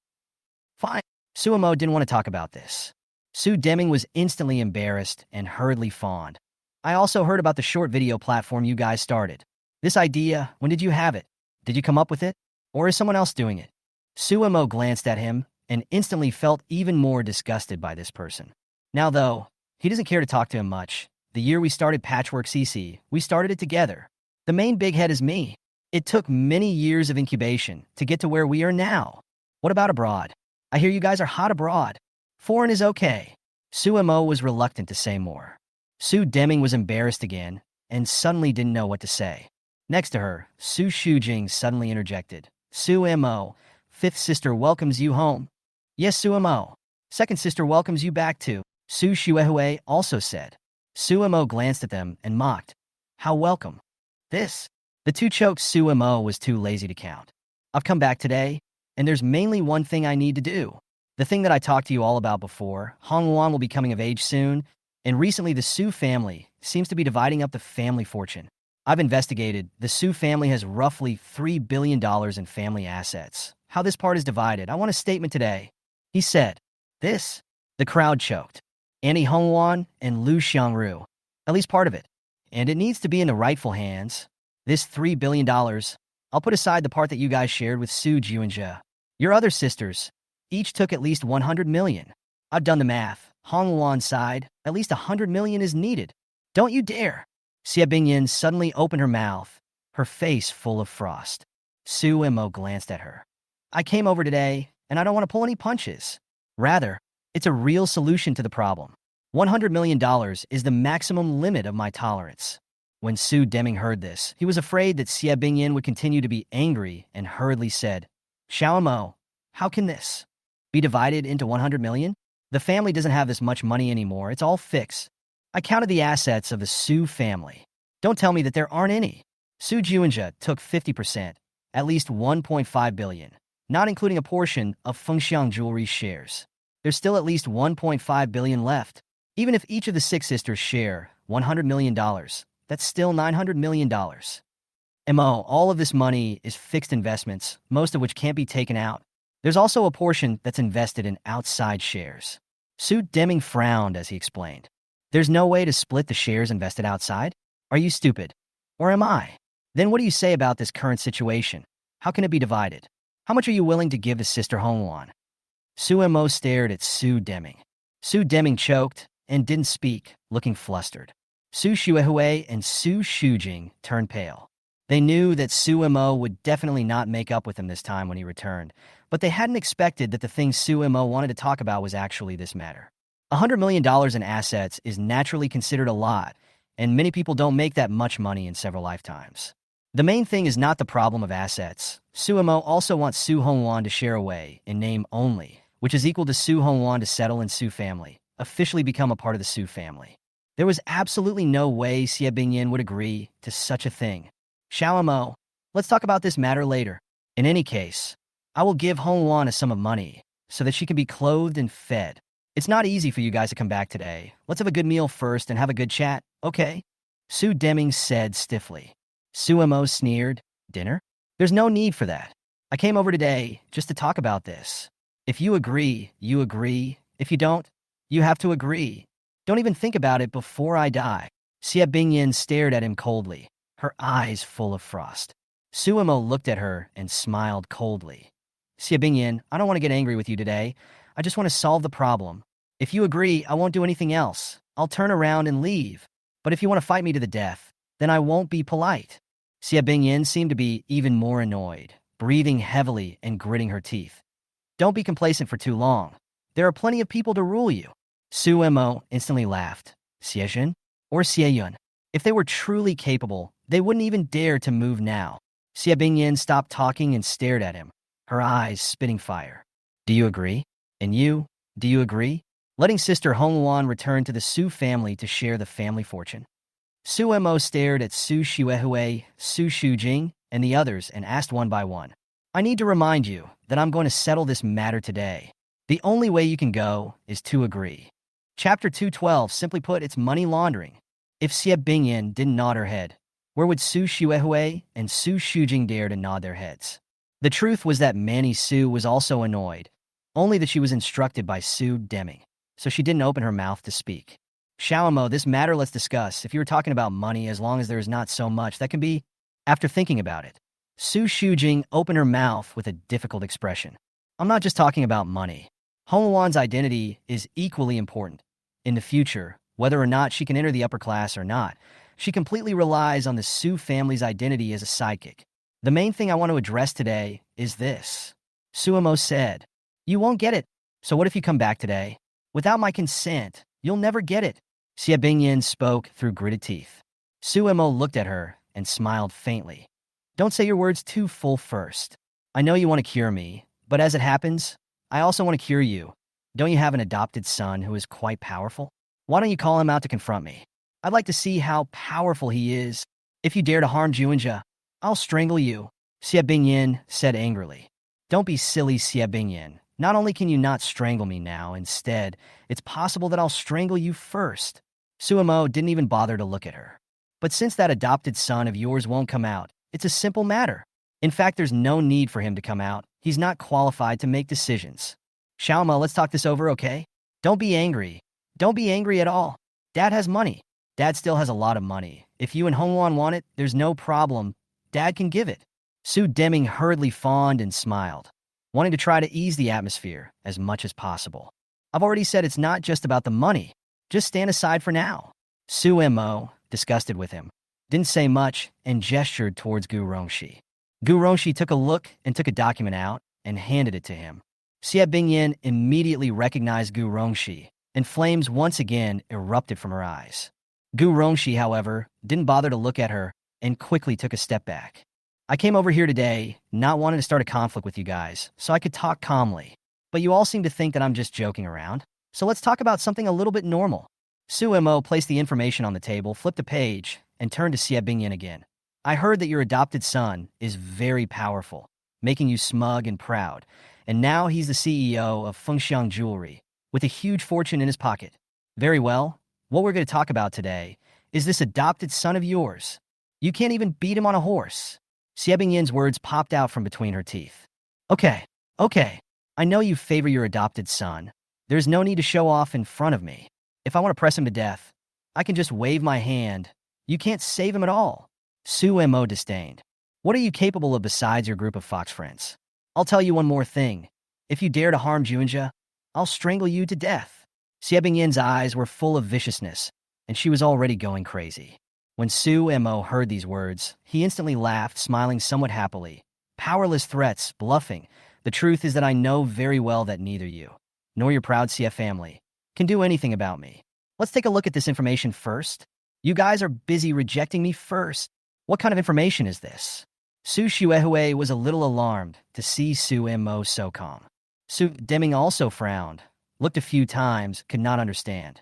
Fine. Su Mo didn't want to talk about this. Su Deming was instantly embarrassed and hurriedly fawned. I also heard about the short video platform you guys started. This idea, when did you have it? Did you come up with it? Or is someone else doing it? Su Mo glanced at him and instantly felt even more disgusted by this person. Now though, he doesn't care to talk to him much. The year we started Patchwork CC, we started it together. The main big head is me. It took many years of incubation to get to where we are now. What about abroad? I hear you guys are hot abroad. Foreign is okay. Su Mo was reluctant to say more. Su Deming was embarrassed again and suddenly didn't know what to say. Next to her, Su Shujing suddenly interjected. Su Mo, fifth sister welcomes you home. Yes, Suemo. Second sister welcomes you back too. Su Shuehue also said. Suemo glanced at them and mocked. How welcome. This. The two choked Suemo was too lazy to count. I've come back today, and there's mainly one thing I need to do. The thing that I talked to you all about before, Hongwan will be coming of age soon, and recently the Su family seems to be dividing up the family fortune. I've investigated. The Su family has roughly $3 billion in family assets. How this part is divided, I want a statement today. He said. This. The crowd choked. Annie Hongwan and Lu Xiangru. At least part of it. And it needs to be in the rightful hands. This $3 billion, I'll put aside the part that you guys shared with Su Juanjia. Your other sisters, each took at least 100 million. I've done the math. Hongwan's side, at least 100 million is needed. Don't you dare. Xie Bingyin suddenly opened her mouth, her face full of frost. Su Mo glanced at her. I came over today, and I don't want to pull any punches. Rather, it's a real solution to the problem. $100 million is the maximum limit of my tolerance. When Su Deming heard this, he was afraid that Xie Bingyin would continue to be angry and hurriedly said, Xiao Mo, how can this be divided into 100 million? The family doesn't have this much money anymore. It's all fixed. I counted the assets of the Su family. Don't tell me that there aren't any. Su Juanjia took 50%, at least 1.5 billion, not including a portion of Fengxiang Jewelry shares. There's still at least 1.5 billion left. Even if each of the six sisters share $100 million, that's still $900 million. Mo, all of this money is fixed investments, most of which can't be taken out. There's also a portion that's invested in outside shares. Su Deming frowned as he explained. There's no way to split the shares invested outside? Are you stupid? Or am I? Then what do you say about this current situation? How can it be divided? How much are you willing to give to Sister Hongwan? Su Mo stared at Su Deming. Su Deming choked and didn't speak, looking flustered. Su Shuehue and Su Shujing turned pale. They knew that Su Mo would definitely not make up with him this time when he returned, but they hadn't expected that the thing Su Mo wanted to talk about was actually this matter. $100 million in assets is naturally considered a lot, and many people don't make that much money in several lifetimes. The main thing is not the problem of assets. Su Mo also wants Su Hongwan to share away in name only, which is equal to Su Hongwan to settle in Su family, officially become a part of the Su family. There was absolutely no way Xie Bingyin would agree to such a thing. Xiao Mo, let's talk about this matter later. In any case, I will give Hongwan a sum of money so that she can be clothed and fed. It's not easy for you guys to come back today. Let's have a good meal first and have a good chat, okay? Su Deming said stiffly. Su Mo sneered. Dinner? There's no need for that. I came over today just to talk about this. If you agree, you agree. If you don't, you have to agree. Don't even think about it before I die. Xie Bingyin stared at him coldly, her eyes full of frost. Su Mo looked at her and smiled coldly. Xie Bingyin, I don't want to get angry with you today. I just want to solve the problem. If you agree, I won't do anything else. I'll turn around and leave. But if you want to fight me to the death, then I won't be polite. Xie Bingyin seemed to be even more annoyed, breathing heavily and gritting her teeth. Don't be complacent for too long. There are plenty of people to rule you. Su Mo instantly laughed. Xiejun or Xieyun. If they were truly capable, they wouldn't even dare to move now. Xie Bingyin stopped talking and stared at him, her eyes spitting fire. Do you agree? And you, do you agree? Letting Sister Hongwan return to the Su family to share the family fortune. Su Mo stared at Su Shuehue, Su Shujing, and the others and asked one by one. I need to remind you that I'm going to settle this matter today. The only way you can go is to agree. Chapter 212, simply put, it's money laundering. If Xie Bingyin didn't nod her head, where would Su Shuehue and Su Shujing dare to nod their heads? The truth was that Manny Su was also annoyed, only that she was instructed by Su Deming, so she didn't open her mouth to speak. Xiao Mo, this matter let's discuss. If you were talking about money, as long as there is not so much, that can be, after thinking about it. Su Shujing opened her mouth with a difficult expression. I'm not just talking about money. Hongwan's identity is equally important. In the future, whether or not she can enter the upper class or not, she completely relies on the Su family's identity as a sidekick. The main thing I want to address today is this. Su Mo said, you won't get it. So what if you come back today? Without my consent, you'll never get it. Xie Bingyin spoke through gritted teeth. Su Mo looked at her and smiled faintly. Don't say your words too full first. I know you want to cure me, but as it happens, I also want to cure you. Don't you have an adopted son who is quite powerful? Why don't you call him out to confront me? I'd like to see how powerful he is. If you dare to harm Juinja, I'll strangle you, Xie Bingyin said angrily. Don't be silly, Xie Bingyin. Not only can you not strangle me now, instead, it's possible that I'll strangle you first. Suemo didn't even bother to look at her. But since that adopted son of yours won't come out, it's a simple matter. In fact, there's no need for him to come out. He's not qualified to make decisions. Xiaoma, let's talk this over, okay? Don't be angry. Don't be angry at all. Dad has money. Dad still has a lot of money. If you and Hongwan want it, there's no problem. Dad can give it. Su Deming hurriedly fawned and smiled, wanting to try to ease the atmosphere as much as possible. I've already said it's not just about the money. Just stand aside for now. Su Mo, disgusted with him, didn't say much and gestured towards Gu Rongxi. Gu Rongxi took a look and took a document out and handed it to him. Xie Bingyin immediately recognized Gu Rongxi, and flames once again erupted from her eyes. Gu Rongxi, however, didn't bother to look at her and quickly took a step back. I came over here today not wanting to start a conflict with you guys, so I could talk calmly. But you all seem to think that I'm just joking around. So let's talk about something a little bit normal. Su Mo placed the information on the table, flipped a page, and turned to Xie Bingyin again. I heard that your adopted son is very powerful, making you smug and proud, and now he's the CEO of Fengxiang Jewelry, with a huge fortune in his pocket. Very well, what we're going to talk about today is this adopted son of yours. You can't even beat him on a horse. Xie Bingyin's words popped out from between her teeth. Okay, I know you favor your adopted son. There's no need to show off in front of me. If I want to press him to death, I can just wave my hand. You can't save him at all. Su Mo disdained. What are you capable of besides your group of fox friends? I'll tell you one more thing. If you dare to harm Juinja, I'll strangle you to death. Xie Bingyin's eyes were full of viciousness, and she was already going crazy. When Su Mo heard these words, he instantly laughed, smiling somewhat happily. Powerless threats, bluffing. The truth is that I know very well that neither you, nor your proud Xie family, can do anything about me. Let's take a look at this information first. You guys are busy rejecting me first. What kind of information is this? Su Xuehue was a little alarmed to see Su Mo so calm. Su Deming also frowned, looked a few times, could not understand.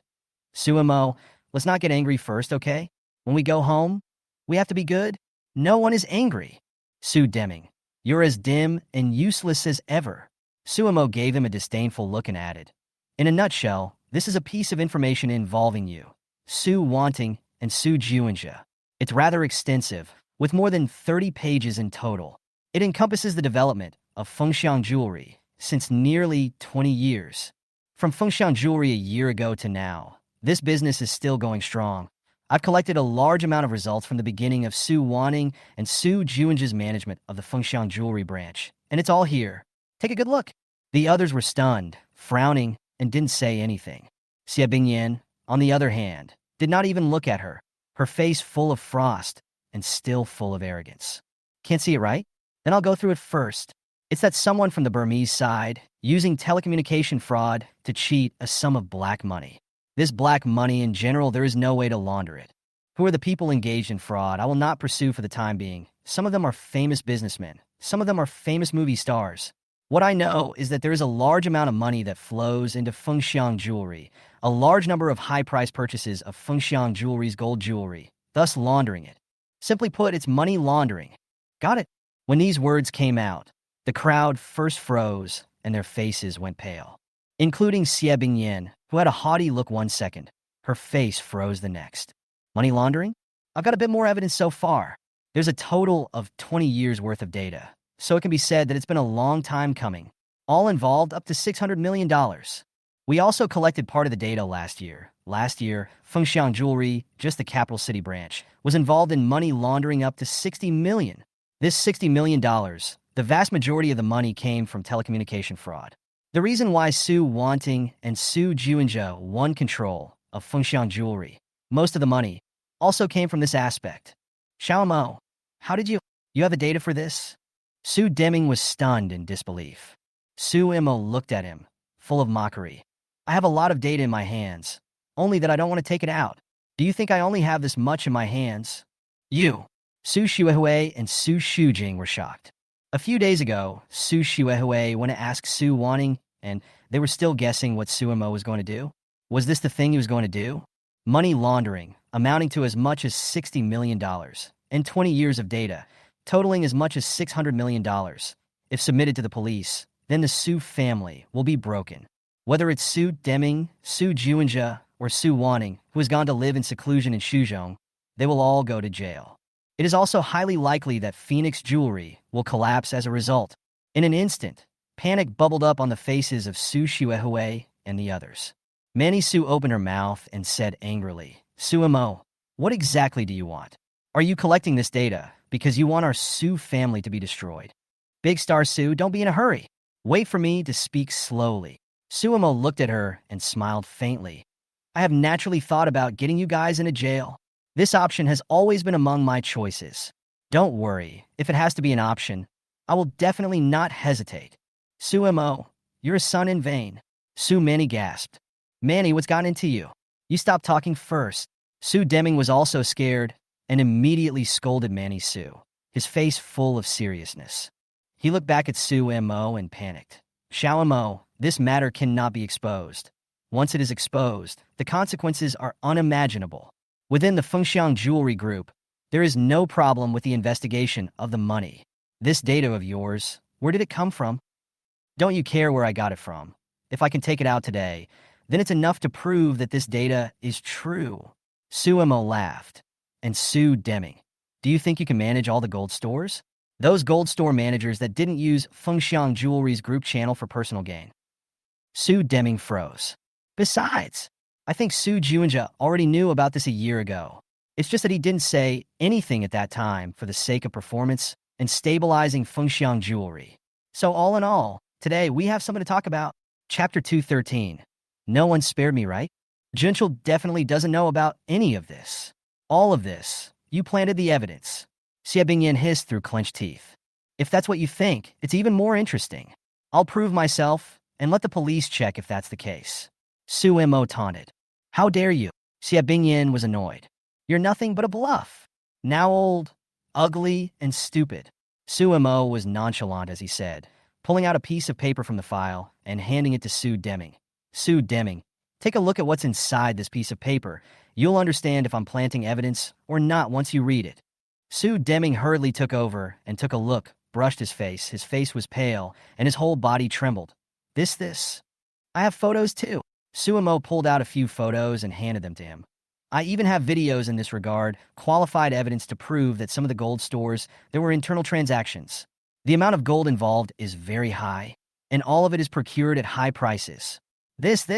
Su Mo, let's not get angry first, okay? When we go home, we have to be good. No one is angry. Su Deming, you're as dim and useless as ever. Su Mo gave him a disdainful look and added, in a nutshell, this is a piece of information involving you, Su Wanting and Su Juinja. It's rather extensive, with more than 30 pages in total. It encompasses the development of Fengxiang Jewelry since nearly 20 years. From Fengxiang Jewelry a year ago to now, this business is still going strong. I've collected a large amount of results from the beginning of Su Wanting and Su Juinja's management of the Fengxiang Jewelry branch, and it's all here. Take a good look. The others were stunned, frowning, and didn't say anything. Xie Bingyin, on the other hand, did not even look at her, her face full of frost and still full of arrogance. Can't see it, right? Then I'll go through it first. It's that someone from the Burmese side, using telecommunication fraud to cheat a sum of black money. This black money in general, there is no way to launder it. Who are the people engaged in fraud? I will not pursue for the time being. Some of them are famous businessmen. Some of them are famous movie stars. What I know is that there is a large amount of money that flows into Fengxiang Jewelry, a large number of high-price purchases of Fengxiang Jewelry's gold jewelry, thus laundering it. Simply put, it's money laundering. Got it? When these words came out, the crowd first froze and their faces went pale, including Xie Bingyin, who had a haughty look 1 second. Her face froze the next. Money laundering? I've got a bit more evidence so far. There's a total of 20 years worth of data, so it can be said that it's been a long time coming. All involved up to $600 million. We also collected part of the data last year. Last year, Fengxiang Jewelry, just the capital city branch, was involved in money laundering up to $60 million. This $60 million, the vast majority of the money came from telecommunication fraud. The reason why Su Wanting and Su Juinja won control of Fengxiang Jewelry, most of the money, also came from this aspect. Xiaomo, how did you have the data for this? Su Deming was stunned in disbelief. Su Mo looked at him, full of mockery. I have a lot of data in my hands, only that I don't want to take it out. Do you think I only have this much in my hands? You. Su Xuehue and Su Shujing were shocked. A few days ago, Su Xuehue went to ask Su Wanting and they were still guessing what Suemo was going to do. Was this the thing he was going to do? Money laundering, amounting to as much as $60 million, and 20 years of data, totaling as much as $600 million. If submitted to the police, then the Su family will be broken. Whether it's Su Deming, Su Juanja, or Su Wanning, who has gone to live in seclusion in Shuzhong, they will all go to jail. It is also highly likely that Phoenix Jewelry will collapse as a result. In an instant, panic bubbled up on the faces of Su Xuehue and the others. Manny Su opened her mouth and said angrily, Suemo, what exactly do you want? Are you collecting this data because you want our Su family to be destroyed? Big Star Su, don't be in a hurry. Wait for me to speak slowly. Suemo looked at her and smiled faintly. I have naturally thought about getting you guys into jail. This option has always been among my choices. Don't worry, if it has to be an option, I will definitely not hesitate. Suemo, you're a son in vain. Su Manny gasped. Manny, what's gotten into you? You stopped talking first. Su Deming was also scared and immediately scolded Manny Su, his face full of seriousness. He looked back at Su Mo and panicked. Xiao Mo, this matter cannot be exposed. Once it is exposed, the consequences are unimaginable. Within the Fengxiang Jewelry Group, there is no problem with the investigation of the money. This data of yours, where did it come from? Don't you care where I got it from? If I can take it out today, then it's enough to prove that this data is true. Suemo laughed. And Su Deming, do you think you can manage all the gold stores? Those gold store managers that didn't use Fengxiang Jewelry's group channel for personal gain. Su Deming froze. Besides, I think Su Juanja already knew about this a year ago. It's just that he didn't say anything at that time for the sake of performance and stabilizing Fengxiang Jewelry. So all in all, today we have something to talk about. Chapter 213. No one spared me, right? Junchel definitely doesn't know about any of this. All of this. You planted the evidence. Xie Bingyan hissed through clenched teeth. If that's what you think, it's even more interesting. I'll prove myself and let the police check if that's the case. Su Mo taunted. How dare you? Xie Bingyan was annoyed. You're nothing but a bluff. Now old, ugly, and stupid. Su Mo was nonchalant as he said, pulling out a piece of paper from the file and handing it to Su Deming. Su Deming, take a look at what's inside this piece of paper. You'll understand if I'm planting evidence or not once you read it. Su Deming hurriedly took over and took a look, brushed his face. His face was pale, and his whole body trembled. This. I have photos too. Suemo pulled out a few photos and handed them to him. I even have videos in this regard, qualified evidence to prove that some of the gold stores, there were internal transactions. The amount of gold involved is very high, and all of it is procured at high prices. This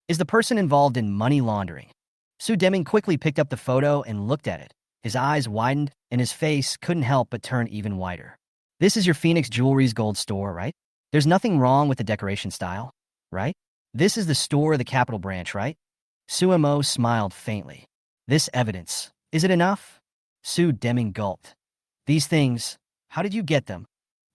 is the person involved in money laundering. Su Deming quickly picked up the photo and looked at it. His eyes widened, and his face couldn't help but turn even whiter. This is your Phoenix Jewelry's gold store, right? There's nothing wrong with the decoration style, right? This is the store of the Capital Branch, right? Suemo smiled faintly. This evidence, is it enough? Su Deming gulped. These things, how did you get them?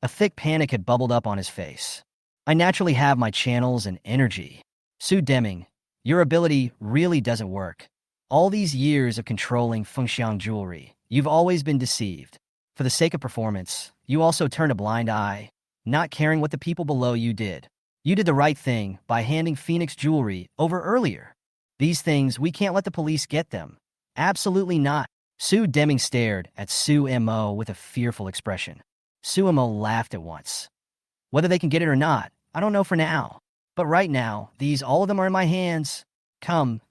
A thick panic had bubbled up on his face. I naturally have my channels and energy. Su Deming, your ability really doesn't work. All these years of controlling Fengxiang Jewelry, you've always been deceived. For the sake of performance, you also turned a blind eye, not caring what the people below you did. You did the right thing by handing Phoenix Jewelry over earlier. These things, we can't let the police get them. Absolutely not. Su Deming stared at Su Mo with a fearful expression. Su Mo laughed at once. Whether they can get it or not, I don't know for now. But right now, all of them are in my hands. Come.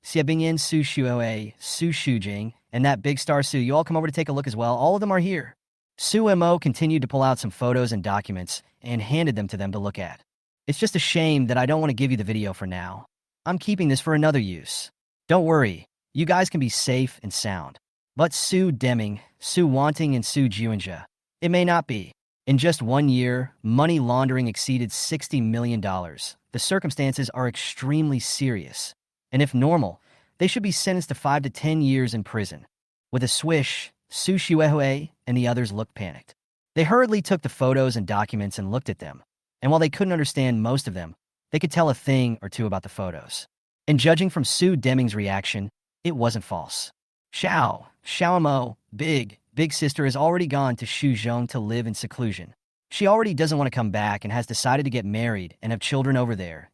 Xie Bingyan, Su Xuoe, Su Shujing, and that Big Star Su, you all come over to take a look as well. All of them are here. Su Mo continued to pull out some photos and documents and handed them to them to look at. It's just a shame that I don't want to give you the video for now. I'm keeping this for another use. Don't worry, you guys can be safe and sound. But Su Deming, Su Wanting, and Su Juanja, it may not be. In just 1 year, money laundering exceeded $60 million. The circumstances are extremely serious. And if normal, they should be sentenced to 5 to 10 years in prison. With a swish, Su Xuehue and the others looked panicked. They hurriedly took the photos and documents and looked at them. And while they couldn't understand most of them, they could tell a thing or two about the photos. And judging from Su Deming's reaction, it wasn't false. Xiao Mo, big sister has already gone to Shuzhong to live in seclusion. She already doesn't want to come back and has decided to get married and have children over there.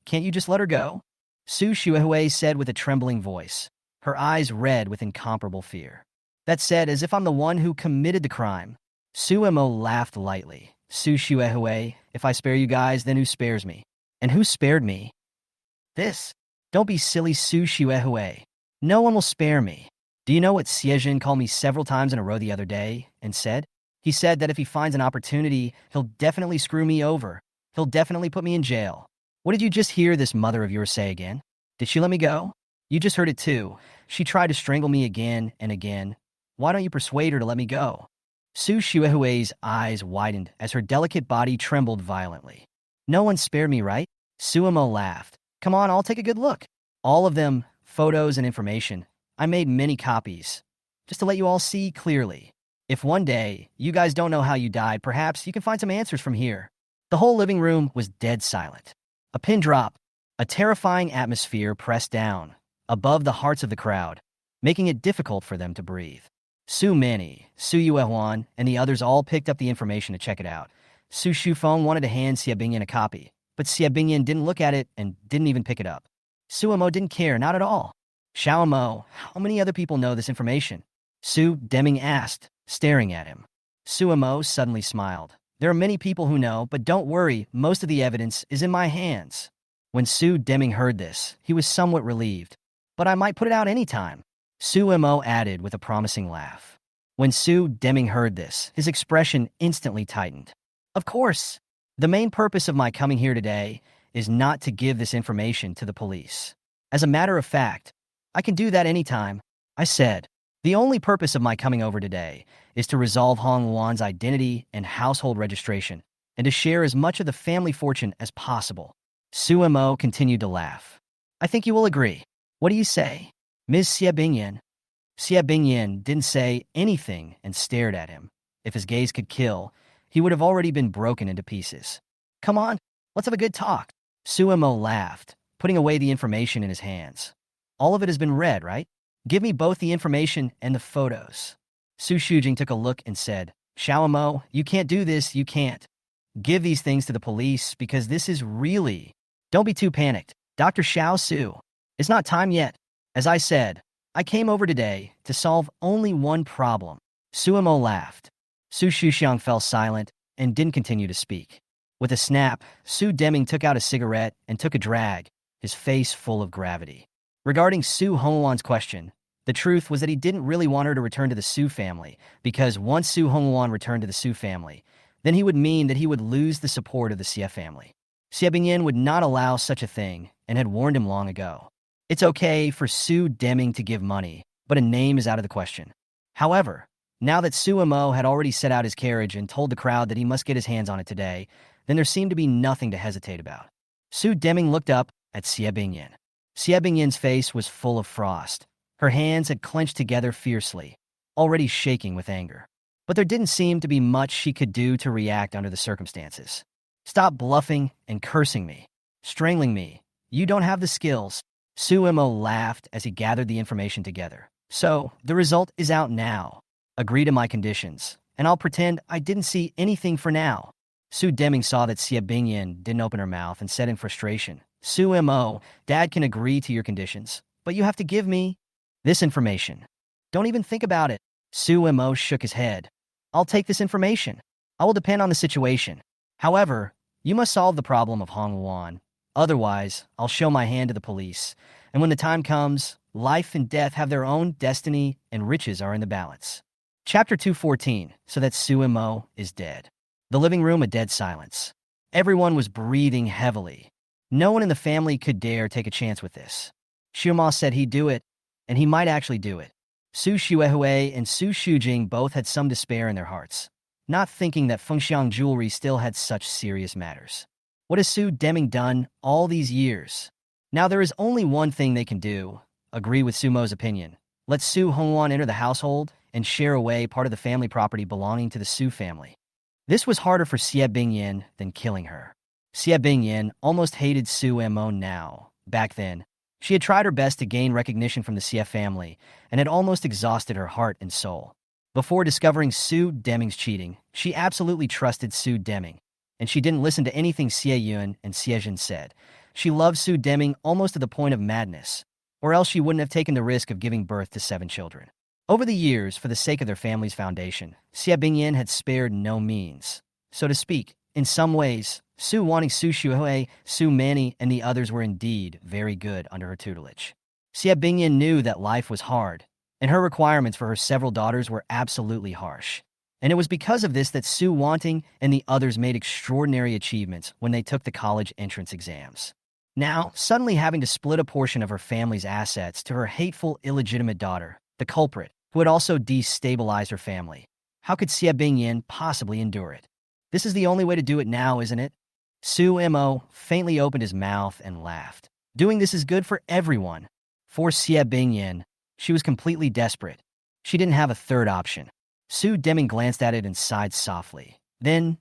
Can't you just let her go? Su Shuehui said with a trembling voice, her eyes red with incomparable fear. That said, as if I'm the one who committed the crime. Su Mo laughed lightly. Su Shuehui, if I spare you guys, then who spares me? And who spared me? This. Don't be silly, Su Shuehui. No one will spare me. Do you know what Xiejin called me several times in a row the other day and said? He said that if he finds an opportunity, he'll definitely screw me over. He'll definitely put me in jail. What did you just hear this mother of yours say again? Did she let me go? You just heard it too. She tried to strangle me again and again. Why don't you persuade her to let me go? Su Shuehui's eyes widened as her delicate body trembled violently. No one spared me, right? Suemo laughed. Come on, I'll take a good look. All of them, photos and information. I made many copies, just to let you all see clearly. If one day you guys don't know how you died, perhaps you can find some answers from here. The whole living room was dead silent. A pin drop, a terrifying atmosphere pressed down, above the hearts of the crowd, making it difficult for them to breathe. Su Mani, Su Yuehuan, and the others all picked up the information to check it out. Su Shufeng wanted to hand Xie Bingyan a copy, but Xie Bingyan didn't look at it and didn't even pick it up. Suemo didn't care, not at all. Xiao Mo, how many other people know this information? Su Deming asked, staring at him. Suemo suddenly smiled. There are many people who know, but don't worry, most of the evidence is in my hands. When Su Deming heard this, he was somewhat relieved. But I might put it out any time. Suemo added with a promising laugh. When Su Deming heard this, his expression instantly tightened. Of course, the main purpose of my coming here today is not to give this information to the police. As a matter of fact, I can do that anytime. I said, the only purpose of my coming over today is to resolve Hong Luan's identity and household registration, and to share as much of the family fortune as possible. Suemo continued to laugh. I think you will agree. What do you say? Ms. Xie Bingyan. Xie Bingyan didn't say anything and stared at him. If his gaze could kill, he would have already been broken into pieces. Come on, let's have a good talk. Suemo laughed, putting away the information in his hands. All of it has been read, right? Give me both the information and the photos. Su Shujing took a look and said, Xiao Mo, you can't do this, you can't. Give these things to the police because this is really... Don't be too panicked. Dr. Xiao Su. It's not time yet. As I said, I came over today to solve only one problem. Suemo laughed. Su Shuxiang fell silent and didn't continue to speak. With a snap, Su Deming took out a cigarette and took a drag, his face full of gravity. Regarding Su Hongluan's question, the truth was that he didn't really want her to return to the Su family, because once Su Hongluan returned to the Su family, then he would mean that he would lose the support of the Xie family. Xie Bingyan would not allow such a thing and had warned him long ago. It's okay for Su Deming to give money, but a name is out of the question. However, now that Su Mo had already set out his carriage and told the crowd that he must get his hands on it today, then there seemed to be nothing to hesitate about. Su Deming looked up at Xie Bingyan. Xie Bingyan's face was full of frost. Her hands had clenched together fiercely, already shaking with anger. But there didn't seem to be much she could do to react under the circumstances. Stop bluffing and cursing me, strangling me. You don't have the skills. Suemo laughed as he gathered the information together. So, the result is out now. Agree to my conditions, and I'll pretend I didn't see anything for now. Su Deming saw that Xie Bingyan didn't open her mouth and said in frustration, Suemo, Dad can agree to your conditions, but you have to give me this information. Don't even think about it. Suemo shook his head. I'll take this information. I will depend on the situation. However, you must solve the problem of Hong Luan. Otherwise, I'll show my hand to the police. And when the time comes, life and death have their own destiny and riches are in the balance. Chapter 214, so that Suemo is dead. The living room a dead silence. Everyone was breathing heavily. No one in the family could dare take a chance with this. Xiuma said he'd do it, and he might actually do it. Su Shuehui and Su Shujing both had some despair in their hearts, not thinking that Fengxiang jewelry still had such serious matters. What has Su Deming done all these years? Now there is only one thing they can do, agree with Sumo's opinion. Let Su Hongluan enter the household and share away part of the family property belonging to the Su family. This was harder for Xie Bingyan than killing her. Xie Bingyan almost hated Su Mo now. Back then, she had tried her best to gain recognition from the Xie family and had almost exhausted her heart and soul. Before discovering Su Deming's cheating, she absolutely trusted Su Deming, and she didn't listen to anything Xie Yun and Xie Jin said. She loved Su Deming almost to the point of madness, or else she wouldn't have taken the risk of giving birth to 7 children. Over the years, for the sake of their family's foundation, Xie Bingyan had spared no means. So to speak, in some ways, Su wanting Su Shuhui, Su Manny, and the others were indeed very good under her tutelage. Xie Bingyan knew that life was hard, and her requirements for her several daughters were absolutely harsh. And it was because of this that Su Wanting and the others made extraordinary achievements when they took the college entrance exams. Now, suddenly having to split a portion of her family's assets to her hateful, illegitimate daughter, the culprit, who had also destabilized her family. How could Xie Bingyan possibly endure it? This is the only way to do it now, isn't it? Su Mo faintly opened his mouth and laughed. Doing this is good for everyone. For Xie Bingyan, she was completely desperate. She didn't have a third option. Su Deming glanced at it and sighed softly. Then,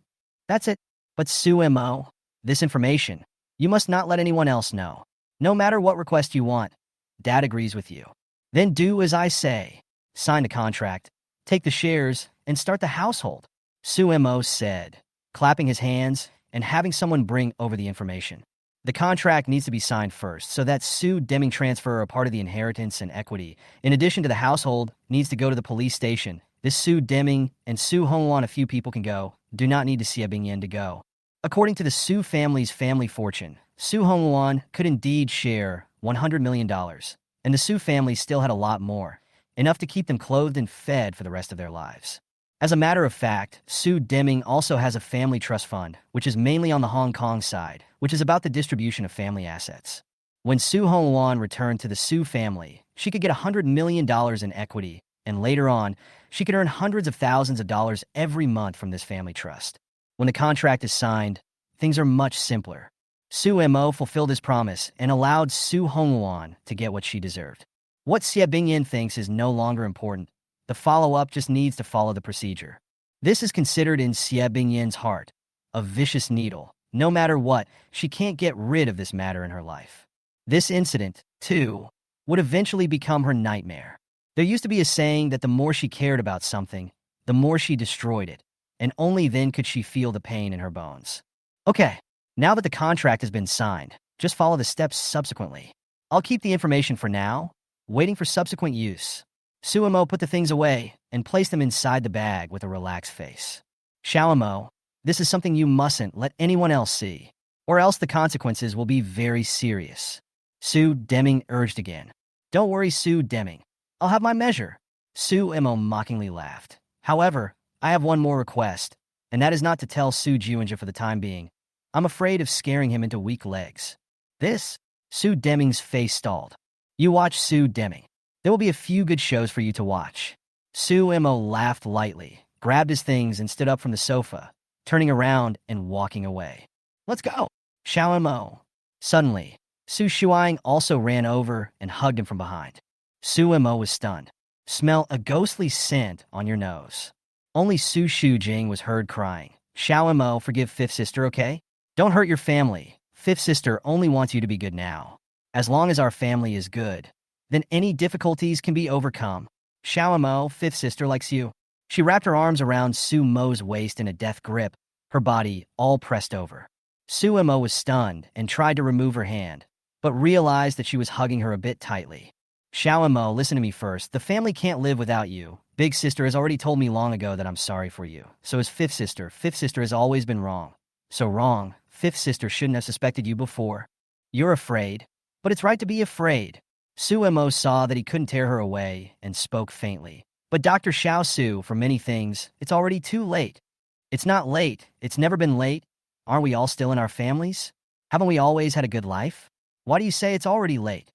that's it. But Su Mo, this information, you must not let anyone else know. No matter what request you want, Dad agrees with you. Then do as I say. Sign the contract, take the shares, and start the household, Su Mo said, clapping his hands and having someone bring over the information. The contract needs to be signed first, so that Su Deming transfer a part of the inheritance and equity, in addition to the household, needs to go to the police station. This Su Deming and Su Hongwan, a few people can go, do not need to Xie Bingyan to go. According to the Su family's family fortune, Su Hongwan could indeed share $100 million, and the Su family still had a lot more, enough to keep them clothed and fed for the rest of their lives. As a matter of fact, Su Deming also has a family trust fund, which is mainly on the Hong Kong side, which is about the distribution of family assets. When Su Hongwan returned to the Su family, she could get $100 million in equity, and later on, she could earn hundreds of thousands of dollars every month from this family trust. When the contract is signed, things are much simpler. Su Mo fulfilled his promise and allowed Su Hongwan to get what she deserved. What Xie Bingyan thinks is no longer important. The follow-up just needs to follow the procedure. This is considered in Xie Bingyan's heart a vicious needle. No matter what, she can't get rid of this matter in her life. This incident, too, would eventually become her nightmare. There used to be a saying that the more she cared about something, the more she destroyed it, and only then could she feel the pain in her bones. Okay, now that the contract has been signed, just follow the steps subsequently. I'll keep the information for now, waiting for subsequent use. Su Mo put the things away and placed them inside the bag with a relaxed face. Xiao Mo, this is something you mustn't let anyone else see, or else the consequences will be very serious. Su Deming urged again. Don't worry, Su Deming. I'll have my measure. Su Mo mockingly laughed. However, I have one more request, and that is not to tell Su Jiunja for the time being. I'm afraid of scaring him into weak legs. This? Su Deming's face stalled. You watch Su Deming. There will be a few good shows for you to watch. Su Mo laughed lightly, grabbed his things and stood up from the sofa, turning around and walking away. Let's go, Xiao Mo. Suddenly, Su Shuang also ran over and hugged him from behind. Su Mo was stunned. Smell a ghostly scent on your nose. Only Su Shujing was heard crying. Xiao Mo, forgive fifth sister, okay? Don't hurt your family. Fifth sister only wants you to be good now. As long as our family is good, then any difficulties can be overcome. Xiao Mo, fifth sister, likes you. She wrapped her arms around Su Mo's waist in a death grip, her body all pressed over. Su Mo was stunned and tried to remove her hand, but realized that she was hugging her a bit tightly. Xiao Mo, listen to me first. The family can't live without you. Big sister has already told me long ago that I'm sorry for you. So is fifth sister. Fifth sister has always been wrong. So wrong. Fifth sister shouldn't have suspected you before. You're afraid. But it's right to be afraid. Su Mo saw that he couldn't tear her away and spoke faintly. But Dr. Xiao Su, for many things, it's already too late. It's not late. It's never been late. Aren't we all still in our families? Haven't we always had a good life? Why do you say it's already late?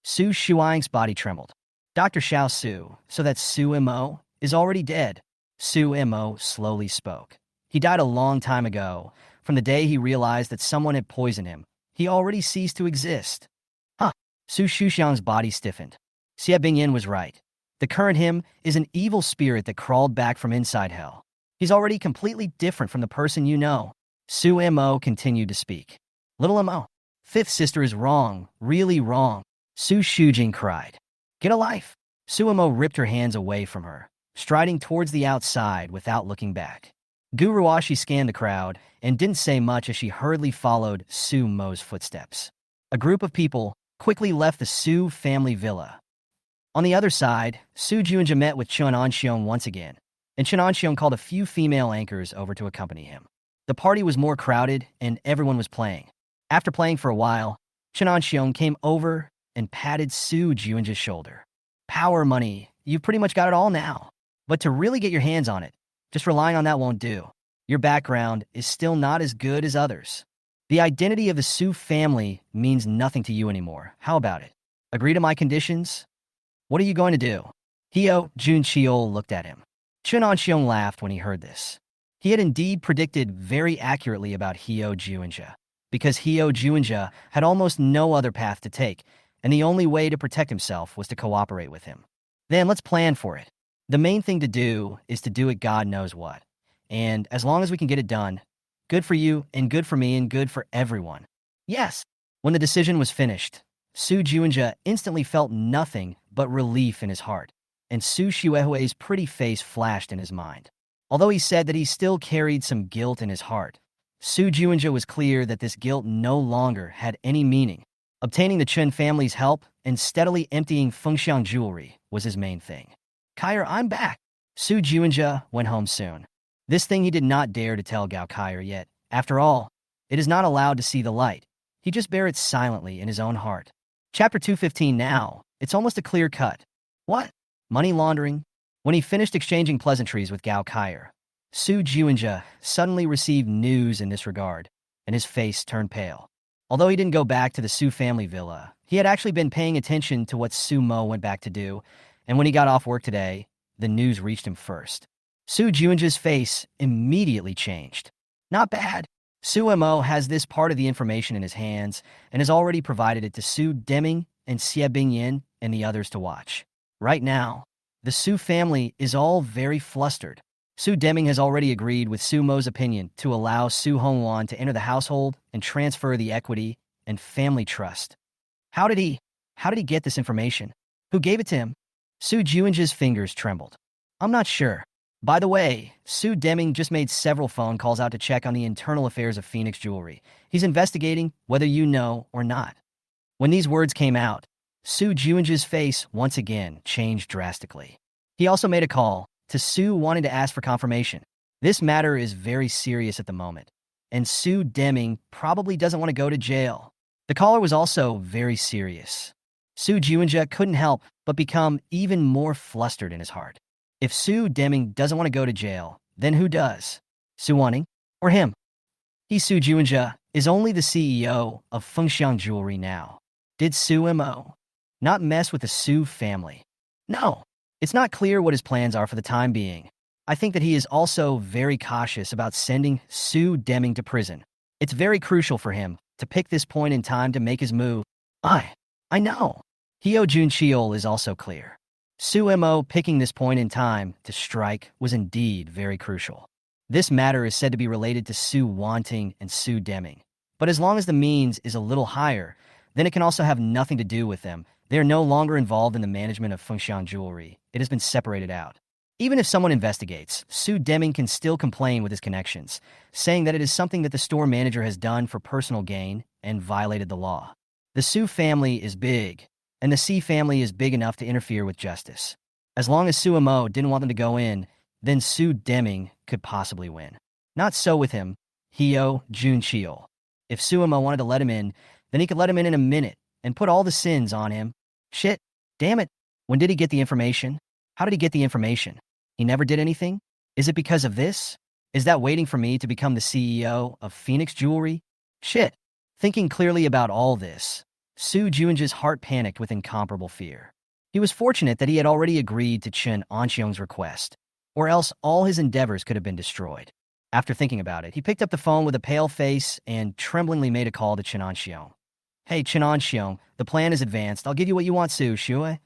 Su Shuang's body trembled. Dr. Xiao Su, so that Su Mo is already dead. Su Mo slowly spoke. He died a long time ago. From the day he realized that someone had poisoned him, he already ceased to exist. Huh. Su Shuxiang's body stiffened. Xie Bingyan was right. The current him is an evil spirit that crawled back from inside hell. He's already completely different from the person you know. Su Mo continued to speak. Little Mo, fifth sister is wrong, really wrong. Su Shujing cried. Get a life. Su Mo ripped her hands away from her. striding towards the outside without looking back. Guruashi scanned the crowd and didn't say much as she hurriedly followed Su Mo's footsteps. A group of people quickly left the Su family villa. On the other side, Su Juinja met with Chun Anxiong once again, and Chun Anxiong called a few female anchors over to accompany him. The party was more crowded, and everyone was playing. After playing for a while, Chun Anxiong came over and patted Su Juinja's shoulder. Power money, you've pretty much got it all now. But to really get your hands on it, just relying on that won't do. Your background is still not as good as others. The identity of the Su family means nothing to you anymore. How about it? Agree to my conditions? What are you going to do? Hyo Jun-cheol looked at him. Chun Anxiong laughed when he heard this. He had indeed predicted very accurately about Hyo Juinja, because Hyo Juinja had almost no other path to take, and the only way to protect himself was to cooperate with him. Then let's plan for it. The main thing to do is to do it God knows what. And as long as we can get it done, good for you and good for me and good for everyone. Yes. When the decision was finished, Su Juinja instantly felt nothing but relief in his heart, and Su Xuehui's pretty face flashed in his mind. Although he said that he still carried some guilt in his heart, Su Juinja was clear that this guilt no longer had any meaning. Obtaining the Chun family's help and steadily emptying Fengxiang jewelry was his main thing. Kaier, I'm back. Su Juinja went home soon. This thing he did not dare to tell Gao Kaier yet. After all, it is not allowed to see the light. He just bear it silently in his own heart. Chapter 215 now. It's almost a clear cut. What? Money laundering? When he finished exchanging pleasantries with Gao Kaier, Su Juinja suddenly received news in this regard, and his face turned pale. Although he didn't go back to the Su family villa, he had actually been paying attention to what Su Mo went back to do, and when he got off work today, the news reached him first. Su Juinja's face immediately changed. Not bad. Su Mo has this part of the information in his hands and has already provided it to Su Deming and Xie Bingyin and the others to watch. Right now, the Su family is all very flustered. Su Deming has already agreed with Su Mo's opinion to allow Su Hongwan to enter the household and transfer the equity and family trust. How did he get this information? Who gave it to him? Su Juinja's fingers trembled. I'm not sure. By the way, Su Deming just made several phone calls out to check on the internal affairs of Phoenix Jewelry. He's investigating whether you know or not. When these words came out, Su Juinja's face once again changed drastically. He also made a call to Su wanting to ask for confirmation. This matter is very serious at the moment, and Su Deming probably doesn't want to go to jail. The caller was also very serious. Su Juinja couldn't help but become even more flustered in his heart. If Su Deming doesn't want to go to jail, then who does? Su Wanning or him? He, Su Juinja, is only the CEO of Fengxiang Jewelry now. Did Su Mo not mess with the Su family? No. It's not clear what his plans are for the time being. I think that he is also very cautious about sending Su Deming to prison. It's very crucial for him to pick this point in time to make his move. I know. Hyo Jun-cheol is also clear. Su Mo picking this point in time to strike was indeed very crucial. This matter is said to be related to Su Wanting and Su Deming. But as long as the means is a little higher, then it can also have nothing to do with them. They are no longer involved in the management of Fengxiang Jewelry. It has been separated out. Even if someone investigates, Su Deming can still complain with his connections, saying that it is something that the store manager has done for personal gain and violated the law. The Su family is big, and the Si family is big enough to interfere with justice. As long as Su Mo didn't want them to go in, then Su Deming could possibly win. Not so with him, Hyo Jun-cheol. If Su Mo wanted to let him in, then he could let him in a minute and put all the sins on him. Shit, damn it. When did he get the information? How did he get the information? He never did anything? Is it because of this? Is that waiting for me to become the CEO of Phoenix Jewelry? Shit. Thinking clearly about all this, Su Juinja's heart panicked with incomparable fear. He was fortunate that he had already agreed to Chun Anxiong's request, or else all his endeavors could have been destroyed. After thinking about it, he picked up the phone with a pale face and tremblingly made a call to Chun Anxiong. Hey, Chun Anxiong, the plan is advanced. I'll give you what you want, Su Xue.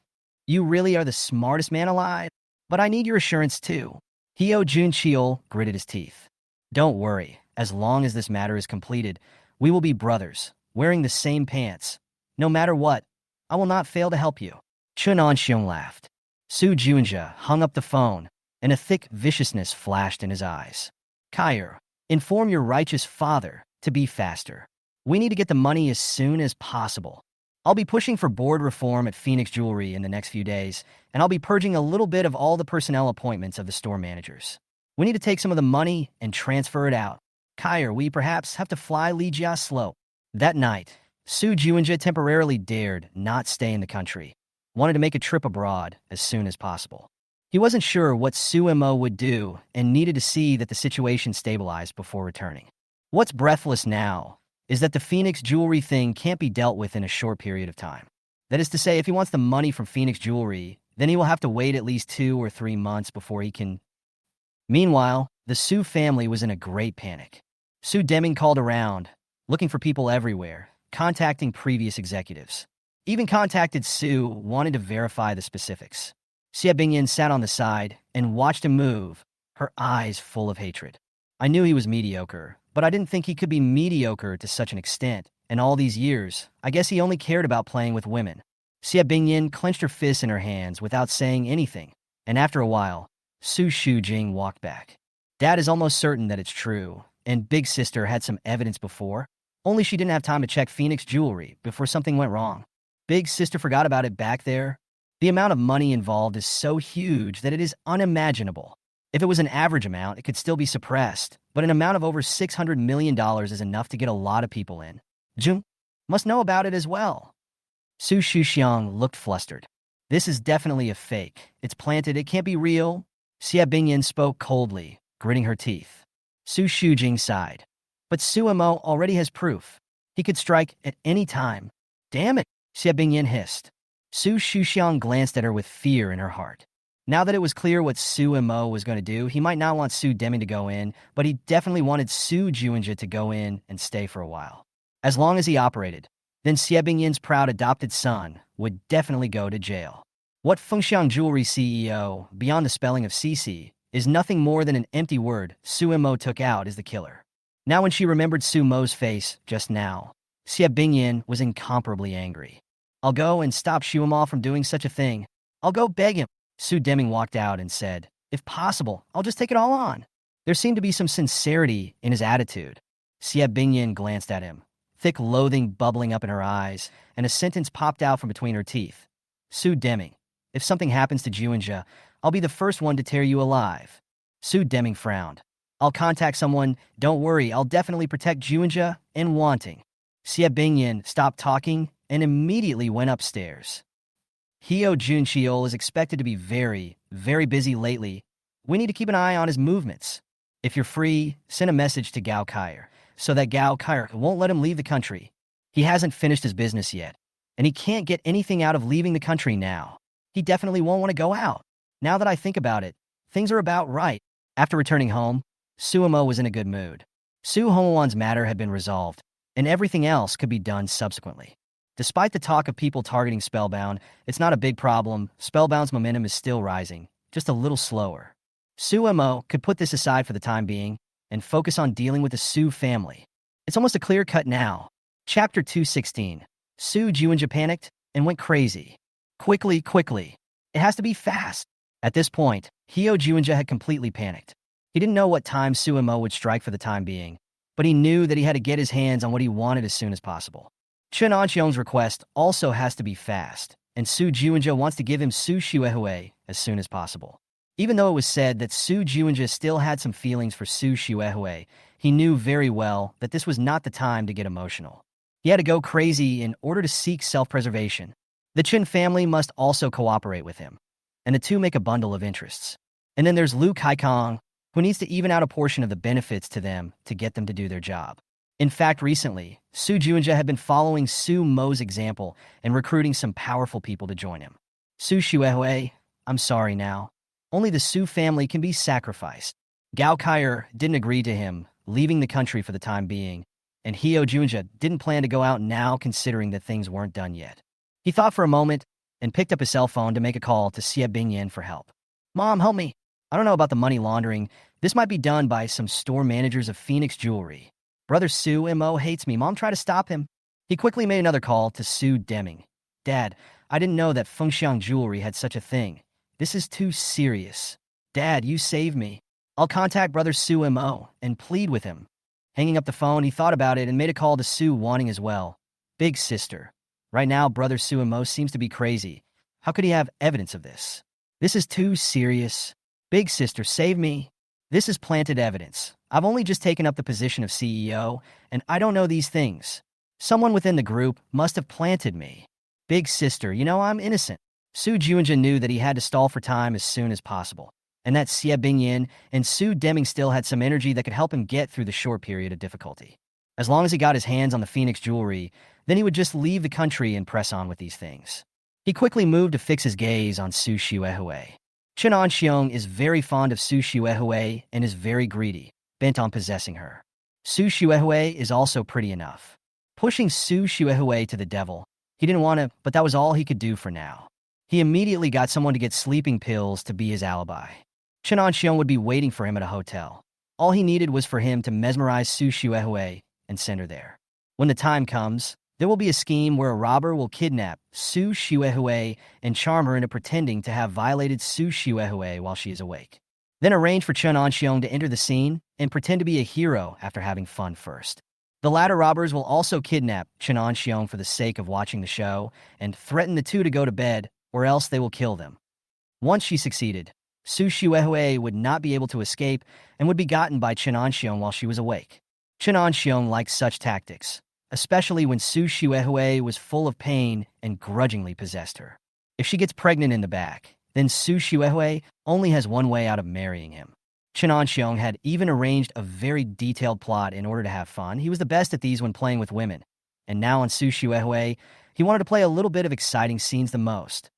You really are the smartest man alive, but I need your assurance too. Hyo Jun-cheol gritted his teeth. Don't worry, as long as this matter is completed, we will be brothers, wearing the same pants. No matter what, I will not fail to help you. Chun Anxiong laughed. Su Juinja hung up the phone and a thick viciousness flashed in his eyes. Kyer, inform your righteous father to be faster. We need to get the money as soon as possible. I'll be pushing for board reform at Phoenix Jewelry in the next few days, and I'll be purging a little bit of all the personnel appointments of the store managers. We need to take some of the money and transfer it out. Kyer, we perhaps have to fly Li Jia slow. That night, Su Juinja temporarily dared not stay in the country, wanted to make a trip abroad as soon as possible. He wasn't sure what Su Mo would do and needed to see that the situation stabilized before returning. What's breathless now is that the Phoenix Jewelry thing can't be dealt with in a short period of time. That is to say, if he wants the money from Phoenix Jewelry, then he will have to wait at least 2 or 3 months before he can. Meanwhile, the Su family was in a great panic. Su Deming called around, looking for people everywhere, contacting previous executives. Even contacted Su, wanted to verify the specifics. Xie Bingyan sat on the side and watched him move, her eyes full of hatred. I knew he was mediocre, but I didn't think he could be mediocre to such an extent. In all these years, I guess he only cared about playing with women. Xie Bingyan clenched her fists in her hands without saying anything, and after a while, Su Shujing walked back. Dad is almost certain that it's true, and Big Sister had some evidence before, only she didn't have time to check Phoenix Jewelry before something went wrong. Big Sister forgot about it back there. The amount of money involved is so huge that it is unimaginable. If it was an average amount, it could still be suppressed, but an amount of over $600 million is enough to get a lot of people in. Jung must know about it as well. Su Shuxiang looked flustered. This is definitely a fake. It's planted, it can't be real. Xie Bingyan spoke coldly, gritting her teeth. Su Shujing sighed. But Su Mo already has proof. He could strike at any time. Damn it, Xie Bingyan hissed. Su Shuxiang glanced at her with fear in her heart. Now that it was clear what Su Mo was going to do, he might not want Su Deming to go in, but he definitely wanted Su Juinja to go in and stay for a while. As long as he operated, then Xie Bingyan's proud adopted son would definitely go to jail. What Fengxiang Jewelry CEO, beyond the spelling of CC, is nothing more than an empty word Su Mo took out as the killer. Now when she remembered Su Mo's face just now, Xie Bingyan was incomparably angry. I'll go and stop Xu Mo from doing such a thing. I'll go beg him. Su Deming walked out and said, if possible, I'll just take it all on. There seemed to be some sincerity in his attitude. Xie Bingyan glanced at him, thick loathing bubbling up in her eyes, and a sentence popped out from between her teeth. Su Deming, if something happens to Juinja, I'll be the first one to tear you alive. Su Deming frowned. I'll contact someone. Don't worry, I'll definitely protect Juinja and Wanting. Xie Bingyan stopped talking and immediately went upstairs. Heo Junqiol is expected to be very, very busy lately. We need to keep an eye on his movements. If you're free, send a message to Gao Kyer, so that Gao Kyer won't let him leave the country. He hasn't finished his business yet, and he can't get anything out of leaving the country now. He definitely won't want to go out. Now that I think about it, things are about right. After returning home, Su Mo was in a good mood. Su Hongwan's matter had been resolved, and everything else could be done subsequently. Despite the talk of people targeting Spellbound, it's not a big problem. Spellbound's momentum is still rising, just a little slower. Su Mo could put this aside for the time being and focus on dealing with the Su family. It's almost a clear cut now. Chapter 216. Su Juinja panicked and went crazy. Quickly. It has to be fast. At this point, Heo Juinja had completely panicked. He didn't know what time Su Mo would strike for the time being, but he knew that he had to get his hands on what he wanted as soon as possible. Chen Anqiong's request also has to be fast, and Su Juinja wants to give him Su Xuehue as soon as possible. Even though it was said that Su Juinja still had some feelings for Su Xuehue, he knew very well that this was not the time to get emotional. He had to go crazy in order to seek self-preservation. The Chen family must also cooperate with him, and the two make a bundle of interests. And then there's Lu Kaikong, who needs to even out a portion of the benefits to them to get them to do their job. In fact, recently, Su Juinja had been following Su Mo's example and recruiting some powerful people to join him. Su Xuehue, I'm sorry now. Only the Su family can be sacrificed. Gao Kyer didn't agree to him leaving the country for the time being, and Heo Juinja didn't plan to go out now considering that things weren't done yet. He thought for a moment and picked up his cell phone to make a call to Xie Bingyan for help. Mom, help me. I don't know about the money laundering. This might be done by some store managers of Phoenix Jewelry. Brother Su Mo hates me. Mom, try to stop him. He quickly made another call to Su Deming. Dad, I didn't know that Fengxiang Jewelry had such a thing. This is too serious. Dad, you saved me. I'll contact brother Su Mo and plead with him. Hanging up the phone, he thought about it and made a call to Su Wanting as well. Big sister. Right now, brother Su Mo seems to be crazy. How could he have evidence of this? This is too serious. Big sister, save me. This is planted evidence. I've only just taken up the position of CEO, and I don't know these things. Someone within the group must have planted me. Big sister, I'm innocent. Su Juinja knew that he had to stall for time as soon as possible, and that Xie Bingyin and Su Deming still had some energy that could help him get through the short period of difficulty. As long as he got his hands on the Phoenix jewelry, then he would just leave the country and press on with these things. He quickly moved to fix his gaze on Su Xuehue. Chen Anxiong is very fond of Su Xuehue and is very greedy, bent on possessing her. Su Xuehue is also pretty enough. Pushing Su Xuehue to the devil, he didn't want to, but that was all he could do for now. He immediately got someone to get sleeping pills to be his alibi. Chen Anxiong would be waiting for him at a hotel. All he needed was for him to mesmerize Su Xuehue and send her there. When the time comes, there will be a scheme where a robber will kidnap Su Xuehue and charm her into pretending to have violated Su Xuehue while she is awake. Then arrange for Chen Anxiong to enter the scene and pretend to be a hero after having fun first. The latter robbers will also kidnap Chen Anxiong for the sake of watching the show and threaten the two to go to bed, or else they will kill them. Once she succeeded, Su Xuehue would not be able to escape and would be gotten by Chen Anxiong while she was awake. Chen Anxiong liked such tactics, especially when Su Xuehue was full of pain and grudgingly possessed her. If she gets pregnant in the back, then Su Xuehue only has one way out of marrying him. Chen Anxiong had even arranged a very detailed plot in order to have fun. He was the best at these when playing with women, and now on Su Xuehue, he wanted to play a little bit of exciting scenes the most.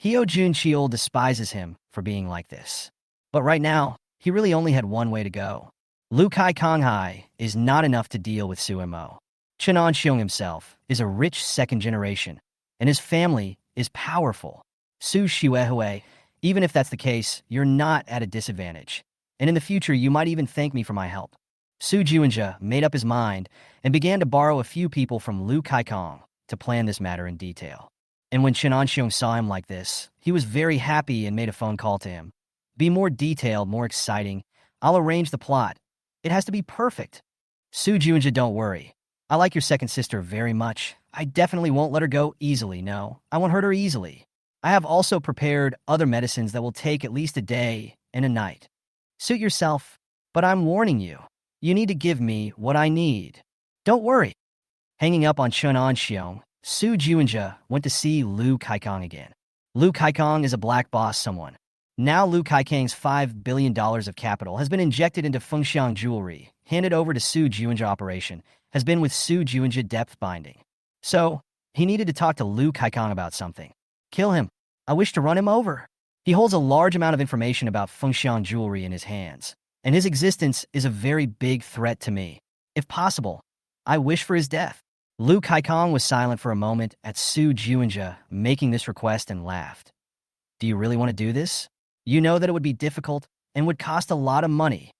Hyo Juncheol despises him for being like this. But right now, he really only had one way to go. Lu Kai Konghai is not enough to deal with Su Mo. Chen Anxiong himself is a rich second generation, and his family is powerful. Su Xuehue, even if that's the case, you're not at a disadvantage. And in the future, you might even thank me for my help. Su Juinja made up his mind and began to borrow a few people from Lu Kaikong to plan this matter in detail. And when Chen Anxiong saw him like this, he was very happy and made a phone call to him. Be more detailed, more exciting. I'll arrange the plot. It has to be perfect. Su Juinja, don't worry. I like your second sister very much. I definitely won't let her go easily, no. I won't hurt her easily. I have also prepared other medicines that will take at least a day and a night. Suit yourself, but I'm warning you. You need to give me what I need. Don't worry. Hanging up on Chen Anxiong, Su Juinja went to see Lu Kaikong again. Lu Kaikong is a black boss someone. Now Lu Kaikong's $5 billion of capital has been injected into Fengxiang jewelry, handed over to Su Juinja operation, has been with Su Juinja depth binding. So, he needed to talk to Lu Kaikong about something. Kill him. I wish to run him over. He holds a large amount of information about Fengxiang jewelry in his hands, and his existence is a very big threat to me. If possible, I wish for his death. Lu Kaikong was silent for a moment at Su Juinja making this request and laughed. Do you really want to do this? You know that it would be difficult and would cost a lot of money.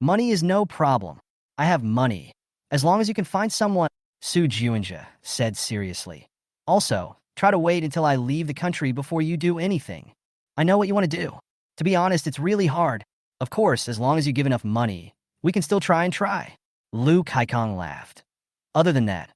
Money is no problem. I have money. As long as you can find someone, Su Juinja said seriously. Also, try to wait until I leave the country before you do anything. I know what you want to do. To be honest, it's really hard. Of course, as long as you give enough money, we can still try. Lu Kaikong laughed. Other than that,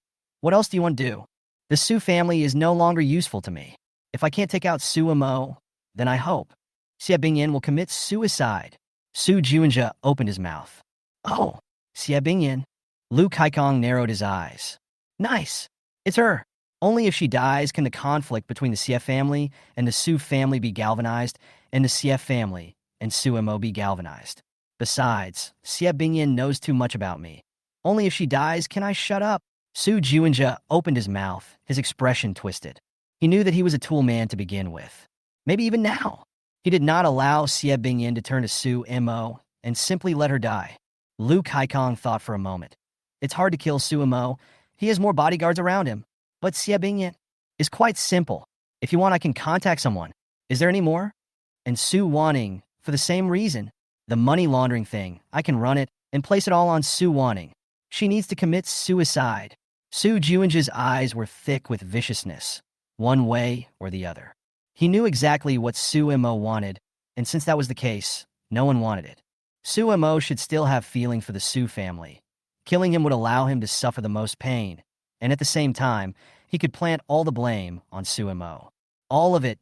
what else do you want to do? The Su family is no longer useful to me. If I can't take out Su Mo, then I hope Xie Bingyin will commit suicide. Su Juinja opened his mouth. Oh, Xie Bingyin. Lu Kaikong narrowed his eyes. Nice. It's her. Only if she dies can the conflict between the Xie family and the Su family be galvanized, and the Xie family and Su Mo be galvanized. Besides, Xie Bingyin knows too much about me. Only if she dies can I shut up. Su Juinja opened his mouth, his expression twisted. He knew that he was a tool man to begin with. Maybe even now. He did not allow Xie Bingyin to turn to Su Mo and simply let her die. Lu Kaikong thought for a moment. It's hard to kill Su Mo. He has more bodyguards around him. But Xie Bingyin is quite simple. If you want, I can contact someone. Is there any more? And Su Wanting, for the same reason. The money laundering thing, I can run it and place it all on Su Wanting. She needs to commit suicide. Su Juinja's eyes were thick with viciousness, one way or the other. He knew exactly what Su Mo wanted, And since that was the case, no one wanted it. Su Mo should still have feeling for the Su family. Killing him would allow him to suffer the most pain, and at the same time, he could plant all the blame on Su Mo. All of it,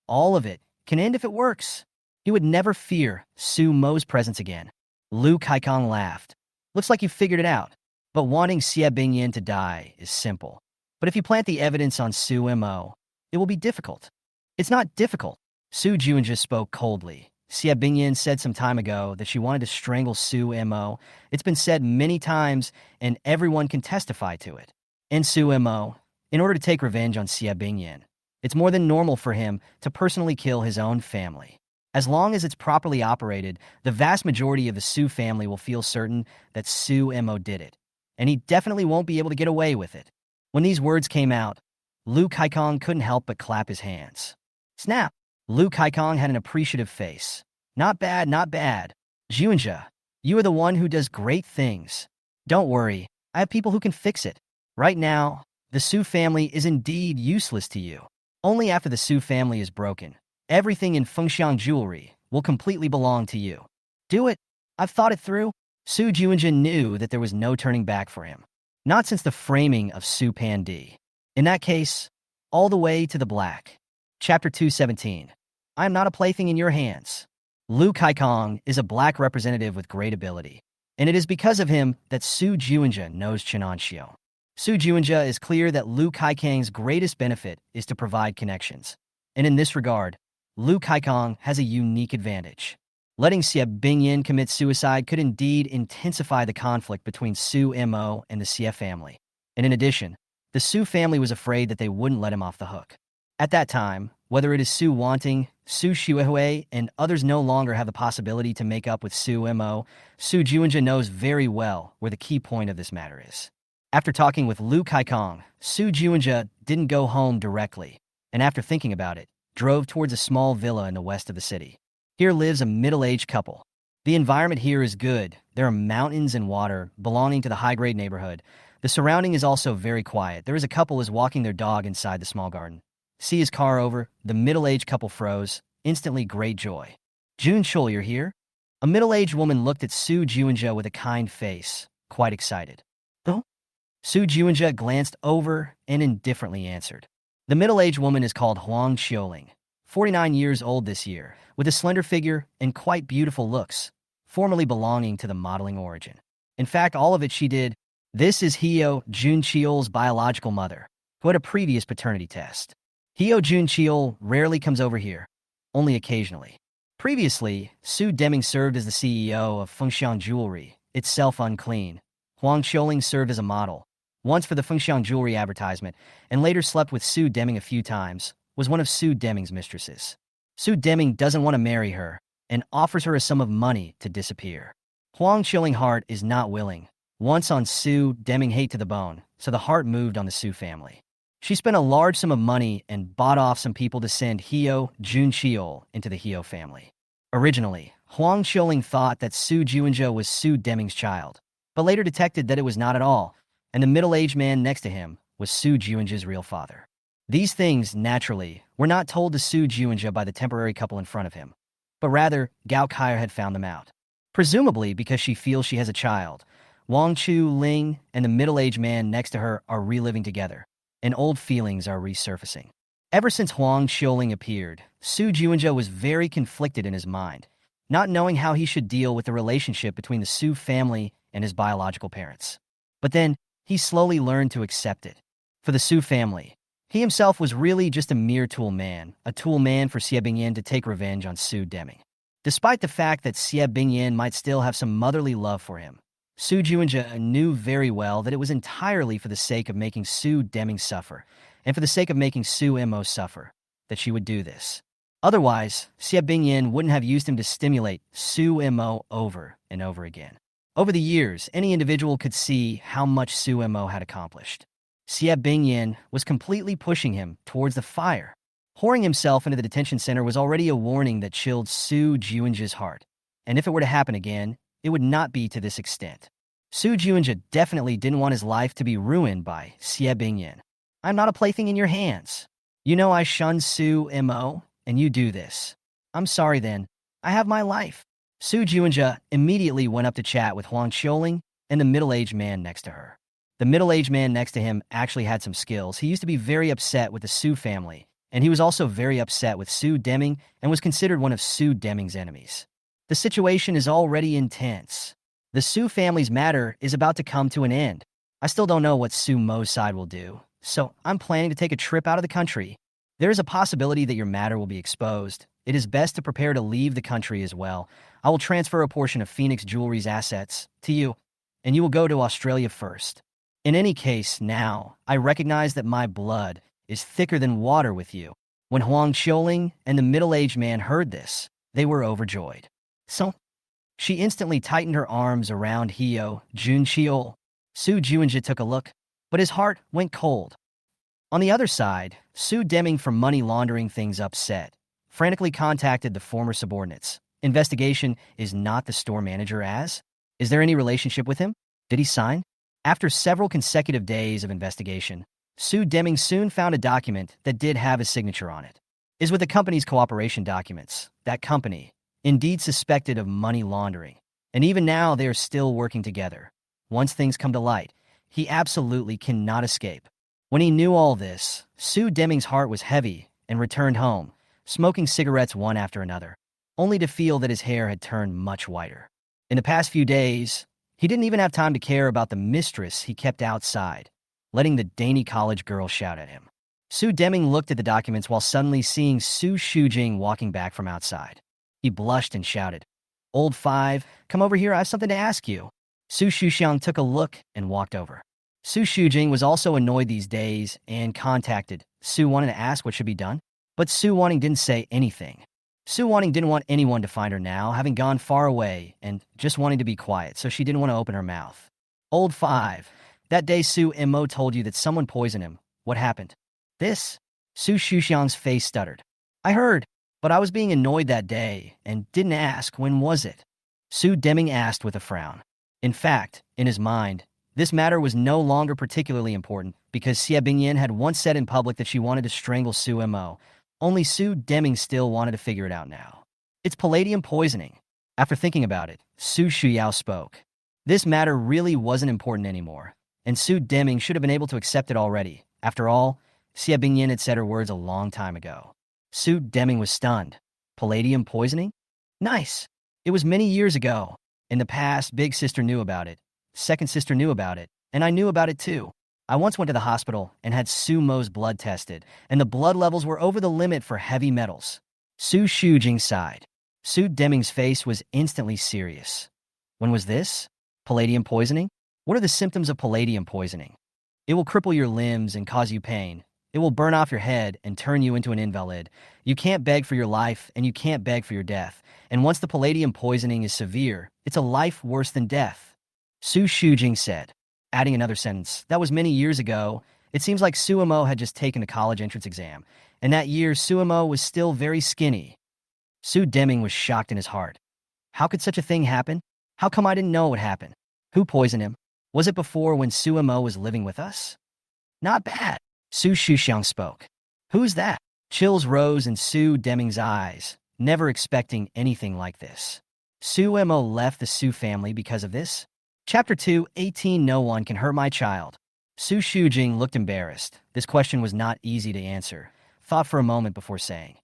all of it, can end if it works. He would never fear Su Mo's presence again. Lu Kaikong laughed. Looks like you figured it out. But wanting Xie Bingyin to die is simple. But if you plant the evidence on Su Mo, it will be difficult. It's not difficult. Su Juinja spoke coldly. Xie Bingyin said some time ago that she wanted to strangle Su Mo. It's been said many times, and everyone can testify to it. And Su Mo, in order to take revenge on Xie Bingyin, it's more than normal for him to personally kill his own family. As long as it's properly operated, the vast majority of the Su family will feel certain that Su Mo did it, and he definitely won't be able to get away with it. When these words came out, Lu Kaikong couldn't help but clap his hands. Snap! Lu Kaikong had an appreciative face. Not bad, not bad. Junja, you are the one who does great things. Don't worry, I have people who can fix it. Right now, the Su family is indeed useless to you. Only after the Su family is broken, everything in Fengxiang jewelry will completely belong to you. Do it. I've thought it through. Su Junja knew that there was no turning back for him. Not since the framing of Su Pandi. In that case, all the way to the black. Chapter 217. I am not a plaything in your hands. Lu Kaikong is a black representative with great ability, and it is because of him that Su Junja knows Chenonxiu. Su Junja is clear that Lu Kaikong's greatest benefit is to provide connections, and in this regard, Lu Kaikong has a unique advantage. Letting Xie Bingyin commit suicide could indeed intensify the conflict between Su Mo and the Xie family, and in addition, the Su family was afraid that they wouldn't let him off the hook. At that time, whether it is Su Wanting, Su Xuehui, and others no longer have the possibility to make up with Su Mo, Su Junja knows very well where the key point of this matter is. After talking with Lu Kaikong, Su Junja didn't go home directly, and after thinking about it, drove towards a small villa in the west of the city. Here lives a middle-aged couple. The environment here is good. There are mountains and water belonging to the high-grade neighborhood. The surrounding is also very quiet. There is a couple is walking their dog inside the small garden. See his car over, the middle-aged couple froze, instantly great joy. Jun Chul, you're here? A middle-aged woman looked at Su Junja with a kind face, quite excited. Oh? Su Junja glanced over and indifferently answered. The middle-aged woman is called Huang Xiuling, 49 years old this year, with a slender figure and quite beautiful looks, formerly belonging to the modeling origin. In fact, all of it she did. This is Heo Junqiul's biological mother, who had a previous paternity test. Heo Junqiul rarely comes over here, only occasionally. Previously, Su Deming served as the CEO of Fengxiang Jewelry, itself unclean. Huang Xiuling served as a model, once for the Fengxiang Jewelry advertisement, and later slept with Su Deming a few times, was one of Su Deming's mistresses. Su Deming doesn't want to marry her, and offers her a sum of money to disappear. Huang Xiuling heart is not willing. Once on Su Deming hate to the bone, so the heart moved on the Su family. She spent a large sum of money and bought off some people to send Heo Junqiul into the Heo family. Originally, Huang Xiuling thought that Su Junja was Su Deming's child, but later detected that it was not at all, and the middle-aged man next to him was Su Junja's real father. These things, naturally, were not told to Su Junja by the temporary couple in front of him, but rather Gao Kai had found them out. Presumably because she feels she has a child, Wang Chu Ling and the middle-aged man next to her are reliving together, and old feelings are resurfacing. Ever since Huang Xiuling appeared, Su Junja was very conflicted in his mind, not knowing how he should deal with the relationship between the Su family and his biological parents. But then, he slowly learned to accept it. For the Su family, he himself was really just a mere tool man for Xie Bingyin to take revenge on Su Deming. Despite the fact that Xie Bingyin might still have some motherly love for him, Su Junja knew very well that it was entirely for the sake of making Su Deming suffer, and for the sake of making Su Mo suffer, that she would do this. Otherwise, Xie Bingyin wouldn't have used him to stimulate Su Mo over and over again. Over the years, any individual could see how much Su Mo had accomplished. Xie Bingyin was completely pushing him towards the fire. Whoring himself into the detention center was already a warning that chilled Su Junja's heart, and if it were to happen again, it would not be to this extent. Su Junja definitely didn't want his life to be ruined by Xie Bingyin. I'm not a plaything in your hands. You know I shun Su Mo, and you do this. I'm sorry then. I have my life. Su Juanja immediately went up to chat with Huang Qiuling and the middle-aged man next to her. The middle-aged man next to him actually had some skills. He used to be very upset with the Su family, and he was also very upset with Su Deming and was considered one of Su Deming's enemies. The situation is already intense. The Su family's matter is about to come to an end. I still don't know what Su Mo's side will do, so I'm planning to take a trip out of the country. There is a possibility that your matter will be exposed. It is best to prepare to leave the country as well. I will transfer a portion of Phoenix Jewelry's assets to you, and you will go to Australia first. In any case, now, I recognize that my blood is thicker than water with you. When Huang Qiuling and the middle-aged man heard this, they were overjoyed. So, she instantly tightened her arms around Heo Junqiu. Su Juanja took a look, but his heart went cold. On the other side, Su Deming for money laundering things upset, frantically contacted the former subordinates. Investigation is not the store manager as? Is there any relationship with him? Did he sign? After several consecutive days of investigation, Su Deming soon found a document that did have his signature on it. Is with the company's cooperation documents. That company, indeed suspected of money laundering. And even now, they are still working together. Once things come to light, he absolutely cannot escape. When he knew all this, Su Deming's heart was heavy and returned home, smoking cigarettes one after another, only to feel that his hair had turned much whiter. In the past few days, he didn't even have time to care about the mistress he kept outside, letting the dainty college girl shout at him. Su Deming looked at the documents while suddenly seeing Su Shujing walking back from outside. He blushed and shouted, "Old Five, come over here, I have something to ask you." Su Shuxiang took a look and walked over. Su Shujing was also annoyed these days and contacted Su Wanting to ask what should be done, but Su Wanting didn't say anything. Su Wanting didn't want anyone to find her now, having gone far away and just wanting to be quiet, so she didn't want to open her mouth. "Old Five, that day Su Mo told you that someone poisoned him. What happened?" "This?" Su Shuxiang's face stuttered. "I heard, but I was being annoyed that day and didn't ask when was it." Su Deming asked with a frown. In fact, in his mind, this matter was no longer particularly important because Xie Bingyan had once said in public that she wanted to strangle Su Mo. Only Su Deming still wanted to figure it out now. "It's palladium poisoning." After thinking about it, Su Shuyao spoke. This matter really wasn't important anymore, and Su Deming should have been able to accept it already. After all, Xie Bingyan had said her words a long time ago. Su Deming was stunned. Palladium poisoning? Nice. It was many years ago. In the past, Big Sister knew about it. Second Sister knew about it, and I knew about it too. I once went to the hospital and had Su Mo's blood tested, and the blood levels were over the limit for heavy metals. Su Shujing sighed. Su Deming's face was instantly serious. When was this? Palladium poisoning? What are the symptoms of palladium poisoning? It will cripple your limbs and cause you pain. It will burn off your head and turn you into an invalid. You can't beg for your life, and you can't beg for your death. And once the palladium poisoning is severe, it's a life worse than death. Su Shujing said, adding another sentence. That was many years ago. It seems like Suemo had just taken a college entrance exam, and that year Suemo was still very skinny. Su Deming was shocked in his heart. How could such a thing happen? How come I didn't know what happened? Who poisoned him? Was it before when Suemo was living with us? Not bad. Su Shuxiang spoke. Who's that? Chills rose in Su Deming's eyes, never expecting anything like this. Suemo left the Su family because of this? Chapter 2, 18 No one can hurt my child. Su Shujing looked embarrassed. This question was not easy to answer. Thought for a moment before saying.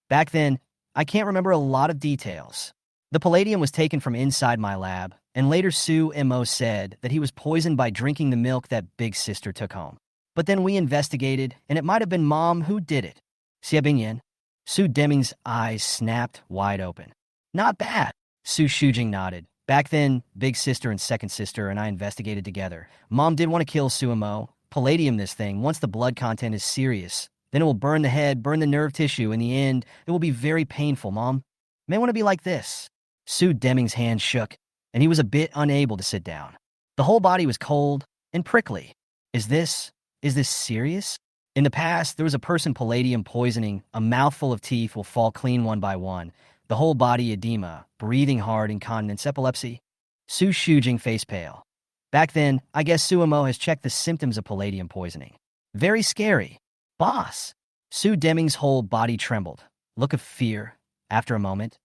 Back then, I can't remember a lot of details. The palladium was taken from inside my lab, and later Su Mo said that he was poisoned by drinking the milk that Big Sister took home. But then we investigated, and it might have been Mom who did it. Xie Bingyan. Su Deming's eyes snapped wide open. Not bad. Su Shujing nodded. Back then, Big Sister and Second Sister and I investigated together. Mom did want to kill Suemo. Palladium this thing, once the blood content is serious, then it will burn the head, burn the nerve tissue. In the end, it will be very painful, Mom. May want to be like this. Su Deming's hand shook, and he was a bit unable to sit down. The whole body was cold and prickly. Is this serious? In the past, there was a person palladium poisoning. A mouthful of teeth will fall clean one by one. The whole body edema, breathing hard, incontinence, epilepsy. Su Shujing face pale. Back then, I guess Suemo has checked the symptoms of palladium poisoning. Very scary. Boss. Su Deming's whole body trembled. Look of fear. After a moment.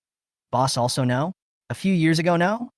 Boss also know? A few years ago, no?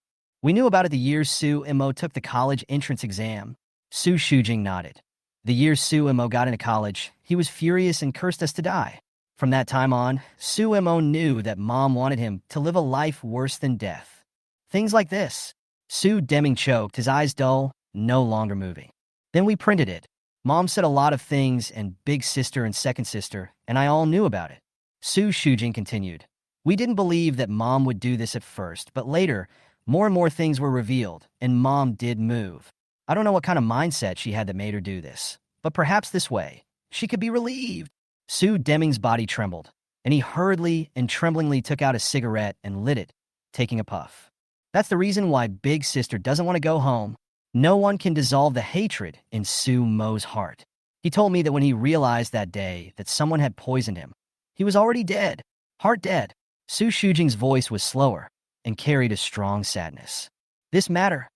We knew about it the year Su Imo took the college entrance exam. Su Shujing nodded. The year Su Imo got into college, he was furious and cursed us to die. From that time on, Su Imo knew that Mom wanted him to live a life worse than death. Things like this. Su Deming choked, his eyes dull, no longer moving. Then we printed it. Mom said a lot of things, and big sister and second sister, and I all knew about it. Su Shujing continued. We didn't believe that Mom would do this at first, but later, more and more things were revealed, and Mom did move. I don't know what kind of mindset she had that made her do this, but perhaps this way, she could be relieved. Su Deming's body trembled, and he hurriedly and tremblingly took out a cigarette and lit it, taking a puff. That's the reason why Big Sister doesn't want to go home. No one can dissolve the hatred in Su Mo's heart. He told me that when he realized that day that someone had poisoned him, he was already dead, heart dead. Su Shujing's voice was slower and carried a strong sadness. This matter?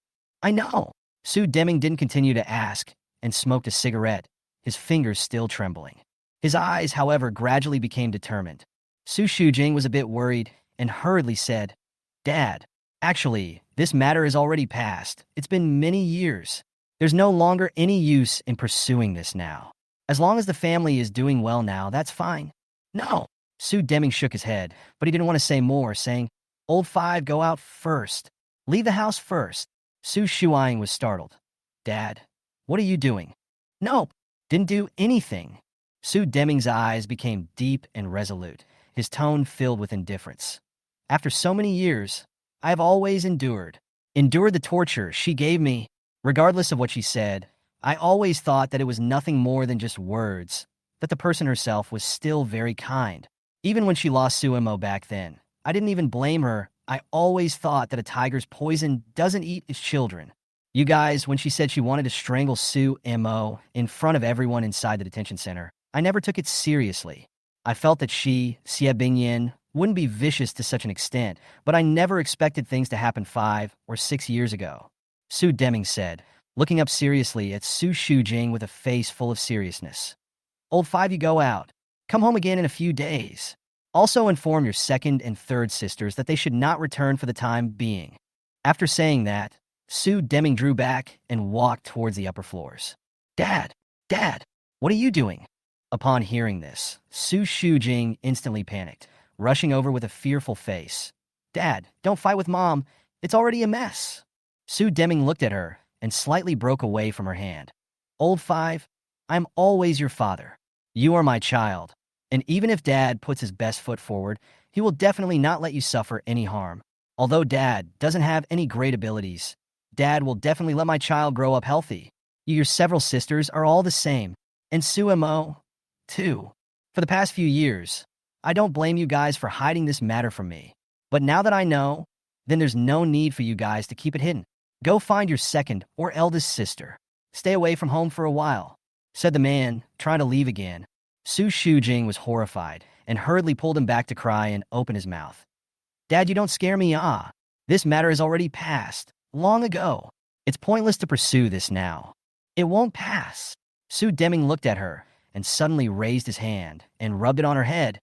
I know. Su Deming didn't continue to ask and smoked a cigarette, his fingers still trembling. His eyes, however, gradually became determined. Su Shujing was a bit worried and hurriedly said, Dad, actually, this matter is already past. It's been many years. There's no longer any use in pursuing this now. As long as the family is doing well now, that's fine. No. Su Deming shook his head, but he didn't want to say more, saying, Old Five, go out first. Leave the house first. Su Shuang was startled. Dad, what are you doing? No, didn't do anything. Su Deming's eyes became deep and resolute, his tone filled with indifference. After so many years, I have always endured the torture she gave me. Regardless of what she said, I always thought that it was nothing more than just words, that the person herself was still very kind. Even when she lost Su Imo back then, I didn't even blame her. I always thought that a tiger's poison doesn't eat its children. You guys, when she said she wanted to strangle Su Imo in front of everyone inside the detention center, I never took it seriously. I felt that she, Xie Bingyin, wouldn't be vicious to such an extent, but I never expected things to happen 5 or 6 years ago. Su Deming said, looking up seriously at Su Shujing with a face full of seriousness. Old Five, you go out. Come home again in a few days. Also inform your second and third sisters that they should not return for the time being. After saying that, Su Deming drew back and walked towards the upper floors. Dad, what are you doing? Upon hearing this, Su Shujing instantly panicked, rushing over with a fearful face. Dad, don't fight with Mom. It's already a mess. Su Deming looked at her and slightly broke away from her hand. Old Five, I'm always your father. You are my child. And even if Dad puts his best foot forward, he will definitely not let you suffer any harm. Although Dad doesn't have any great abilities, Dad will definitely let my child grow up healthy. You, your several sisters, are all the same. And Su Imo, too. For the past few years, I don't blame you guys for hiding this matter from me. But now that I know, then there's no need for you guys to keep it hidden. Go find your second or eldest sister. Stay away from home for a while, said the man, trying to leave again. Su Shujing was horrified and hurriedly pulled him back to cry and open his mouth. Dad, you don't scare me, ah. This matter is already passed, long ago. It's pointless to pursue this now. It won't pass. Su Deming looked at her and suddenly raised his hand and rubbed it on her head.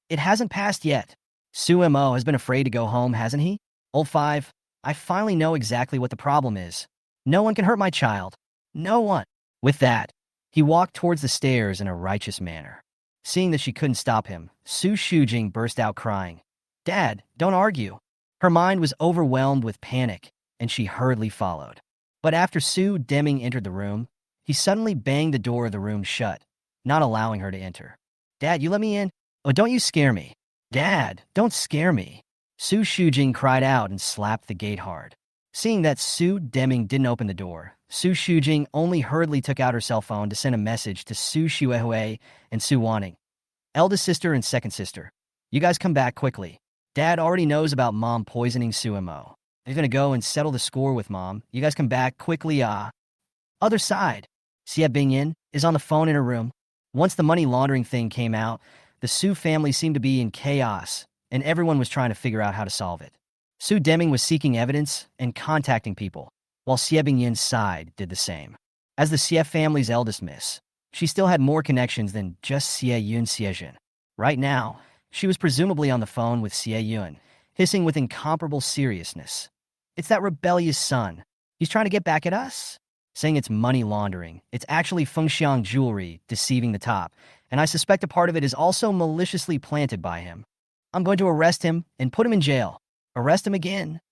It hasn't passed yet. Su Imo has been afraid to go home, hasn't he? Old Five, I finally know exactly what the problem is. No one can hurt my child. No one. With that, he walked towards the stairs in a righteous manner. Seeing that she couldn't stop him, Su Shujing burst out crying. Dad, don't argue. Her mind was overwhelmed with panic, and she hurriedly followed. But after Su Deming entered the room, he suddenly banged the door of the room shut, not allowing her to enter. Dad, you let me in? Oh, don't you scare me. Dad, don't scare me. Su Shujing cried out and slapped the gate hard. Seeing that Su Deming didn't open the door, Su Shujing only hurriedly took out her cell phone to send a message to Su Xuehui and Su Wanning. Eldest sister and second sister, you guys come back quickly. Dad already knows about Mom poisoning Su Imo. He's gonna go and settle the score with Mom. You guys come back quickly, Other side, Xie Bingyin is on the phone in her room. Once the money laundering thing came out, the Su family seemed to be in chaos, and everyone was trying to figure out how to solve it. Su Deming was seeking evidence and contacting people, while Xie Bingyin's side did the same. As the Xie family's eldest miss, she still had more connections than just Xie Yun Xiejin. Right now, she was presumably on the phone with Xie Yun, hissing with incomparable seriousness. It's that rebellious son. He's trying to get back at us? Saying it's money laundering. It's actually Fengxiang jewelry deceiving the top, and I suspect a part of it is also maliciously planted by him. I'm going to arrest him and put him in jail. Arrest him again.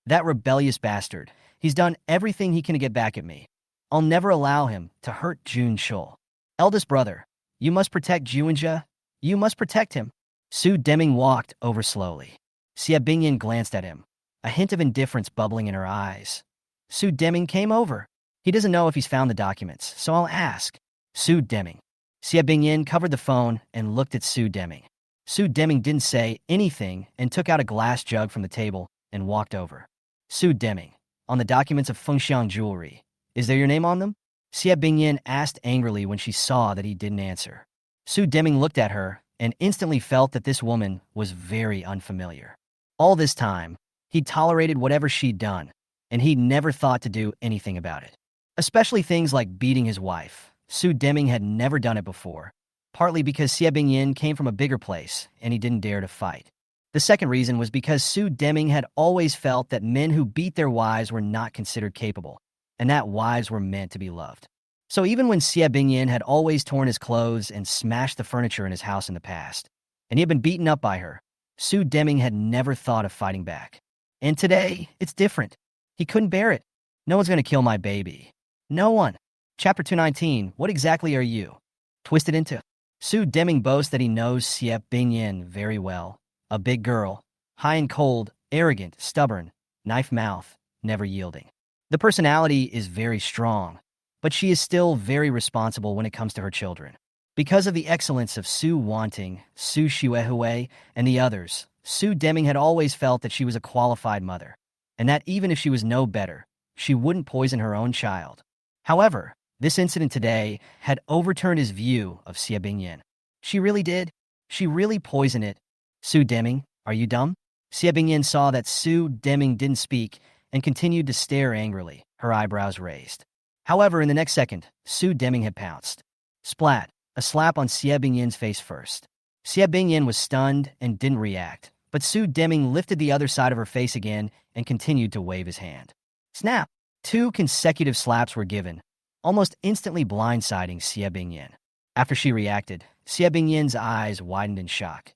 That rebellious bastard. He's done everything he can to get back at me. I'll never allow him to hurt Jun Shul. Eldest brother, you must protect Juanja. You must protect him. Su Deming walked over slowly. Xie Bingyan glanced at him, a hint of indifference bubbling in her eyes. Su Deming came over. He doesn't know if he's found the documents, so I'll ask. Su Deming. Xie Bingyan covered the phone and looked at Su Deming. Su Deming didn't say anything and took out a glass jug from the table and walked over. Su Deming, on the documents of Fengxiang jewelry, is there your name on them? Xie Bingyan asked angrily when she saw that he didn't answer. Su Deming looked at her and instantly felt that this woman was very unfamiliar. All this time, he'd tolerated whatever she'd done, and he'd never thought to do anything about it. Especially things like beating his wife. Su Deming had never done it before, partly because Xie Bingyan came from a bigger place and he didn't dare to fight. The second reason was because Su Deming had always felt that men who beat their wives were not considered capable, and that wives were meant to be loved. So even when Xie Bingyan had always torn his clothes and smashed the furniture in his house in the past, and he had been beaten up by her, Su Deming had never thought of fighting back. And today, it's different. He couldn't bear it. No one's going to kill my baby. No one. Chapter 219, what exactly are you? Twisted into. Su Deming boasts that he knows Xie Bingyan very well. A big girl, high and cold, arrogant, stubborn, knife mouth, never yielding. The personality is very strong, but she is still very responsible when it comes to her children. Because of the excellence of Su Wanting, Su Xuehue, and the others, Su Deming had always felt that she was a qualified mother, and that even if she was no better, she wouldn't poison her own child. However, this incident today had overturned his view of Xie Bingyan. She really did. She really poisoned it. Su Deming, are you dumb? Xie Bingyan saw that Su Deming didn't speak and continued to stare angrily, her eyebrows raised. However, in the next second, Su Deming had pounced. Splat, a slap on Xie Bingyan's face first. Xie Bingyan was stunned and didn't react, but Su Deming lifted the other side of her face again and continued to wave his hand. Snap! 2 consecutive slaps were given, almost instantly blindsiding Xie Bingyan. After she reacted, Xie Bingyan's eyes widened in shock.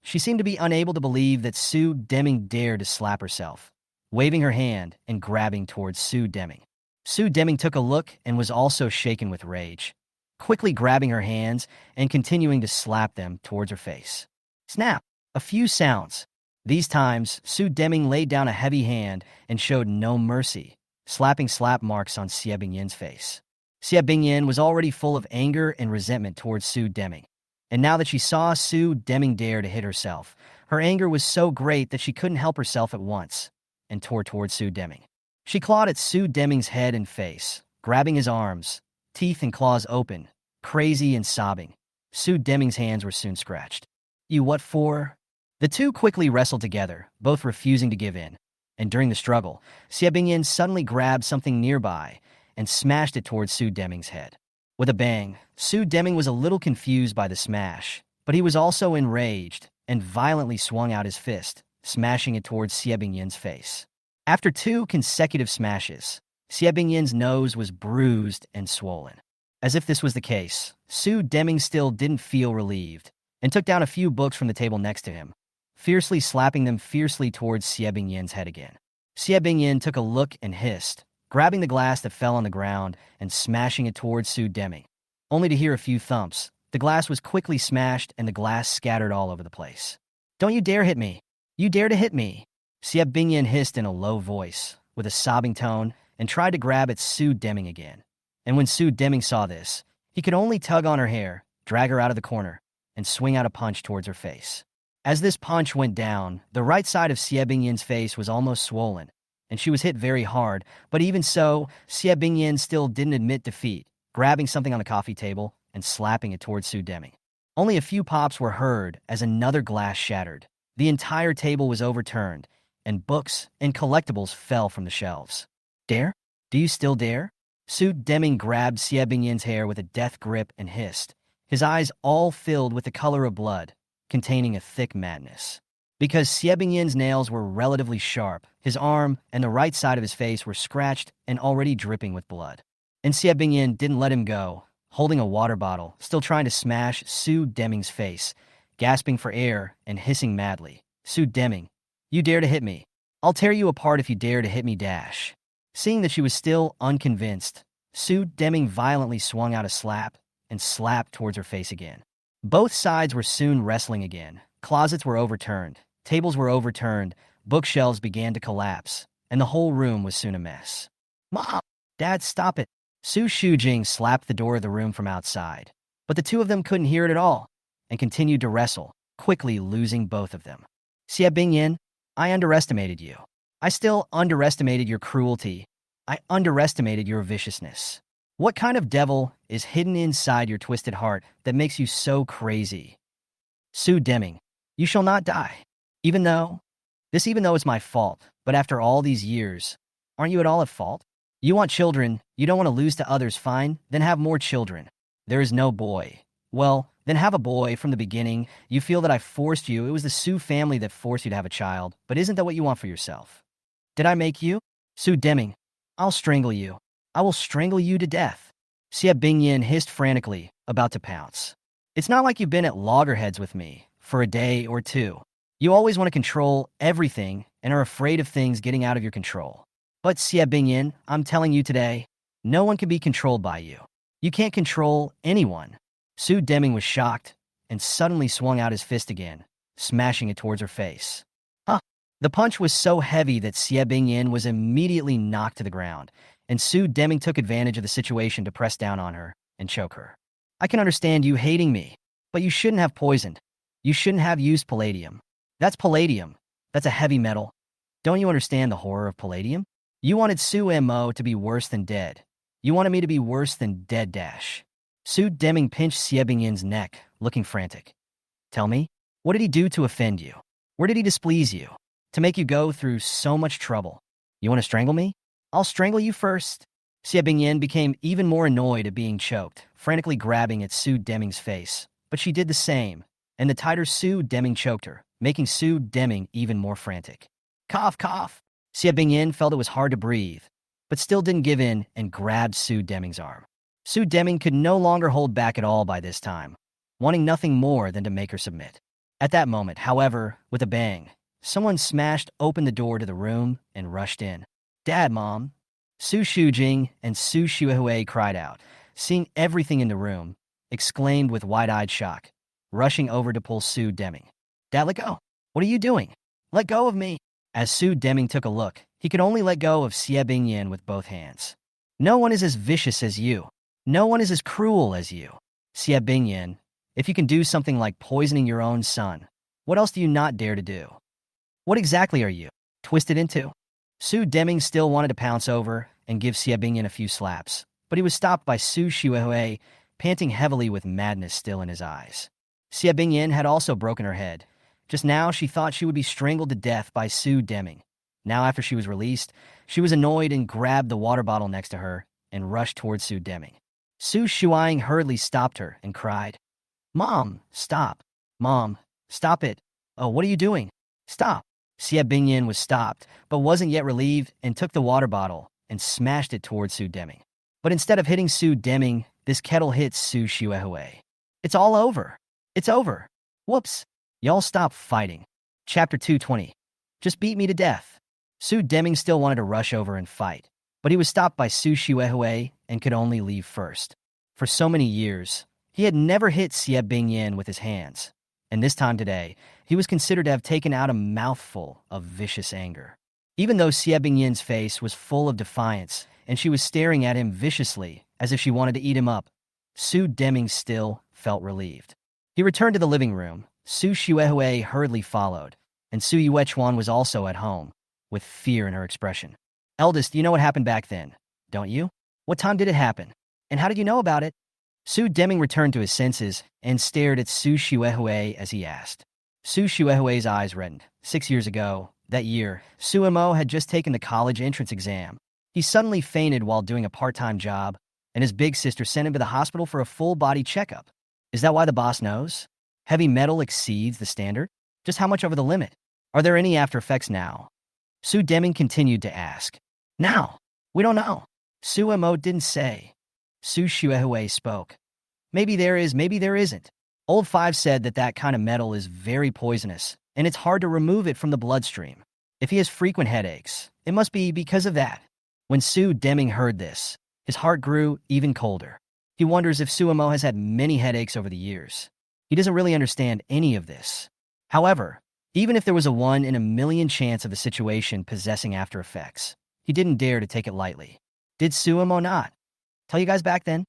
She seemed to be unable to believe that Su Deming dared to slap herself, waving her hand and grabbing towards Su Deming. Su Deming took a look and was also shaken with rage, quickly grabbing her hands and continuing to slap them towards her face. Snap! A few sounds. These times, Su Deming laid down a heavy hand and showed no mercy, slapping slap marks on Xie Bingyan's face. Xie Bingyan was already full of anger and resentment towards Su Deming, and now that she saw Su Deming dare to hit herself, her anger was so great that she couldn't help herself at once, and tore towards Su Deming. She clawed at Su Deming's head and face, grabbing his arms, teeth and claws open, crazy and sobbing. Su Deming's hands were soon scratched. You what for? The two quickly wrestled together, both refusing to give in, and during the struggle, Xie Bingyan suddenly grabbed something nearby and smashed it towards Su Deming's head. With a bang, Su Deming was a little confused by the smash, but he was also enraged and violently swung out his fist, smashing it towards Xie Bingyan's face. After 2 consecutive smashes, Xie Bingyan's nose was bruised and swollen. As if this was the case, Su Deming still didn't feel relieved and took down a few books from the table next to him, fiercely slapping them fiercely towards Xie Bingyan's head again. Xie Bingyan took a look and hissed, grabbing the glass that fell on the ground and smashing it towards Su Deming. Only to hear a few thumps, the glass was quickly smashed and the glass scattered all over the place. Don't you dare hit me! You dare to hit me! Xie Bingyan hissed in a low voice, with a sobbing tone, and tried to grab at Su Deming again. And when Su Deming saw this, he could only tug on her hair, drag her out of the corner, and swing out a punch towards her face. As this punch went down, the right side of Xie Bingyan's face was almost swollen, and she was hit very hard, but even so, Xie Bingyan still didn't admit defeat, grabbing something on the coffee table and slapping it towards Su Deming. Only a few pops were heard as another glass shattered. The entire table was overturned, and books and collectibles fell from the shelves. Dare? Do you still dare? Su Deming grabbed Xie Bingyan's hair with a death grip and hissed, his eyes all filled with the color of blood, containing a thick madness. Because Xie Bingyin's nails were relatively sharp, his arm and the right side of his face were scratched and already dripping with blood. And Xie Bingyin didn't let him go, holding a water bottle, still trying to smash Su Deming's face, gasping for air and hissing madly. Su Deming, you dare to hit me. I'll tear you apart if you dare to hit me dash. Seeing that she was still unconvinced, Su Deming violently swung out a slap and slapped towards her face again. Both sides were soon wrestling again. Closets were overturned, tables were overturned, bookshelves began to collapse, and the whole room was soon a mess. Mom! Dad, stop it! Su Shujing slapped the door of the room from outside, but the two of them couldn't hear it at all and continued to wrestle, quickly losing both of them. Xie Bingyin, I underestimated you. I still underestimated your cruelty. I underestimated your viciousness. What kind of devil is hidden inside your twisted heart that makes you so crazy? Su Deming, you shall not die. Even though it's my fault, but after all these years, aren't you at all at fault? You want children, you don't want to lose to others, fine, then have more children. There is no boy. Well, then have a boy from the beginning. You feel that I forced you, it was the Su family that forced you to have a child, but isn't that what you want for yourself? Did I make you? Su Deming, I'll strangle you. I will strangle you to death. Xie Bingyin hissed frantically, about to pounce. It's not like you've been at loggerheads with me for a day or two. You always want to control everything and are afraid of things getting out of your control. But Xie Bingyin, I'm telling you today, no one can be controlled by you. You can't control anyone. Su Deming was shocked and suddenly swung out his fist again, smashing it towards her face. Huh! The punch was so heavy that Xie Bingyin was immediately knocked to the ground, and Su Deming took advantage of the situation to press down on her and choke her. I can understand you hating me, but you shouldn't have poisoned. You shouldn't have used palladium. That's palladium. That's a heavy metal. Don't you understand the horror of palladium? You wanted Su Mo to be worse than dead. You wanted me to be worse than dead dash. Su Deming pinched Xie Bingyin's neck, looking frantic. Tell me, what did he do to offend you? Where did he displease you? To make you go through so much trouble? You want to strangle me? I'll strangle you first. Xie Bingyin became even more annoyed at being choked, frantically grabbing at Su Deming's face. But she did the same, and the tighter Su Deming choked her, making Su Deming even more frantic. Cough, cough. Xie Bingyin felt it was hard to breathe, but still didn't give in and grabbed Su Deming's arm. Su Deming could no longer hold back at all by this time, wanting nothing more than to make her submit. At that moment, however, with a bang, someone smashed open the door to the room and rushed in. Dad, Mom. Su Shujing and Su Shuihui cried out, seeing everything in the room, exclaimed with wide-eyed shock, rushing over to pull Su Deming. Dad, let go. What are you doing? Let go of me. As Su Deming took a look, he could only let go of Xie Bingyin with both hands. No one is as vicious as you. No one is as cruel as you. Xie Bingyin, if you can do something like poisoning your own son, what else do you not dare to do? What exactly are you twisted into? Su Deming still wanted to pounce over and give Xie Bingyin a few slaps, but he was stopped by Su Shuihui, panting heavily with madness still in his eyes. Xie Bingyin had also broken her head. Just now, she thought she would be strangled to death by Su Deming. Now, after she was released, she was annoyed and grabbed the water bottle next to her and rushed towards Su Deming. Su Shuang hurriedly stopped her and cried, Mom, stop. Mom, stop it. Oh, what are you doing? Stop. Xie Bingyin was stopped, but wasn't yet relieved and took the water bottle and smashed it towards Su Deming. But instead of hitting Su Deming, this kettle hit Su Shuihui. It's all over. It's over. Whoops. Y'all stop fighting. Chapter 220. Just beat me to death. Su Deming still wanted to rush over and fight, but he was stopped by Su Shuihui and could only leave first. For so many years, he had never hit Xie Bingyin with his hands, and this time today, he was considered to have taken out a mouthful of vicious anger. Even though Xie Bingyin's face was full of defiance, and she was staring at him viciously as if she wanted to eat him up, Su Deming still felt relieved. He returned to the living room. Su Shuihui hurriedly followed, and Su Yuechuan was also at home, with fear in her expression. Eldest, you know what happened back then, don't you? What time did it happen? And how did you know about it? Su Deming returned to his senses and stared at Su Shuihui as he asked. Su Shuihui's eyes reddened. 6 years ago, that year, Su Mo had just taken the college entrance exam. He suddenly fainted while doing a part-time job, and his big sister sent him to the hospital for a full-body checkup. Is that why the boss knows? Heavy metal exceeds the standard? Just how much over the limit? Are there any after effects now? Su Deming continued to ask. Now, we don't know. Su Mo didn't say. Su Shuehui spoke. Maybe there is, maybe there isn't. Old Five said that that kind of metal is very poisonous, and it's hard to remove it from the bloodstream. If he has frequent headaches, it must be because of that. When Su Deming heard this, his heart grew even colder. He wonders if Suemo has had many headaches over the years. He doesn't really understand any of this. However, even if there was a 1 in a million chance of a situation possessing after effects, he didn't dare to take it lightly. Did Suemo not tell you guys back then?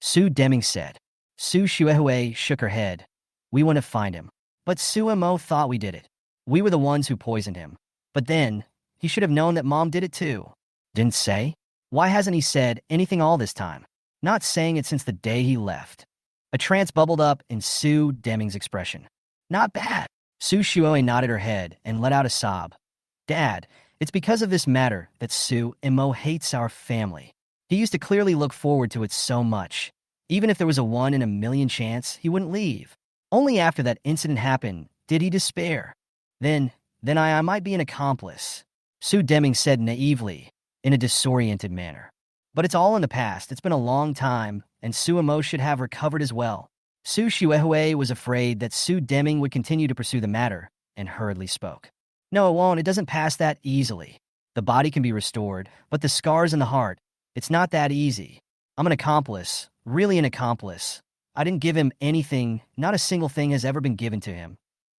Su Deming said. Su Shuehui shook her head. We wouldn't find him. But Suemo thought we did it. We were the ones who poisoned him. But then, he should have known that Mom did it too. Didn't say? Why hasn't he said anything all this time? Not saying it since the day he left. A trance bubbled up in Su Deming's expression. Not bad. Su Shuoi nodded her head and let out a sob. Dad, it's because of this matter that Su Mo hates our family. He used to clearly look forward to it so much. Even if there was a 1 in a million chance, he wouldn't leave. Only after that incident happened did he despair. Then I might be an accomplice, Su Deming said naively, in a disoriented manner. But it's all in the past. It's been a long time, and Su Mo should have recovered as well. Su Shuehui was afraid that Su Deming would continue to pursue the matter, and hurriedly spoke. No, it won't. It doesn't pass that easily. The body can be restored, but the scars in the heart, it's not that easy. I'm an accomplice, really an accomplice. I didn't give him anything, not a single thing has ever been given to him.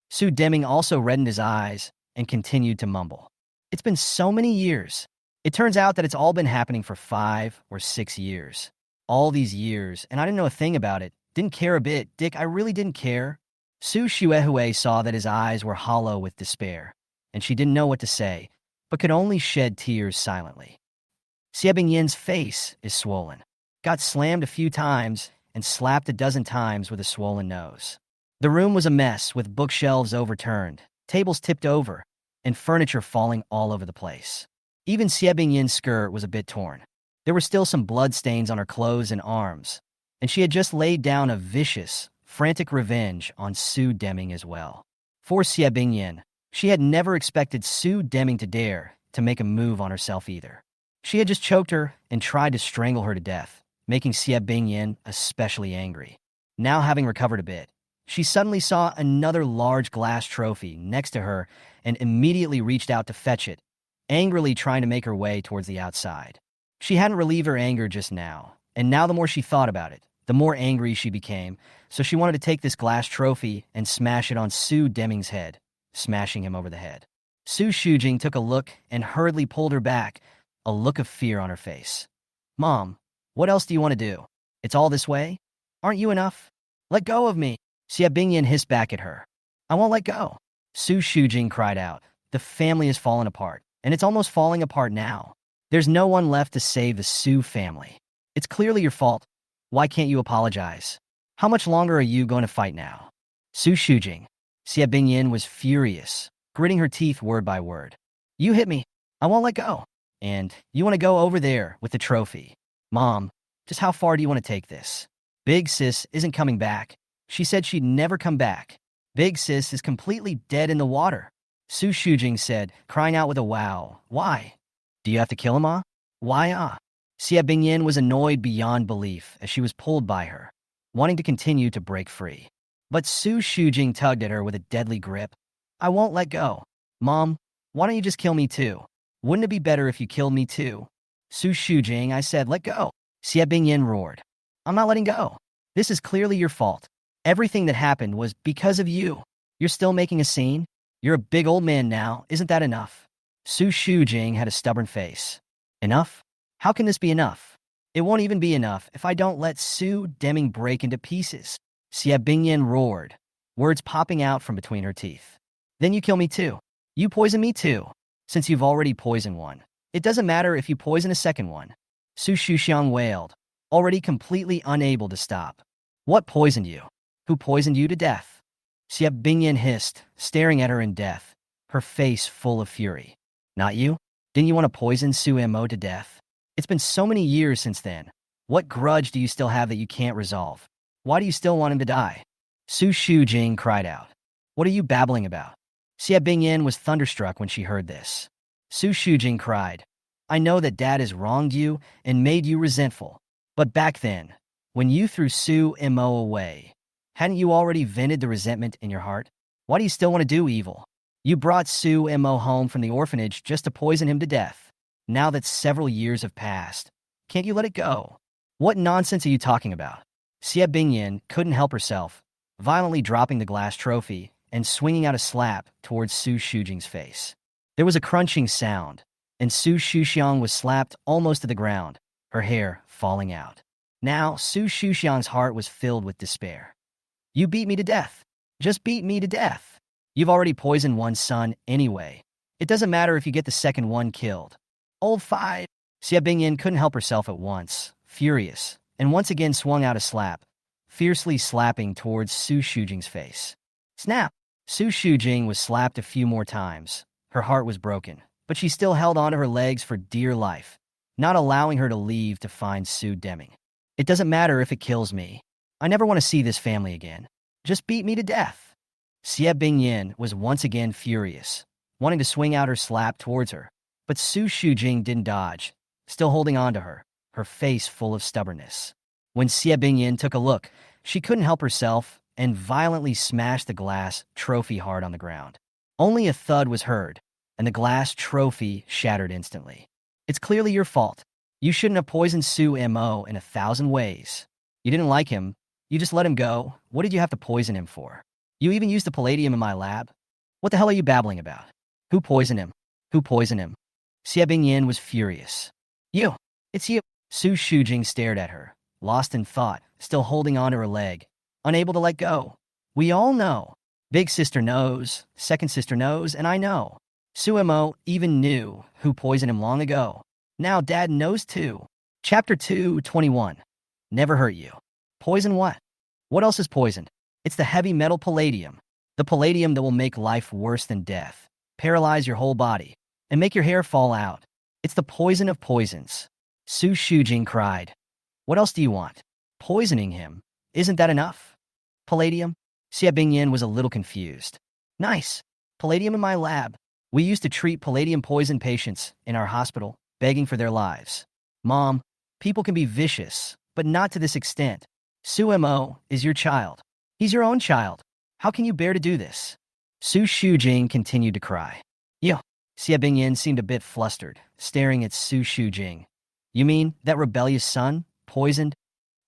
Su Deming also reddened his eyes and continued to mumble. It's been so many years. It turns out that it's all been happening for 5 or 6 years. All these years, and I didn't know a thing about it. Didn't care a bit. Dick, I really didn't care. Su Shuehui saw that his eyes were hollow with despair, and she didn't know what to say, but could only shed tears silently. Xie Bingyin's face is swollen. Got slammed a few times and slapped a dozen times with a swollen nose. The room was a mess with bookshelves overturned, tables tipped over, and furniture falling all over the place. Even Xie Bingyin's skirt was a bit torn. There were still some blood stains on her clothes and arms, and she had just laid down a vicious, frantic revenge on Su Deming as well. For Xie Bingyin, she had never expected Su Deming to dare to make a move on herself either. She had just choked her and tried to strangle her to death, making Xie Bingyin especially angry. Now having recovered a bit, she suddenly saw another large glass trophy next to her and immediately reached out to fetch it, angrily trying to make her way towards the outside. She hadn't relieved her anger just now, and now the more she thought about it, the more angry she became, so she wanted to take this glass trophy and smash it on Su Deming's head, smashing him over the head. Su Shujing took a look and hurriedly pulled her back, a look of fear on her face. Mom, what else do you want to do? It's all this way? Aren't you enough? Let go of me, Xie Bingyin hissed back at her. I won't let go. Su Shujing cried out. The family has fallen apart, and it's almost falling apart now. There's no one left to save the Su family. It's clearly your fault. Why can't you apologize? How much longer are you going to fight now? Su Shujing. Xie Bingyin was furious, gritting her teeth word by word. You hit me. I won't let go. And you want to go over there with the trophy. Mom, just how far do you want to take this? Big Sis isn't coming back. She said she'd never come back. Big Sis is completely dead in the water. Su Shujing said, crying out with a wow. Why? Do you have to kill him, ah? Why, ah? Xie Bingyin was annoyed beyond belief as she was pulled by her, wanting to continue to break free. But Su Shujing tugged at her with a deadly grip. I won't let go. Mom, why don't you just kill me too? Wouldn't it be better if you killed me too? Su Shujing, I said, let go. Xie Bingyin roared. I'm not letting go. This is clearly your fault. Everything that happened was because of you. You're still making a scene? You're a big old man now. Isn't that enough? Su Shujing had a stubborn face. Enough? How can this be enough? It won't even be enough if I don't let Su Deming break into pieces. Xie Bingyin roared, words popping out from between her teeth. Then you kill me too. You poison me too, since you've already poisoned one. It doesn't matter if you poison a second one. Su Shuxiang wailed, already completely unable to stop. What poisoned you? Who poisoned you to death? Xie Bingyin hissed, staring at her in death, her face full of fury. Not you? Didn't you want to poison Su Mo to death? It's been so many years since then. What grudge do you still have that you can't resolve? Why do you still want him to die? Su Shujing cried out. What are you babbling about? Xie Bingyin was thunderstruck when she heard this. Su Shujing cried, I know that dad has wronged you and made you resentful. But back then, when you threw Su Mo away, hadn't you already vented the resentment in your heart? Why do you still want to do evil? You brought Su Mo home from the orphanage just to poison him to death. Now that several years have passed, can't you let it go? What nonsense are you talking about? Xie Bingyin couldn't help herself, violently dropping the glass trophy and swinging out a slap towards Su Shujing's face. There was a crunching sound, and Su Shuxiang was slapped almost to the ground, her hair falling out. Now, Su Shuxiang's heart was filled with despair. You beat me to death. Just beat me to death. You've already poisoned one son anyway. It doesn't matter if you get the second one killed. Old five. Xie Bingyin couldn't help herself at once, furious, and once again swung out a slap, fiercely slapping towards Su Shujing's face. Snap! Su Shujing was slapped a few more times. Her heart was broken, but she still held onto her legs for dear life, not allowing her to leave to find Su Deming. It doesn't matter if it kills me. I never want to see this family again. Just beat me to death. Xie Bingyin was once again furious, wanting to swing out her slap towards her, but Su Shujing didn't dodge, still holding on to her, her face full of stubbornness. When Xie Bingyin took a look, she couldn't help herself and violently smashed the glass trophy hard on the ground. Only a thud was heard, and the glass trophy shattered instantly. It's clearly your fault. You shouldn't have poisoned Su Mo in 1,000 ways. You didn't like him. You just let him go. What did you have to poison him for? You even used the palladium in my lab? What the hell are you babbling about? Who poisoned him? Who poisoned him? Xie Bingyin was furious. You! It's you! Su Shujing stared at her, lost in thought, still holding onto her leg, unable to let go. We all know. Big sister knows, second sister knows, and I know. Su Mo even knew who poisoned him long ago. Now dad knows too. Chapter 221. Never hurt you. Poison what? What else is poisoned? It's the heavy metal palladium. The palladium that will make life worse than death, paralyze your whole body, and make your hair fall out. It's the poison of poisons. Su Shujing cried. What else do you want? Poisoning him. Isn't that enough? Palladium? Xie Bingyin was a little confused. Nice. Palladium in my lab. We used to treat palladium-poisoned patients in our hospital, begging for their lives. Mom, people can be vicious, but not to this extent. Su Mo is your child. He's your own child. How can you bear to do this? Su Shujing continued to cry. Yo. Xie Bingyin seemed a bit flustered, staring at Su Shujing. You mean that rebellious son? Poisoned?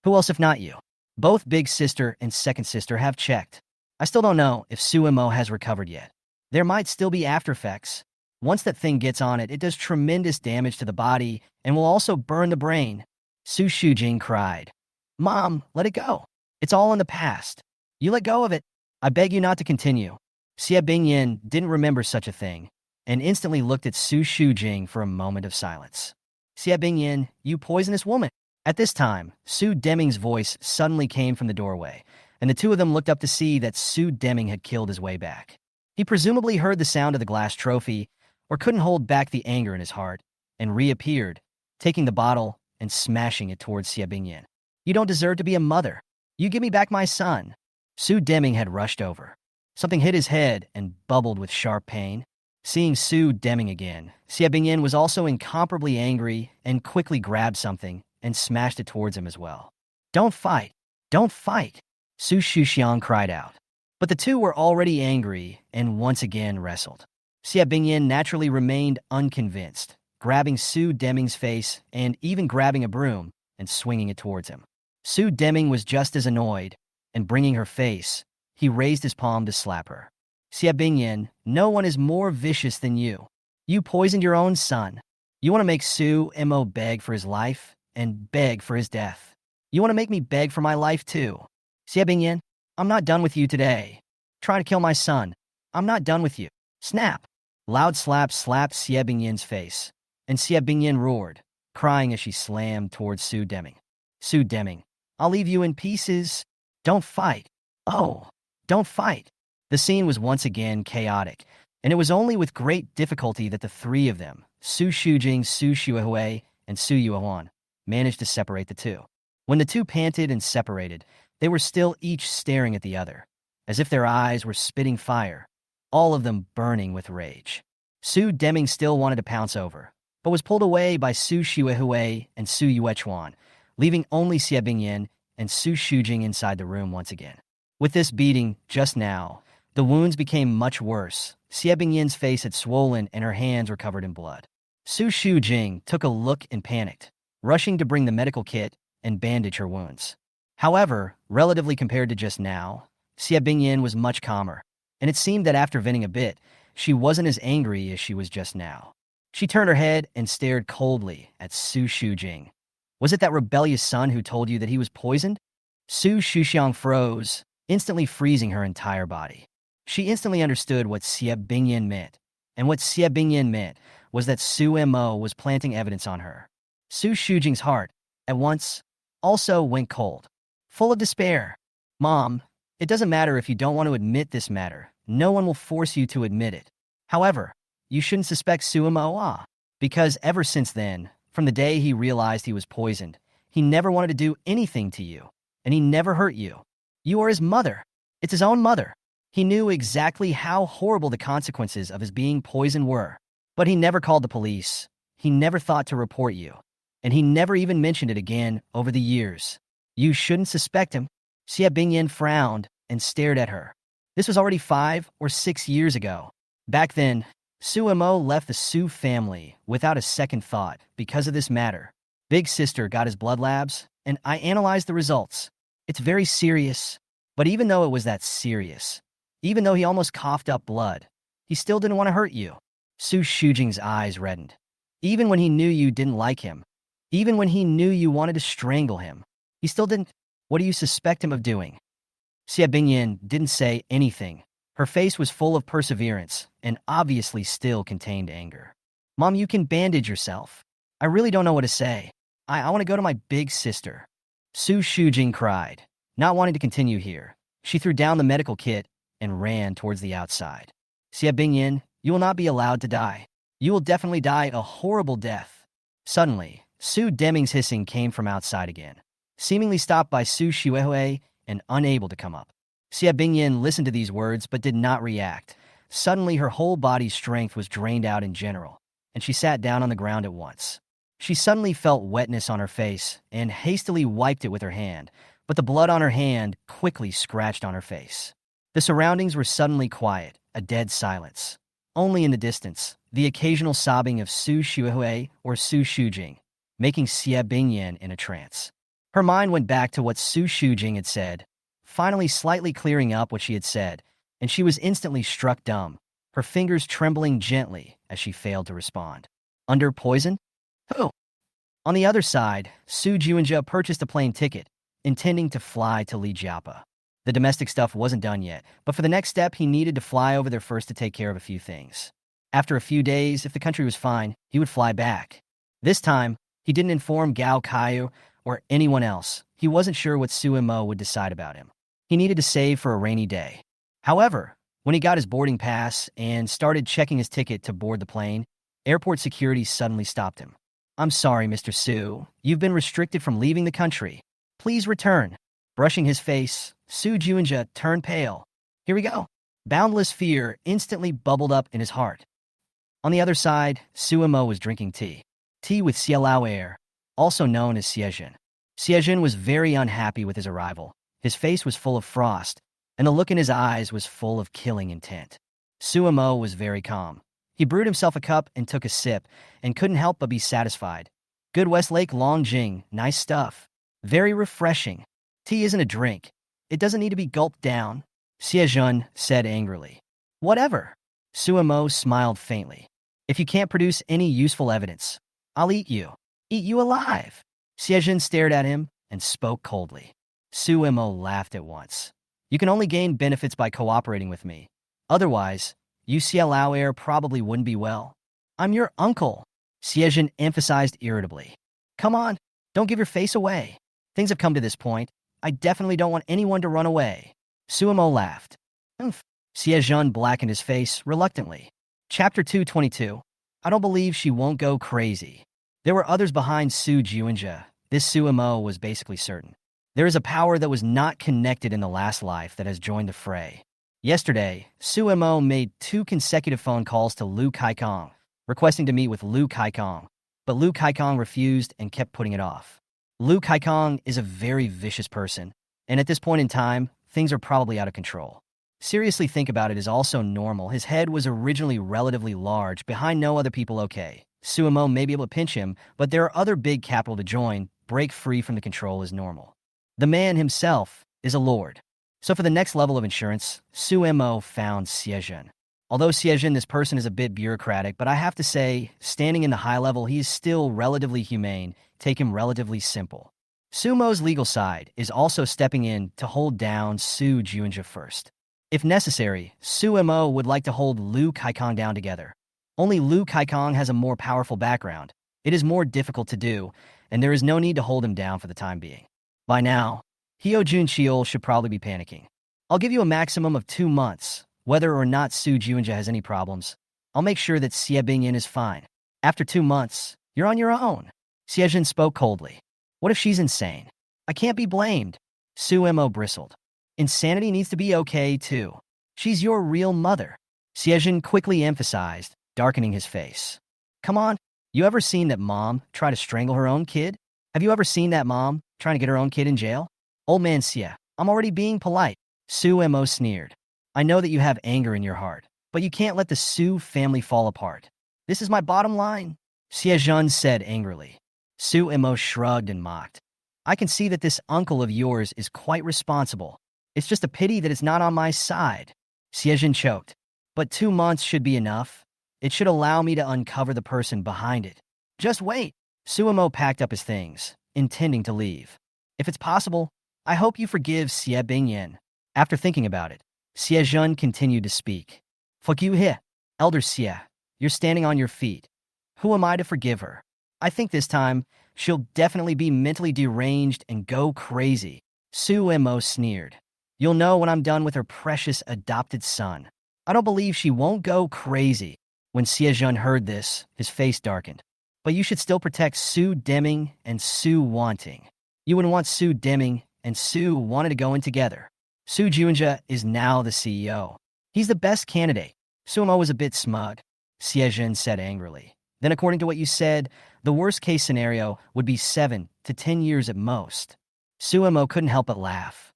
Who else if not you? Both big sister and second sister have checked. I still don't know if Su Mo has recovered yet. There might still be after effects. Once that thing gets on it, it does tremendous damage to the body and will also burn the brain. Su Shujing cried. Mom, let it go. It's all in the past. You let go of it. I beg you not to continue. Xie Bingyin didn't remember such a thing and instantly looked at Su Shujing for a moment of silence. Xie Bingyin, you poisonous woman. At this time, Su Deming's voice suddenly came from the doorway, and the two of them looked up to see that Su Deming had killed his way back. He presumably heard the sound of the glass trophy, or couldn't hold back the anger in his heart, and reappeared, taking the bottle and smashing it towards Xie Bingyin. You don't deserve to be a mother. You give me back my son. Su Deming had rushed over. Something hit his head and bubbled with sharp pain. Seeing Su Deming again, Xie Bingyin was also incomparably angry and quickly grabbed something and smashed it towards him as well. Don't fight! Don't fight! Su Shuxiang cried out. But the two were already angry and once again wrestled. Xie Bingyin naturally remained unconvinced, grabbing Su Deming's face and even grabbing a broom and swinging it towards him. Su Deming was just as annoyed, and bringing her face, he raised his palm to slap her. Xie Bingyin, no one is more vicious than you. You poisoned your own son. You want to make Su Mo beg for his life and beg for his death. You want to make me beg for my life too. Xie Bingyin, I'm not done with you today. Try to kill my son. I'm not done with you. Snap! Loud slaps slapped Xie Bingyin's face, and Xie Bingyin roared, crying as she slammed towards Su Deming. Su Deming, I'll leave you in pieces. Don't fight. Oh, don't fight. The scene was once again chaotic, and it was only with great difficulty that the three of them, Su Shujing, Su Xuehui, and Su Yuan, managed to separate the two. When the two panted and separated, they were still each staring at the other, as if their eyes were spitting fire. all of them burning with rage. Su Deming still wanted to pounce over, but was pulled away by Su Xiuhui and Su Yuechuan, leaving only Xie Bingyan and Su Shujing inside the room once again. With this beating just now, the wounds became much worse. Xie Bingyan's face had swollen and her hands were covered in blood. Su Shujing took a look and panicked, rushing to bring the medical kit and bandage her wounds. However, relatively compared to just now, Xie Bingyan was much calmer, and it seemed that after venting a bit, she wasn't as angry as she was just now. She turned her head and stared coldly at Su Shujing. Was it that rebellious son who told you that he was poisoned? Su Shuxiang froze, instantly freezing her entire body. She instantly understood what Xie Bingyan meant, and what Xie Bingyan meant was that Su Mo was planting evidence on her. Su Shujing's heart, at once, also went cold, full of despair. Mom, it doesn't matter if you don't want to admit this matter. No one will force you to admit it. However, you shouldn't suspect Su Mo, because ever since then, from the day he realized he was poisoned, he never wanted to do anything to you, and he never hurt you. You are his mother. It's his own mother. He knew exactly how horrible the consequences of his being poisoned were, but he never called the police. He never thought to report you, and he never even mentioned it again over the years. You shouldn't suspect him. Xie Bingyan frowned and stared at her. This was already 5 or 6 years ago. Back then, Su Mo left the Su family without a second thought because of this matter. Big sister got his blood labs, and I analyzed the results. It's very serious. But even though it was that serious, even though he almost coughed up blood, he still didn't want to hurt you. Su Shujing's eyes reddened. Even when he knew you didn't like him, even when he knew you wanted to strangle him, he still didn't. What do you suspect him of doing? Xie Bingyan didn't say anything. Her face was full of perseverance and obviously still contained anger. Mom, you can bandage yourself. I really don't know what to say. I want to go to my big sister. Su Shujing cried, not wanting to continue here. She threw down the medical kit and ran towards the outside. Xie Bingyan, you will not be allowed to die. You will definitely die a horrible death. Suddenly, Su Deming's hissing came from outside again, seemingly stopped by Su Xiuhui and unable to come up. Xie Bingyan listened to these words but did not react. Suddenly, her whole body's strength was drained out in general, and she sat down on the ground at once. She suddenly felt wetness on her face and hastily wiped it with her hand, but the blood on her hand quickly scratched on her face. The surroundings were suddenly quiet, a dead silence. Only in the distance, the occasional sobbing of Su Xiuhui or Su Shujing, making Xie Bingyan in a trance. Her mind went back to what Su Shujing had said, finally slightly clearing up what she had said, and she was instantly struck dumb, her fingers trembling gently as she failed to respond. Under poison? Who? On the other side, Su Juinja purchased a plane ticket, intending to fly to Li Jiapa. The domestic stuff wasn't done yet, but for the next step, he needed to fly over there first to take care of a few things. After a few days, if the country was fine, he would fly back. This time, he didn't inform Gao Kaiyu or anyone else. He wasn't sure what Su Mo would decide about him. He needed to save for a rainy day. However, when he got his boarding pass and started checking his ticket to board the plane, airport security suddenly stopped him. I'm sorry, Mr. Su. You've been restricted from leaving the country. Please return. Brushing his face, Su Juinja turned pale. Here we go. Boundless fear instantly bubbled up in his heart. On the other side, Su Mo was drinking tea. Tea with Xiaolao air, also known as Xiejin. Xiejin was very unhappy with his arrival. His face was full of frost, and the look in his eyes was full of killing intent. Su Mo was very calm. He brewed himself a cup and took a sip, and couldn't help but be satisfied. Good Westlake Longjing, nice stuff. Very refreshing. Tea isn't a drink. It doesn't need to be gulped down, Xiejun said angrily. Whatever. Su Mo smiled faintly. If you can't produce any useful evidence, I'll eat you. Eat you alive. Xiejun stared at him and spoke coldly. Su Mo laughed at once. You can only gain benefits by cooperating with me. Otherwise, you Xiaolao air probably wouldn't be well. I'm your uncle, Xiejun emphasized irritably. Come on, don't give your face away. Things have come to this point. I definitely don't want anyone to run away. Su Mo laughed. Xiejun blackened his face reluctantly. Chapter 222. I don't believe she won't go crazy. There were others behind Su Juinja. This Su Mo was basically certain. There is a power that was not connected in the last life that has joined the fray. Yesterday, Su Mo made 2 consecutive phone calls to Lu Kaikong, requesting to meet with Lu Kaikong, but Lu Kaikong refused and kept putting it off. Lu Kaikong is a very vicious person, and at this point in time, things are probably out of control. Seriously think about it is also normal. His head was originally relatively large, behind no other people okay. Su Mo may be able to pinch him, but there are other big capital to join. Break free from the control is normal. The man himself is a lord. So for the next level of insurance, Su Mo found Xiejun. Although Xiejun, this person is a bit bureaucratic, but I have to say, standing in the high level, he is still relatively humane, take him relatively simple. Sumo's legal side is also stepping in to hold down Su Junja first. If necessary, Su Mo would like to hold Lu Kaikong down together. Only Lu Kaikong has a more powerful background. It is more difficult to do, and there is no need to hold him down for the time being. By now, Hyo Jun-cheol should probably be panicking. I'll give you a maximum of 2 months. Whether or not Su Junja has any problems, I'll make sure that Xie Bingyin is fine. After 2 months, you're on your own. Xiejun spoke coldly. What if she's insane? I can't be blamed. Su Mo bristled. Insanity needs to be okay, too. She's your real mother. Xiejun quickly emphasized, darkening his face. Come on, you ever seen that mom try to strangle her own kid? Have you ever seen that mom trying to get her own kid in jail? Old man Xie, I'm already being polite. Su Mo sneered. I know that you have anger in your heart, but you can't let the Su family fall apart. This is my bottom line, Xiejun said angrily. Su Mo shrugged and mocked. I can see that this uncle of yours is quite responsible. It's just a pity that it's not on my side. Xiejun choked. But 2 months should be enough. It should allow me to uncover the person behind it. Just wait. Su Mo packed up his things, intending to leave. If it's possible, I hope you forgive Xie Bingyin. After thinking about it, Xiejun continued to speak. Fuck you here, Elder Xie. You're standing on your feet. Who am I to forgive her? I think this time, she'll definitely be mentally deranged and go crazy. Su Mo sneered. You'll know when I'm done with her precious adopted son. I don't believe she won't go crazy. When Xiejun heard this, his face darkened. But you should still protect Su Deming and Su Wanting. You wouldn't want Su Deming and Su wanted to go in together. Su Junja is now the CEO. He's the best candidate. Su Mo was a bit smug, Xiejun said angrily. Then according to what you said, the worst-case scenario would be 7 to 10 years at most. Su Mo couldn't help but laugh.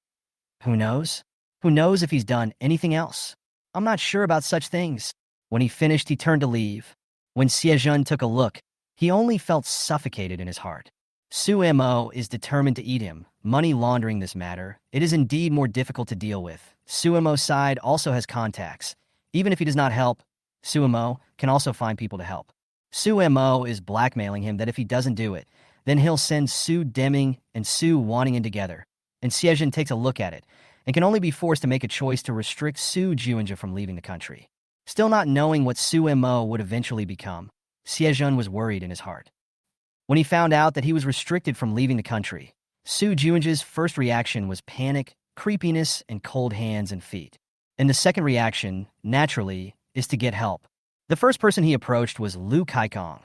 Who knows? Who knows if he's done anything else? I'm not sure about such things. When he finished, he turned to leave. When Xiejun took a look, he only felt suffocated in his heart. Su Mo is determined to eat him, money laundering this matter. It is indeed more difficult to deal with. Su Mo's side also has contacts. Even if he does not help, Su Mo can also find people to help. Su Mo is blackmailing him that if he doesn't do it, then he'll send Su Deming and Su Wanting in together. And Xiejun takes a look at it, and can only be forced to make a choice to restrict Su Junja from leaving the country. Still not knowing what Su Mo would eventually become, Xiejun was worried in his heart. When he found out that he was restricted from leaving the country, Su Junja's first reaction was panic, creepiness, and cold hands and feet. And the second reaction, naturally, is to get help. The first person he approached was Lu Kaikong,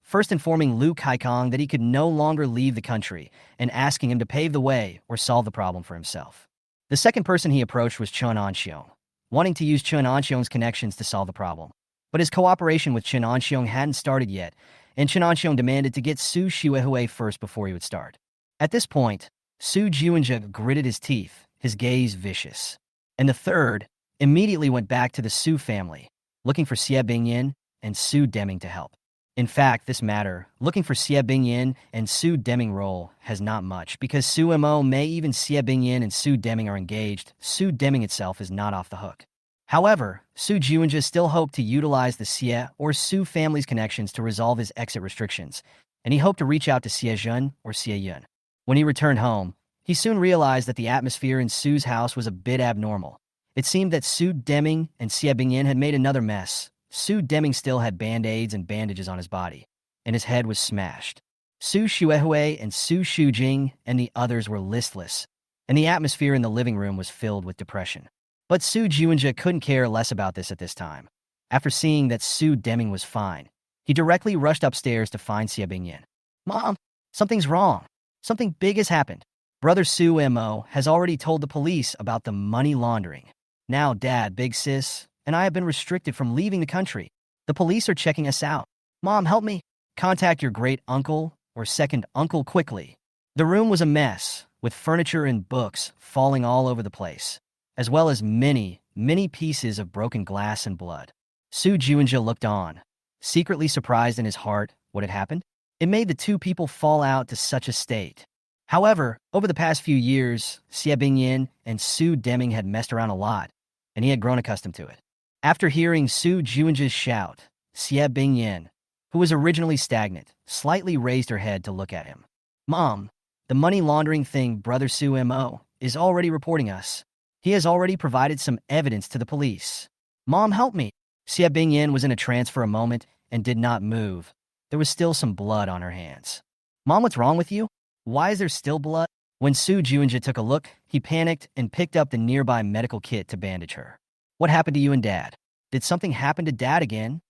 first informing Lu Kaikong that he could no longer leave the country and asking him to pave the way or solve the problem for himself. The second person he approached was Chun Anxiong, wanting to use Chun Anxiong's connections to solve the problem. But his cooperation with Chun Anxiong hadn't started yet, and Chun Anxiong demanded to get Su Xuehui first before he would start. At this point, Su Junja gritted his teeth, his gaze vicious. And the third immediately went back to the Su family, looking for Xie Bingyin and Su Deming to help. In fact, this matter, looking for Xie Bingyin and Su Deming role, has not much, because Su Mo may even Xie Bingyin and Su Deming are engaged. Su Deming itself is not off the hook. However, Su Junja still hoped to utilize the Xie or Su family's connections to resolve his exit restrictions, and he hoped to reach out to Xiejun or Xieyun. When he returned home, he soon realized that the atmosphere in Su's house was a bit abnormal. It seemed that Su Deming and Xie Bingyin had made another mess. Su Deming still had band-aids and bandages on his body, and his head was smashed. Su Xuehui and Su Shujing and the others were listless, and the atmosphere in the living room was filled with depression. But Su Junja couldn't care less about this at this time. After seeing that Su Deming was fine, he directly rushed upstairs to find Xie Bingyin. Mom, something's wrong. Something big has happened. Brother Su Mo has already told the police about the money laundering. Now Dad, Big Sis, and I have been restricted from leaving the country. The police are checking us out. Mom, help me. Contact your great uncle or second uncle quickly. The room was a mess, with furniture and books falling all over the place, as well as many, many pieces of broken glass and blood. Su Juinja looked on, secretly surprised in his heart what had happened. It made the two people fall out to such a state. However, over the past few years, Xie Bingyin and Su Deming had messed around a lot, and he had grown accustomed to it. After hearing Su Juinja's shout, Xie Bingyin, who was originally stagnant, slightly raised her head to look at him. Mom, the money laundering thing Brother Su Mo is already reporting us. He has already provided some evidence to the police. Mom, help me. Xie Bingyin was in a trance for a moment and did not move. There was still some blood on her hands. Mom, what's wrong with you? Why is there still blood? When Su Juinja took a look, he panicked and picked up the nearby medical kit to bandage her. What happened to you and Dad? Did something happen to Dad again?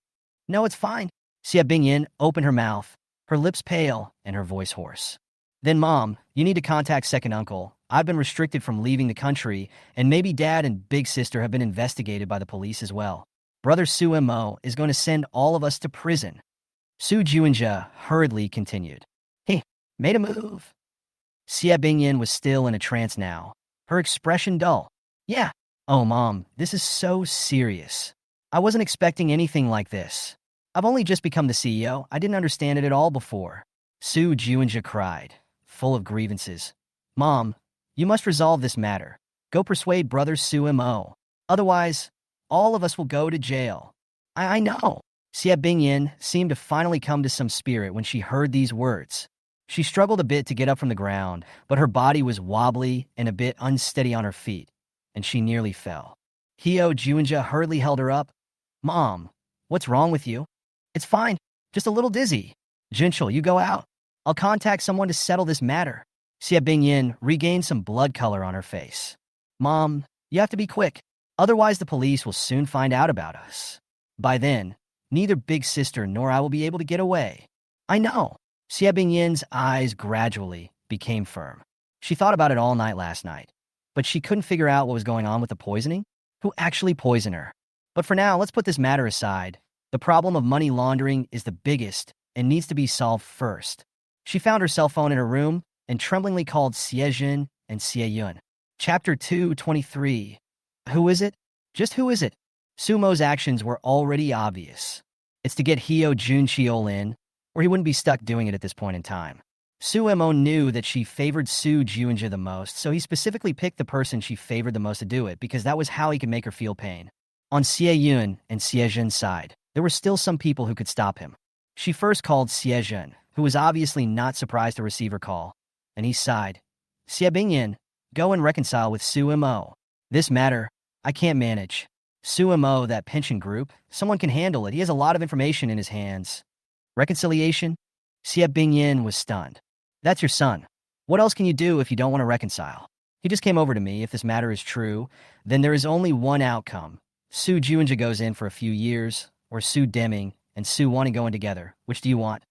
No, it's fine. Xie Bingyin opened her mouth, her lips pale and her voice hoarse. Then, Mom, you need to contact second uncle. I've been restricted from leaving the country, and maybe Dad and big sister have been investigated by the police as well. Brother Su Mo is going to send all of us to prison. Su Juinja hurriedly continued. He made a move. Xie Bingyin was still in a trance now, her expression dull. Yeah. Oh, Mom, this is so serious. I wasn't expecting anything like this. I've only just become the CEO. I didn't understand it at all before. Su Juinja cried, full of grievances. Mom, you must resolve this matter. Go persuade Brother Su Mo. Otherwise, all of us will go to jail. I know. Xie Bingyin seemed to finally come to some spirit when she heard these words. She struggled a bit to get up from the ground, but her body was wobbly and a bit unsteady on her feet, and she nearly fell. Hio Juinja hurriedly held her up. Mom, what's wrong with you? It's fine, just a little dizzy. Jinchul, you go out. I'll contact someone to settle this matter. Xie Bingyin regained some blood color on her face. Mom, you have to be quick, otherwise the police will soon find out about us. By then, neither big sister nor I will be able to get away. I know. Xie Bingyin's eyes gradually became firm. She thought about it all night last night, but she couldn't figure out what was going on with the poisoning. Who actually poisoned her? But for now, let's put this matter aside. The problem of money laundering is the biggest and needs to be solved first. She found her cell phone in her room and tremblingly called Xie Jun and Xie Yun. Chapter 223. Who is it? Just who is it? Sumo's actions were already obvious. It's to get Hio Juncheol in, or he wouldn't be stuck doing it at this point in time. Sumo knew that she favored Su Juinja the most, so he specifically picked the person she favored the most to do it, because that was how he could make her feel pain. On Xie Yun and Xie Jun's side, there were still some people who could stop him. She first called Xie Jun, who was obviously not surprised to receive her call, and he sighed. Xie Bingyin, go and reconcile with Su Mo. This matter, I can't manage. Su Mo, that pension group, someone can handle it. He has a lot of information in his hands. Reconciliation? Xie Bingyin was stunned. That's your son. What else can you do if you don't want to reconcile? He just came over to me. If this matter is true, then there is only one outcome. Su Juinja goes in for a few years, or Su Deming and Su wanting going together. Which do you want?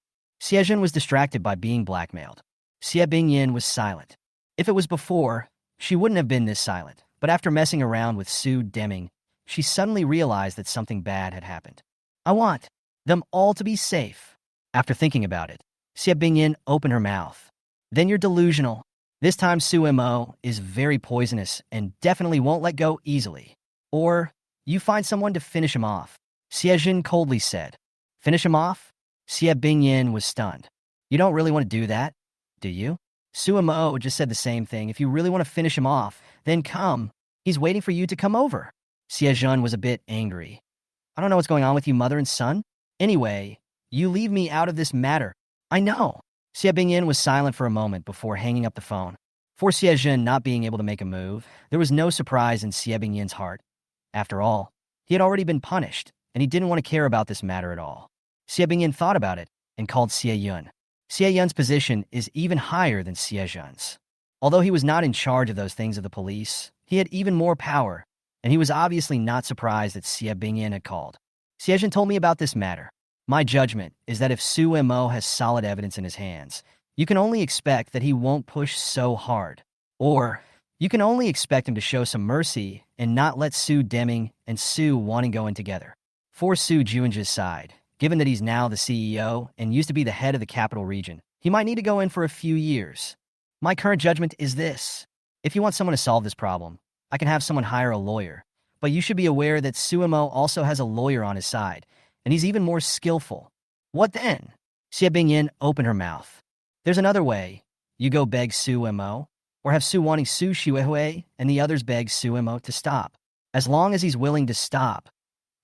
Xie Jun was distracted by being blackmailed. Xie Bingyin was silent. If it was before, she wouldn't have been this silent. But after messing around with Su Deming, she suddenly realized that something bad had happened. I want them all to be safe. After thinking about it, Xie Bingyin opened her mouth. Then you're delusional. This time Su Mo is very poisonous and definitely won't let go easily. Or you find someone to finish him off. Xie Jun coldly said. Finish him off? Xie Bingyin was stunned. You don't really want to do that, do you? Su Mo just said the same thing. If you really want to finish him off, then come. He's waiting for you to come over. Xie Jun was a bit angry. I don't know what's going on with you, mother and son. Anyway, you leave me out of this matter. I know. Xie Bingyin was silent for a moment before hanging up the phone. For Xie Jun not being able to make a move, there was no surprise in Xie Bingyin's heart. After all, he had already been punished, and he didn't want to care about this matter at all. Xie Bingyin thought about it and called Xie Yun. Xie Yun's position is even higher than Xie Jun's. Although he was not in charge of those things of the police, he had even more power, and he was obviously not surprised that Xie Bingyin had called. Xie Jun told me about this matter. My judgment is that if Su Mo has solid evidence in his hands, you can only expect that he won't push so hard. Or You can only expect him to show some mercy and not let Su Deming and Su Wanting go in together. For Su Juinja's side, given that he's now the CEO and used to be the head of the capital region, he might need to go in for a few years. My current judgment is this. If you want someone to solve this problem, I can have someone hire a lawyer. But you should be aware that Suemo also has a lawyer on his side, and he's even more skillful. What then? Xie Bingyin opened her mouth. There's another way. You go beg Suemo, or have Su wanting Su Shuehui and the others beg Suemo to stop. As long as he's willing to stop,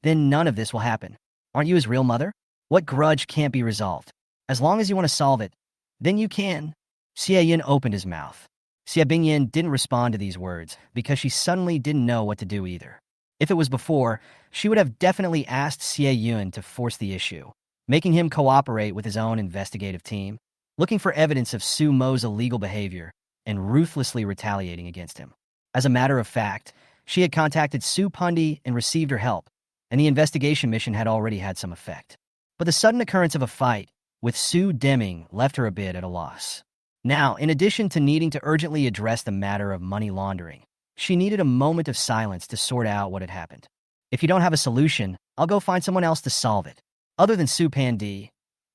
then none of this will happen. Aren't you his real mother? What grudge can't be resolved? As long as you want to solve it, then you can. Xie Yin opened his mouth. Xie Bingyin didn't respond to these words because she suddenly didn't know what to do either. If it was before, she would have definitely asked Xie Yun to force the issue, making him cooperate with his own investigative team, looking for evidence of Su Mo's illegal behavior, and ruthlessly retaliating against him. As a matter of fact, she had contacted Su Pundi and received her help, and the investigation mission had already had some effect. But the sudden occurrence of a fight with Su Deming left her a bit at a loss. Now, in addition to needing to urgently address the matter of money laundering, she needed a moment of silence to sort out what had happened. If you don't have a solution, I'll go find someone else to solve it. Other than Su Pandi,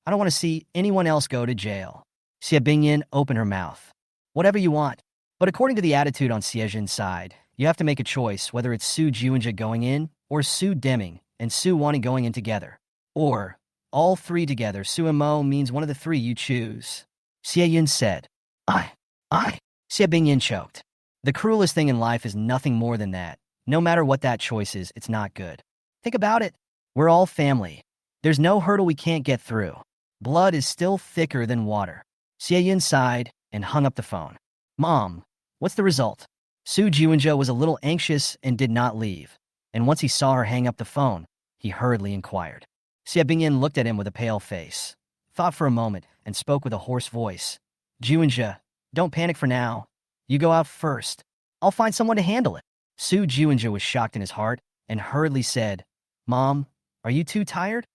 I don't want to see anyone else go to jail. Xie Bingyin opened her mouth. Whatever you want. But according to the attitude on Xie Jin's side, you have to make a choice whether it's Su Juinja going in, or Su Deming and Su Wanting going in together. Or, all three together. Su Mo means one of the three you choose. Xie Yin said. I. Xie Bingyin choked. The cruelest thing in life is nothing more than that. No matter what that choice is, it's not good. Think about it. We're all family. There's no hurdle we can't get through. Blood is still thicker than water. Xie Yin sighed and hung up the phone. Mom, what's the result? Su Juinja was a little anxious and did not leave. And once he saw her hang up the phone, he hurriedly inquired. Xie Bingyin looked at him with a pale face, thought for a moment, and spoke with a hoarse voice. Juinja, don't panic for now. You go out first. I'll find someone to handle it. Su Juinja was shocked in his heart and hurriedly said, Mom, are you too tired?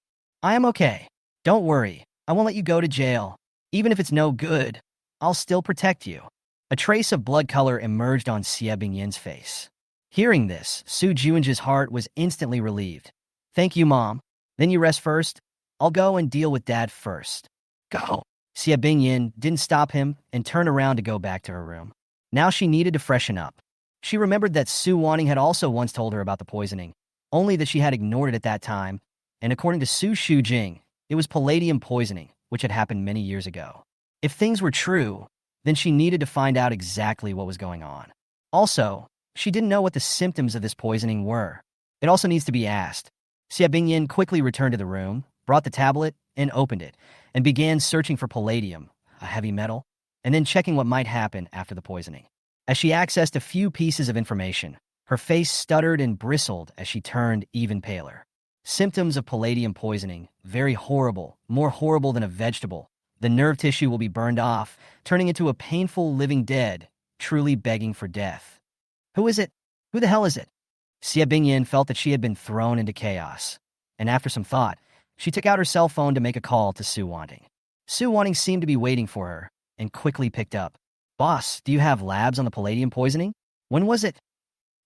I am okay. Don't worry. I won't let you go to jail. Even if it's no good, I'll still protect you. A trace of blood color emerged on Xie Bingyin's face. Hearing this, Su Juinja's heart was instantly relieved. Thank you, Mom. Then you rest first. I'll go and deal with Dad first. Go. Xie Bingyin didn't stop him and turned around to go back to her room. Now she needed to freshen up. She remembered that Su Wanting had also once told her about the poisoning, only that she had ignored it at that time, and according to Su Shujing, it was palladium poisoning, which had happened many years ago. If things were true, then she needed to find out exactly what was going on. Also, she didn't know what the symptoms of this poisoning were. It also needs to be asked. Xie Bingyin quickly returned to the room, brought the tablet, and opened it, and began searching for palladium, a heavy metal, and then checking what might happen after the poisoning. As she accessed a few pieces of information, her face stuttered and bristled as she turned even paler. Symptoms of palladium poisoning, very horrible, more horrible than a vegetable. The nerve tissue will be burned off, turning into a painful living dead, truly begging for death. Who is it? Who the hell is it? Xie Bingyin felt that she had been thrown into chaos, and after some thought, she took out her cell phone to make a call to Su Wanting. Su Wanting seemed to be waiting for her, and quickly picked up. Boss, do you have labs on the palladium poisoning? When was it?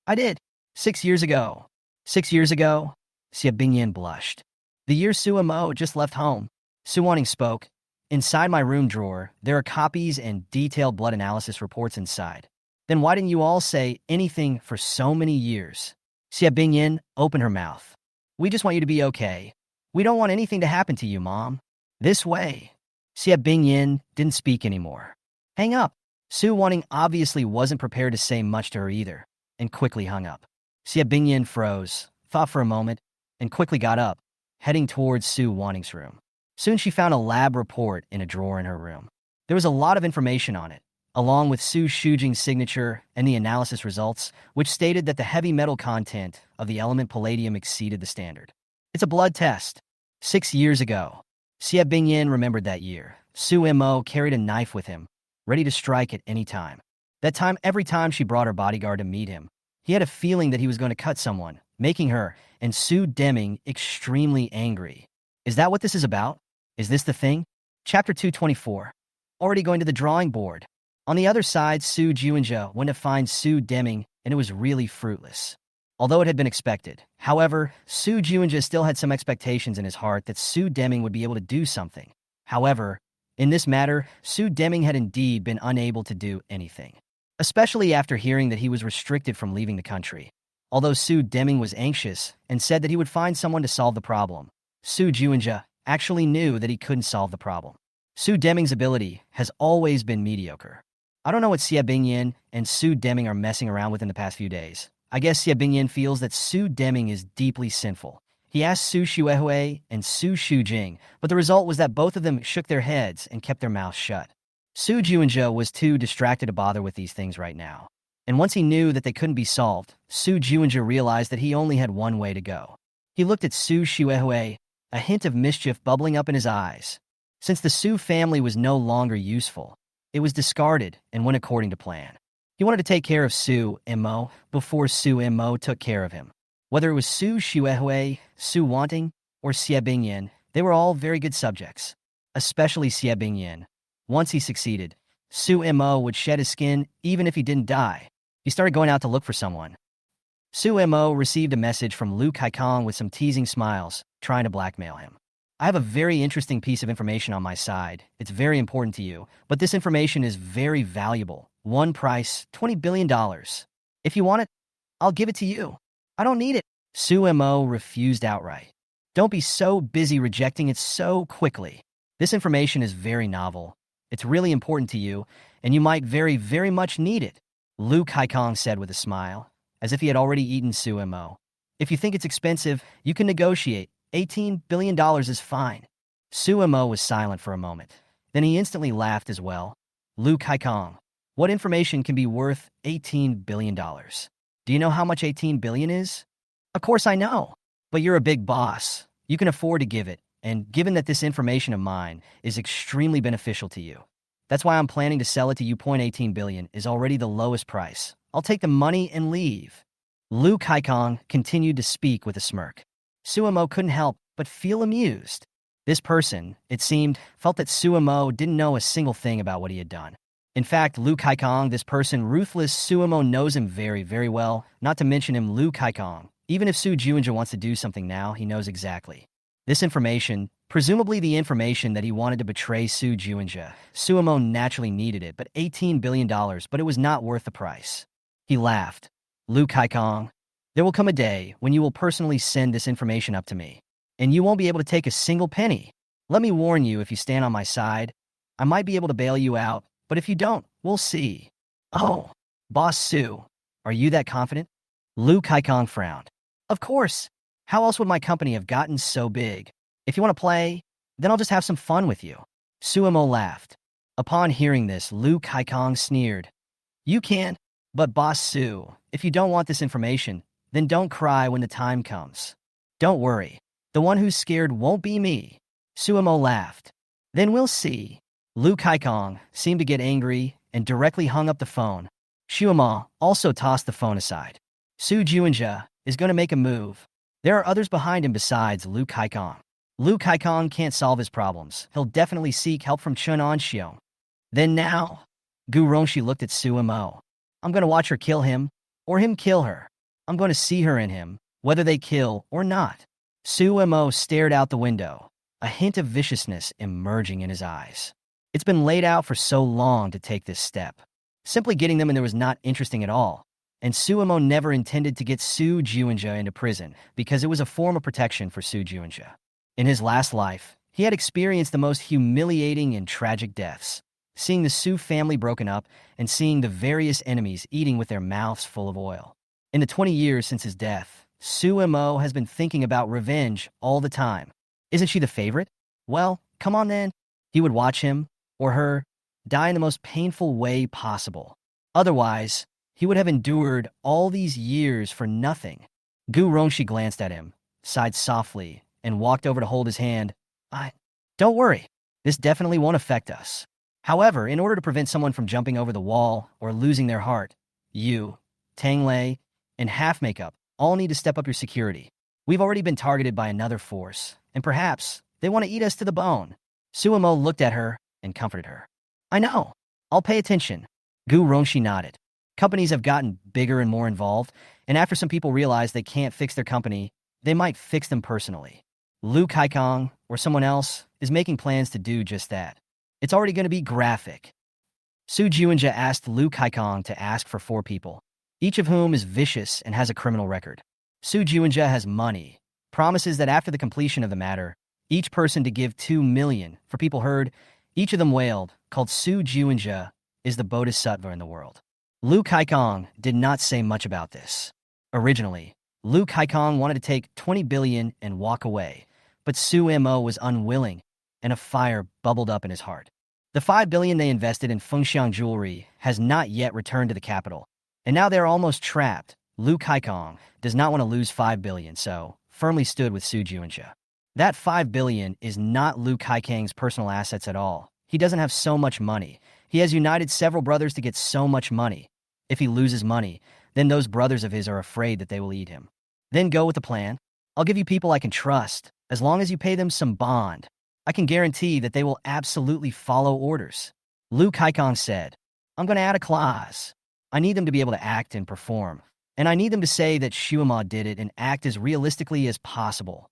I did. 6 years ago. 6 years ago? Xie Bingyin blushed. The year Su Mo just left home. Su Wanting spoke. Inside my room drawer, there are copies and detailed blood analysis reports inside. Then why didn't you all say anything for so many years? Xie Bingyin opened her mouth. We just want you to be okay. We don't want anything to happen to you, Mom. This way. Xie Bingyin didn't speak anymore. Hang up. Su Wanting obviously wasn't prepared to say much to her either, and quickly hung up. Xie Bingyin froze, thought for a moment, and quickly got up, heading towards Su Wanting's room. Soon she found a lab report in a drawer in her room. There was a lot of information on it, along with Su Shujing's signature and the analysis results, which stated that the heavy metal content of the element palladium exceeded the standard. It's a blood test. 6 years ago. Xie Bingyin remembered that year. Su Mo carried a knife with him, ready to strike at any time. That time, every time she brought her bodyguard to meet him, he had a feeling that he was going to cut someone, making her and Su Deming extremely angry. Is that what this is about? Is this the thing? Chapter 224. Already going to the drawing board. On the other side, Su Juinja went to find Su Deming, and it was really fruitless. Although it had been expected. However, Su Juinja still had some expectations in his heart that Su Deming would be able to do something. However, in this matter, Su Deming had indeed been unable to do anything, especially after hearing that he was restricted from leaving the country. Although Su Deming was anxious and said that he would find someone to solve the problem, Su Juinja actually knew that he couldn't solve the problem. Su Deming's ability has always been mediocre. I don't know what Xie Bingyan and Su Deming are messing around with in the past few days. I guess Xie Bingyan feels that Su Deming is deeply sinful. He asked Su Xuehui and Su Shujing, but the result was that both of them shook their heads and kept their mouths shut. Su Juinja was too distracted to bother with these things right now. And once he knew that they couldn't be solved, Su Juinja realized that he only had one way to go. He looked at Su Xuehui, a hint of mischief bubbling up in his eyes. Since the Su family was no longer useful, it was discarded and went according to plan. He wanted to take care of Su Immo before Su Immo took care of him. Whether it was Su Xuehui, Su Wanting, or Xie Bingyan, they were all very good subjects. Especially Xie Bingyan. Once he succeeded, Su Immo would shed his skin even if he didn't die. He started going out to look for someone. Su Immo received a message from Lu Kaikong with some teasing smiles, trying to blackmail him. I have a very interesting piece of information on my side. It's very important to you, but this information is very valuable. One price, $20 billion. If you want it, I'll give it to you. I don't need it. Su Immo refused outright. Don't be so busy rejecting it so quickly. This information is very novel. It's really important to you, and you might very, very much need it. Lu Kaikong said with a smile, as if he had already eaten Su Immo. If you think it's expensive, you can negotiate. $18 billion is fine. Su Immo was silent for a moment. Then he instantly laughed as well. Lu Kaikong, what information can be worth $18 billion? Do you know how much 18 billion is? Of course I know. But you're a big boss. You can afford to give it, and given that this information of mine is extremely beneficial to you, that's why I'm planning to sell it to you. 18 billion is already the lowest price. I'll take the money and leave. Lu Kaikong continued to speak with a smirk. Su Immo couldn't help but feel amused. This person, it seemed, felt that Su Immo didn't know a single thing about what he had done. In fact, Lu Kaikong, this person, ruthless Su Immo, knows him very, very well, not to mention him, Lu Kaikong. Even if Su Juinja wants to do something now, he knows exactly. This information, presumably the information that he wanted to betray Su Juinja, Su Immo naturally needed it, but $18 billion, but it was not worth the price. He laughed. Lu Kaikong, there will come a day when you will personally send this information up to me, and you won't be able to take a single penny. Let me warn you, if you stand on my side, I might be able to bail you out, but if you don't, we'll see. Oh, Boss Su, are you that confident? Lu Kaikong frowned. Of course. How else would my company have gotten so big? If you want to play, then I'll just have some fun with you. Su Immo laughed. Upon hearing this, Lu Kaikong sneered. You can't, but Boss Su, if you don't want this information, then don't cry when the time comes. Don't worry. The one who's scared won't be me. Su Immo laughed. Then we'll see. Lu Kaikong seemed to get angry and directly hung up the phone. Su Immo also tossed the phone aside. Su Juinja is going to make a move. There are others behind him besides Lu Kaikong. Lu Kaikong can't solve his problems. He'll definitely seek help from Chun Anxiong. Then now, Gu Rongxi looked at Su Immo. I'm going to watch her kill him, or him kill her. I'm going to see her in him, whether they kill or not. Su Immo stared out the window, a hint of viciousness emerging in his eyes. It's been laid out for so long to take this step. Simply getting them in there was not interesting at all. And Su Immo never intended to get Su Juinja into prison because it was a form of protection for Su Juinja. In his last life, he had experienced the most humiliating and tragic deaths, seeing the Su family broken up and seeing the various enemies eating with their mouths full of oil. In the 20 years since his death, Su Immo has been thinking about revenge all the time. Isn't she the favorite? Well, come on then. He would watch him, or her, die in the most painful way possible. Otherwise, he would have endured all these years for nothing. Gu Rongxi glanced at him, sighed softly, and walked over to hold his hand. Don't worry. This definitely won't affect us. However, in order to prevent someone from jumping over the wall or losing their heart, you, Tang Lei, and Half Makeup all need to step up your security. We've already been targeted by another force, and perhaps they want to eat us to the bone. Su Immo looked at her and comforted her. I know. I'll pay attention. Gu Rongxi nodded. Companies have gotten bigger and more involved, and after some people realize they can't fix their company, they might fix them personally. Lu Kaikong, or someone else, is making plans to do just that. It's already going to be graphic. Su Juanja asked Lu Kaikong to ask for 4 people, each of whom is vicious and has a criminal record. Su Juanja has money, promises that after the completion of the matter, each person to give 2 million. For people heard, each of them wailed, called Su Juanja is the bodhisattva in the world. Lu Kaikong did not say much about this. Originally, Lu Kaikong wanted to take 20 billion and walk away, but Su Mo was unwilling, and a fire bubbled up in his heart. The 5 billion they invested in Fengxiang jewelry has not yet returned to the capital, and now they are almost trapped. Lu Kaikong does not want to lose 5 billion, so firmly stood with Su Juanja. That 5 billion is not Lu Kaikong's personal assets at all. He doesn't have so much money. He has united several brothers to get so much money. If he loses money, then those brothers of his are afraid that they will eat him. Then go with the plan. I'll give you people I can trust, as long as you pay them some bond. I can guarantee that they will absolutely follow orders. Lu Kaikong said, I'm going to add a clause. I need them to be able to act and perform, and I need them to say that Shuima did it and act as realistically as possible.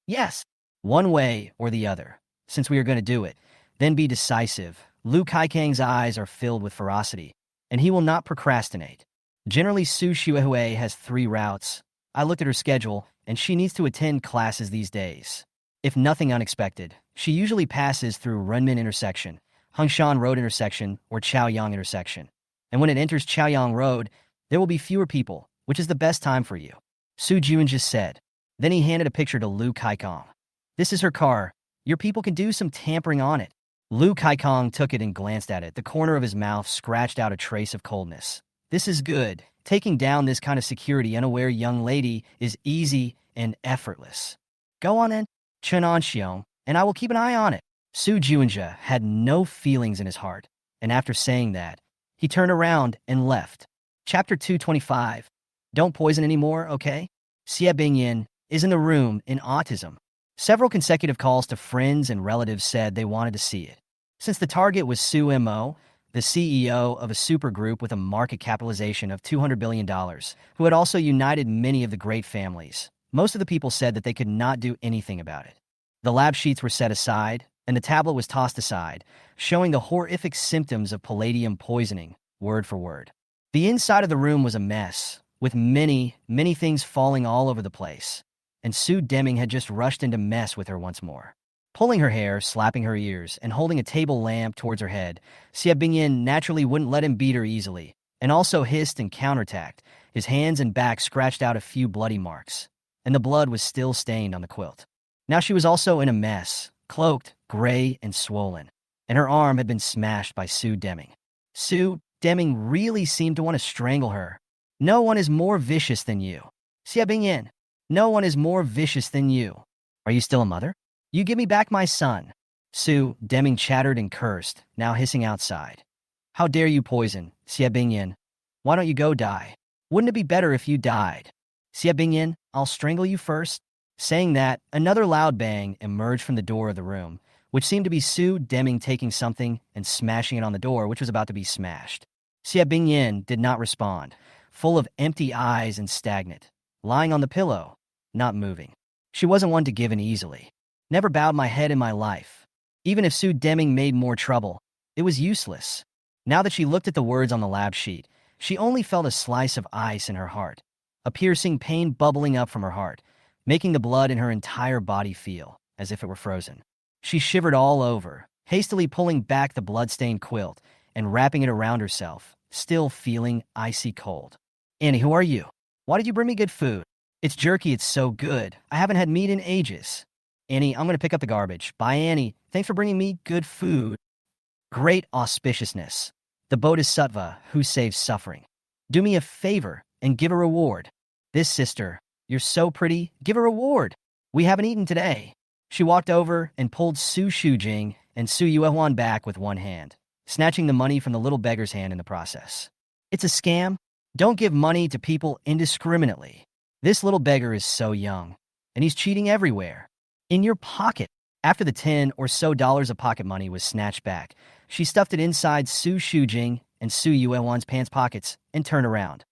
Yes, one way or the other, since we are going to do it, then be decisive. Lu Kaikong's eyes are filled with ferocity, and he will not procrastinate. Generally, Su Shuihui has 3 routes. I looked at her schedule, and she needs to attend classes these days. If nothing unexpected, she usually passes through Renmin intersection, Hungshan Road intersection, or Chaoyang intersection. And when it enters Chaoyang Road, there will be fewer people, which is the best time for you. Su Jun just said. Then he handed a picture to Lu Kaikong. This is her car. Your people can do some tampering on it. Lu Kaikong took it and glanced at it. The corner of his mouth scratched out a trace of coldness. This is good. Taking down this kind of security unaware young lady is easy and effortless. Go on in, Chen Anxiong, and I will keep an eye on it. Su Juanja had no feelings in his heart, and after saying that, he turned around and left. Chapter 225. Don't poison anymore, okay? Xie Bingyin is in the room in autism. Several consecutive calls to friends and relatives said they wanted to see it. Since the target was Su Mo, the CEO of a supergroup with a market capitalization of $200 billion, who had also united many of the great families, most of the people said that they could not do anything about it. The lab sheets were set aside, and the tablet was tossed aside, showing the horrific symptoms of palladium poisoning, word for word. The inside of the room was a mess, with many, many things falling all over the place, and Su Deming had just rushed in to mess with her once more. Pulling her hair, slapping her ears, and holding a table lamp towards her head, Xie Bingyin naturally wouldn't let him beat her easily, and also hissed and counterattacked. His hands and back scratched out a few bloody marks, and the blood was still stained on the quilt. Now she was also in a mess, cloaked, gray, and swollen, and her arm had been smashed by Su Deming. Su Deming really seemed to want to strangle her. No one is more vicious than you. Xie Bingyin, no one is more vicious than you. Are you still a mother? You give me back my son. Su Deming chattered and cursed, now hissing outside. How dare you poison, Xie Bingyin? Why don't you go die? Wouldn't it be better if you died? Xie Bingyin, I'll strangle you first. Saying that, another loud bang emerged from the door of the room, which seemed to be Su Deming taking something and smashing it on the door, which was about to be smashed. Xie Bingyin did not respond, full of empty eyes and stagnant, lying on the pillow, not moving. She wasn't one to give in easily. Never bowed my head in my life. Even if Su Deming made more trouble, it was useless. Now that she looked at the words on the lab sheet, she only felt a slice of ice in her heart, a piercing pain bubbling up from her heart, making the blood in her entire body feel as if it were frozen. She shivered all over, hastily pulling back the blood-stained quilt and wrapping it around herself, still feeling icy cold. Annie, who are you? Why did you bring me good food? It's jerky, it's so good. I haven't had meat in ages. Annie, I'm going to pick up the garbage. Bye, Annie. Thanks for bringing me good food. Great auspiciousness. The bodhisattva who saves suffering. Do me a favor and give a reward. This sister, you're so pretty. Give a reward. We haven't eaten today. She walked over and pulled Su Shujing and Su Yuehuan back with one hand, snatching the money from the little beggar's hand in the process. It's a scam. Don't give money to people indiscriminately. This little beggar is so young, and he's cheating everywhere. In your pocket. After the $10 or so of pocket money was snatched back, she stuffed it inside Su Shujing and Su Yuewan's pants pockets and turned around.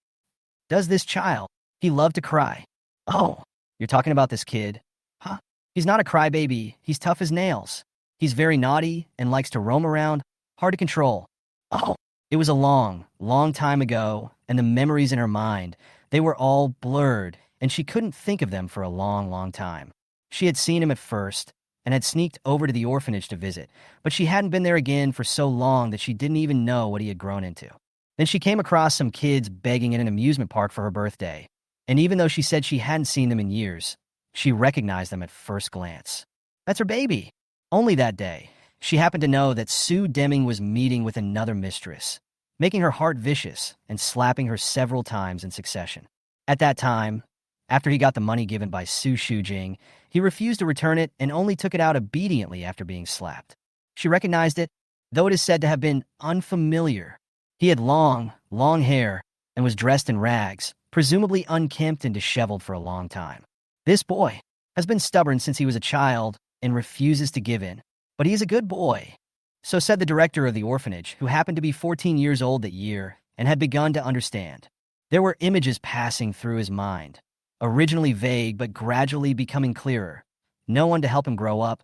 Does this child? He loved to cry. Oh, you're talking about this kid? Huh? He's not a crybaby. He's tough as nails. He's very naughty and likes to roam around, hard to control. Oh, it was a long, long time ago, and the memories in her mind, they were all blurred, and she couldn't think of them for a long, long time. She had seen him at first and had sneaked over to the orphanage to visit, but she hadn't been there again for so long that she didn't even know what he had grown into. Then she came across some kids begging in an amusement park for her birthday, and even though she said she hadn't seen them in years, she recognized them at first glance. That's her baby. Only that day, she happened to know that Sue Deming was meeting with another mistress, making her heart vicious and slapping her several times in succession. At that time, after he got the money given by Su Shujing, he refused to return it and only took it out obediently after being slapped. She recognized it, though it is said to have been unfamiliar. He had long, long hair and was dressed in rags, presumably unkempt and disheveled for a long time. This boy has been stubborn since he was a child and refuses to give in, but he is a good boy. So said the director of the orphanage, who happened to be 14 years old that year and had begun to understand. There were images passing through his mind, originally vague but gradually becoming clearer. No one to help him grow up,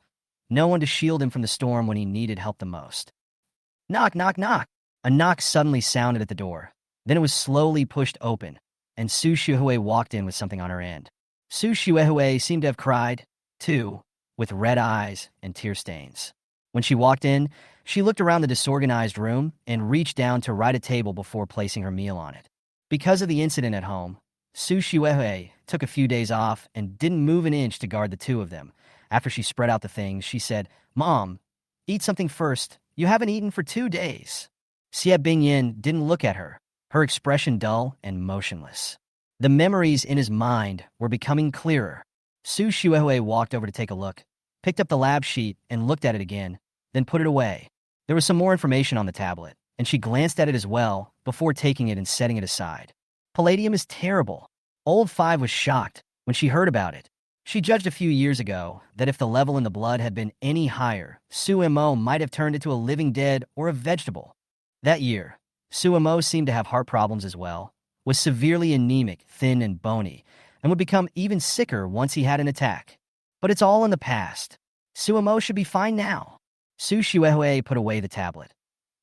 no one to shield him from the storm when he needed help the most. Knock, knock, knock. A knock suddenly sounded at the door. Then it was slowly pushed open, and Su Shuhui walked in with something on her end. Su Shuhui seemed to have cried, too, with red eyes and tear stains. When she walked in, she looked around the disorganized room and reached down to right a table before placing her meal on it. Because of the incident at home, Su Shuhui took a few days off and didn't move an inch to guard the two of them. After she spread out the things, she said, "Mom, eat something first. You haven't eaten for 2 days." Xie Bingyin didn't look at her, her expression dull and motionless. The memories in his mind were becoming clearer. Su Shuhui walked over to take a look, picked up the lab sheet and looked at it again, then put it away. There was some more information on the tablet, and she glanced at it as well before taking it and setting it aside. Palladium is terrible. Old Five was shocked when she heard about it. She judged a few years ago that if the level in the blood had been any higher, Su Mo might have turned into a living dead or a vegetable. That year, Su Mo seemed to have heart problems as well, was severely anemic, thin and bony, and would become even sicker once he had an attack. But it's all in the past. Su Mo should be fine now. Su Shuhui put away the tablet.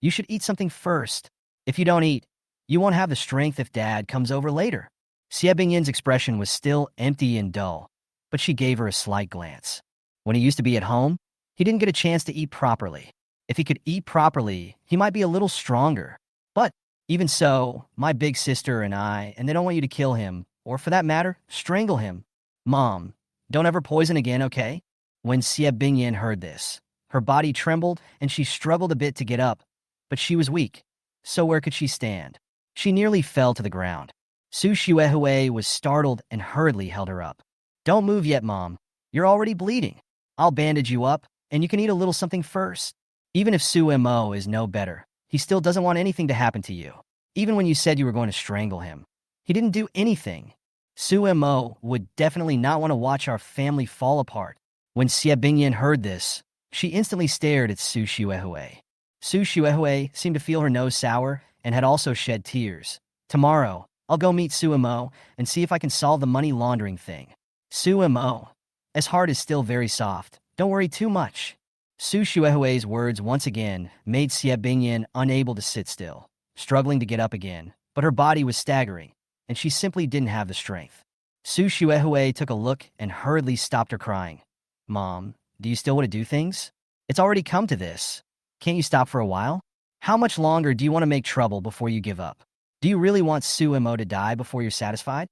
You should eat something first. If you don't eat, you won't have the strength if Dad comes over later. Xie Bingyin's expression was still empty and dull, but she gave her a slight glance. When he used to be at home, he didn't get a chance to eat properly. If he could eat properly, he might be a little stronger. But even so, my big sister and they don't want you to kill him, or for that matter, strangle him. Mom, don't ever poison again, okay? When Xie Bingyin heard this, her body trembled and she struggled a bit to get up, but she was weak. So where could she stand? She nearly fell to the ground. Su Shuhui was startled and hurriedly held her up. Don't move yet, Mom. You're already bleeding. I'll bandage you up, and you can eat a little something first. Even if Su Mo is no better, he still doesn't want anything to happen to you. Even when you said you were going to strangle him, he didn't do anything. Su Mo would definitely not want to watch our family fall apart. When Xie Bingyin heard this, she instantly stared at Su Shuhui. Su Shuhui seemed to feel her nose sour and had also shed tears. Tomorrow, I'll go meet Su Mo and see if I can solve the money laundering thing. Su Mo, his heart is still very soft. Don't worry too much. Su Shuihui's words once again made Xie Bingyin unable to sit still, struggling to get up again, but her body was staggering, and she simply didn't have the strength. Su Shuihui took a look and hurriedly stopped her crying. Mom, do you still want to do things? It's already come to this. Can't you stop for a while? How much longer do you want to make trouble before you give up? Do you really want Su Mo to die before you're satisfied?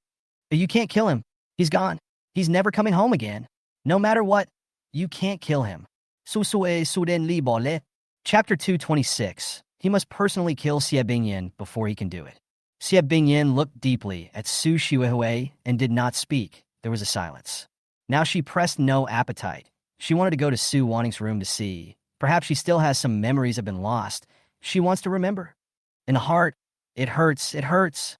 You can't kill him. He's gone. He's never coming home again. No matter what, you can't kill him. Susue Suden Li Bole. Chapter 226. He must personally kill Xie Bingyin before he can do it. Xie Bingyin looked deeply at Su Shuihui and did not speak. There was a silence. Now she pressed no appetite. She wanted to go to Su Wanning's room to see. Perhaps she still has some memories have been lost. She wants to remember. In the heart, it hurts, it hurts.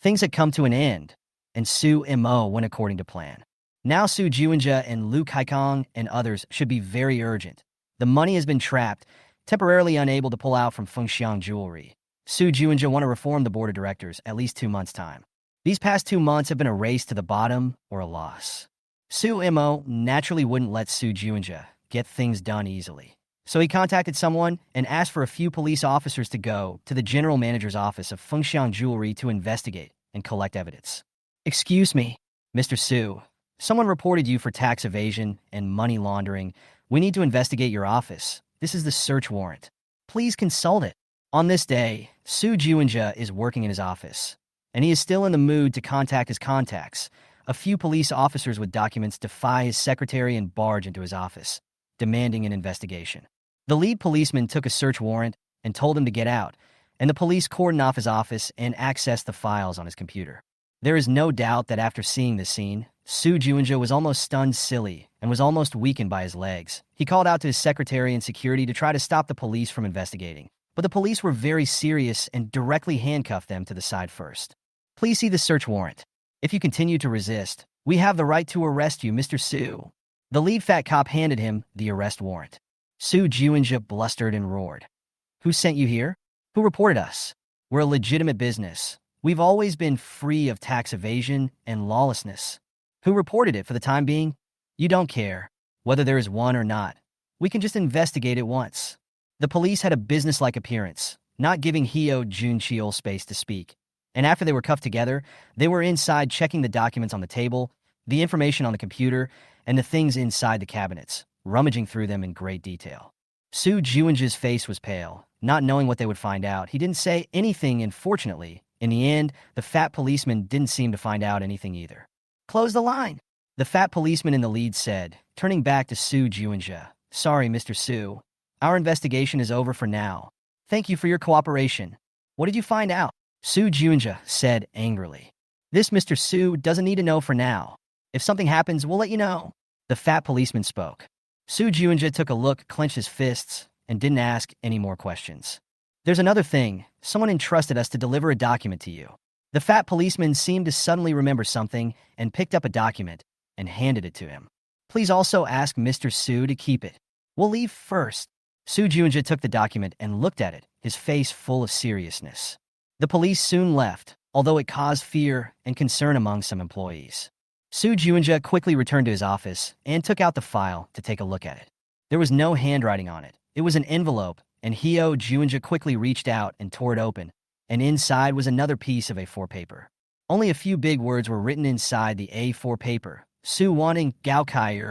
Things had come to an end, and Su Mo went according to plan. Now Su Juinja and Lu Kaikong and others should be very urgent. The money has been trapped, temporarily unable to pull out from Fengxiang Jewelry. Su Juinja want to reform the board of directors at least 2 months' time. These past 2 months have been a race to the bottom or a loss. Su Mo naturally wouldn't let Su Juinja get things done easily. So he contacted someone and asked for a few police officers to go to the general manager's office of Fengxiang Jewelry to investigate and collect evidence. Excuse me, Mr. Su. Someone reported you for tax evasion and money laundering. We need to investigate your office. This is the search warrant. Please consult it. On this day, Su Juinja is working in his office, and he is still in the mood to contact his contacts. A few police officers with documents defy his secretary and barge into his office, demanding an investigation. The lead policeman took a search warrant and told him to get out, and the police cordoned off his office and accessed the files on his computer. There is no doubt that after seeing this scene, Su Juinja was almost stunned silly and was almost weakened by his legs. He called out to his secretary and security to try to stop the police from investigating, but the police were very serious and directly handcuffed them to the side first. Please see the search warrant. If you continue to resist, we have the right to arrest you, Mr. Su. The lead fat cop handed him the arrest warrant. Su Juinja blustered and roared. Who sent you here? Who reported us? We're a legitimate business. We've always been free of tax evasion and lawlessness. Who reported it for the time being? You don't care, whether there is one or not. We can just investigate it once. The police had a businesslike appearance, not giving Hyo Juncheol space to speak. And after they were cuffed together, they were inside checking the documents on the table, the information on the computer, and the things inside the cabinets, rummaging through them in great detail. Su Juinja's face was pale, not knowing what they would find out. He didn't say anything, and fortunately, in the end, the fat policeman didn't seem to find out anything either. Close the line, the fat policeman in the lead said, turning back to Su Juinja. Sorry, Mr. Su. Our investigation is over for now. Thank you for your cooperation. What did you find out? Su Juinja said angrily. This Mr. Su doesn't need to know for now. If something happens, we'll let you know. The fat policeman spoke. Su Juinja took a look, clenched his fists, and didn't ask any more questions. There's another thing. Someone entrusted us to deliver a document to you. The fat policeman seemed to suddenly remember something and picked up a document and handed it to him. Please also ask Mr. Su to keep it. We'll leave first. Su Juinja took the document and looked at it, his face full of seriousness. The police soon left, although it caused fear and concern among some employees. Su Juinja quickly returned to his office and took out the file to take a look at it. There was no handwriting on it. It was an envelope, and Hyo Junja quickly reached out and tore it open, and inside was another piece of A4 paper. Only a few big words were written inside the A4 paper. Su wanting Gao Kai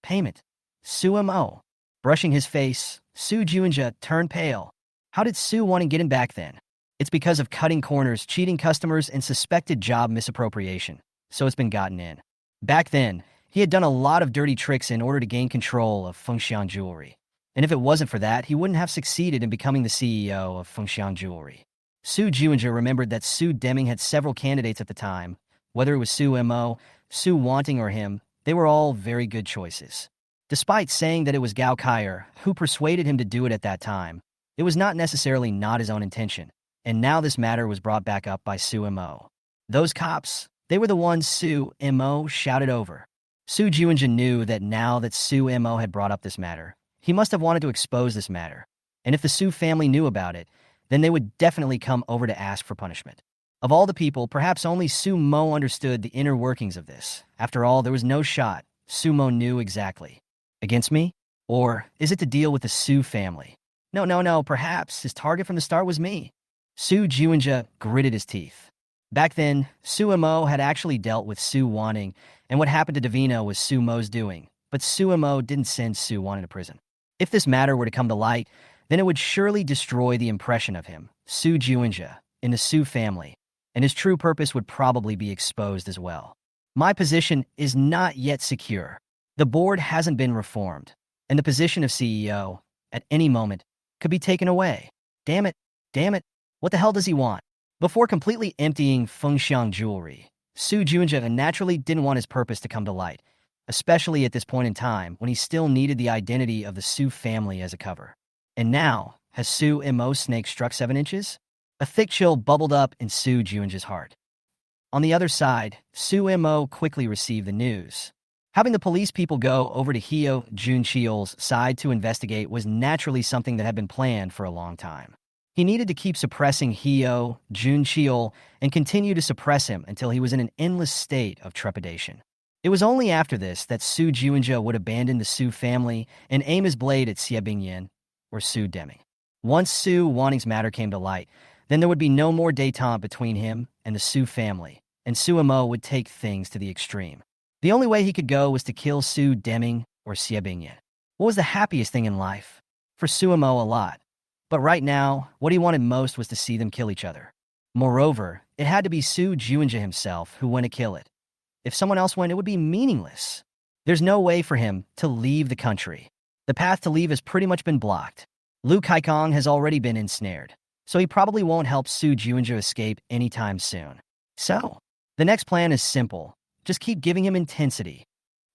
payment. Su Mo. Brushing his face, Su Juinja turned pale. How did Su want to get him back then? It's because of cutting corners, cheating customers, and suspected job misappropriation, so it's been gotten in. Back then, he had done a lot of dirty tricks in order to gain control of Fengxiang Jewelry. And if it wasn't for that, he wouldn't have succeeded in becoming the CEO of Fengxiang Jewelry. Su Juinja remembered that Su Deming had several candidates at the time. Whether it was Su Mo, Su Wanting, or him, they were all very good choices. Despite saying that it was Gao Kai who persuaded him to do it at that time, it was not necessarily not his own intention, and now this matter was brought back up by Su Mo. Those cops, they were the ones Su Mo shouted over. Su Juinja knew that now that Su Mo had brought up this matter, he must have wanted to expose this matter, and if the Su family knew about it, then they would definitely come over to ask for punishment. Of all the people, perhaps only Su Mo understood the inner workings of this. After all, there was no shot. Su Mo knew exactly. Against me? Or is it to deal with the Su family? No, perhaps his target from the start was me. Su Juinja gritted his teeth. Back then, Su Mo had actually dealt with Su Wanting, and what happened to Davina was Su Mo's doing, but Su Mo didn't send Su Wanting to prison. If this matter were to come to light, then it would surely destroy the impression of him, Su Juinja, in the Su family, and his true purpose would probably be exposed as well. My position is not yet secure. The board hasn't been reformed, and the position of CEO, at any moment, could be taken away. Damn it, what the hell does he want? Before completely emptying Fengxiang Jewelry, Su Juinja naturally didn't want his purpose to come to light, especially at this point in time when he still needed the identity of the Su family as a cover. And now, has Su Mo's snake struck 7 inches? A thick chill bubbled up in Su Juinja's heart. On the other side, Su Mo quickly received the news. Having the police people go over to Hyo Juncheol's side to investigate was naturally something that had been planned for a long time. He needed to keep suppressing Hyo, Juncheol, and continue to suppress him until he was in an endless state of trepidation. It was only after this that Su Juinja would abandon the Su family and aim his blade at Xie Bingyin, or Su Deming. Once Su Wanning's matter came to light, then there would be no more détente between him and the Su family, and Su Amo would take things to the extreme. The only way he could go was to kill Su Deming or Xie Bingyin. What was the happiest thing in life? For Su Amo, a lot. But right now, what he wanted most was to see them kill each other. Moreover, it had to be Su Juinja himself who went to kill it. If someone else went, it would be meaningless. There's no way for him to leave the country. The path to leave has pretty much been blocked. Lu Kaikong has already been ensnared, so he probably won't help Su Juinja escape anytime soon. So, the next plan is simple. Just keep giving him intensity.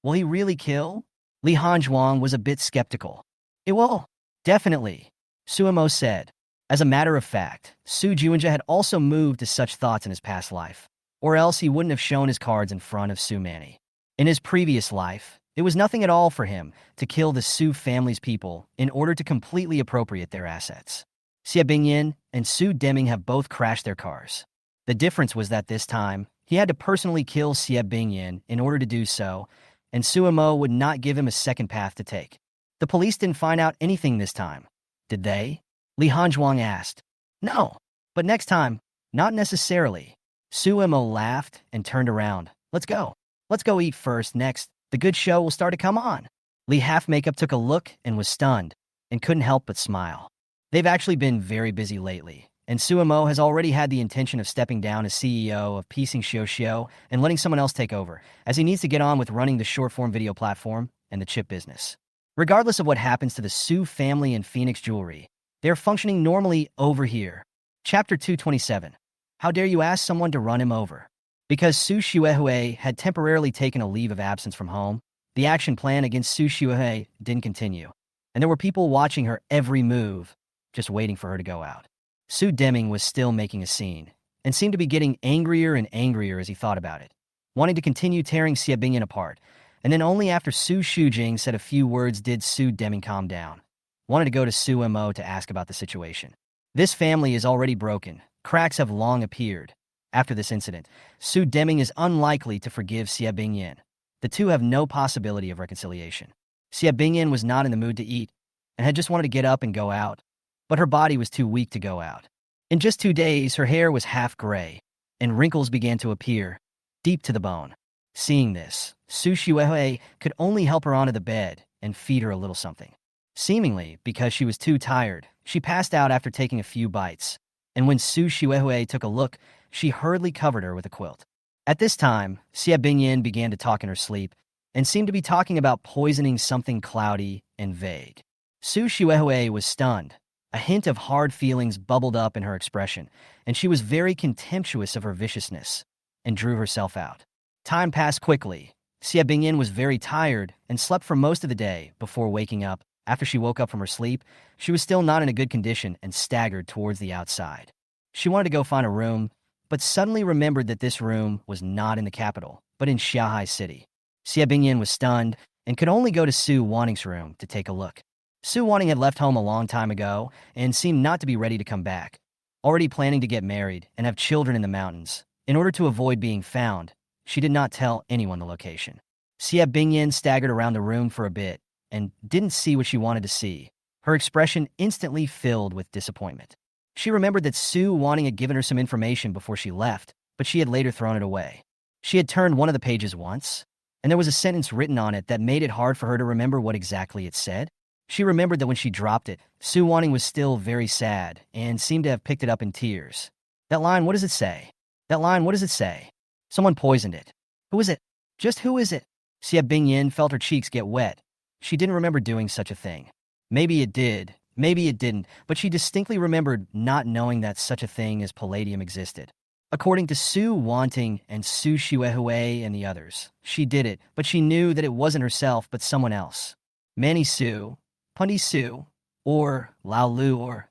Will he really kill? Li Hanzhuang was a bit skeptical. It will. Definitely, Suemo said. As a matter of fact, Su Juinja had also moved to such thoughts in his past life, or else he wouldn't have shown his cards in front of Su Manny. In his previous life, it was nothing at all for him to kill the Su family's people in order to completely appropriate their assets. Xie Bingyin and Su Deming have both crashed their cars. The difference was that this time, he had to personally kill Xie Bingyin in order to do so, and Suemo would not give him a second path to take. The police didn't find out anything this time, did they? Li Hanzhuang asked. No, but next time, not necessarily. Suemo laughed and turned around. Let's go. Let's go eat first. Next, the good show will start to come on. Li Half Makeup took a look and was stunned, and couldn't help but smile. They've actually been very busy lately, and Suemo has already had the intention of stepping down as CEO of Piecing Xiao and letting someone else take over, as he needs to get on with running the short-form video platform and the chip business. Regardless of what happens to the Su family and Phoenix Jewelry, they're functioning normally over here. Chapter 227. How dare you ask someone to run him over? Because Su Xuehue had temporarily taken a leave of absence from home, the action plan against Su Xuehue didn't continue, and there were people watching her every move, just waiting for her to go out. Su Deming was still making a scene, and seemed to be getting angrier and angrier as he thought about it, wanting to continue tearing Xie Bingyin apart, and then only after Su Shujing said a few words did Su Deming calm down. Wanted to go to Su Mo to ask about the situation. This family is already broken. Cracks have long appeared. After this incident, Su Deming is unlikely to forgive Xie Bingyin. The two have no possibility of reconciliation. Xie Bingyin was not in the mood to eat, and had just wanted to get up and go out, but her body was too weak to go out. In just 2 days, her hair was half gray, and wrinkles began to appear, deep to the bone. Seeing this, Su Xuehue could only help her onto the bed and feed her a little something. Seemingly, because she was too tired, she passed out after taking a few bites, and when Su Xuehue took a look, she hurriedly covered her with a quilt. At this time, Xie Bingyin began to talk in her sleep, and seemed to be talking about poisoning something cloudy and vague. Su Xuehue was stunned. A hint of hard feelings bubbled up in her expression, and she was very contemptuous of her viciousness, and drew herself out. Time passed quickly. Xie Bingyin was very tired and slept for most of the day before waking up. After she woke up from her sleep, she was still not in a good condition and staggered towards the outside. She wanted to go find a room, but suddenly remembered that this room was not in the capital, but in Xiaohai City. Xie Bingyin was stunned and could only go to Su Wanning's room to take a look. Su Wanning had left home a long time ago and seemed not to be ready to come back, already planning to get married and have children in the mountains. In order to avoid being found, she did not tell anyone the location. Xie Bingyin staggered around the room for a bit and didn't see what she wanted to see. Her expression instantly filled with disappointment. She remembered that Su Wanning had given her some information before she left, but she had later thrown it away. She had turned one of the pages once, and there was a sentence written on it that made it hard for her to remember what exactly it said. She remembered that when she dropped it, Su Wanning was still very sad and seemed to have picked it up in tears. That line, what does it say? That line, what does it say? Someone poisoned it. Who is it? Just who is it? Xie Bingyin felt her cheeks get wet. She didn't remember doing such a thing. Maybe it did, maybe it didn't, but she distinctly remembered not knowing that such a thing as palladium existed. According to Su Wanting and Su Xuehue and the others, she did it, but she knew that it wasn't herself but someone else. Manny Su, Pundi Su, or Lao Lu or...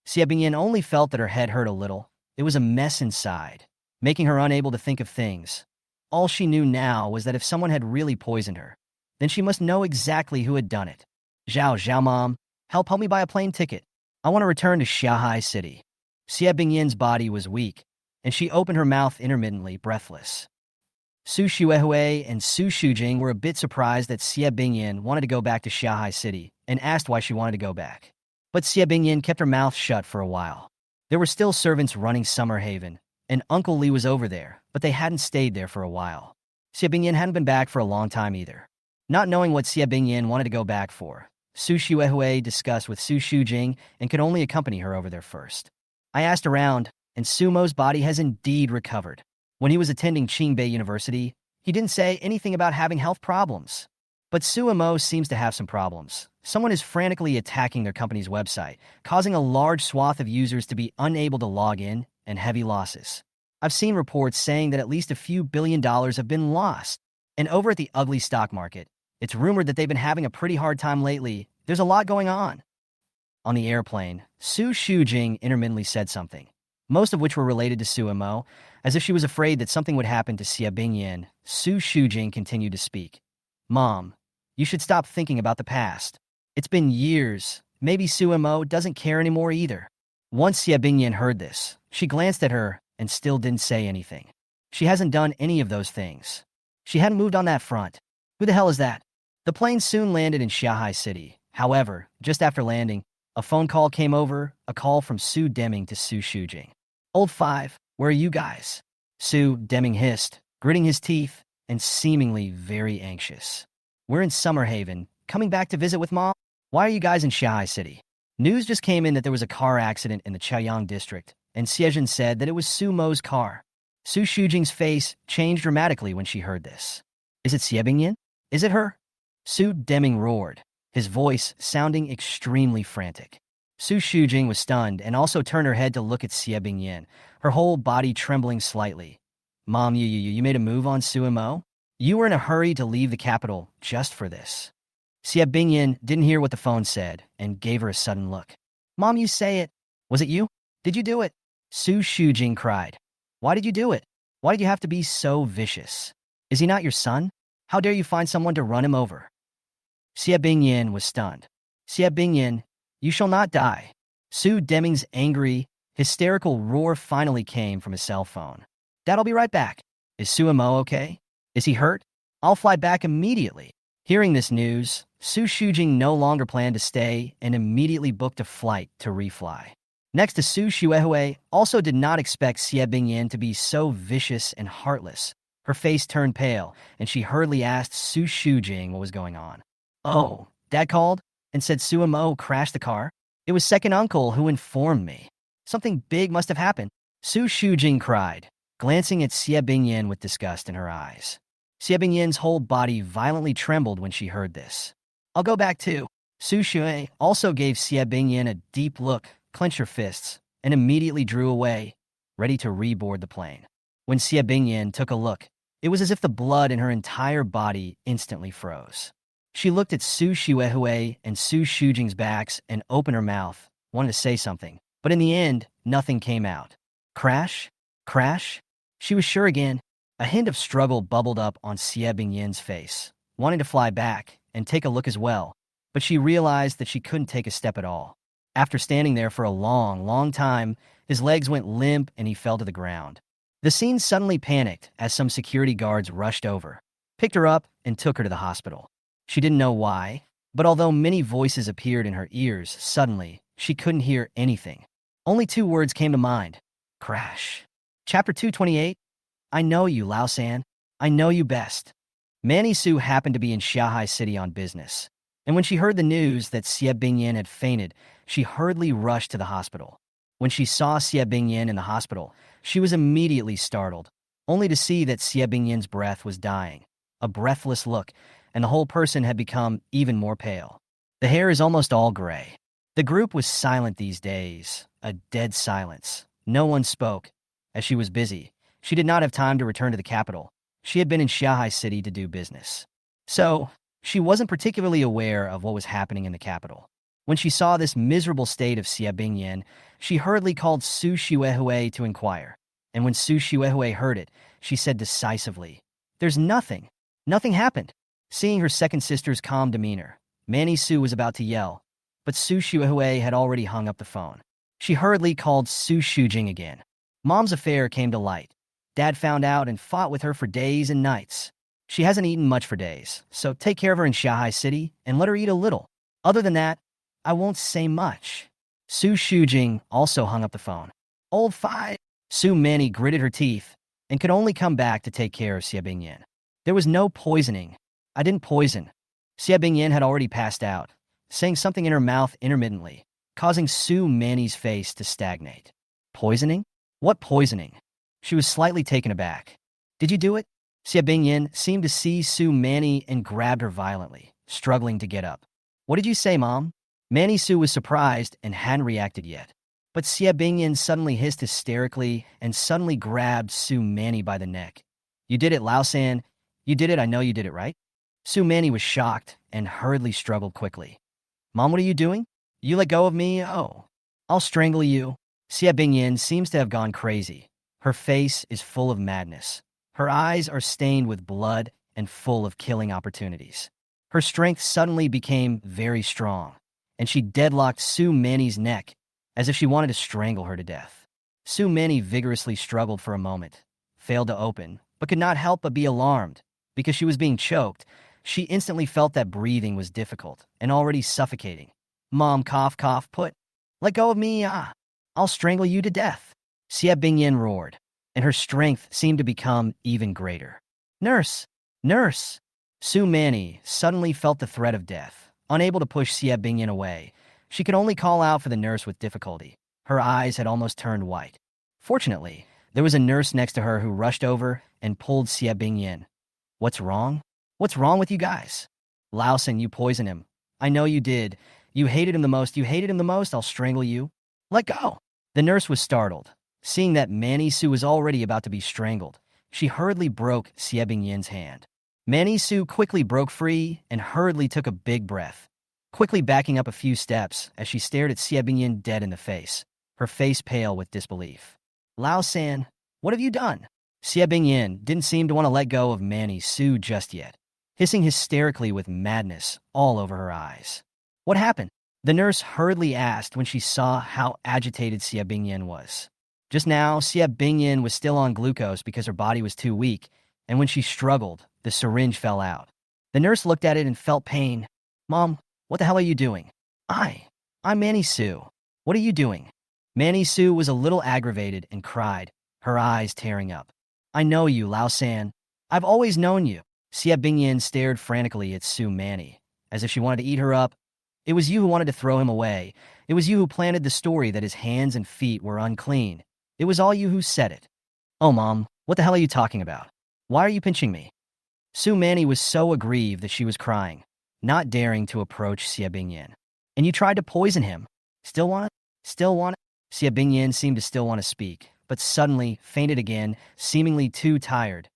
Xie Bingyin only felt that her head hurt a little. It was a mess inside, making her unable to think of things. All she knew now was that if someone had really poisoned her, then she must know exactly who had done it. Zhao, Mom, help me buy a plane ticket. I want to return to Shanghai City. Xie Bingyin's body was weak, and she opened her mouth intermittently, breathless. Su Xuehui and Su Shujing were a bit surprised that Xie Bingyin wanted to go back to Shanghai City and asked why she wanted to go back. But Xie Bingyin kept her mouth shut for a while. There were still servants running Summer Haven, and Uncle Li was over there, but they hadn't stayed there for a while. Xie Bingyin hadn't been back for a long time either. Not knowing what Xie Bingyin wanted to go back for, Su Xuehui discussed with Su Shujing and could only accompany her over there first. I asked around, and Sumo's body has indeed recovered. When he was attending Qingbei University, he didn't say anything about having health problems. But Sumo seems to have some problems. Someone is frantically attacking their company's website, causing a large swath of users to be unable to log in and heavy losses. I've seen reports saying that at least a few $1 billion have been lost. And over at the ugly stock market, it's rumored that they've been having a pretty hard time lately. There's a lot going on. On the airplane, Su Shujing intermittently said something, most of which were related to Sumo. As if she was afraid that something would happen to Xie Bingyin, Su Shujing continued to speak. Mom, you should stop thinking about the past. It's been years. Maybe Sumo doesn't care anymore either. Once Xie Bingyin heard this, she glanced at her and still didn't say anything. She hasn't done any of those things. She hadn't moved on that front. Who the hell is that? The plane soon landed in Shanghai City. However, just after landing, a phone call came over, a call from Su Deming to Su Shujing. Old Five, where are you guys? Su Deming hissed, gritting his teeth, and seemingly very anxious. We're in Summer Haven, coming back to visit with Mom. Why are you guys in Shanghai City? News just came in that there was a car accident in the Chaoyang district, and Xiejin said that it was Sumo's car. Su Shujing's face changed dramatically when she heard this. Is it Xie Bingyin? Is it her? Su Deming roared, his voice sounding extremely frantic. Su Shujing was stunned and also turned her head to look at Xie Bingyin, her whole body trembling slightly. Mom, you made a move on Sumo? You were in a hurry to leave the capital just for this. Xie Bingyin didn't hear what the phone said and gave her a sudden look. Mom, you say it. Was it you? Did you do it? Su Shujing cried. Why did you do it? Why did you have to be so vicious? Is he not your son? How dare you find someone to run him over? Xie Bingyin was stunned. Xie Bingyin, you shall not die. Su Deming's angry, hysterical roar finally came from his cell phone. Dad, I'll be right back. Is Sumo okay? Is he hurt? I'll fly back immediately. Hearing this news, Su Shujing no longer planned to stay and immediately booked a flight to refly. Next to Su Xuehui also did not expect Xie Bingyin to be so vicious and heartless. Her face turned pale, and she hurriedly asked Su Shujing what was going on. Oh, Dad called and said Sumo crashed the car? It was second uncle who informed me. Something big must have happened. Su Shujing cried, glancing at Xie Bingyin with disgust in her eyes. Xie Bingyin's whole body violently trembled when she heard this. I'll go back too. Su Shui also gave Xie Bingyin a deep look, clenched her fists, and immediately drew away, ready to reboard the plane. When Xie Bingyin took a look, it was as if the blood in her entire body instantly froze. She looked at Su Xuehui and Su Shujing's backs and opened her mouth, wanted to say something, but in the end, nothing came out. Crash? Crash? She was sure again. A hint of struggle bubbled up on Xie Bingyin's face, wanting to fly back and take a look as well, but she realized that she couldn't take a step at all. After standing there for a long time, his legs went limp and he fell to the ground. The scene suddenly panicked as some security guards rushed over, picked her up, and took her to the hospital. She didn't know why, but although many voices appeared in her ears, suddenly, she couldn't hear anything. Only two words came to mind. Crash. Chapter 228. I know you, Lao San. I know you best. Manny Su happened to be in Shanghai City on business, and when she heard the news that Xie Bingyin had fainted, she hurriedly rushed to the hospital. When she saw Xie Bingyin in the hospital, she was immediately startled, only to see that Xie Bingyin's breath was dying, a breathless look, and the whole person had become even more pale. The hair is almost all gray. The group was silent these days, a dead silence. No one spoke, as she was busy. She did not have time to return to the capital. She had been in Shanghai City to do business. So, she wasn't particularly aware of what was happening in the capital. When she saw this miserable state of Xie Bingyin, she hurriedly called Su Xuehui to inquire. And when Su Xuehui heard it, she said decisively, There's nothing. Nothing happened. Seeing her second sister's calm demeanor, Manny Su was about to yell, but Su Shuhui had already hung up the phone. She hurriedly called Su Shujing again. Mom's affair came to light. Dad found out and fought with her for days and nights. She hasn't eaten much for days, so take care of her in Shanghai City and let her eat a little. Other than that, I won't say much. Su Shujing also hung up the phone. Old five. Su Manny gritted her teeth and could only come back to take care of Xie Bingyan. There was no poisoning. I didn't poison. Xie Bingyan had already passed out, saying something in her mouth intermittently, causing Su Manny's face to stagnate. Poisoning? What poisoning? She was slightly taken aback. Did you do it? Xie Bingyan seemed to see Su Manny and grabbed her violently, struggling to get up. What did you say, Mom? Manny Su was surprised and hadn't reacted yet. But Xie Bingyan suddenly hissed hysterically and suddenly grabbed Su Manny by the neck. You did it, Lao San. You did it, I know you did it, right? Su Manny was shocked and hurriedly struggled quickly. Mom, what are you doing? You let go of me? Oh, I'll strangle you. Xie Bingyan seems to have gone crazy. Her face is full of madness. Her eyes are stained with blood and full of killing opportunities. Her strength suddenly became very strong, and she deadlocked Su Manny's neck as if she wanted to strangle her to death. Su Manny vigorously struggled for a moment, failed to open, but could not help but be alarmed. Because she was being choked, she instantly felt that breathing was difficult and already suffocating. Mom, cough, cough, let go of me, I'll strangle you to death. Xie Bingyan roared, and her strength seemed to become even greater. Nurse! Nurse! Su Manny suddenly felt the threat of death. Unable to push Xie Bingyan away, she could only call out for the nurse with difficulty. Her eyes had almost turned white. Fortunately, there was a nurse next to her who rushed over and pulled Xie Bingyan. What's wrong? What's wrong with you guys? Laosen, you poisoned him. I know you did. You hated him the most. You hated him the most. I'll strangle you. Let go. The nurse was startled. Seeing that Manny Su was already about to be strangled, she hurriedly broke Xie Bingyan's hand. Manny Su quickly broke free and hurriedly took a big breath, quickly backing up a few steps as she stared at Xie Bingyan dead in the face, her face pale with disbelief. Lao San, what have you done? Xie Bingyan didn't seem to want to let go of Manny Su just yet, hissing hysterically with madness all over her eyes. What happened? The nurse hurriedly asked when she saw how agitated Xie Bingyan was. Just now, Xie Bingyan was still on glucose because her body was too weak, and when she struggled, the syringe fell out. The nurse looked at it and felt pain. Mom, what the hell are you doing? I'm Manny Su. What are you doing? Manny Su was a little aggravated and cried, her eyes tearing up. I know you, Lao San. I've always known you. Xie Bingyan stared frantically at Su Manny, as if she wanted to eat her up. It was you who wanted to throw him away. It was you who planted the story that his hands and feet were unclean. It was all you who said it. Oh, Mom, what the hell are you talking about? Why are you pinching me? Su Manny was so aggrieved that she was crying, not daring to approach Xie Bingyan. And you tried to poison him. Still want it? Still want it? Xie Bingyan seemed to still want to speak, but suddenly fainted again, seemingly too tired.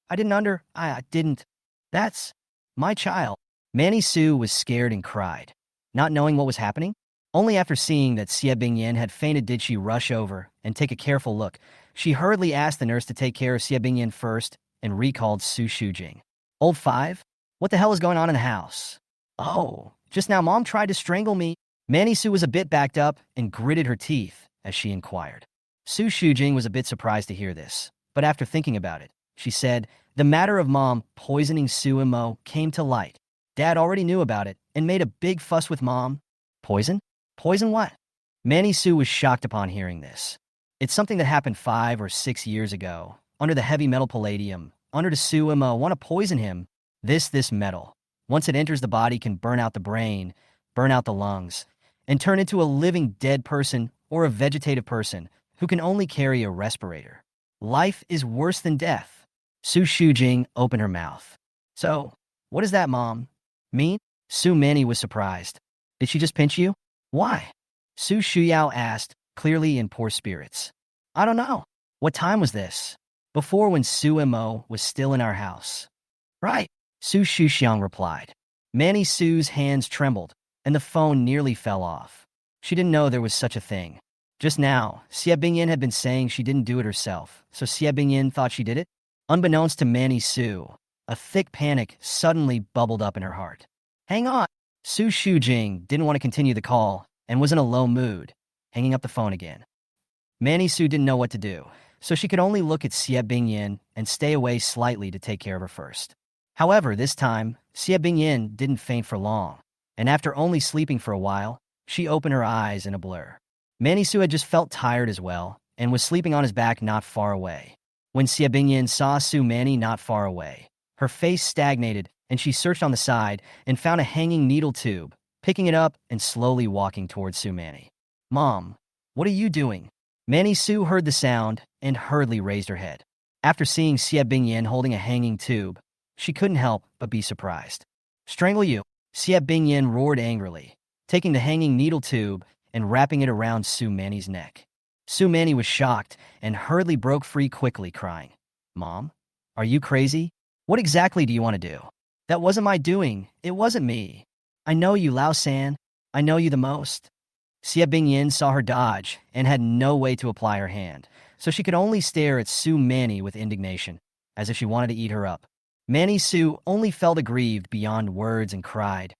I didn't. That's my child. Manny Su was scared and cried, not knowing what was happening. Only after seeing that Xie Bingyan had fainted did she rush over and take a careful look. She hurriedly asked the nurse to take care of Xie Bingyan first and recalled Su Shujing. Old five? What the hell is going on in the house? Oh, just now Mom tried to strangle me. Manny Su was a bit backed up and gritted her teeth as she inquired. Su Shujing was a bit surprised to hear this, but after thinking about it, she said, the matter of Mom poisoning Su and Mo came to light. Dad already knew about it and made a big fuss with Mom. Poison? Poison what? Manny Su was shocked upon hearing this. It's something that happened 5 or 6 years ago, under the heavy metal palladium. Under the Su and Mo want to poison him. This metal, once it enters the body, can burn out the brain, burn out the lungs, and turn into a living dead person or a vegetative person who can only carry a respirator. Life is worse than death. Su Shujing opened her mouth. So, what does that, Mom, mean? Su Manny was surprised. Did she just pinch you? Why? Su Shuyao asked, clearly in poor spirits. I don't know. What time was this? Before, when Su and Mo was still in our house. Right, Su Shuxiang replied. Manny Su's hands trembled, and the phone nearly fell off. She didn't know there was such a thing. Just now, Xie Bingyan had been saying she didn't do it herself, so Xie Bingyan thought she did it? Unbeknownst to Manny Su, a thick panic suddenly bubbled up in her heart. Hang on! Su Shujing didn't want to continue the call and was in a low mood, hanging up the phone again. Manny Su didn't know what to do, so she could only look at Xie Bingyin and stay away slightly to take care of her first. However, this time, Xie Bingyin didn't faint for long, and after only sleeping for a while, she opened her eyes in a blur. Manny Su had just felt tired as well, and was sleeping on his back not far away. When Xie Bingyin saw Su Manny not far away, her face stagnated, and she searched on the side and found a hanging needle tube, picking it up and slowly walking towards Su Manny. "Mom, what are you doing?" Manny Su heard the sound and hurriedly raised her head. After seeing Xie Bingyin holding a hanging tube, she couldn't help but be surprised. "Strangle you!" Xie Bingyin roared angrily, taking the hanging needle tube and wrapping it around Su Manny's neck. Su Manny was shocked and hurriedly broke free quickly, crying, "Mom, are you crazy? What exactly do you want to do?" "That wasn't my doing. It wasn't me. I know you, Lao San. I know you the most." Xie Bingyin saw her dodge and had no way to apply her hand, so she could only stare at Su Manny with indignation, as if she wanted to eat her up. Manny Su only felt aggrieved beyond words and cried,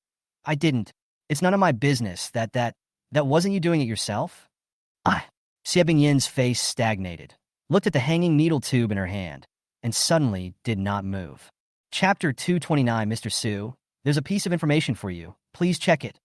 "I didn't. It's none of my business. That wasn't you doing it yourself?" "Ah." Xie Bingyin's face stagnated, looked at the hanging needle tube in her hand, and suddenly did not move. Chapter 229, Mr. Su. There's a piece of information for you. Please check it.